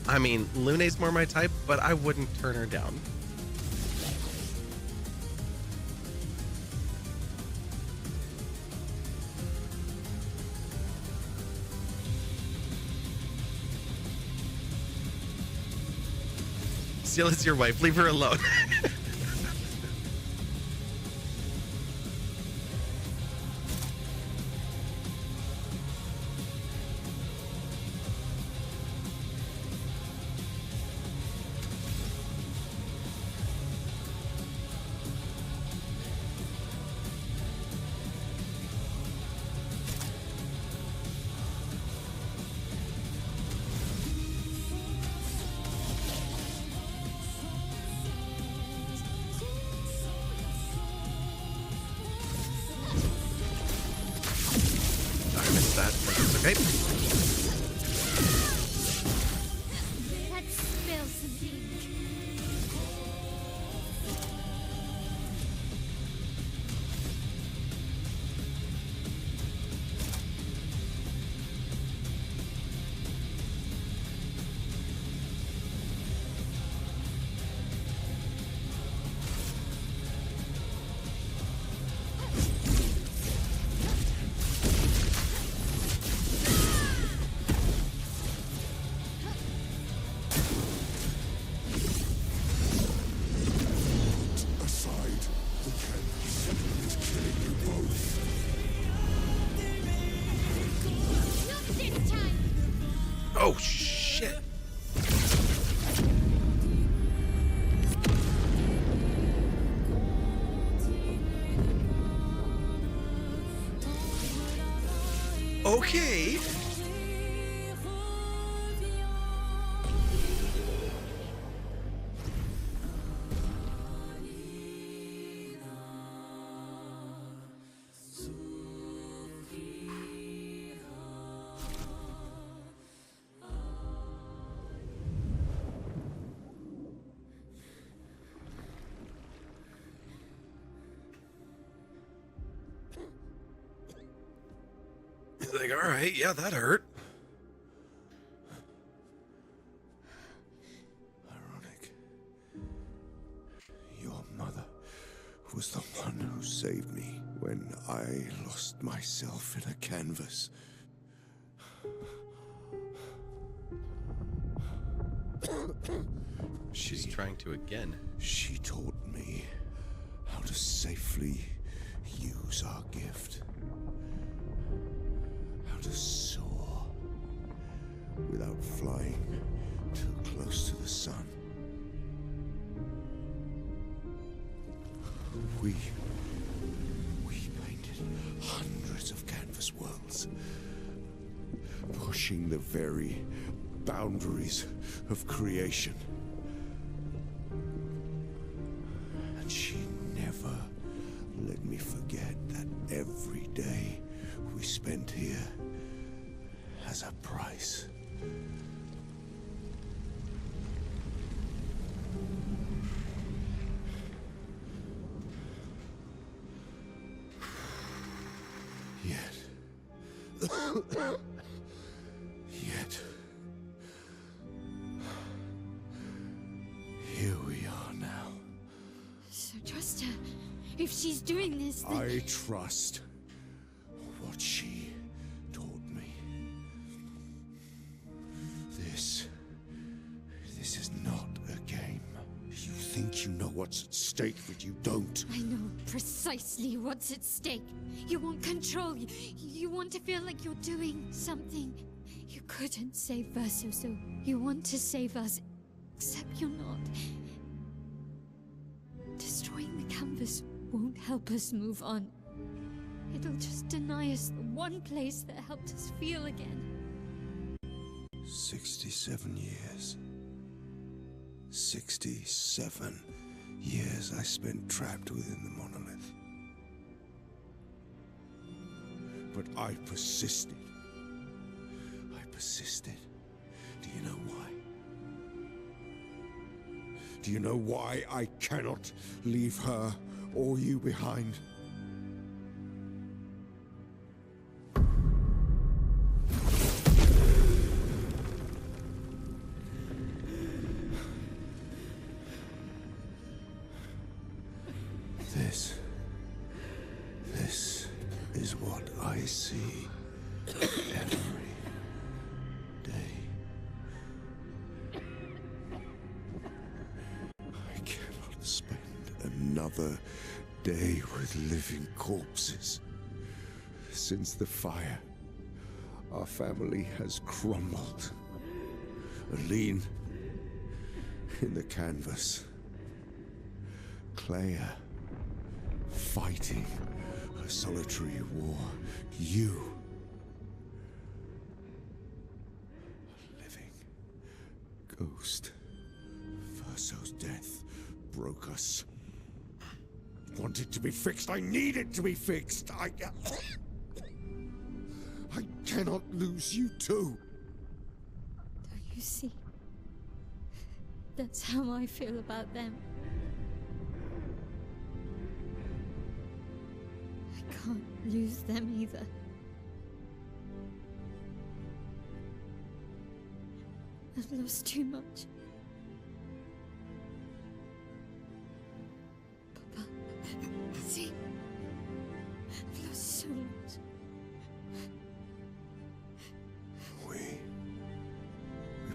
I mean, Lune's more my type, but I wouldn't turn her down. CL is your wife. Leave her alone. Okay. Let's spill some ink. Oh, shit. Okay. Like, all right, yeah, that hurt. Ironic. Your mother was the one who saved me when I lost myself in a canvas. She's trying to again. She taught me how to safely use our gift. How to soar without flying too close to the sun. We painted hundreds of canvas worlds, pushing the very boundaries of creation. And she never let me forget that every day we spent here has a price. Yet, here we are now. Such If she's doing this, then... I trust what she taught me. This is not a game. You think you know what's at stake, but you don't. I know precisely what's at stake. You want control. You want to feel like you're doing something. You couldn't save Verso, so you want to save us. Except you're not. Destroying the canvas won't help us move on. It'll just deny us the one place that helped us feel again. 67 years. 67 years I spent trapped within the monolith. But I persisted. I persisted. Do you know why? Do you know why I cannot leave her or you behind? This is what I see every day. I cannot spend another day with living corpses. Since the fire, our family has crumbled. Aline in the canvas. Clair fighting a solitary war. You, a living ghost. Verso's death broke us. Want it to be fixed. I need it to be fixed. I cannot lose you too. Don't you see? That's how I feel about them. I can't lose them either. I've lost too much. Papa, see? I've lost so much. We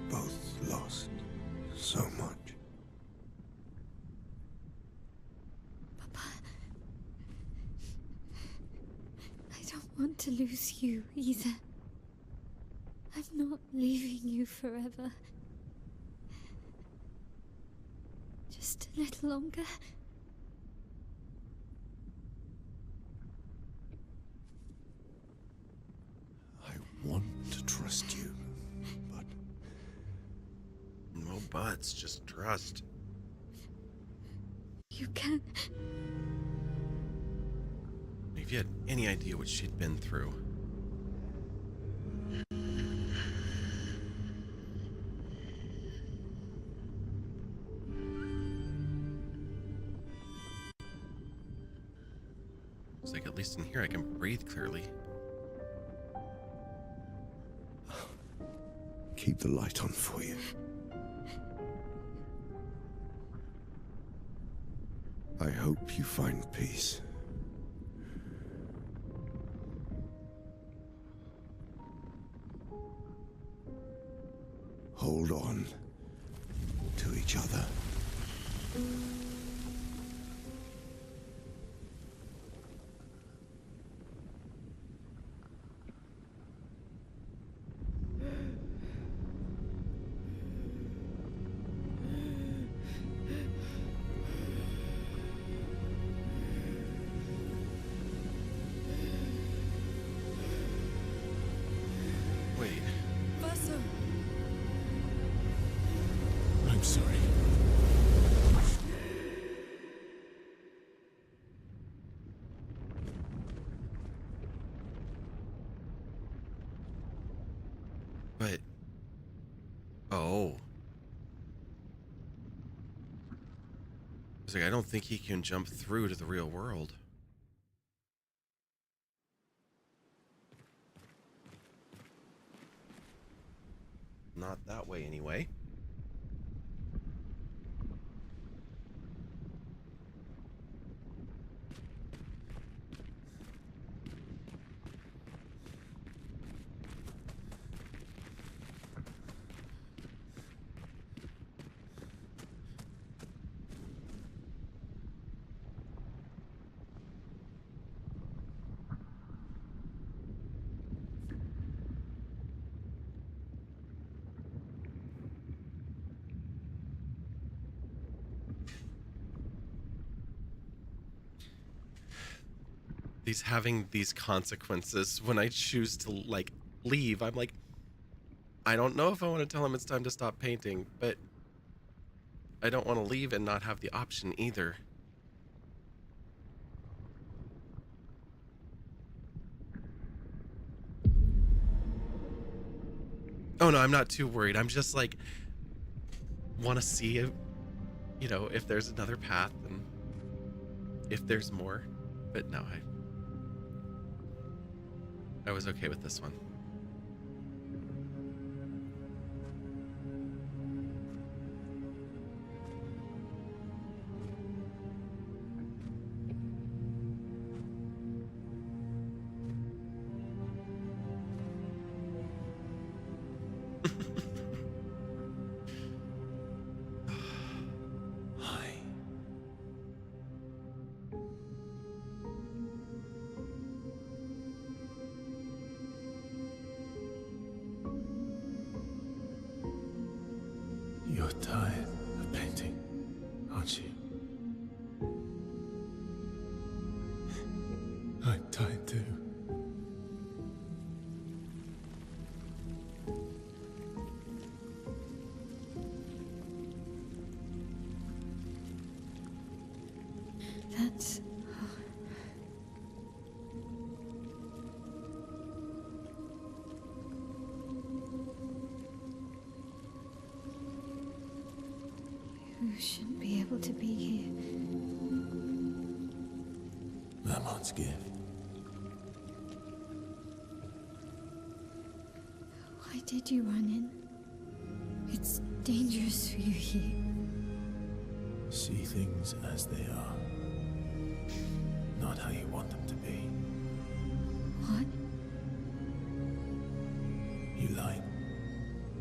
both lost so much. Papa, I don't want to lose you either. I'm not leaving you forever. Just a little longer. I want to trust you, but... No buts, just trust. You can. If you had any idea what she'd been through. It's like, at least in here I can breathe clearly. Keep the light on for you. I hope you find peace. Hold on to each other. Wait. Verso! I'm sorry. But... Oh. It's like, I don't think he can jump through to the real world. Not that way, anyway. having these consequences when I choose to like leave. I'm like, I don't know if I want to tell him it's time to stop painting, but I don't want to leave and not have the option either. Oh no, I'm not too worried. I'm just like, want to see, you know, if there's another path and if there's more. But no, I was okay with this one. Hi. You're tired of painting, aren't you? I'm tired too. That's... You shouldn't be able to be here. Lammont's gift. Why did you run in? It's dangerous for you here. See things as they are. Not how you want them to be. What? You lied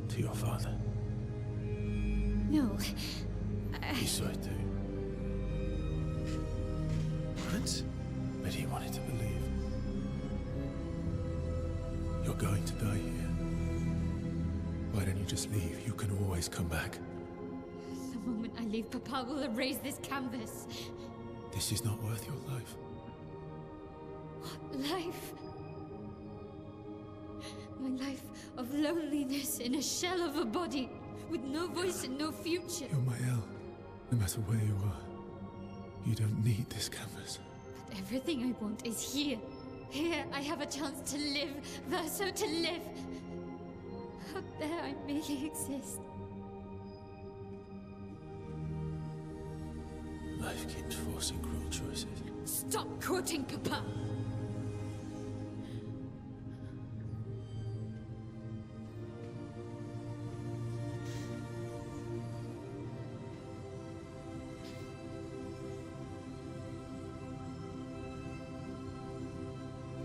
to your father. No. He saw it too. What? But he wanted to believe. You're going to die here. Why don't you just leave? You can always come back. The moment I leave, Papa will erase this canvas. This is not worth your life. What life? My life of loneliness in a shell of a body, with no voice and no future. You're my El. No matter where you are, you don't need this canvas. But everything I want is here. Here I have a chance to live, Verso, to live. Up there I merely exist. Life keeps forcing cruel choices. Stop quoting Papa!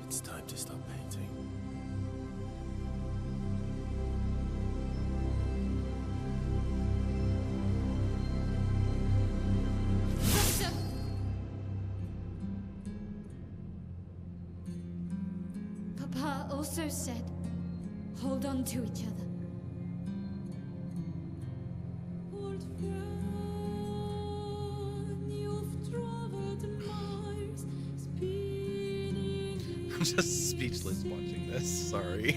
It's time to stop painting. Verso! Papa also said, hold on to each other. I'm just speechless watching this. Sorry.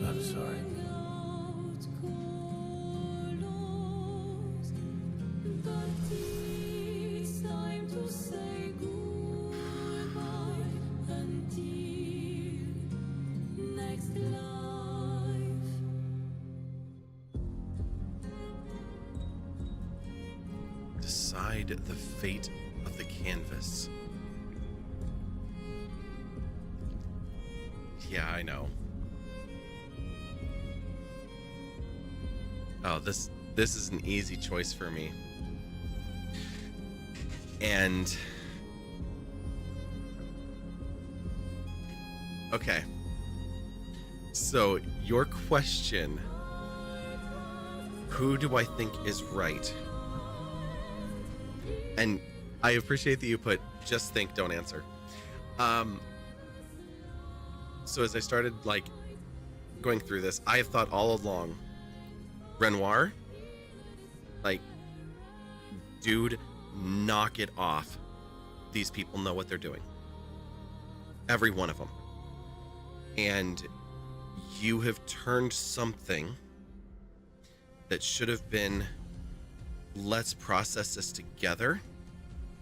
I'm sorry. Decide the fate of the canvas. Yeah, I know. Oh, this is an easy choice for me. And okay. So, your question, who do I think is right? And I appreciate that you put just think, don't answer. So as I started like going through this, I have thought all along Renoir Like, dude, knock it off. These people know what they're doing. Every one of them. And you have turned something that should have been, let's process this together,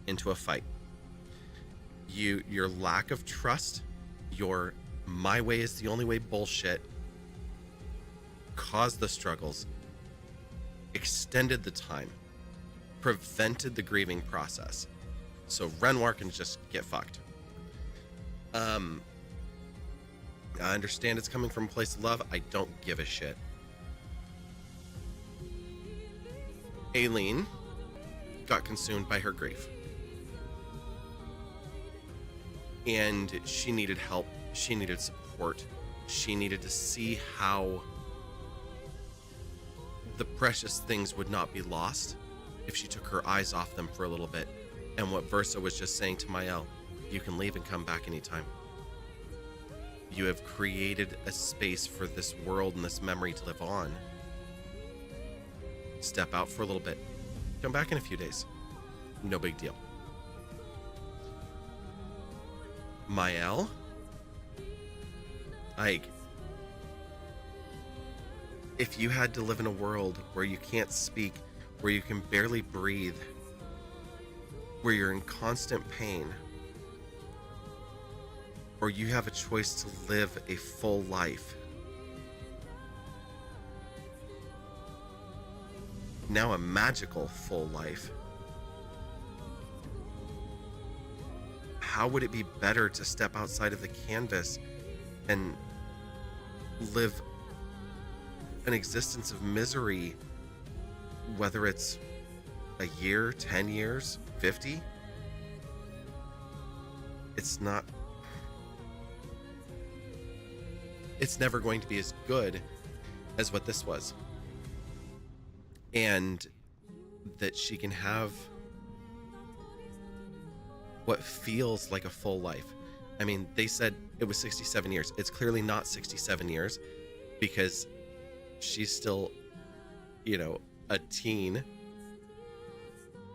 into a fight. Your lack of trust, your my way is the only way bullshit caused the struggles, extended the time, prevented the grieving process. So Renoir can just get fucked. I understand it's coming from a place of love. I don't give a shit. Aileen got consumed by her grief. And she needed help. She needed support. She needed to see how the precious things would not be lost if she took her eyes off them for a little bit. And what Versa was just saying to Mael, you can leave and come back anytime. You have created a space for this world and this memory to live on. Step out for a little bit. Come back in a few days. No big deal. Mael, like, if you had to live in a world where you can't speak, where you can barely breathe, where you're in constant pain, or you have a choice to live a full life, now a magical full life, how would it be better to step outside of the canvas and live an existence of misery, whether it's a year, 10 years, 50? It's not... It's never going to be as good as what this was. And that she can have what feels like a full life. I mean, they said it was 67 years. It's clearly not 67 years because she's still, you know, a teen.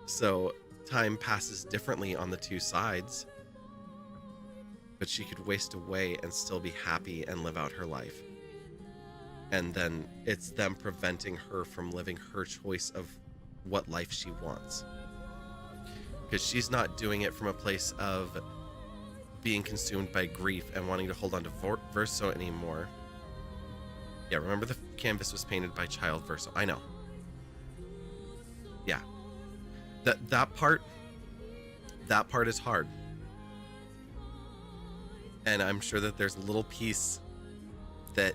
So time passes differently on the two sides. But she could waste away and still be happy and live out her life. And then it's them preventing her from living her choice of what life she wants. Because she's not doing it from a place of being consumed by grief and wanting to hold on to Verso anymore. Yeah, remember the canvas was painted by child Verso. I know. Yeah. That part is hard. And I'm sure that there's a little piece that,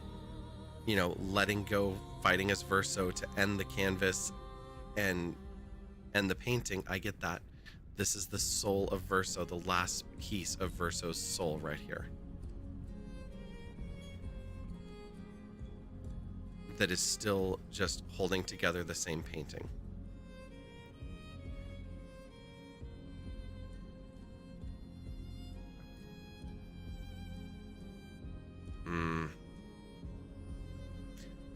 you know, letting go, fighting as Verso to end the canvas and the painting. I get that. This is the soul of Verso, the last piece of Verso's soul right here. That is still just holding together the same painting.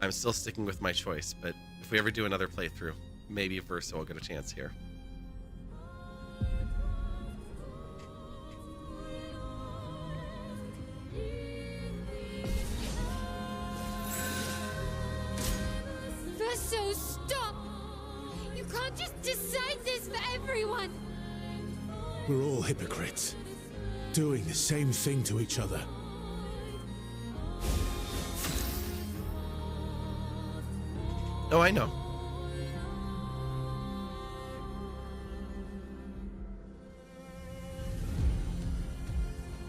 I'm still sticking with my choice, but if we ever do another playthrough, maybe Verso will get a chance here. Verso, stop! You can't just decide this for everyone! We're all hypocrites, doing the same thing to each other. Oh, I know.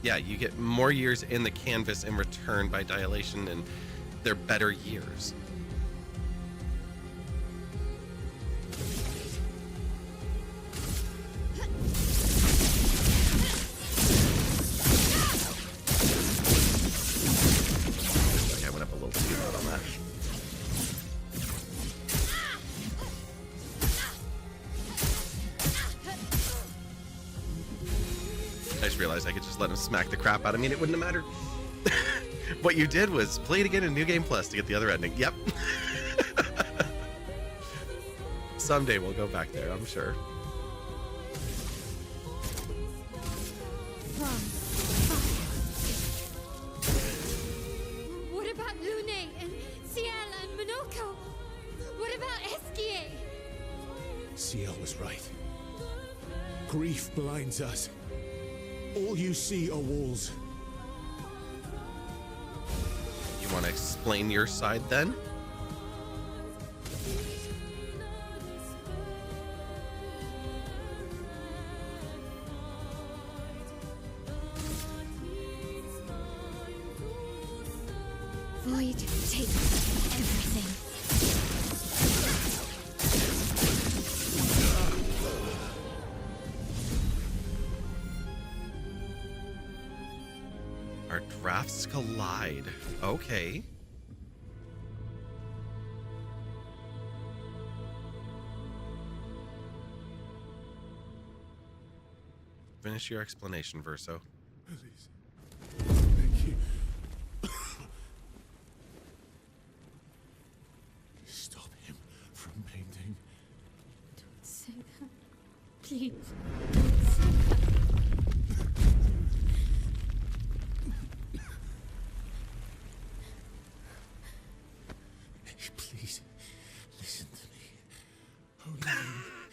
Yeah, you get more years in the canvas in return by dilation, and they're better years. Okay, I went up a little too loud on that. I just realized I could just let him smack the crap out of me and it wouldn't have mattered. What you did was play it again in New Game Plus to get the other ending. Yep. Someday we'll go back there, I'm sure. What about Lune and Ciel and Monoko? What about Esquier? Ciel was right. Grief blinds us. All you see are walls. You want to explain your side then? Void takes everything. Our drafts collide. Okay. Finish your explanation, Verso. Please. Thank you. Stop him from painting. Don't say that. Please. Please, listen to me. Only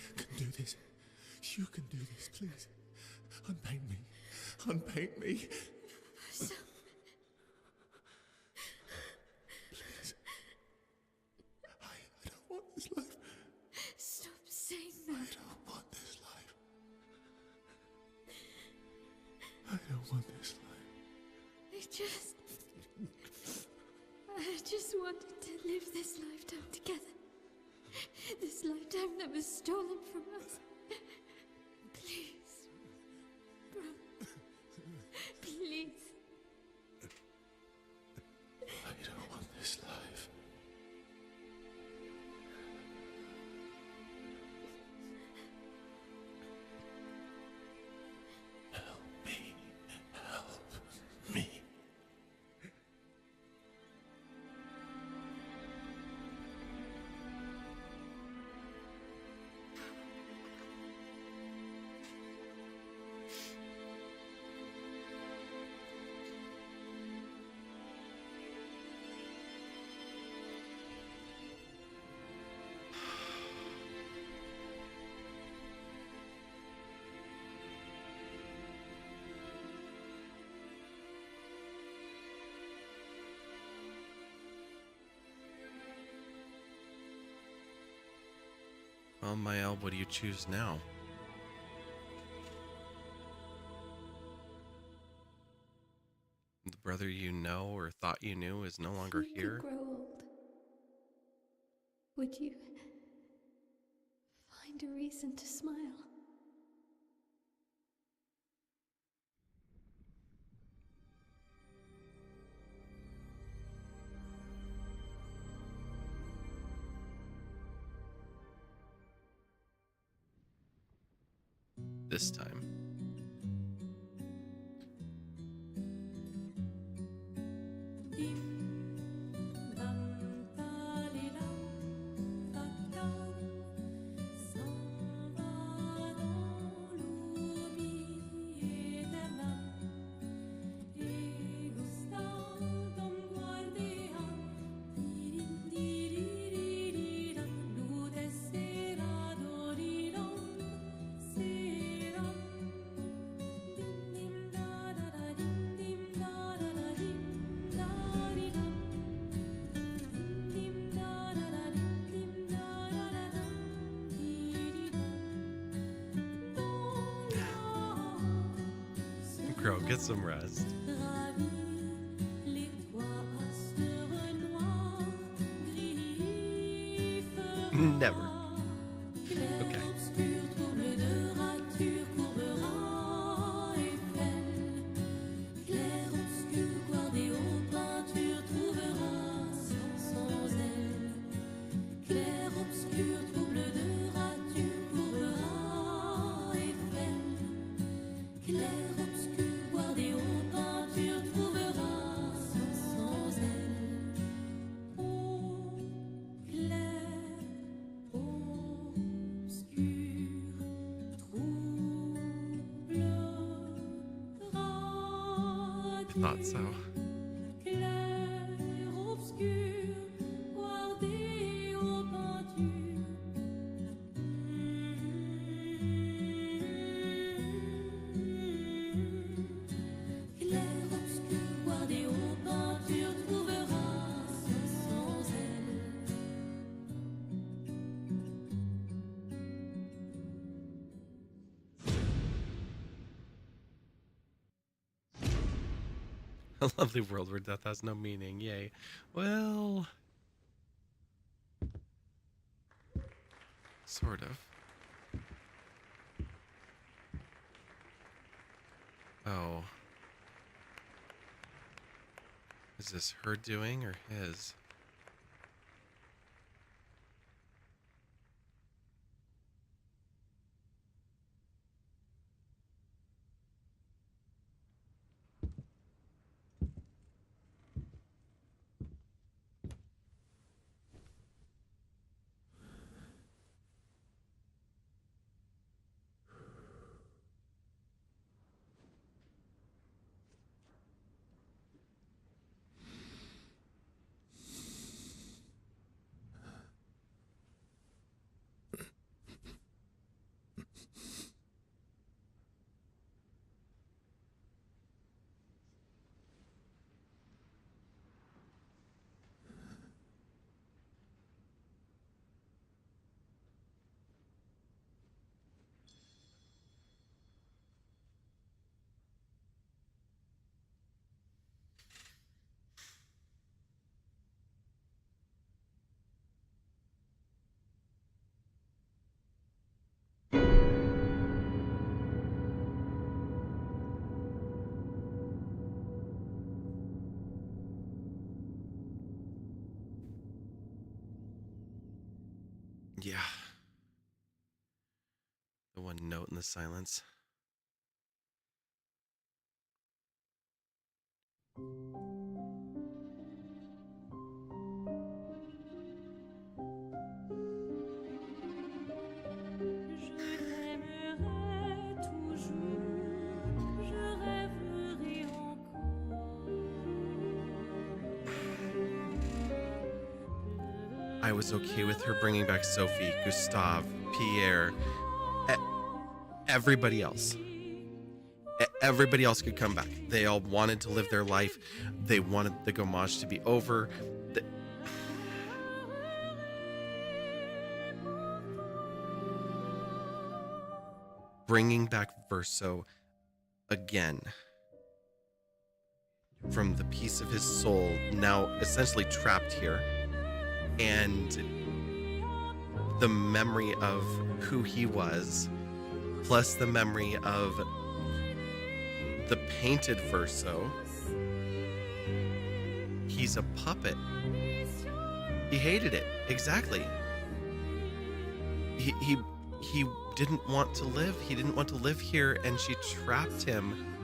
you can do this. You can do this, please. Unpaint me. Unpaint me. So, Please. I don't want this life. stop saying that. I don't want this life. I don't want this life. I just wanted to live this lifetime together. This lifetime that was stolen from us. Please. Bro. Please. I don't want this life. Help me. Help me. Well, Mael, what do you choose now? The brother you know or thought you knew is no longer You here? could grow old. Would you find a reason to smile? This time. Crow, get some rest. Never. Okay. I thought so. Clair obscur, guardé aux peintures. Clair obscur, guardé aux peintures, trouvera sans elle. A lovely world where death has no meaning. Yay. Well, sort of. Oh. Is this her doing or his? Yeah. The one note in the silence. Je t'aimerai toujours, je rêverai encore. I was okay with her bringing back Sophie, Gustave, Pierre, e- everybody else. Everybody else could come back. They all wanted to live their life. They wanted the Gommage to be over. Bringing back Verso again from the piece of his soul, now essentially trapped here, and the memory of who he was, plus the memory of the painted Verso. He's a puppet. He hated it. Exactly. He didn't want to live. He didn't want to live here, and she trapped him.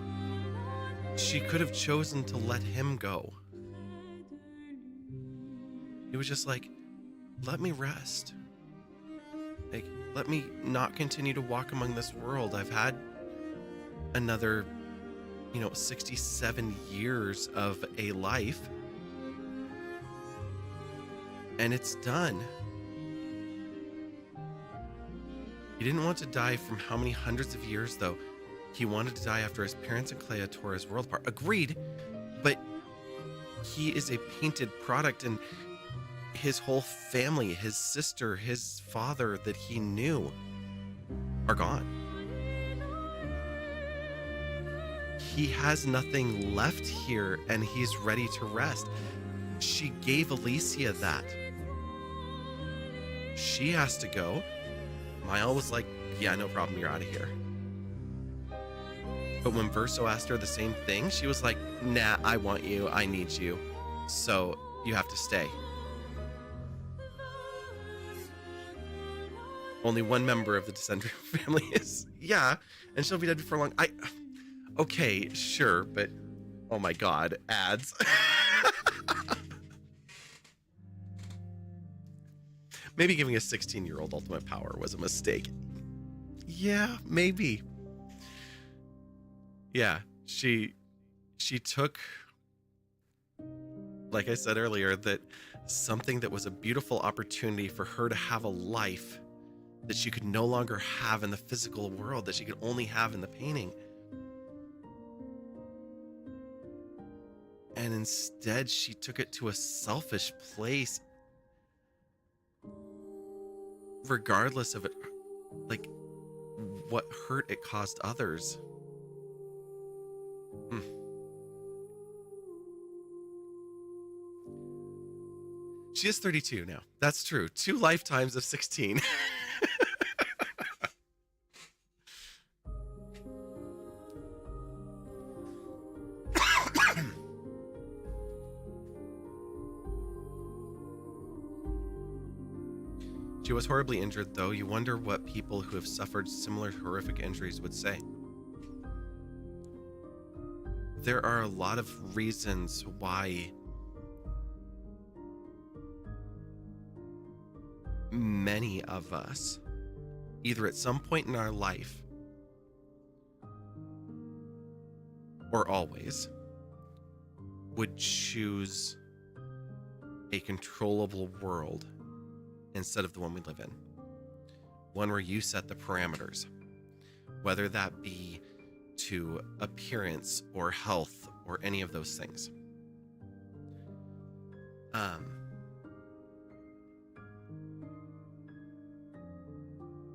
She could have chosen to let him go. He was just like, let me rest. Like, let me not continue to walk among this world. I've had another, 67 years of a life. And it's done. He didn't want to die from how many hundreds of years, though? He wanted to die after his parents and Clea tore his world apart. Agreed, but he is a painted product, and his whole family, his sister, his father that he knew, are gone. He has nothing left here, and he's ready to rest. She gave Alicia that. She has to go. Mael was like, yeah, no problem, you're out of here. But when Verso asked her the same thing, she was like, nah, I want you, I need you, so you have to stay. Only one member of the Descendant family is, yeah, and she'll be dead before long. Okay, sure, but oh my god, ads. Maybe giving a 16-year-old ultimate power was a mistake. Yeah, maybe. Yeah, she she took, like I said earlier, that something that was a beautiful opportunity for her to have a life that she could no longer have in the physical world, that she could only have in the painting. And instead, she took it to a selfish place, regardless of it, like, what hurt it caused others. She is 32 now. That's true. 2 lifetimes of 16. She was horribly injured, though. You wonder what people who have suffered similar horrific injuries would say. There are a lot of reasons why many of us, either at some point in our life or always, would choose a controllable world instead of the one we live in. One where you set the parameters, whether that be to appearance or health or any of those things.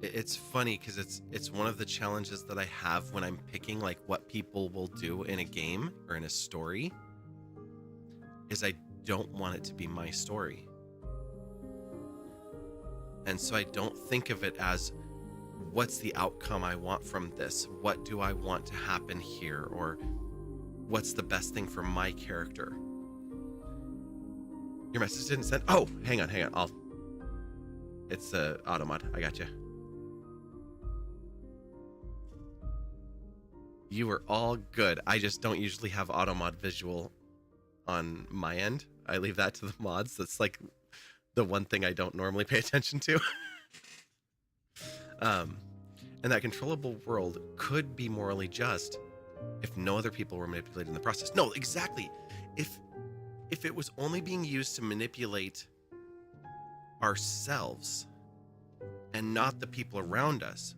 It's funny because it's one of the challenges that I have when I'm picking like what people will do in a game or in a story, is I don't want it to be my story. And so I don't think of it as, what's the outcome I want from this? What do I want to happen here? Or what's the best thing for my character? Your message didn't send. Oh, hang on. It's the automod. I got you. You were all good. I just don't usually have automod visual on my end. I leave that to the mods. That's like the one thing I don't normally pay attention to. And that controllable world could be morally just if no other people were manipulated in the process. No, exactly. If it was only being used to manipulate ourselves and not the people around us,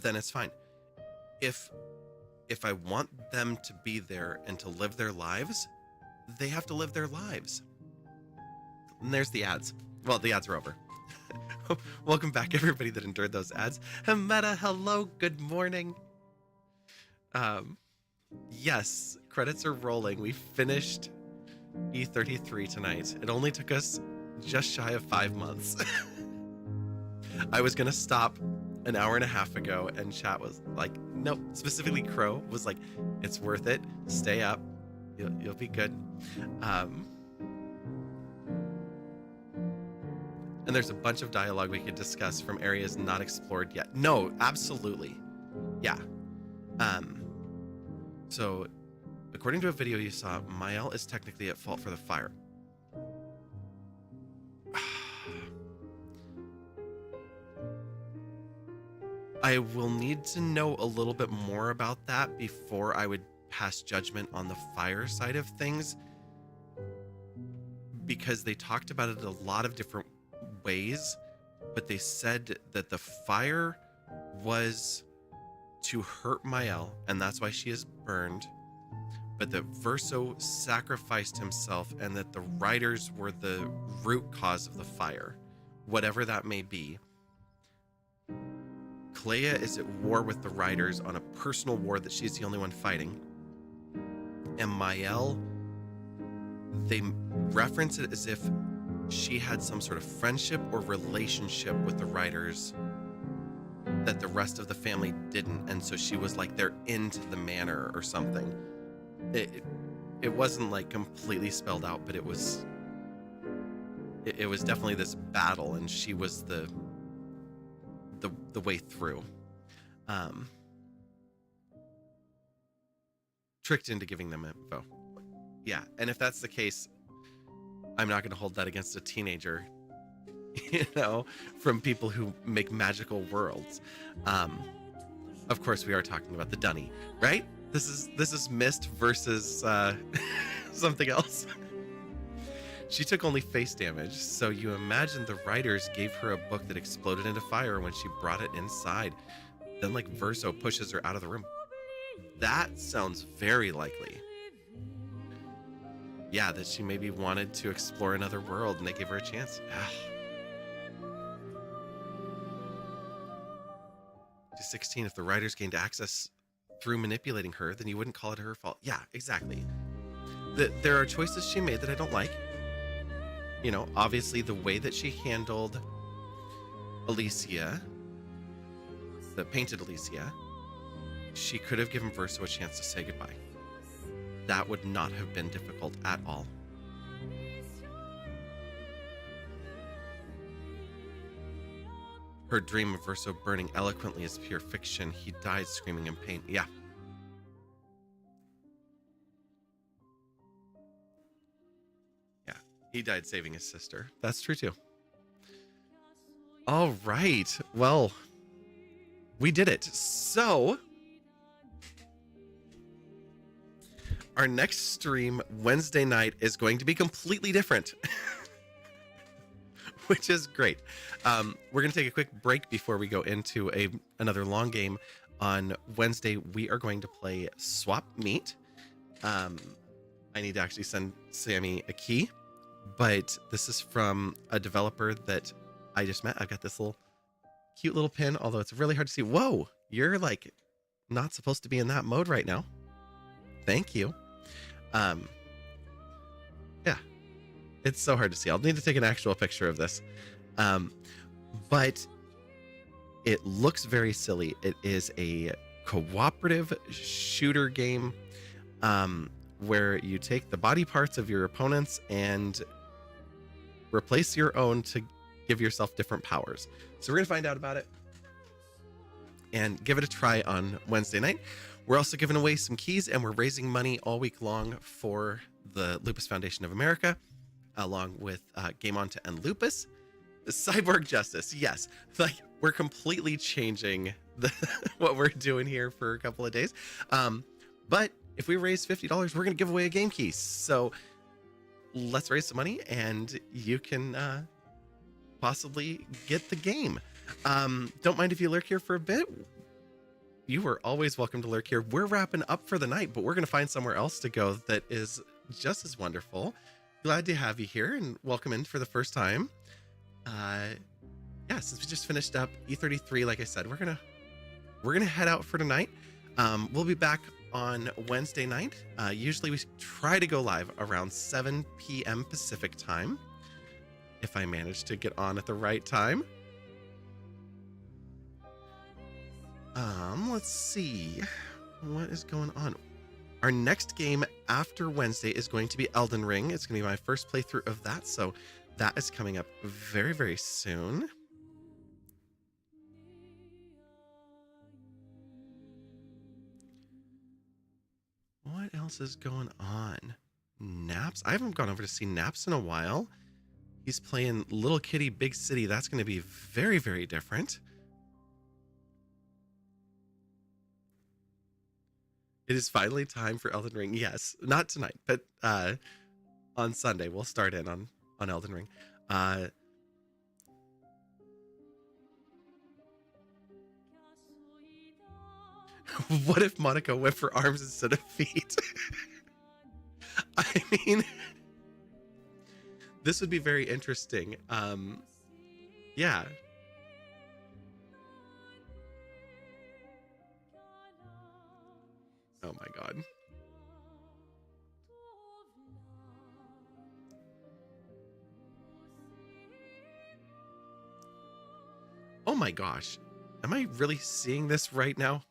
then it's fine. If I want them to be there and to live their lives, they have to live their lives. And there's the ads. Well, the ads are over. Welcome back, everybody that endured those ads. Meta, hello, good morning. Yes, credits are rolling. We finished E33 tonight. It only took us just shy of 5 months. I was gonna stop an hour and a half ago, and chat was like, nope. Specifically, Crow was like, it's worth it. Stay up. You'll be good. And there's a bunch of dialogue we could discuss from areas not explored yet. No, absolutely. Yeah. So, according to a video you saw, Mael is technically at fault for the fire. I will need to know a little bit more about that before I would pass judgment on the fire side of things, because they talked about it a lot of different ways, but they said that the fire was to hurt Mael, and that's why she is burned, but that Verso sacrificed himself and that the riders were the root cause of the fire, whatever that may be. Clair is at war with the riders on a personal war that she's the only one fighting. And Mael, they reference it as if she had some sort of friendship or relationship with the riders that the rest of the family didn't, and so she was like, they're into the manor or something. It wasn't like completely spelled out, but it was definitely this battle, and she was the way through. Tricked into giving them info. Yeah, and if that's the case, I'm not going to hold that against a teenager, you know, from people who make magical worlds. Of course, we are talking about the Dunny, right? This is Mist versus something else. She took only face damage, so you imagine the writers gave her a book that exploded into fire when she brought it inside. Then, like, Verso pushes her out of the room. That sounds very likely. Yeah, that she maybe wanted to explore another world and they gave her a chance. 16, if the writers gained access through manipulating her, then you wouldn't call it her fault. Yeah, exactly. There are choices she made that I don't like. You know, obviously the way that she handled Alicia, the painted Alicia, she could have given Verso a chance to say goodbye. That would not have been difficult at all. Her dream of Verso burning eloquently is pure fiction. He died screaming in pain. Yeah. Yeah, he died saving his sister. That's true too. All right. Well, we did it. So, our next stream Wednesday night is going to be completely different. Which is great. We're going to take a quick break before we go into another long game. On Wednesday, we are going to play Swap Meet. I need to actually send Sammy a key, but this is from a developer that I just met. I've got this cute little pin, although it's really hard to see. Whoa, you're like not supposed to be in that mode right now. Thank you. Yeah. It's so hard to see. I'll need to take an actual picture of this. But it looks very silly. It is a cooperative shooter game where you take the body parts of your opponents and replace your own to give yourself different powers. So we're going to find out about it and give it a try on Wednesday night. We're also giving away some keys, and we're raising money all week long for the Lupus Foundation of America, along with Game On to End Lupus. Cyborg Justice, yes. Like, we're completely changing what we're doing here for a couple of days. But if we raise $50, we're going to give away a game key. So let's raise some money, and you can possibly get the game. Don't mind if you lurk here for a bit. You are always welcome to lurk here. We're wrapping up for the night, but we're going to find somewhere else to go that is just as wonderful. Glad to have you here and welcome in for the first time. Yeah, since we just finished up E33, like I said, we're gonna head out for tonight. We'll be back on Wednesday night. Usually we try to go live around 7 p.m. Pacific time, if I manage to get on at the right time. Let's see what is going on. Our next game after Wednesday is going to be Elden Ring. It's going to be my first playthrough of that, so that is coming up very, very soon. What else is going on? Naps? I haven't gone over to see Naps in a while. He's playing Little Kitty Big City. That's going to be very, very different. It is finally time for Elden Ring. Yes, not tonight, but on Sunday we'll start in on Elden Ring. What if Monica went for arms instead of feet? I mean, this would be very interesting. Yeah. Oh my god. Oh my gosh. Am I really seeing this right now?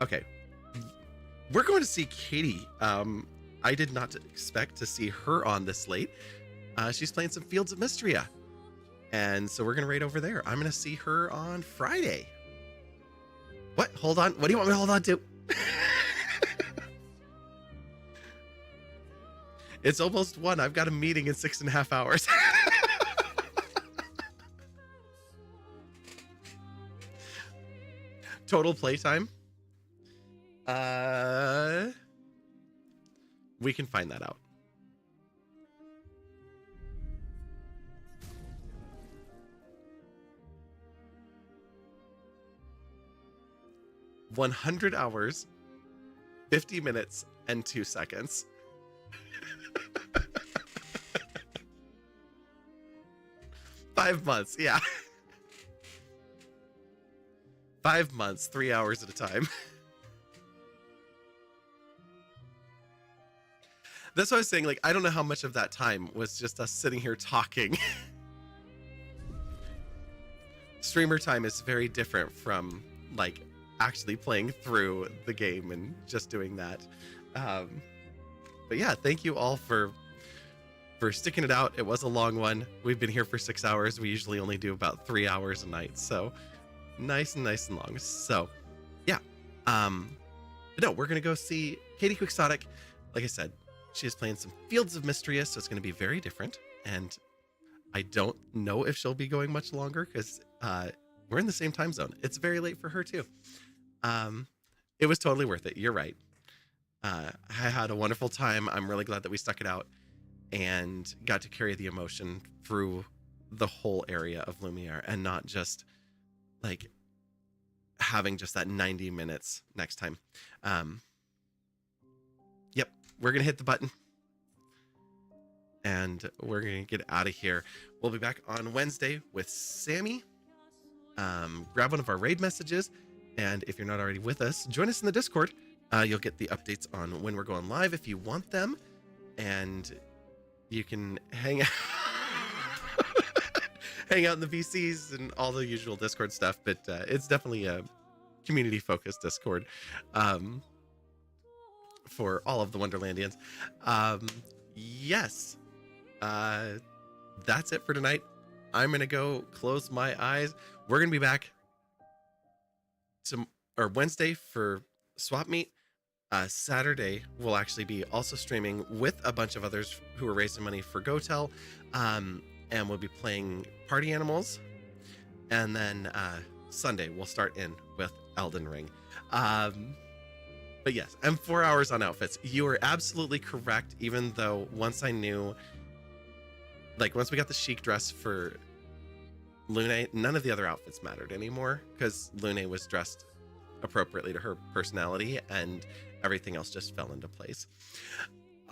Okay. We're going to see Katie. I did not expect to see her on this late. She's playing some Fields of Mystria. And so we're going to raid over there. I'm going to see her on Friday. What? Hold on. What do you want me to hold on to? It's almost 1. I've got a meeting in 6.5 hours. total playtime. We can find that out. $100, 50 minutes, and 2 seconds. Five months, yeah. 5 months, 3 hours at a time. That's what I was saying. Like, I don't know how much of that time was just us sitting here talking. Streamer time is very different from like actually playing through the game and just doing that. But yeah, thank you all for sticking it out. It was a long one. We've been here for 6 hours. We usually only do about 3 hours a night, so nice and long. So yeah, but no, we're gonna go see Katie Quixotic. Like I said, she is playing some Fields of Mystria, so it's going to be very different. And I don't know if she'll be going much longer because we're in the same time zone. It's very late for her too. It was totally worth it. You're right. I had a wonderful time. I'm really glad that we stuck it out and got to carry the emotion through the whole area of Lumiere and not just like having just that 90 minutes next time. Yep, we're going to hit the button and we're going to get out of here. We'll be back on Wednesday with Sammy. Grab one of our raid messages. And if you're not already with us, join us in the Discord. You'll get the updates on when we're going live if you want them. And you can hang out, hang out in the VCs and all the usual Discord stuff. But it's definitely a community-focused Discord for all of the Wonderlandians. Yes, that's it for tonight. I'm going to go close my eyes. We're going to be back Wednesday for Swap Meet. Saturday we'll actually be also streaming with a bunch of others who are raising money for GoTel, and we'll be playing Party Animals. And then Sunday we'll start in with Elden Ring. But yes, and 4 hours on outfits. You are absolutely correct. Even though once I knew, like once we got the chic dress for Lune, none of the other outfits mattered anymore because Lune was dressed appropriately to her personality and everything else just fell into place.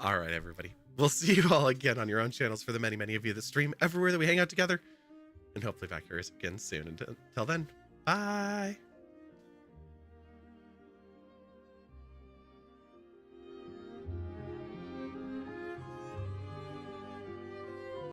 All right, everybody. We'll see you all again on your own channels for the many, many of you that stream everywhere that we hang out together, and hopefully back here again soon. Until then, bye.